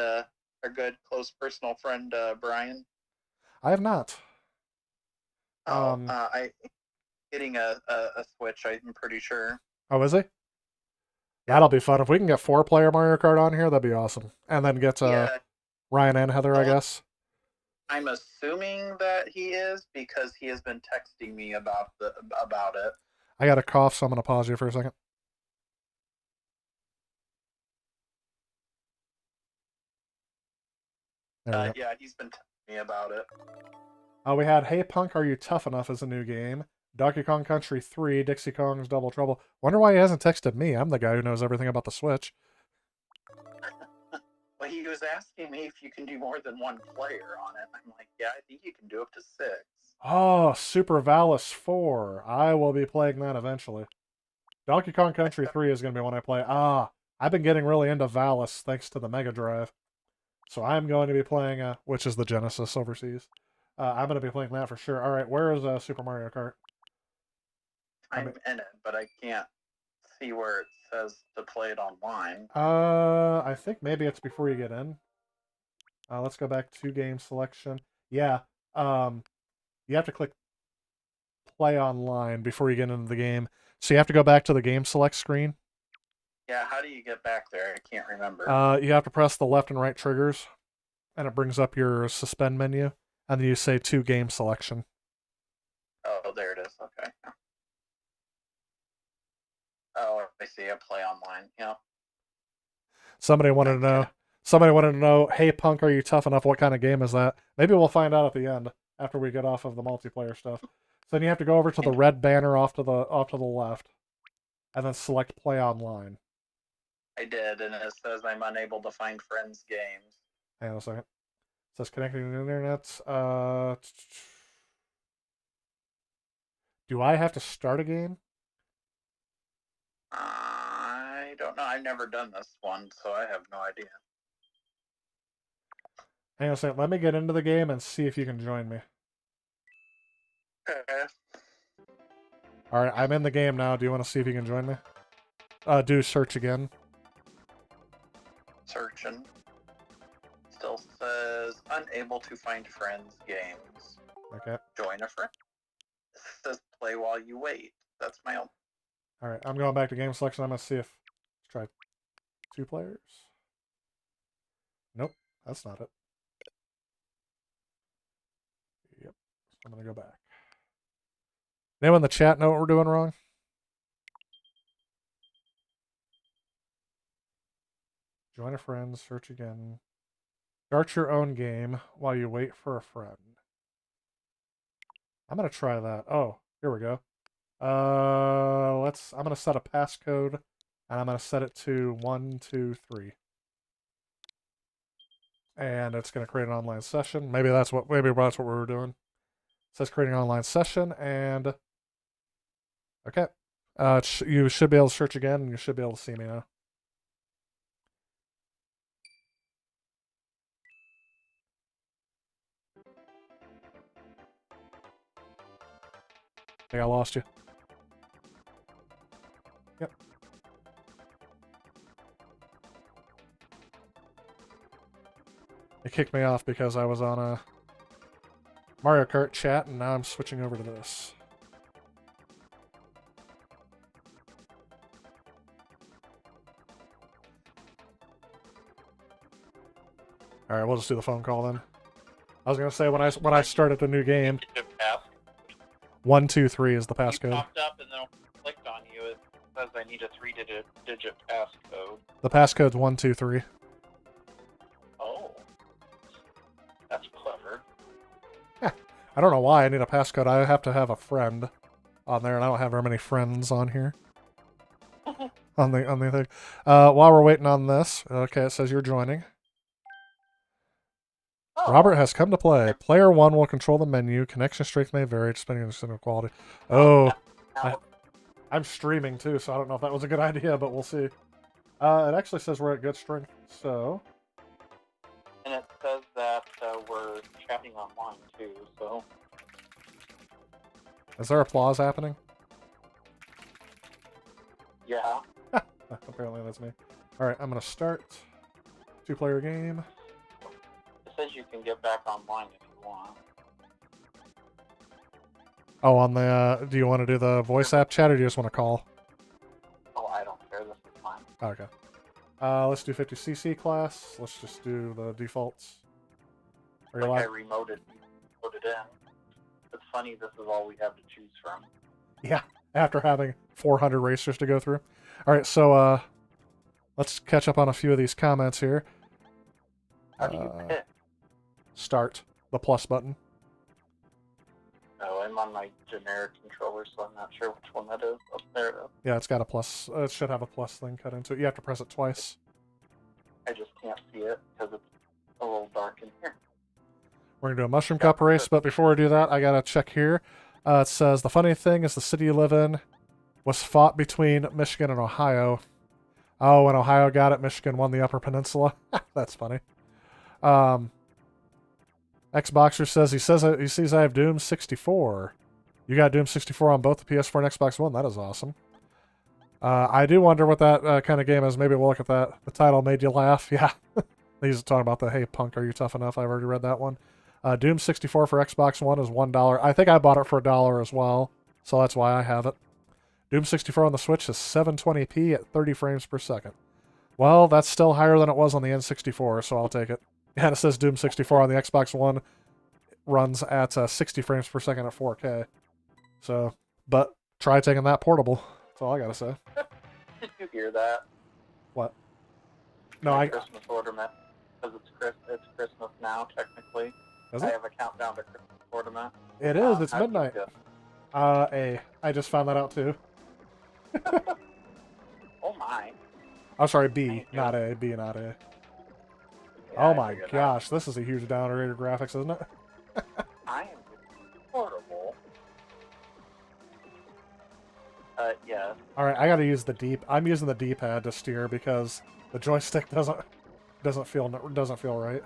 close personal friend Brian? I have not. I getting a Switch, I'm pretty sure. Oh, is he? That'll be fun. If we can get 4-player Mario Kart on here, that'd be awesome. And then get Ryan and Heather, I guess. I'm assuming that he is because he has been texting me about it. I got a cough, so I'm gonna pause you for a second. There we go. Yeah, he's been texting me about it. We had Hey Punk, Are You Tough Enough as a new game. Donkey Kong Country 3, Dixie Kong's Double Trouble. Wonder why he hasn't texted me. I'm the guy who knows everything about the Switch. Well, he was asking me if you can do more than one player on it. I'm like, yeah, I think you can do up to 6. Oh, Super Valis 4. I will be playing that eventually. Donkey Kong Country 3 is going to be one I play. I've been getting really into Valis thanks to the Mega Drive. So I'm going to be playing, which is the Genesis overseas. I'm going to be playing that for sure. All right, where is Super Mario Kart? I'm in it, but I can't see where it says to play it online. I think maybe it's before you get in. Let's go back to game selection. Yeah, you have to click play online before you get into the game. So you have to go back to the game select screen. Yeah, how do you get back there? I can't remember. You have to press the left and right triggers, and it brings up your suspend menu, and then you say to game selection. Oh, there it is. Okay. Oh, I see. I play online. Yeah. Somebody wanted to know, hey Punk, are you tough enough? What kind of game is that? Maybe we'll find out at the end after we get off of the multiplayer stuff. So then you have to go over to the red banner off to the left, and then select play online. I did, and it says I'm unable to find friends games. Hang on a second. It says connecting to the internet. Do I have to start a game? I don't know. I've never done this one, so I have no idea. Hang on a second. Let me get into the game and see if you can join me. Okay. All right, I'm in the game now. Do you want to see if you can join me? Do search again. Searching. Still says unable to find friends games. Okay. Join a friend. It says play while you wait. That's my own. All right, I'm going back to game selection. I'm going to see if... Let's try 2 players. Nope, that's not it. Yep, I'm going to go back. Anyone in the chat know what we're doing wrong? Join a friend, search again. Start your own game while you wait for a friend. I'm going to try that. Oh, here we go. I'm going to set a passcode, and I'm going to set it to 123. And it's going to create an online session. Maybe that's what we were doing. It says creating an online session, and okay. You should be able to search again, and you should be able to see me now. I think I lost you. Yep. It kicked me off because I was on a Mario Kart chat, and now I'm switching over to this. All right, we'll just do the phone call then. I was gonna say when I started the new game, 123 is the passcode. You popped up and then clicked on you. It says I need a 3-digit passcode. The passcode's 123. Oh, that's clever. I don't know why I need a passcode. I have to have a friend on there, and I don't have very many friends on here. on the thing. While we're waiting on this, okay, it says you're joining. Oh. Robert has come to play. Player 1 will control the menu. Connection strength may vary depending on the signal quality. Oh, I'm streaming too, so I don't know if that was a good idea, but we'll see. It actually says we're at good strength, so... And it says that we're chatting online too, so... Is there applause happening? Yeah. Apparently that's me. Alright, I'm going to start. 2-player game. It says you can get back online if you want. Oh, on the, do you want to do the voice app chat, or do you just want to call? Oh, I don't care. This is fine. Okay. Let's do 50cc class. Let's just do the defaults. Are you Like I alive? remoted in. It's funny, this is all we have to choose from. Yeah, after having 400 racers to go through. All right, so let's catch up on a few of these comments here. How do you pick? Start the plus button. Oh, I'm on my generic controller, so I'm not sure which one that is. Up there, though. Yeah, it's got a plus. It should have a plus thing cut into it. You have to press it twice. I just can't see it because it's a little dark in here. We're going to do a mushroom cup race, but before we do that, I got to check here. It says, the funny thing is the city you live in was fought between Michigan and Ohio. Oh, when Ohio got it, Michigan won the Upper Peninsula. That's funny. Xboxer says, he sees I have Doom 64. You got Doom 64 on both the PS4 and Xbox One. That is awesome. I do wonder what that kind of game is. Maybe we'll look at that. The title made you laugh. Yeah. He's talking about the, hey, punk, are you tough enough? I've already read that one. Doom 64 for Xbox One is $1. I think I bought it for $1 as well, so that's why I have it. Doom 64 on the Switch is 720p at 30 frames per second. Well, that's still higher than it was on the N64, so I'll take it. Yeah, and it says Doom 64 on the Xbox One runs at 60 frames per second at 4K. So, but try taking that portable. That's all I gotta say. Did you hear that? What? No, My I... Christmas ornament, because it's Christmas now, technically. Is I it? have a countdown to Christmas ornament. It is. It's How do you midnight. feel? A. I just found that out too. Oh my. I'm sorry, B, Thank you. not A. B, not A. Yeah, Oh I my figured that. gosh, this is a huge downgrade of graphics, isn't it? I am portable. Yeah. All right, I got to use the D. I'm using the D-pad to steer because the joystick doesn't feel right.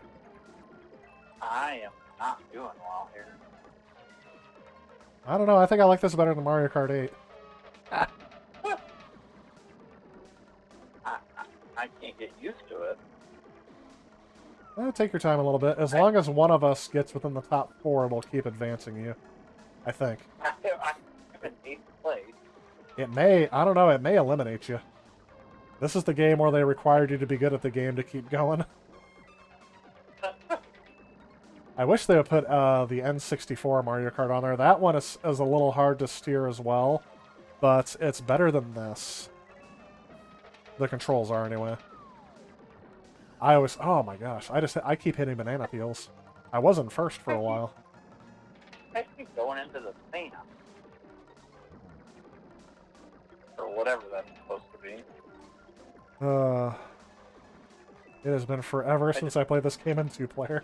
I am not doing well here. I don't know. I think I like this better than Mario Kart 8. I can't get used to it. Take your time a little bit. As long as one of us gets within the top 4, we'll keep advancing you. I think. I'm in 8th place. It may. I don't know. It may eliminate you. This is the game where they required you to be good at the game to keep going. I wish they would put the N64 Mario Kart on there. That one is a little hard to steer as well, but it's better than this. The controls are anyway. Oh my gosh, I keep hitting banana peels. I was in first for a while. I think going into the sand. Or whatever that's supposed to be. It has been forever since I played this game in 2-player.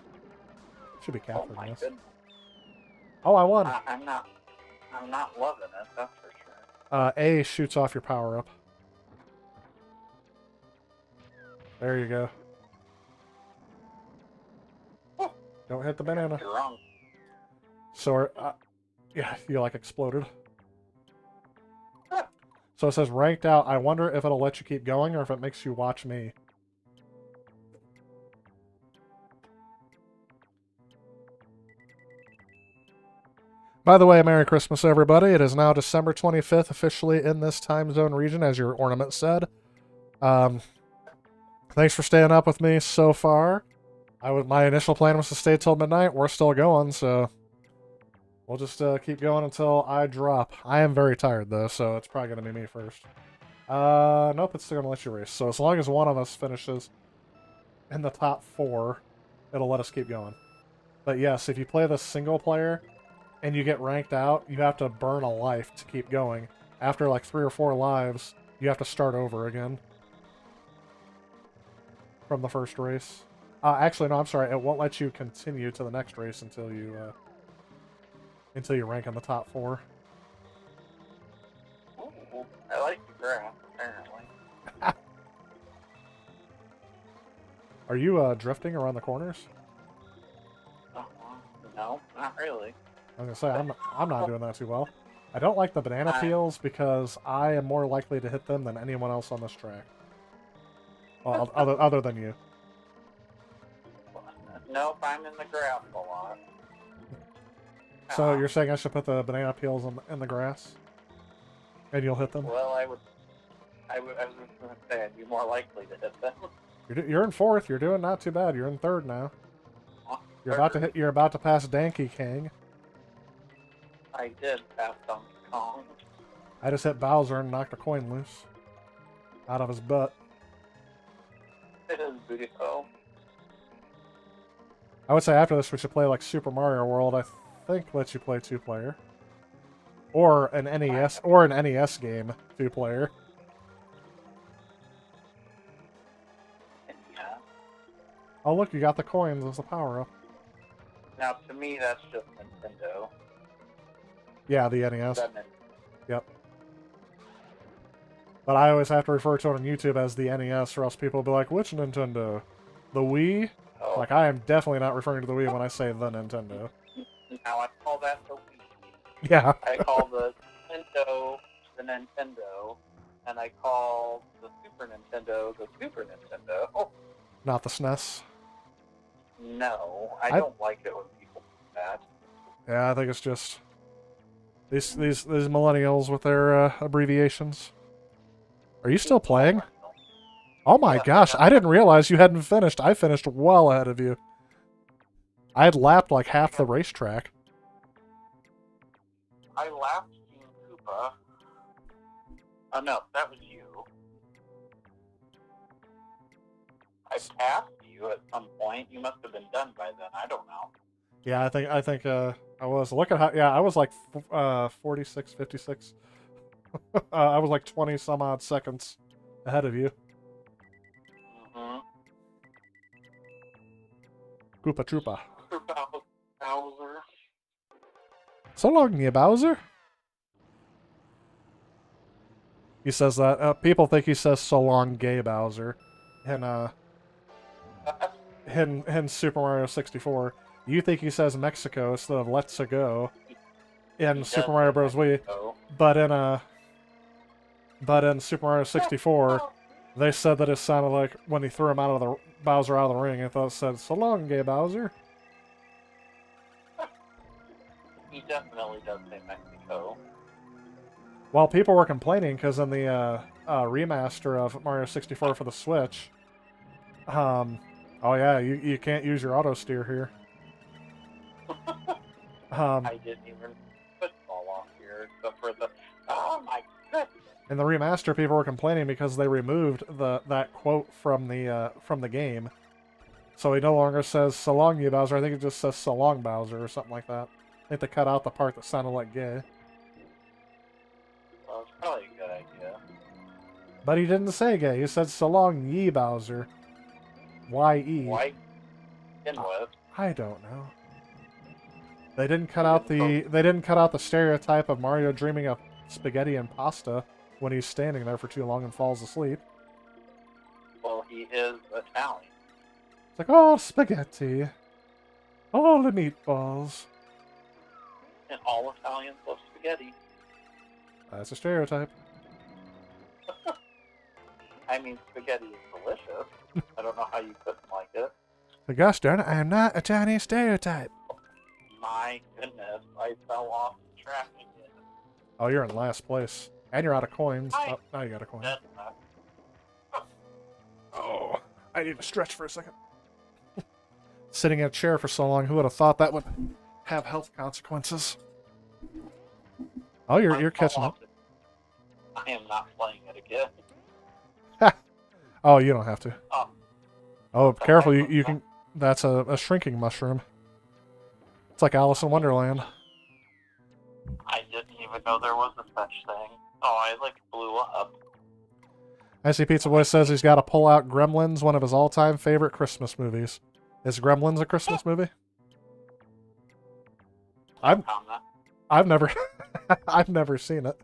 Should be Oh Catherine my this. goodness. Oh, I won. I'm not loving it, that's for sure. A shoots off your power up. There you go. Oh. Don't hit the banana. You're wrong. So, yeah, you like exploded. So it says ranked out. I wonder if it'll let you keep going or if it makes you watch me. By the way, Merry Christmas, everybody. It is now December 25th, officially in this time zone region, as your ornament said. Thanks for staying up with me so far. My initial plan was to stay till midnight. We're still going, so we'll just keep going until I drop. I am very tired, though, so it's probably going to be me first. Nope, it's still going to let you race. So as long as one of us finishes in the top 4, it'll let us keep going. But yes, if you play this single player and you get ranked out, you have to burn a life to keep going. After like 3 or 4 lives, you have to start over again from the first race. Actually, no, I'm sorry. It won't let you continue to the next race until you rank in the top 4. Ooh, I like the graph, apparently. Are you drifting around the corners? No, not really. I was gonna say I'm not doing that too well. I don't like the banana peels because I am more likely to hit them than anyone else on this track. Well, other than you. Nope, I'm in the graph a lot. So you're saying I should put the banana peels in the grass, and you'll hit them? Well, I was just going to say I'd be more likely to hit them. You're in fourth. You're doing not too bad. You're in third now. You're about to hit. You're about to pass Donkey King. I did pass Donkey Kong. I just hit Bowser and knocked a coin loose out of his butt. It is beautiful. I would say after this we should play like Super Mario World. I think lets you play 2-player, or an NES game 2-player. Yeah. Oh look, you got the coins as the power up. Now to me that's just Nintendo. Yeah, the NES. That meant Yep. But I always have to refer to it on YouTube as the NES, or else people will be like, which Nintendo? The Wii? oh, Like, I am definitely not referring to the Wii when I say the Nintendo. now I call that the Wii. Yeah. I call the Nintendo, and I call the Super Nintendo the Super Nintendo. Not the SNES. No, I don't like it when people do that. Yeah, I think it's just these millennials with their abbreviations. Are you still playing? Oh my gosh, I didn't realize you hadn't finished. I finished well ahead of you. I had lapped like half the racetrack. I laughed King Koopa. Oh no, that was you. I passed you at some point. You must have been done by then. I don't know. Yeah, I think I was. Look at how, yeah, I was like 46, 56. I was like 20 some odd seconds ahead of you. Mm-hmm. Koopa Troopa. Bowser. So long, you Bowser. He says that. People think he says so long, gay Bowser. In Super Mario 64. You think he says Mexico instead of Let's Go in Super Mario Bros. Wii. But in Super Mario 64, they said that it sounded like when he threw him out of the Bowser out of the ring. I thought it said, "So long, gay Bowser." He definitely does say Mexico. Well, people were complaining because in the remaster of Mario 64 for the Switch, oh yeah, you can't use your auto steer here. I didn't even put fall off here, except for the. Oh my goodness! In the remaster, people were complaining because they removed that quote from the game, so he no longer says "So long, you Bowser." I think it just says "So long, Bowser" or something like that. I think they cut out the part that sounded like gay. Well, it's probably a good idea. But he didn't say gay. He said "So long, ye Bowser." Y-E. Why? In with? I don't know. They didn't cut out the stereotype of Mario dreaming of spaghetti and pasta when he's standing there for too long and falls asleep. Well, he is Italian. It's like, oh, spaghetti. Oh, the meatballs. And all Italians love spaghetti. That's a stereotype. I mean, spaghetti is delicious. I don't know how you couldn't like it. But gosh darn it, I am not a Chinese stereotype. My goodness, I fell off the track again. Oh, you're in last place. And you're out of coins. Hi. Oh, now you got a coin. That's not. Oh, I need to stretch for a second. Sitting in a chair for so long, who would have thought that would have health consequences? Oh, you're catching up. I am not playing it again. Oh, you don't have to. Oh, Oh, careful, you can... That's a shrinking mushroom. It's like Alice in Wonderland. I didn't even know there was a such thing. Oh, I like blew up. I see Pizza Boy says he's got to pull out Gremlins, one of his all-time favorite Christmas movies. Is Gremlins a Christmas movie? I've never I've never seen it.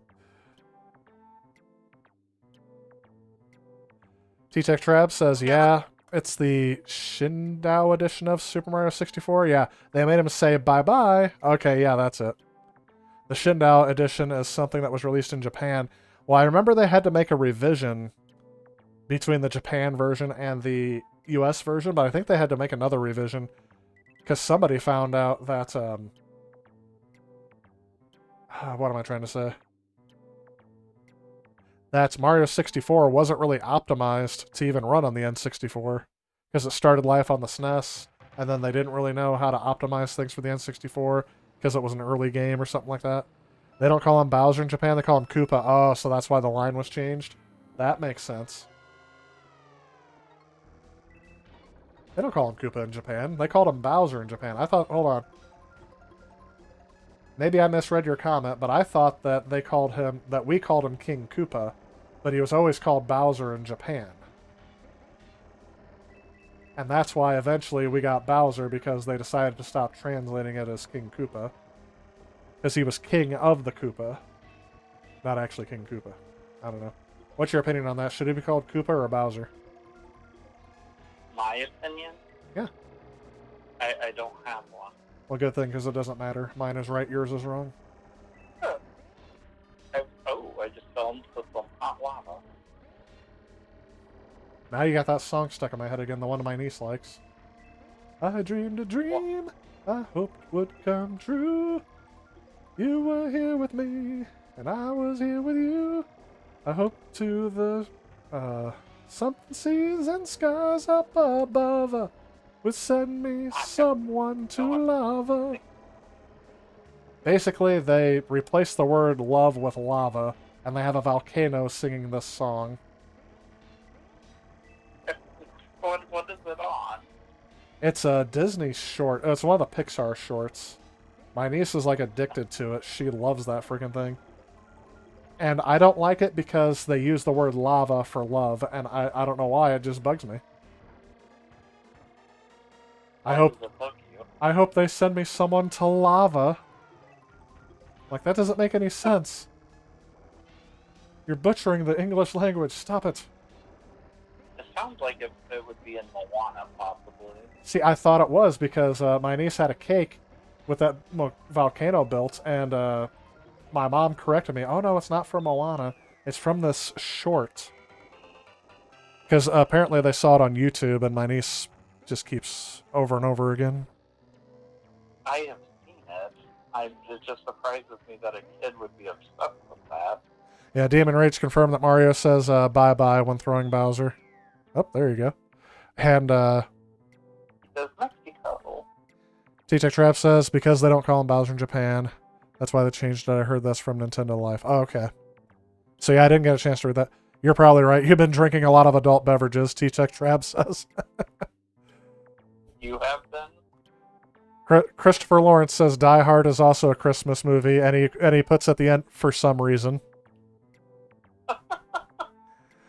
T-Tech Trab says, yeah, it's the Shindao edition of Super Mario 64. Yeah, they made him say bye-bye. Okay, yeah, that's it. The Shindao edition is something that was released in Japan. Well, I remember they had to make a revision between the Japan version and the US version, but I think they had to make another revision because somebody found out that, what am I trying to say? that Mario 64 wasn't really optimized to even run on the N64 because it started life on the SNES, and then they didn't really know how to optimize things for the N64 because it was an early game or something like that. They don't call him Bowser in Japan, they call him Koopa. Oh, so that's why the line was changed. That makes sense. They don't call him Koopa in Japan. They called him Bowser in Japan. I thought, hold on. Maybe I misread your comment, but I thought that we called him King Koopa, but he was always called Bowser in Japan. And that's why eventually we got Bowser, because they decided to stop translating it as King Koopa. Because he was king of the Koopa. Not actually King Koopa. I don't know. What's your opinion on that? Should he be called Koopa or Bowser? My opinion? Yeah. I don't have one. Well, good thing, because it doesn't matter. Mine is right, yours is wrong. Huh. I just fell into some hot lava. Now you got that song stuck in my head again, the one my niece likes. I dreamed a dream I hoped would come true. You were here with me, and I was here with you. I hope to the, something seas and skies up above would send me someone to love. Basically, they replace the word love with lava, and they have a volcano singing this song. What is it on? It's a Disney short. It's one of the Pixar shorts. My niece is like addicted to it. She loves that freaking thing. And I don't like it because they use the word lava for love, and I don't know why, it just bugs me. I hope they send me someone to lava. Like, that doesn't make any sense. You're butchering the English language. Stop it. It sounds like it would be in Moana, possibly. See, I thought it was because my niece had a cake with that volcano built, and my mom corrected me. Oh, no, it's not from Moana. It's from this short. Because apparently they saw it on YouTube, and my niece just keeps over and over again. I have seen it. It just surprises me that a kid would be obsessed with that. Yeah, Demon Rage confirmed that Mario says bye-bye when throwing Bowser. Oh, there you go. And Does Mexico? T-Tech Trap says, because they don't call him Bowser in Japan, that's why they changed it. I heard that's from Nintendo Life. Oh, okay. So yeah, I didn't get a chance to read that. You're probably right. You've been drinking a lot of adult beverages, T-Tech Trap says. You have been? Christopher Lawrence says Die Hard is also a Christmas movie, and he puts at the end, for some reason.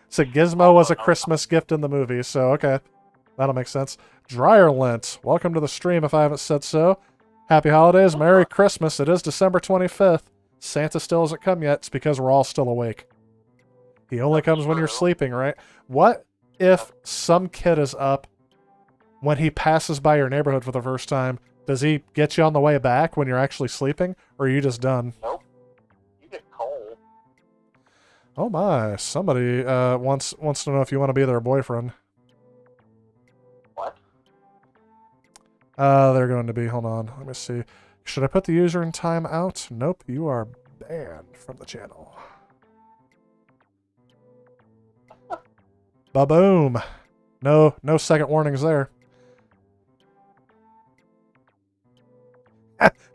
So Gizmo was a Christmas gift in the movie, so okay. That'll make sense. Dryer Lint, welcome to the stream if I haven't said so. Happy holidays, Merry Christmas. It is December 25th. Santa still hasn't come yet. It's because we're all still awake. He only comes when you're sleeping, right? What if some kid is up when he passes by your neighborhood for the first time? Does he get you on the way back when you're actually sleeping, or are you just done? Nope. You get cold. Oh my, somebody wants to know if you want to be their boyfriend. What? They're going to be, hold on, let me see. Should I put the user in timeout? Nope, you are banned from the channel. Ba-boom. No second warnings there.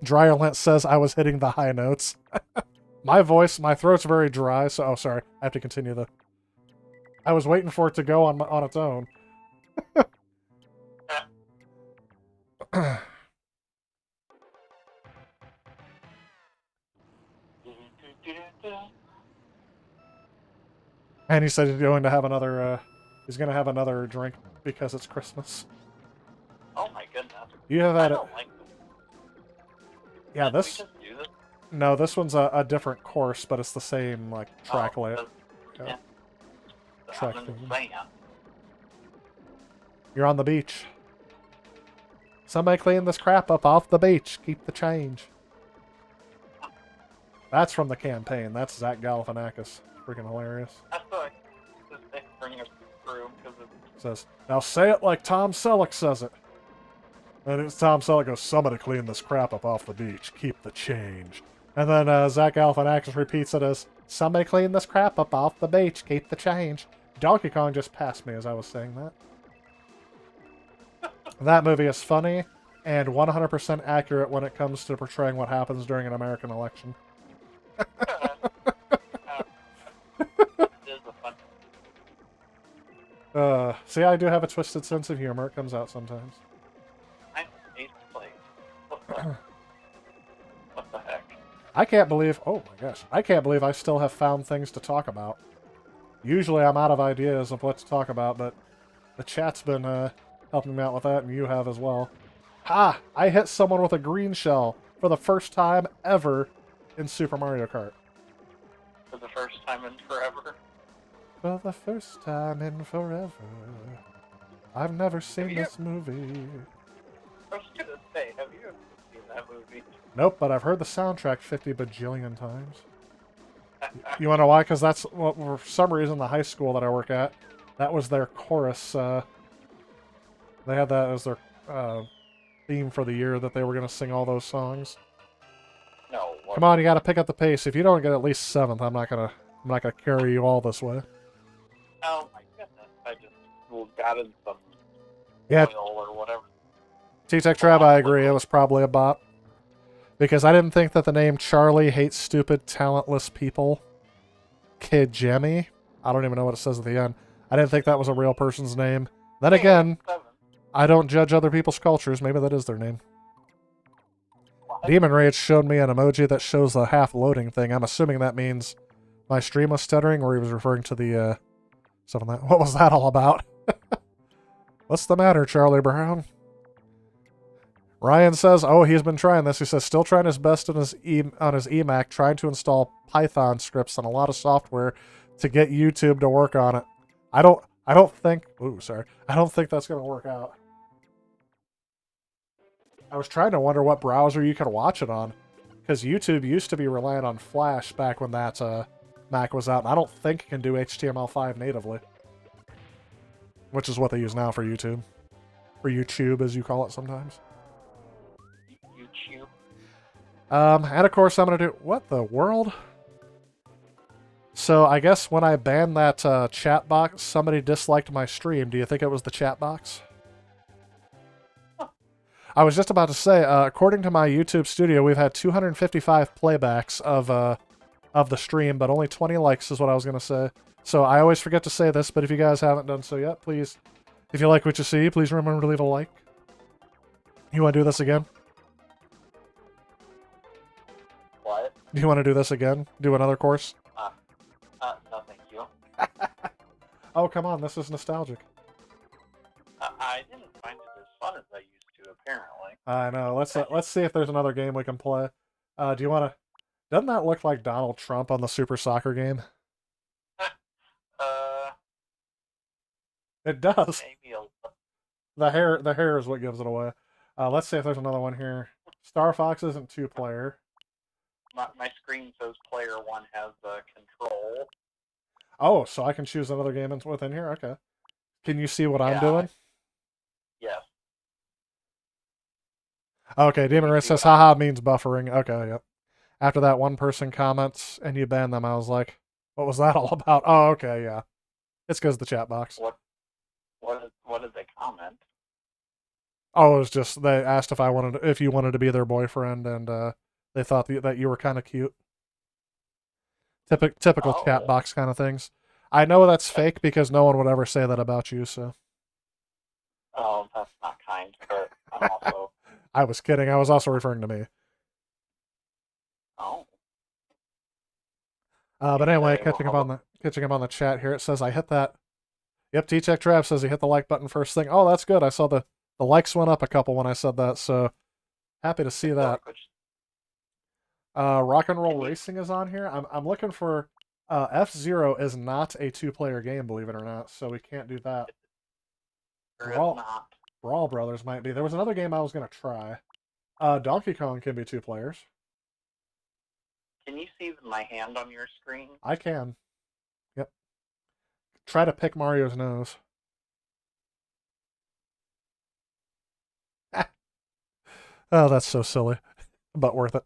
Dryer Lint says I was hitting the high notes. My throat's very dry, so... Oh, sorry. I have to continue I was waiting for it to go on its own. And he said he's going to have another drink because it's Christmas. Oh my goodness. You have had it. Like this. Yeah, Did we this... just do this? No, this one's a different course, but it's the same, like, track layout. Yeah. Track I'm in thing. the sand. You're on the beach. Somebody clean this crap up off the beach. Keep the change. That's from the campaign. That's Zach Galifianakis. Freaking hilarious. That's like just bring it through because it Says, now say it like Tom Selleck says it. And it's Tom Selleck goes, somebody clean this crap up off the beach. Keep the change. And then Zach Galifianakis repeats it as, Somebody clean this crap up off the beach. Keep the change. Donkey Kong just passed me as I was saying that. That movie is funny and 100% accurate when it comes to portraying what happens during an American election. It is a fun. See, I do have a twisted sense of humor. It comes out sometimes. I'm basically. What the heck? I can't believe... Oh my gosh. I can't believe I still have found things to talk about. Usually I'm out of ideas of what to talk about, but the chat's been helping me out with that, and you have as well. Ha! I hit someone with a green shell for the first time ever in Super Mario Kart. For the first time in forever. For the first time in forever. I've never seen this movie. I was gonna say, have you ever seen that movie? Nope, but I've heard the soundtrack 50 bajillion times. You want to know why? Because that's, well, for some reason, the high school that I work at, that was their chorus. They had that as their theme for the year, that they were going to sing all those songs. No. What? Come on, you got to pick up the pace. If you don't get at least 7th, I'm not gonna carry you all this way. Oh my goodness! I just got in some Yeah, oil or whatever. T-Tech Trab, I agree. It was probably a bot. Because I didn't think that the name Charlie Hates Stupid, Talentless People, Kid Jemmy, I don't even know what it says at the end. I didn't think that was a real person's name. Then again, 7. I don't judge other people's cultures. Maybe that is their name. What? Demon Rage showed me an emoji that shows the half-loading thing. I'm assuming that means my stream was stuttering, or he was referring to the stuff on that. What was that all about? What's the matter, Charlie Brown? Ryan says, oh, he's been trying this. He says, still trying his best on his eMac, trying to install Python scripts and a lot of software to get YouTube to work on it. I don't think that's going to work out. I was trying to wonder what browser you could watch it on, because YouTube used to be reliant on Flash back when that Mac was out, and I don't think it can do HTML5 natively, which is what they use now for YouTube. Or YouTube, as you call it sometimes. YouTube. And of course I'm going to do... What the world? So I guess when I banned that chat box, somebody disliked my stream. Do you think it was the chat box? I was just about to say, according to my YouTube studio, we've had 255 playbacks of the stream, but only 20 likes is what I was going to say. So I always forget to say this, but if you guys haven't done so yet, please, if you like what you see, please remember to leave a like. You want to do this again? What? Do you want to do this again? Do another course? No, thank you. Oh, come on, this is nostalgic. I didn't find it as fun as I used to, apparently. I know. Let's see if there's another game we can play. Do you want to... Doesn't that look like Donald Trump on the Super Soccer game? It does. Maybe a... The hair is what gives it away. Let's see if there's another one here. Star Fox isn't 2-player. My screen says player 1 has control. Oh, so I can choose another game within here? Okay. Can you see what I'm doing? Yes. Okay, Demon Ray says, haha, means buffering. Okay, yep. After that one person comments and you ban them, I was like, what was that all about? Oh, okay, yeah. It's because of the chat box. What did they comment? Oh, it was just, they asked if you wanted to be their boyfriend, and they thought that you were kind of cute. Typical chat box kind of things. I know that's fake because no one would ever say that about you, so. Oh, that's not kind, but I'm also... I was kidding. I was also referring to me. Oh. But anyway, catching up on the chat here, it says I hit that. Yep, T-Tech Trav says he hit the like button first thing. Oh, that's good. I saw the likes went up a couple when I said that, so happy to see that. Rock and Roll Racing is on here. I'm looking for... F-Zero is not a 2-player game, believe it or not, so we can't do that. Brawl Brothers might be. There was another game I was going to try. Donkey Kong can be 2 players. Can you see my hand on your screen? I can. Yep. Try to pick Mario's nose. Oh, that's so silly. But worth it.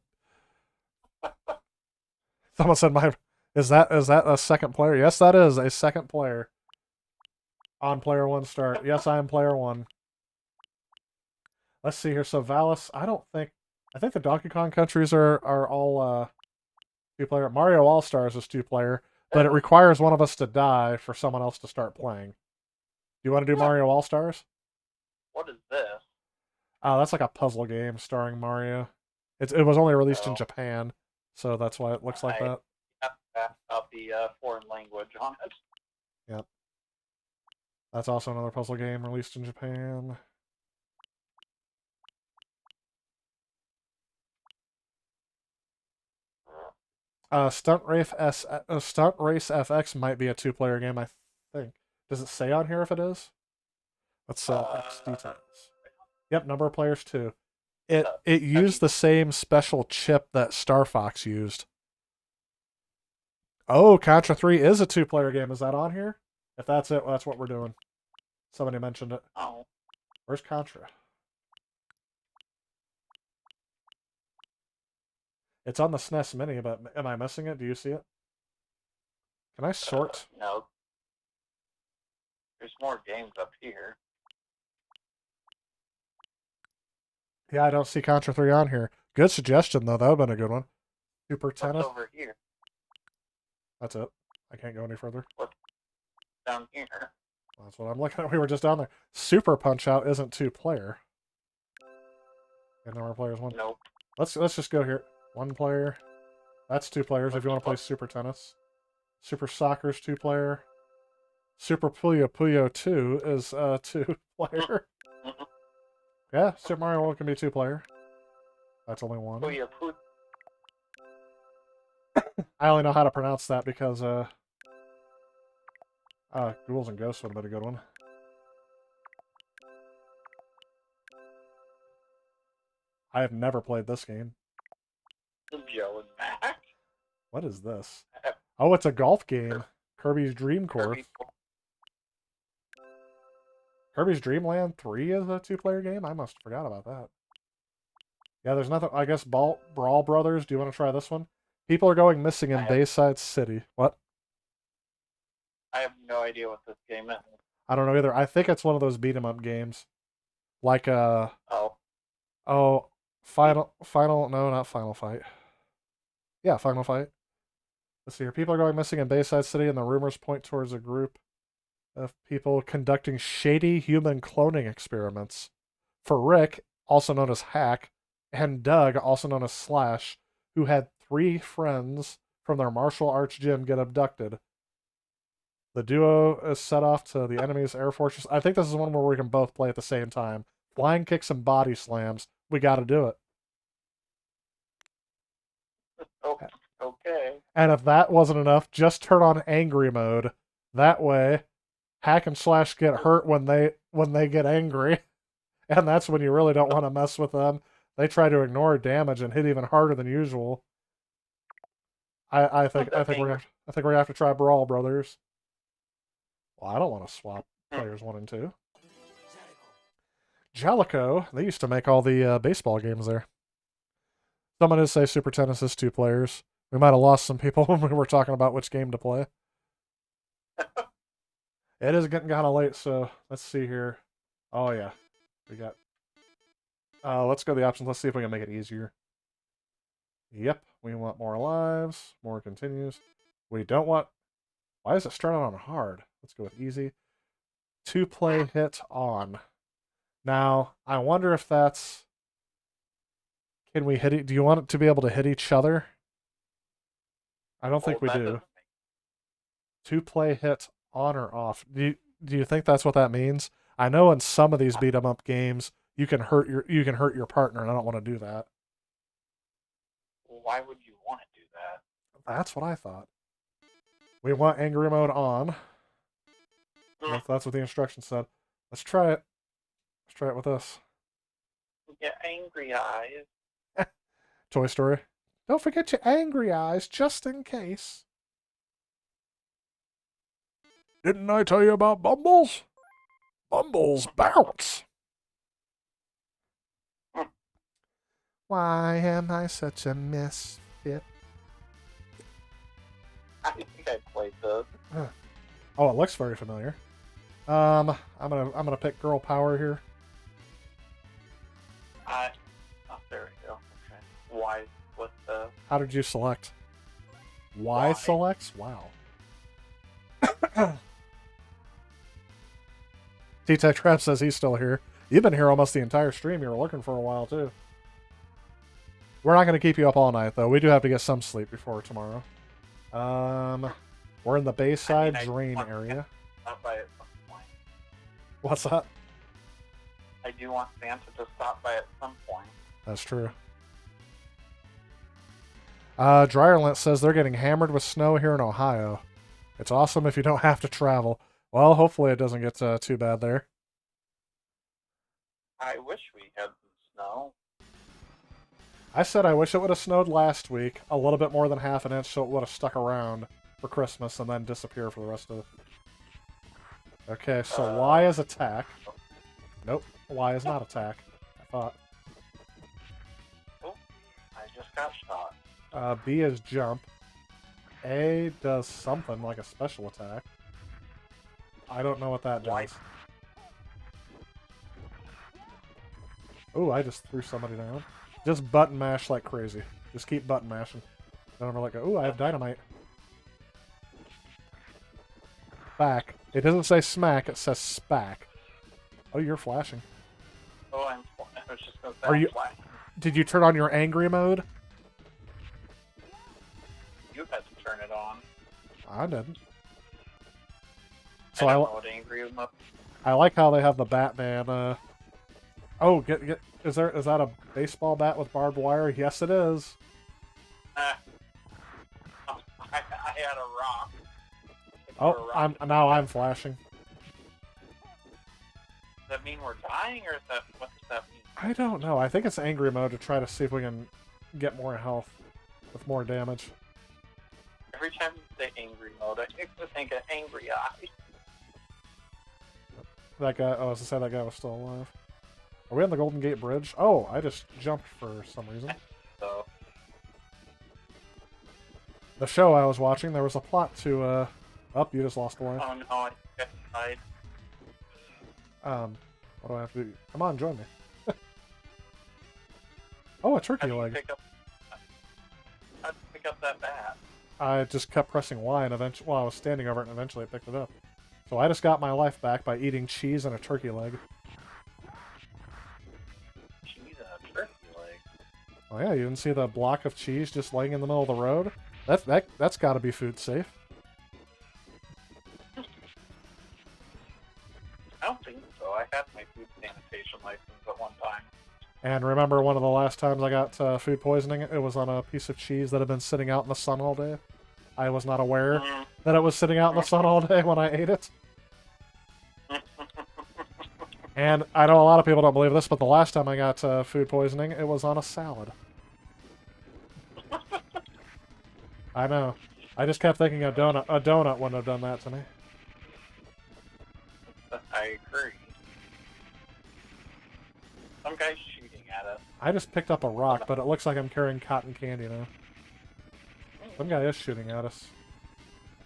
Someone said Is that a second player? Yes, that is a second player. On player one start. Yes, I am player one. Let's see here. So Valis, I think the Donkey Kong countries are all two player. Mario All Stars is two player, but it requires one of us to die for someone else to start playing. Do you want to do Mario All Stars? What is this? Oh, that's like a puzzle game starring Mario. It was only released in Oh. Japan, so that's why it looks like that. Up the foreign language on it. Yep. That's also another puzzle game released in Japan. Stunt Race FX might be a two-player game, I think. Does it say on here if it is? Let's X details. Yep, number of players two. It used the same special chip that Star Fox used. Oh, Contra 3 is a two-player game. Is that on here? If that's it, well, that's what we're doing. Somebody mentioned it. Oh. Where's Contra? It's on the SNES Mini, but am I missing it? Do you see it? Can I sort? No. There's more games up here. Yeah, I don't see Contra 3 on here. Good suggestion, though. That would have been a good one. Super What's Tennis. over here? That's it. I can't go any further. Down here. That's what I'm looking at. We were just down there. Super Punch Out isn't two-player. And number of players one. Nope. Let's just go here. One player. That's two players if you want to play Super Tennis. Super Soccer's two player. Super Puyo Puyo 2 is two player. Yeah, Super Mario World can be two player. That's only one. I only know how to pronounce that because Ghouls and Ghosts would have been a good one. I have never played this game. Joe is back. What is this? Oh, it's a golf game. Kirby's Dream Course. Kirby's Dream Land 3 is a two-player game? I must have forgot about that. Yeah, there's nothing. I guess Brawl Brothers. Do you want to try this one? People are going missing in Bayside City. What? I have no idea what this game is. I don't know either. I think it's one of those beat 'em up games. Like Oh. no, not Final Fight. Yeah, Final Fight. Let's see here. People are going missing in Bayside City, and the rumors point towards a group of people conducting shady human cloning experiments. For Rick, also known as Hack, and Doug, also known as Slash, who had 3 friends from their martial arts gym get abducted. The duo is set off to the enemy's air fortress. I think this is one where we can both play at the same time. Flying kicks and body slams. We got to do it. Okay. And if that wasn't enough, just turn on angry mode. That way, Hack and Slash get hurt when they get angry, and that's when you really don't want to mess with them. They try to ignore damage and hit even harder than usual. I think we're gonna have to try Brawl Brothers. Well, I don't want to swap players 1 and 2. Jellico, they used to make all the baseball games there. Someone did say Super Tennis is 2 players. We might have lost some people when we were talking about which game to play. It is getting kind of late, so let's see here. Oh, yeah. We got... let's go to the options. Let's see if we can make it easier. Yep, we want more lives. More continues. We don't want... Why is it starting on hard? Let's go with easy. 2-play hit on. Now, I wonder if that's... Can we hit it? Do you want it to be able to hit each other? I don't think we do. 2-play hit on or off. Do you think that's what that means? I know in some of these beat 'em up games you can hurt your partner, and I don't want to do that. Why would you want to do that? That's what I thought. We want angry mode on. That's what the instructions said. Let's try it. Let's try it with this. Yeah, angry eyes. Toy Story. Don't forget your angry eyes, just in case. Didn't I tell you about Bumbles? Bumbles bounce. Why am I such a misfit? I think I played this. Oh, it looks very familiar. I'm gonna pick girl power here. Oh, there we go. Okay. Why? What the? How did you select? Y Y. selects? Wow. T-Tech Trap says he's still here. You've been here almost the entire stream. You were looking for a while, too. We're not going to keep you up all night, though. We do have to get some sleep before tomorrow. We're in the Bayside Drain area. Stop by at some point. What's that? I do want Santa to stop by at some point. That's true. Dryerlint says they're getting hammered with snow here in Ohio. It's awesome if you don't have to travel. Well, hopefully it doesn't get too bad there. I wish we had some snow. I said I wish it would have snowed last week, a little bit more than half an inch, so it would have stuck around for Christmas and then disappear for the rest of it. Okay, so Y is attack. Nope, Y is not attack. I thought. Oh, I just got shot. B is jump. A does something like a special attack. I don't know what that does. Oh, I just threw somebody down. Just button mash like crazy. Just keep button mashing. Don't ever let go. Ooh, I have dynamite. Back. It doesn't say smack, it says spack. Oh, you're flashing. Oh, I was just going to say Are you? flashing. Did you turn on your angry mode? You had to turn it on. I didn't. I So don't know what angry mode. I like how they have the Batman. Oh, get. Is that a baseball bat with barbed wire? Yes, it is. I had a rock. Oh, I'm flashing. Does that mean we're dying, or what does that mean? I don't know. I think it's angry mode to try to see if we can get more health with more damage. Every time you say angry mode, I think of angry eye. That guy. Oh, I was gonna say that guy was still alive. Are we on the Golden Gate Bridge? Oh, I just jumped for some reason. So The show I was watching, there was a plot to. Oh, you just lost a life. oh no, I died. What do I have to do? Come on, join me. Oh, a turkey leg. How'd you pick up that bat? I just kept pressing Y, and eventually, well, I was standing over it, and eventually I picked it up. So I just got my life back by eating cheese and a turkey leg. Cheese and a turkey leg. Oh yeah, you didn't see the block of cheese just laying in the middle of the road? That's got to be food safe. I don't think so. I had my food sanitation license at one time. And remember one of the last times I got food poisoning? It was on a piece of cheese that had been sitting out in the sun all day. I was not aware that it was sitting out in the sun all day when I ate it. And I know a lot of people don't believe this, but the last time I got food poisoning, it was on a salad. I know. I just kept thinking a donut wouldn't have done that to me. I agree. Some guy's shooting at us. I just picked up a rock, but it looks like I'm carrying cotton candy now. Some guy is shooting at us.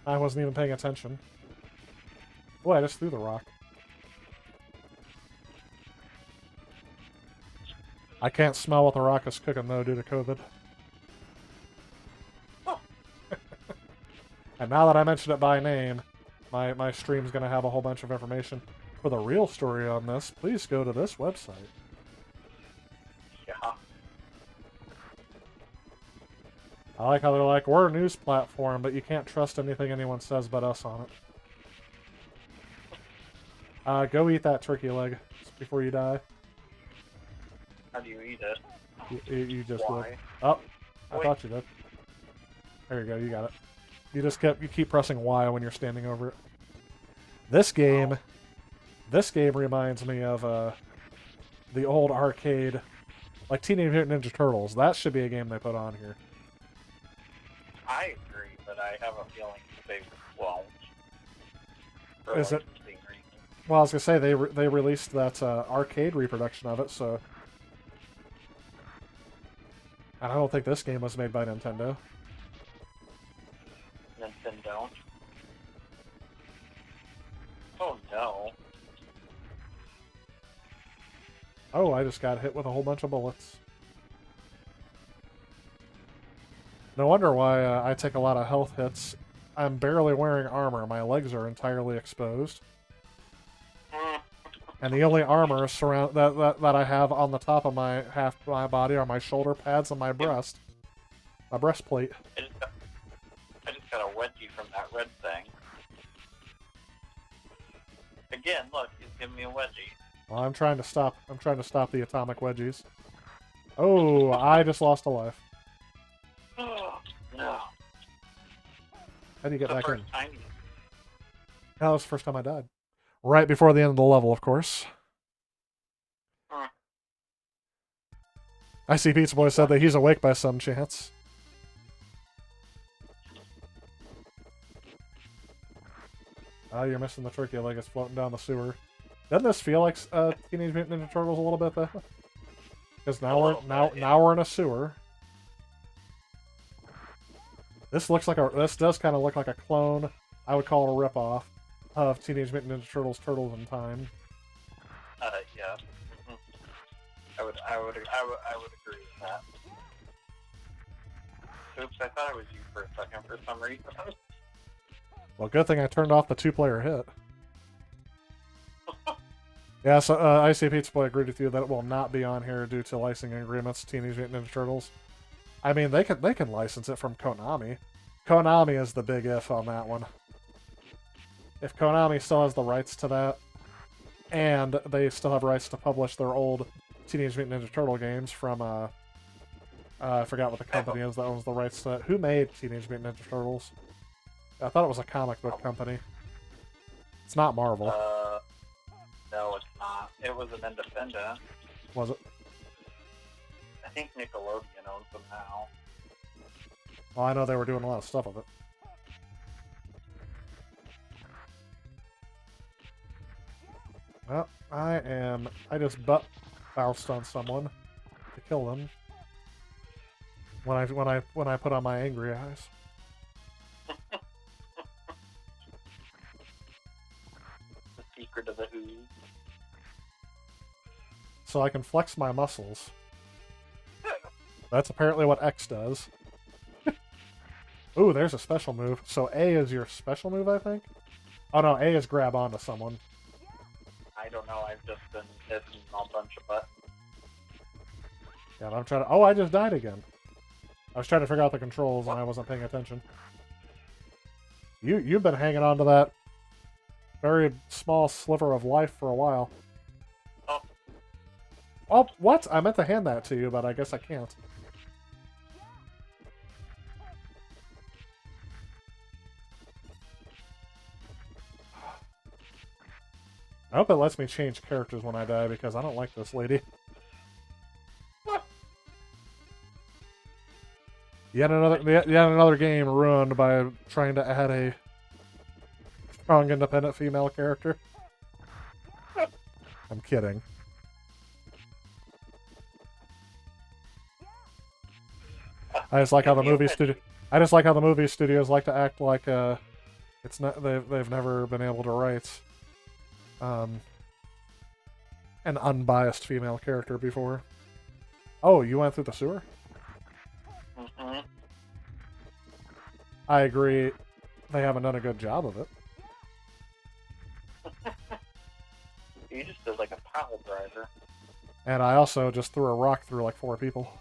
I wasn't even paying attention. Boy, I just threw the rock. I can't smell what the rock is cooking, though, due to COVID. And now that I mentioned it by name, my stream's going to have a whole bunch of information. For the real story on this, please go to this website. Yeah. I like how they're like, we're a news platform, but you can't trust anything anyone says but us on it. Go eat that turkey leg before you die. How do you eat it? You just Why? did. Oh, I Wait. thought you did. There you go, you got it. You keep pressing Y when you're standing over it. This game reminds me of the old arcade, like Teenage Mutant Ninja Turtles. That should be a game they put on here. I agree, but I have a feeling they won't. For Is it- licensing reasons. Well, I was gonna say they released that arcade reproduction of it, so. And I don't think this game was made by Nintendo. and then don't. Oh no. Oh, I just got hit with a whole bunch of bullets. No wonder why I take a lot of health hits. I'm barely wearing armor. My legs are entirely exposed. And the only armor that I have on the top of my my body are my shoulder pads and my breast. My breastplate. I just got a wedgie from that red thing. Again, look, he's giving me a wedgie. Well, I'm trying to stop the atomic wedgies. Oh, I just lost a life. No. How do you get The back in? first time. That was the first time I died. Right before the end of the level, of course. I see Pizza Boy said that he's awake by some chance. Oh, you're missing the turkey leg. It's floating down the sewer. Doesn't this feel like Teenage Mutant Ninja Turtles a little bit, though? Because now we're in a sewer. This does kind of look like a clone. I would call it a ripoff of Teenage Mutant Ninja Turtles: Turtles in Time. Yeah. I would agree with that. Oops, I thought it was you for a second for some reason. Well, good thing I turned off the two-player hit. Yeah, so IC Pizza Boy agreed with you that it will not be on here due to licensing agreements. Teenage Mutant Ninja Turtles. I mean, they can license it from Konami. Konami is the big if on that one. If Konami still has the rights to that, and they still have rights to publish their old Teenage Mutant Ninja Turtle games from I forgot what the company is that owns the rights to that. Who made Teenage Mutant Ninja Turtles? I thought it was a comic book company. It's not Marvel. No, it's not. It was an independent. Was it? I think Nickelodeon owns them now. Well, I know they were doing a lot of stuff with it. Well, I just bounced on someone to kill them when I put on my angry eyes. The secret of the Who. So I can flex my muscles. That's apparently what X does. Ooh, there's a special move. So A is your special move, I think? Oh no, A is grab onto someone. I don't know, I've just been hitting a bunch of buttons. Yeah, but I'm trying to... Oh, I just died again. I was trying to figure out the controls and I wasn't paying attention. You've been hanging on to that very small sliver of life for a while. Oh. Oh, what? I meant to hand that to you, but I guess I can't. I hope it lets me change characters when I die because I don't like this lady. Yet another game ruined by trying to add a strong, independent female character. I'm kidding. I just like how the movie studios like to act like it's not they've never been able to write an unbiased female character before. Oh, you went through the sewer? Mm-hmm. I agree. They haven't done a good job of it. You just did like a pile driver. And I also just threw a rock through like 4 people.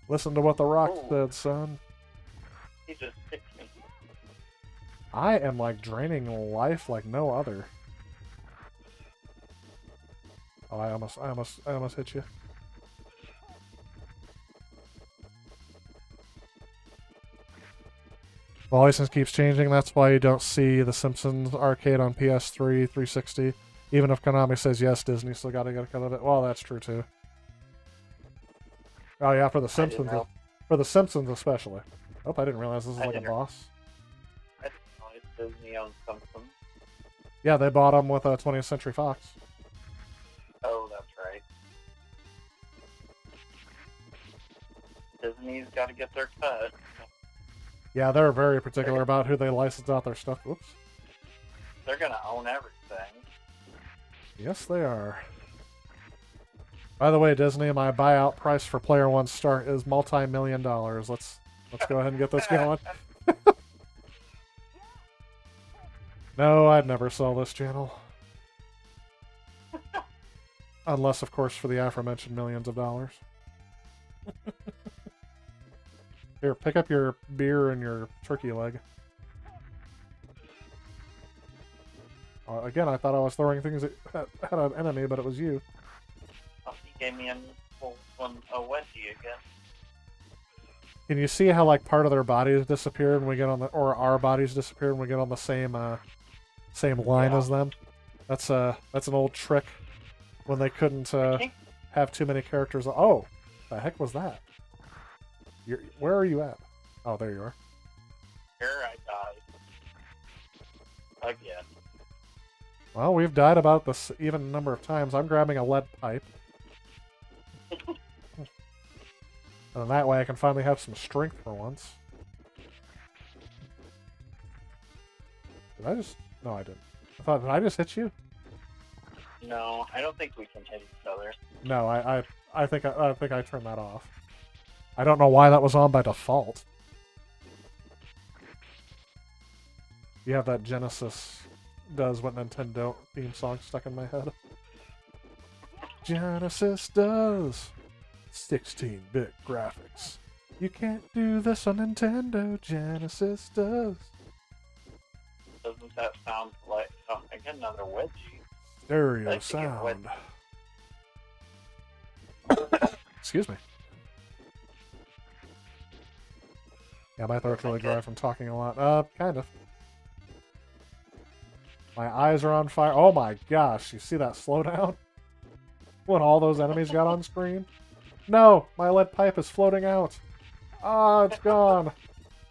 Listen to what the rock said, son. He just picked me. I am like draining life like no other. Oh, I almost hit you. The license keeps changing. That's why you don't see The Simpsons arcade on PS3, 360. Even if Konami says yes, Disney still got to get a cut of it. Well, that's true too. Oh yeah, for The Simpsons, especially. Oh, I didn't realize this was like a boss. I didn't know Disney owns something. Yeah, they bought them with 20th Century Fox. Oh, that's right. Disney's got to get their cut. Yeah, they're very particular about who they license out their stuff. Whoops. They're gonna own everything. Yes, they are. By the way, Disney, my buyout price for Player One Start is multi-million dollars. Let's go ahead and get this going. No, I'd never sell this channel. Unless, of course, for the aforementioned millions of dollars. Here, pick up your beer and your turkey leg. Again, I thought I was throwing things at an enemy, but it was you. Oh, he gave me a wedgie again. Can you see how like part of their bodies disappeared when we get on the, or our bodies disappeared when we get on the same line as them? That's an old trick when they couldn't have too many characters. Oh, the heck was that? Where are you at? Oh, there you are. Here I died. Again. Well, we've died about this even number of times. I'm grabbing a lead pipe. And that way I can finally have some strength for once. Did I just... No, I didn't. Did I just hit you? No, I don't think we can hit each other. No, I think I turned that off. I don't know why that was on by default. You have that Genesis does what Nintendo theme song stuck in my head. Genesis does 16-bit graphics. You can't do this on Nintendo. Genesis does. Doesn't that sound like... Oh, I get another wedgie. Stereo sound. Excuse me. Yeah, my throat's really dry from talking a lot. Kind of. My eyes are on fire. Oh my gosh, you see that slowdown? When all those enemies got on screen? No, my lead pipe is floating out. Ah, it's gone.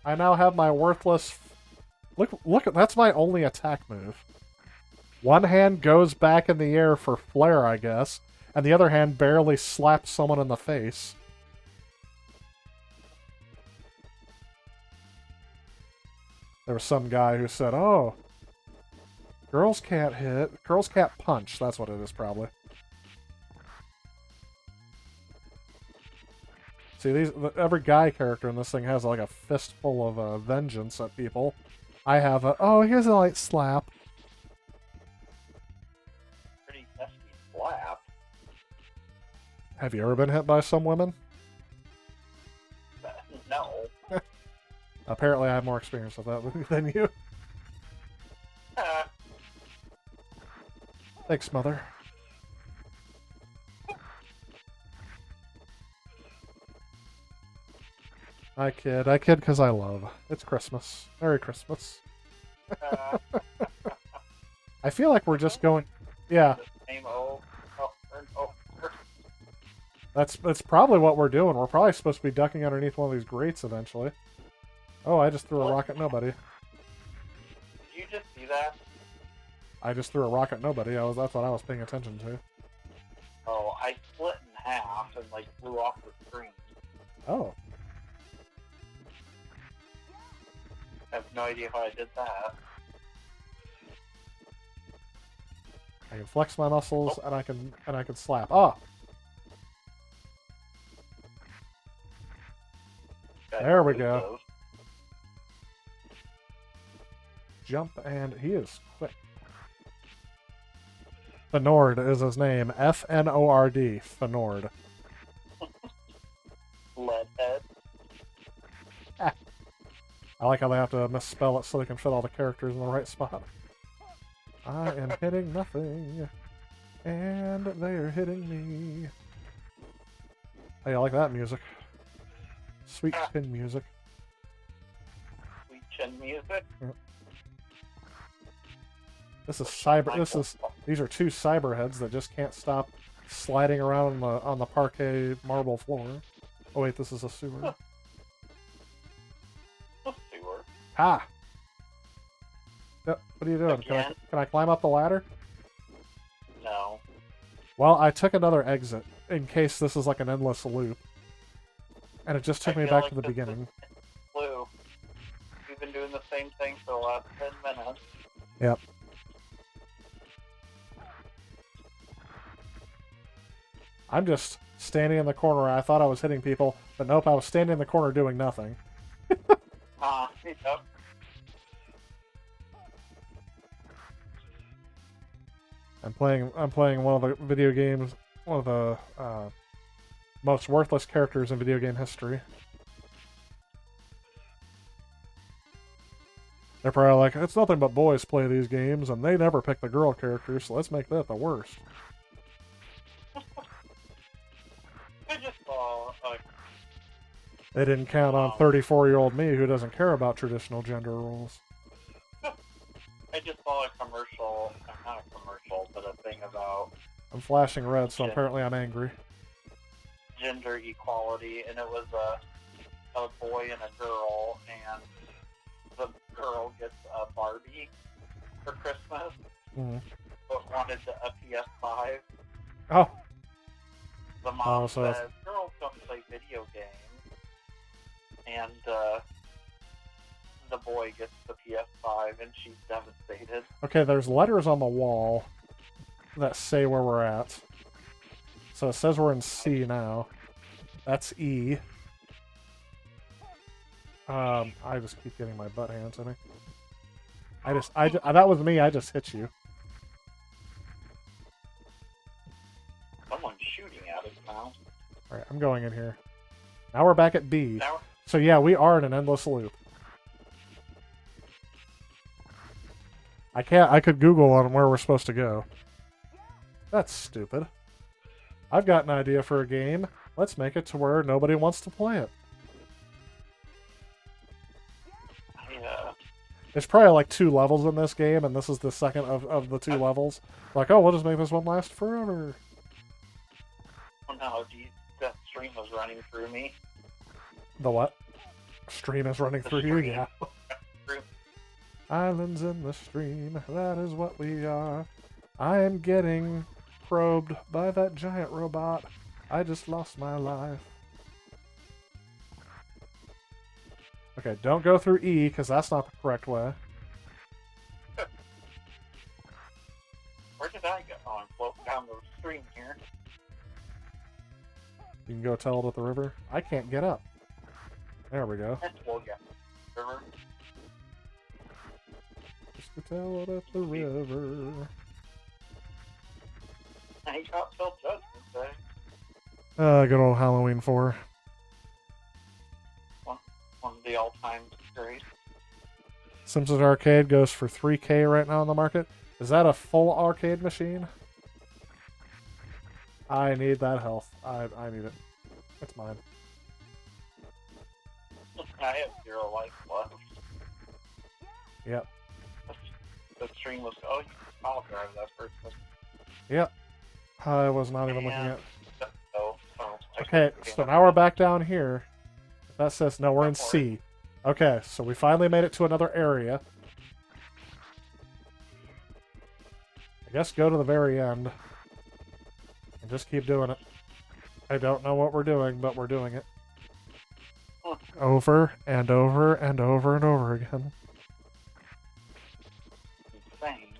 I now have my worthless... Look, that's my only attack move. One hand goes back in the air for flair, I guess, and the other hand barely slaps someone in the face. There was some guy who said, oh, girls can't hit, girls can't punch. That's what it is, probably. See, every guy character in this thing has like a fistful of vengeance at people. I have a, oh, here's a light slap. Pretty hefty slap. Have you ever been hit by some women? No. Apparently I have more experience with that than you. Thanks, Mother. I kid because I love. It's Christmas. Merry Christmas. I feel like we're just going... Yeah. Same over and over. That's probably what we're doing. We're probably supposed to be ducking underneath one of these grates eventually. Oh, I just threw a rock at nobody. Did you just see that? I just threw a rock at nobody. That's what I was paying attention to. Oh, I split in half and like flew off the screen. Oh. I have no idea how I did that. I can flex my muscles and I can slap. Ah. There we go. Jump, and he is quick. Fenord is his name. F-N-O-R-D. Fenord. Leadhead. I like how they have to misspell it so they can fit all the characters in the right spot. I am hitting nothing, and they're hitting me. Hey, I like that music. Sweet chin music. Sweet chin music. Yeah. This is cyber. These are two cyber heads that just can't stop sliding around on the parquet marble floor. Oh wait, this is a sewer. A sewer. Ha! Yep, what are you doing? Can I climb up the ladder? No. Well, I took another exit in case this is like an endless loop. And it just took I me feel back like to the this is beginning. Blue. We've been doing the same thing for the last 10 minutes. Yep. I'm just standing in the corner. I thought I was hitting people, but nope, I was standing in the corner doing nothing. Yep. I'm playing one of the video games, one of the most worthless characters in video game history. They're probably like, it's nothing but boys play these games, and they never pick the girl characters, so let's make that the worst. I just saw They didn't count on 34-year-old me who doesn't care about traditional gender roles. I just saw a commercial, not a commercial, but a thing about I'm flashing red, so apparently I'm angry. gender equality, and it was a boy and a girl, and the girl gets a Barbie for Christmas, but wanted a PS5. Oh. The mom Oh, so says, girls don't play video games, and the boy gets the PS5, and she's devastated. Okay, there's letters on the wall that say where we're at. So it says we're in C now. That's E. I just keep getting my butt hands in it. That was me, I just hit you. Someone's shooting at us now. Alright, I'm going in here. Now we're back at B. Now, So yeah, we are in an endless loop. I could Google on where we're supposed to go. That's stupid. I've got an idea for a game. Let's make it to where nobody wants to play it. There's probably like 2 levels in this game, and this is the second of the 2 levels. Like, oh, we'll just make this one last forever. oh no, geez, that stream was running through me. The what? Stream is running The through you? stream. Yeah. Islands in the stream, that is what we are. I am getting probed by that giant robot. I just lost my life. Okay, don't go through E, because that's not the correct way. Where did I go? Oh, I'm floating down the stream here. You can go tell it at the river. I can't get up. There we go. We'll get river. Just to tell it at the river. I got till Judgment Day. Good old Halloween 4. One of the all-time great. Simpsons Arcade goes for $3K right now on the market. Is that a full arcade machine? I need that health. I need it. It's mine. I have 0 life left. Yep. The stream was. Oh, I'll drive that person. Yep. I was not even looking at. I Okay, so now we're back down here. That says no, we're in C. Okay, so we finally made it to another area. I guess go to the very end. And just keep doing it. I don't know what we're doing, but we're doing it. Over and over and over and over again. Insane.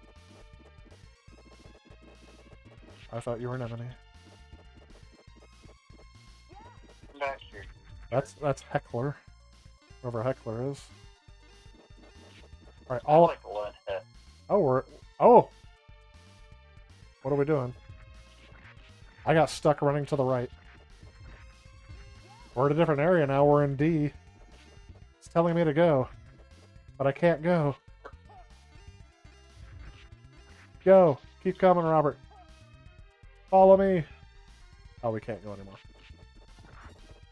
I thought you were an enemy. Come back here. That's Heckler. Whoever Heckler is. Alright, I like lead hit. Oh! What are we doing? I got stuck running to the right. We're in a different area now. We're in D. It's telling me to go. But I can't go. Go! Keep coming, Robert. Follow me! Oh, we can't go anymore.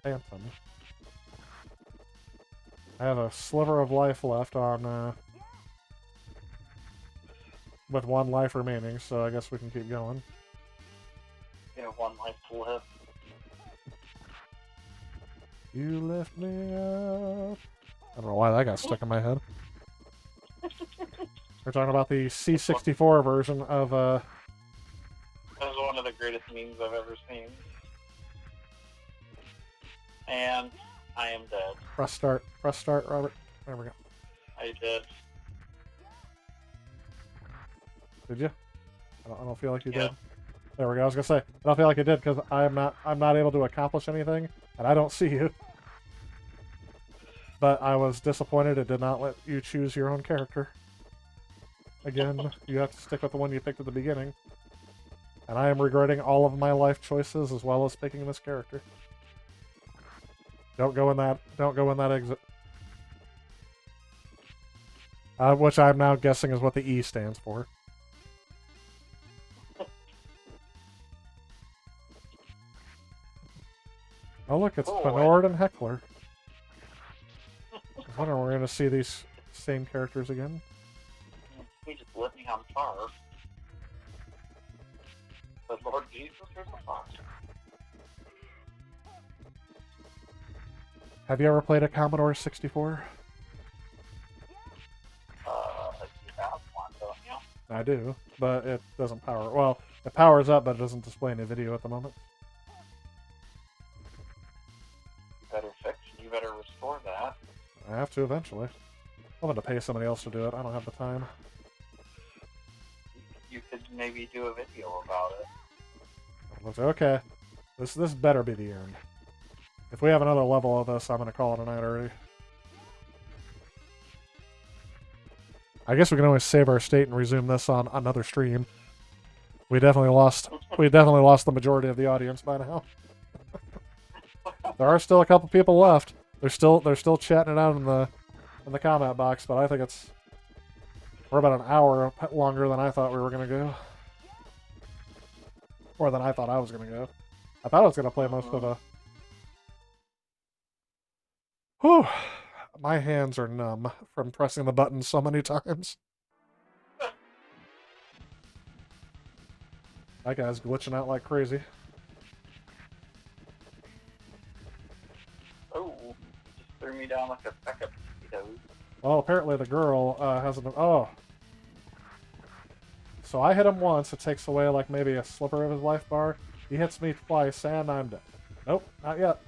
Phantom. I have a sliver of life left on, with 1 life remaining, so I guess we can keep going. You have 1 life to live. You lift me up. I don't know why that got stuck in my head. We're talking about the C64 version of, That was one of the greatest memes I've ever seen. And I am dead. Press start. Press start, Robert. There we go. I did. Did you? I don't feel like you Yeah. did. There we go. I was gonna say I don't feel like you did because I'm not able to accomplish anything, and I don't see you. But I was disappointed it did not let you choose your own character. Again, you have to stick with the one you picked at the beginning. And I am regretting all of my life choices as well as picking this character. Don't go in that exit. Which I'm now guessing is what the E stands for. Oh look, it's Fenord and Heckler. I was wondering we're going to see these same characters again. He just lit me on fire. But Lord Jesus, there's a fox. Have you ever played a Commodore 64? You have one, don't you? I do, but it doesn't power. Well, it powers up, but it doesn't display any video at the moment. You better restore that. I have to eventually. I'm going to pay somebody else to do it. I don't have the time. You could maybe do a video about it. Okay, this better be the end. If we have another level of this, I'm going to call it a night already. I guess we can always save our state and resume this on another stream. We definitely lost the majority of the audience by now. There are still a couple people left. They're still chatting it out in the comment box, but I think we're about an hour longer than I thought we were gonna go. More than I thought I was gonna go. I thought I was gonna play most of a. Whew. My hands are numb from pressing the button so many times. That guy's glitching out like crazy. Oh, just threw me down like a sack of potatoes. Well, apparently the girl hasn't. Oh. So I hit him once. It takes away like maybe a sliver of his life bar. He hits me twice, and I'm dead. Nope, not yet.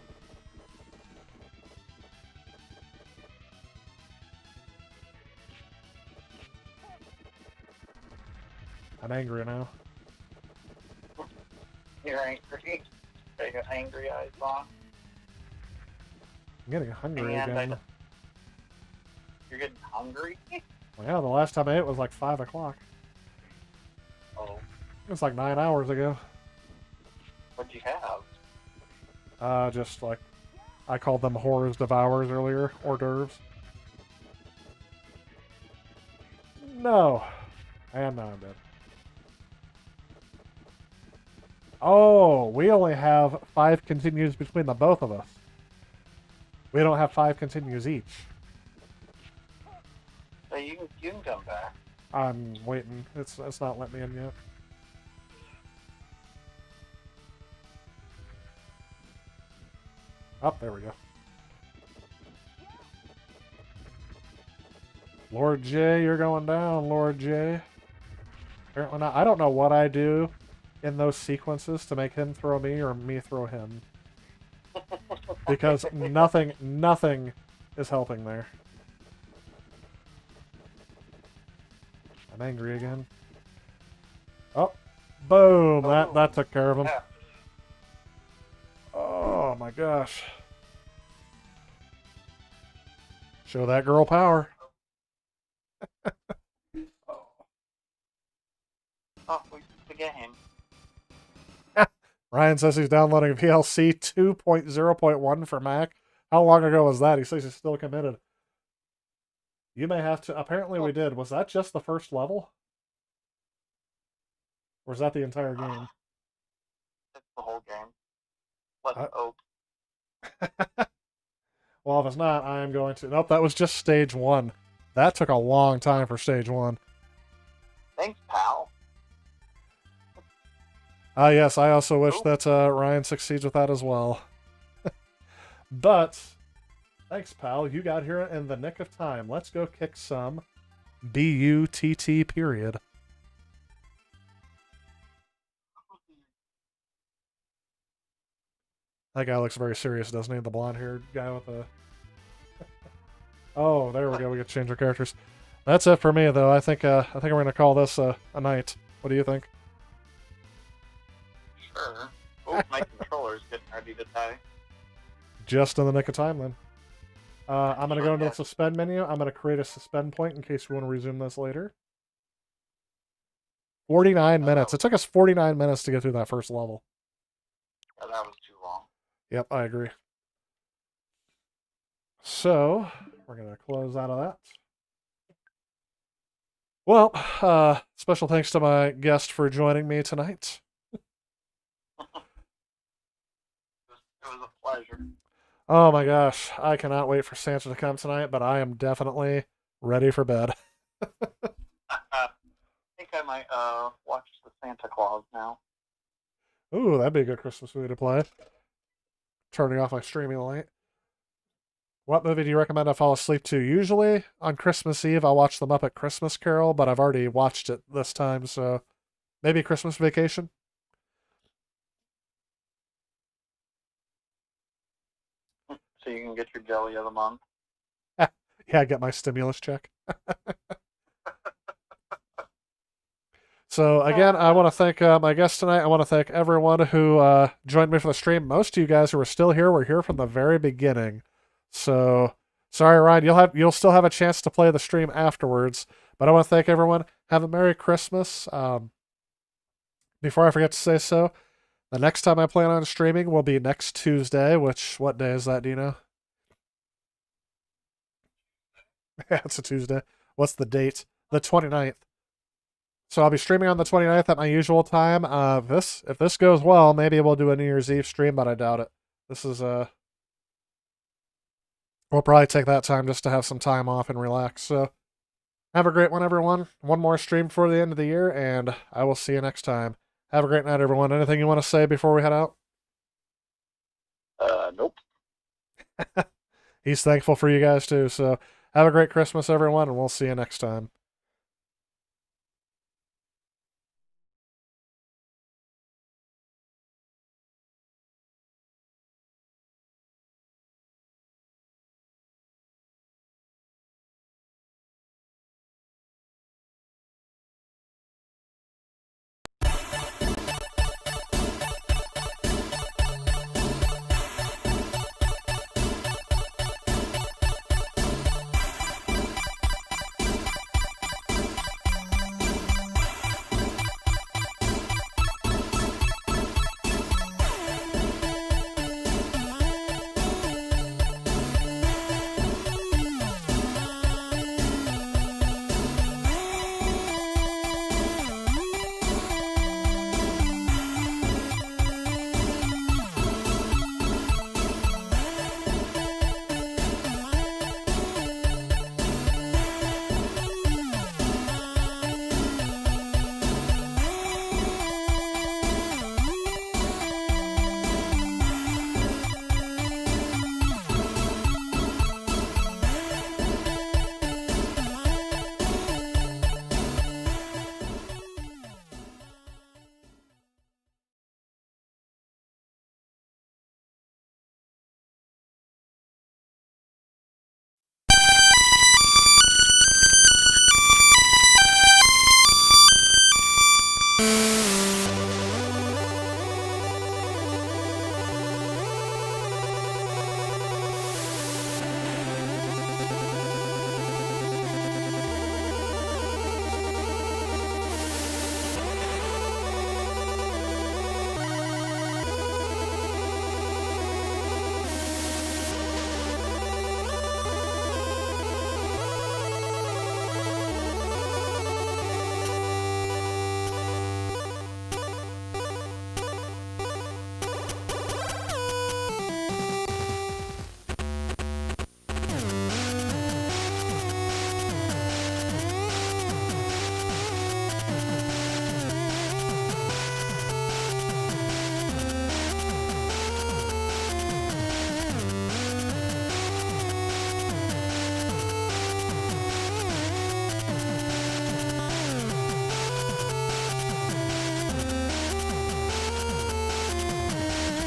I'm angry now. You're angry. Got your angry eyes on. I'm getting hungry And again. You're getting hungry? Well, yeah, the last time I ate was like 5 o'clock. Oh, It's like 9 hours ago. what'd you have? Just like, I called them horrors devours earlier, hors d'oeuvres. No. And now I'm dead. Oh, we only have 5 continues between the both of us. We don't have 5 continues each. So you can come back. I'm waiting. It's not letting me in yet. Oh, there we go. Lord J, you're going down, Lord J. Apparently not. I don't know what I do in those sequences to make him throw me or me throw him. Because nothing is helping there. I'm angry again. Oh, boom! That took care of him. Yeah. Oh my gosh! Show that girl power. Oh, we the game. Ryan says he's downloading VLC 2.0.1 for Mac. How long ago was that? He says he's still committed. You may have to. Apparently, we did. Was that just the first level? Or is that the entire game? It's the whole game. Let's hope. Well, if it's not, I am going to. Nope, that was just stage 1. That took a long time for stage 1. Thanks, pal. Yes, I also wish that Ryan succeeds with that as well. But, thanks, pal. You got here in the nick of time. Let's go kick some B-U-T-T period. That guy looks very serious, doesn't he? The blonde-haired guy with the... Oh, there we go. We get to change our characters. That's it for me, though. I think we're gonna call this a night. What do you think? Sure. Oh, my controller's getting ready to die. Just in the nick of time, then. I'm gonna go into the suspend menu. I'm gonna create a suspend point in case we want to resume this later. 49 minutes. It took us 49 minutes to get through that first level. Yeah, that was too long. Yep, I agree. So, we're going to close out of that. Well, special thanks to my guest for joining me tonight. It was a pleasure. Oh my gosh, I cannot wait for Santa to come tonight, but I am definitely ready for bed. I think I might watch the Santa Claus now. Ooh, that'd be a good Christmas movie to play. Turning off my streaming light. What movie do you recommend I fall asleep to? Usually, on Christmas Eve, I'll watch The Muppet Christmas Carol, but I've already watched it this time, so maybe Christmas Vacation? So you can get your jelly of the month. Yeah, get my stimulus check. So, again, I want to thank my guest tonight. I want to thank everyone who joined me for the stream. Most of you guys who are still here were here from the very beginning. So, sorry, Ryan, you'll still have a chance to play the stream afterwards. But I want to thank everyone. Have a Merry Christmas. Before I forget to say so, the next time I plan on streaming will be next Tuesday, what day is that, do you know? Yeah, it's a Tuesday. What's the date? The 29th. So I'll be streaming on the 29th at my usual time. If this goes well, maybe we'll do a New Year's Eve stream, but I doubt it. This is we'll probably take that time just to have some time off and relax. So have a great one, everyone. One more stream before the end of the year, and I will see you next time. Have a great night, everyone. Anything you want to say before we head out? Nope. He's thankful for you guys too. So have a great Christmas, everyone, and we'll see you next time.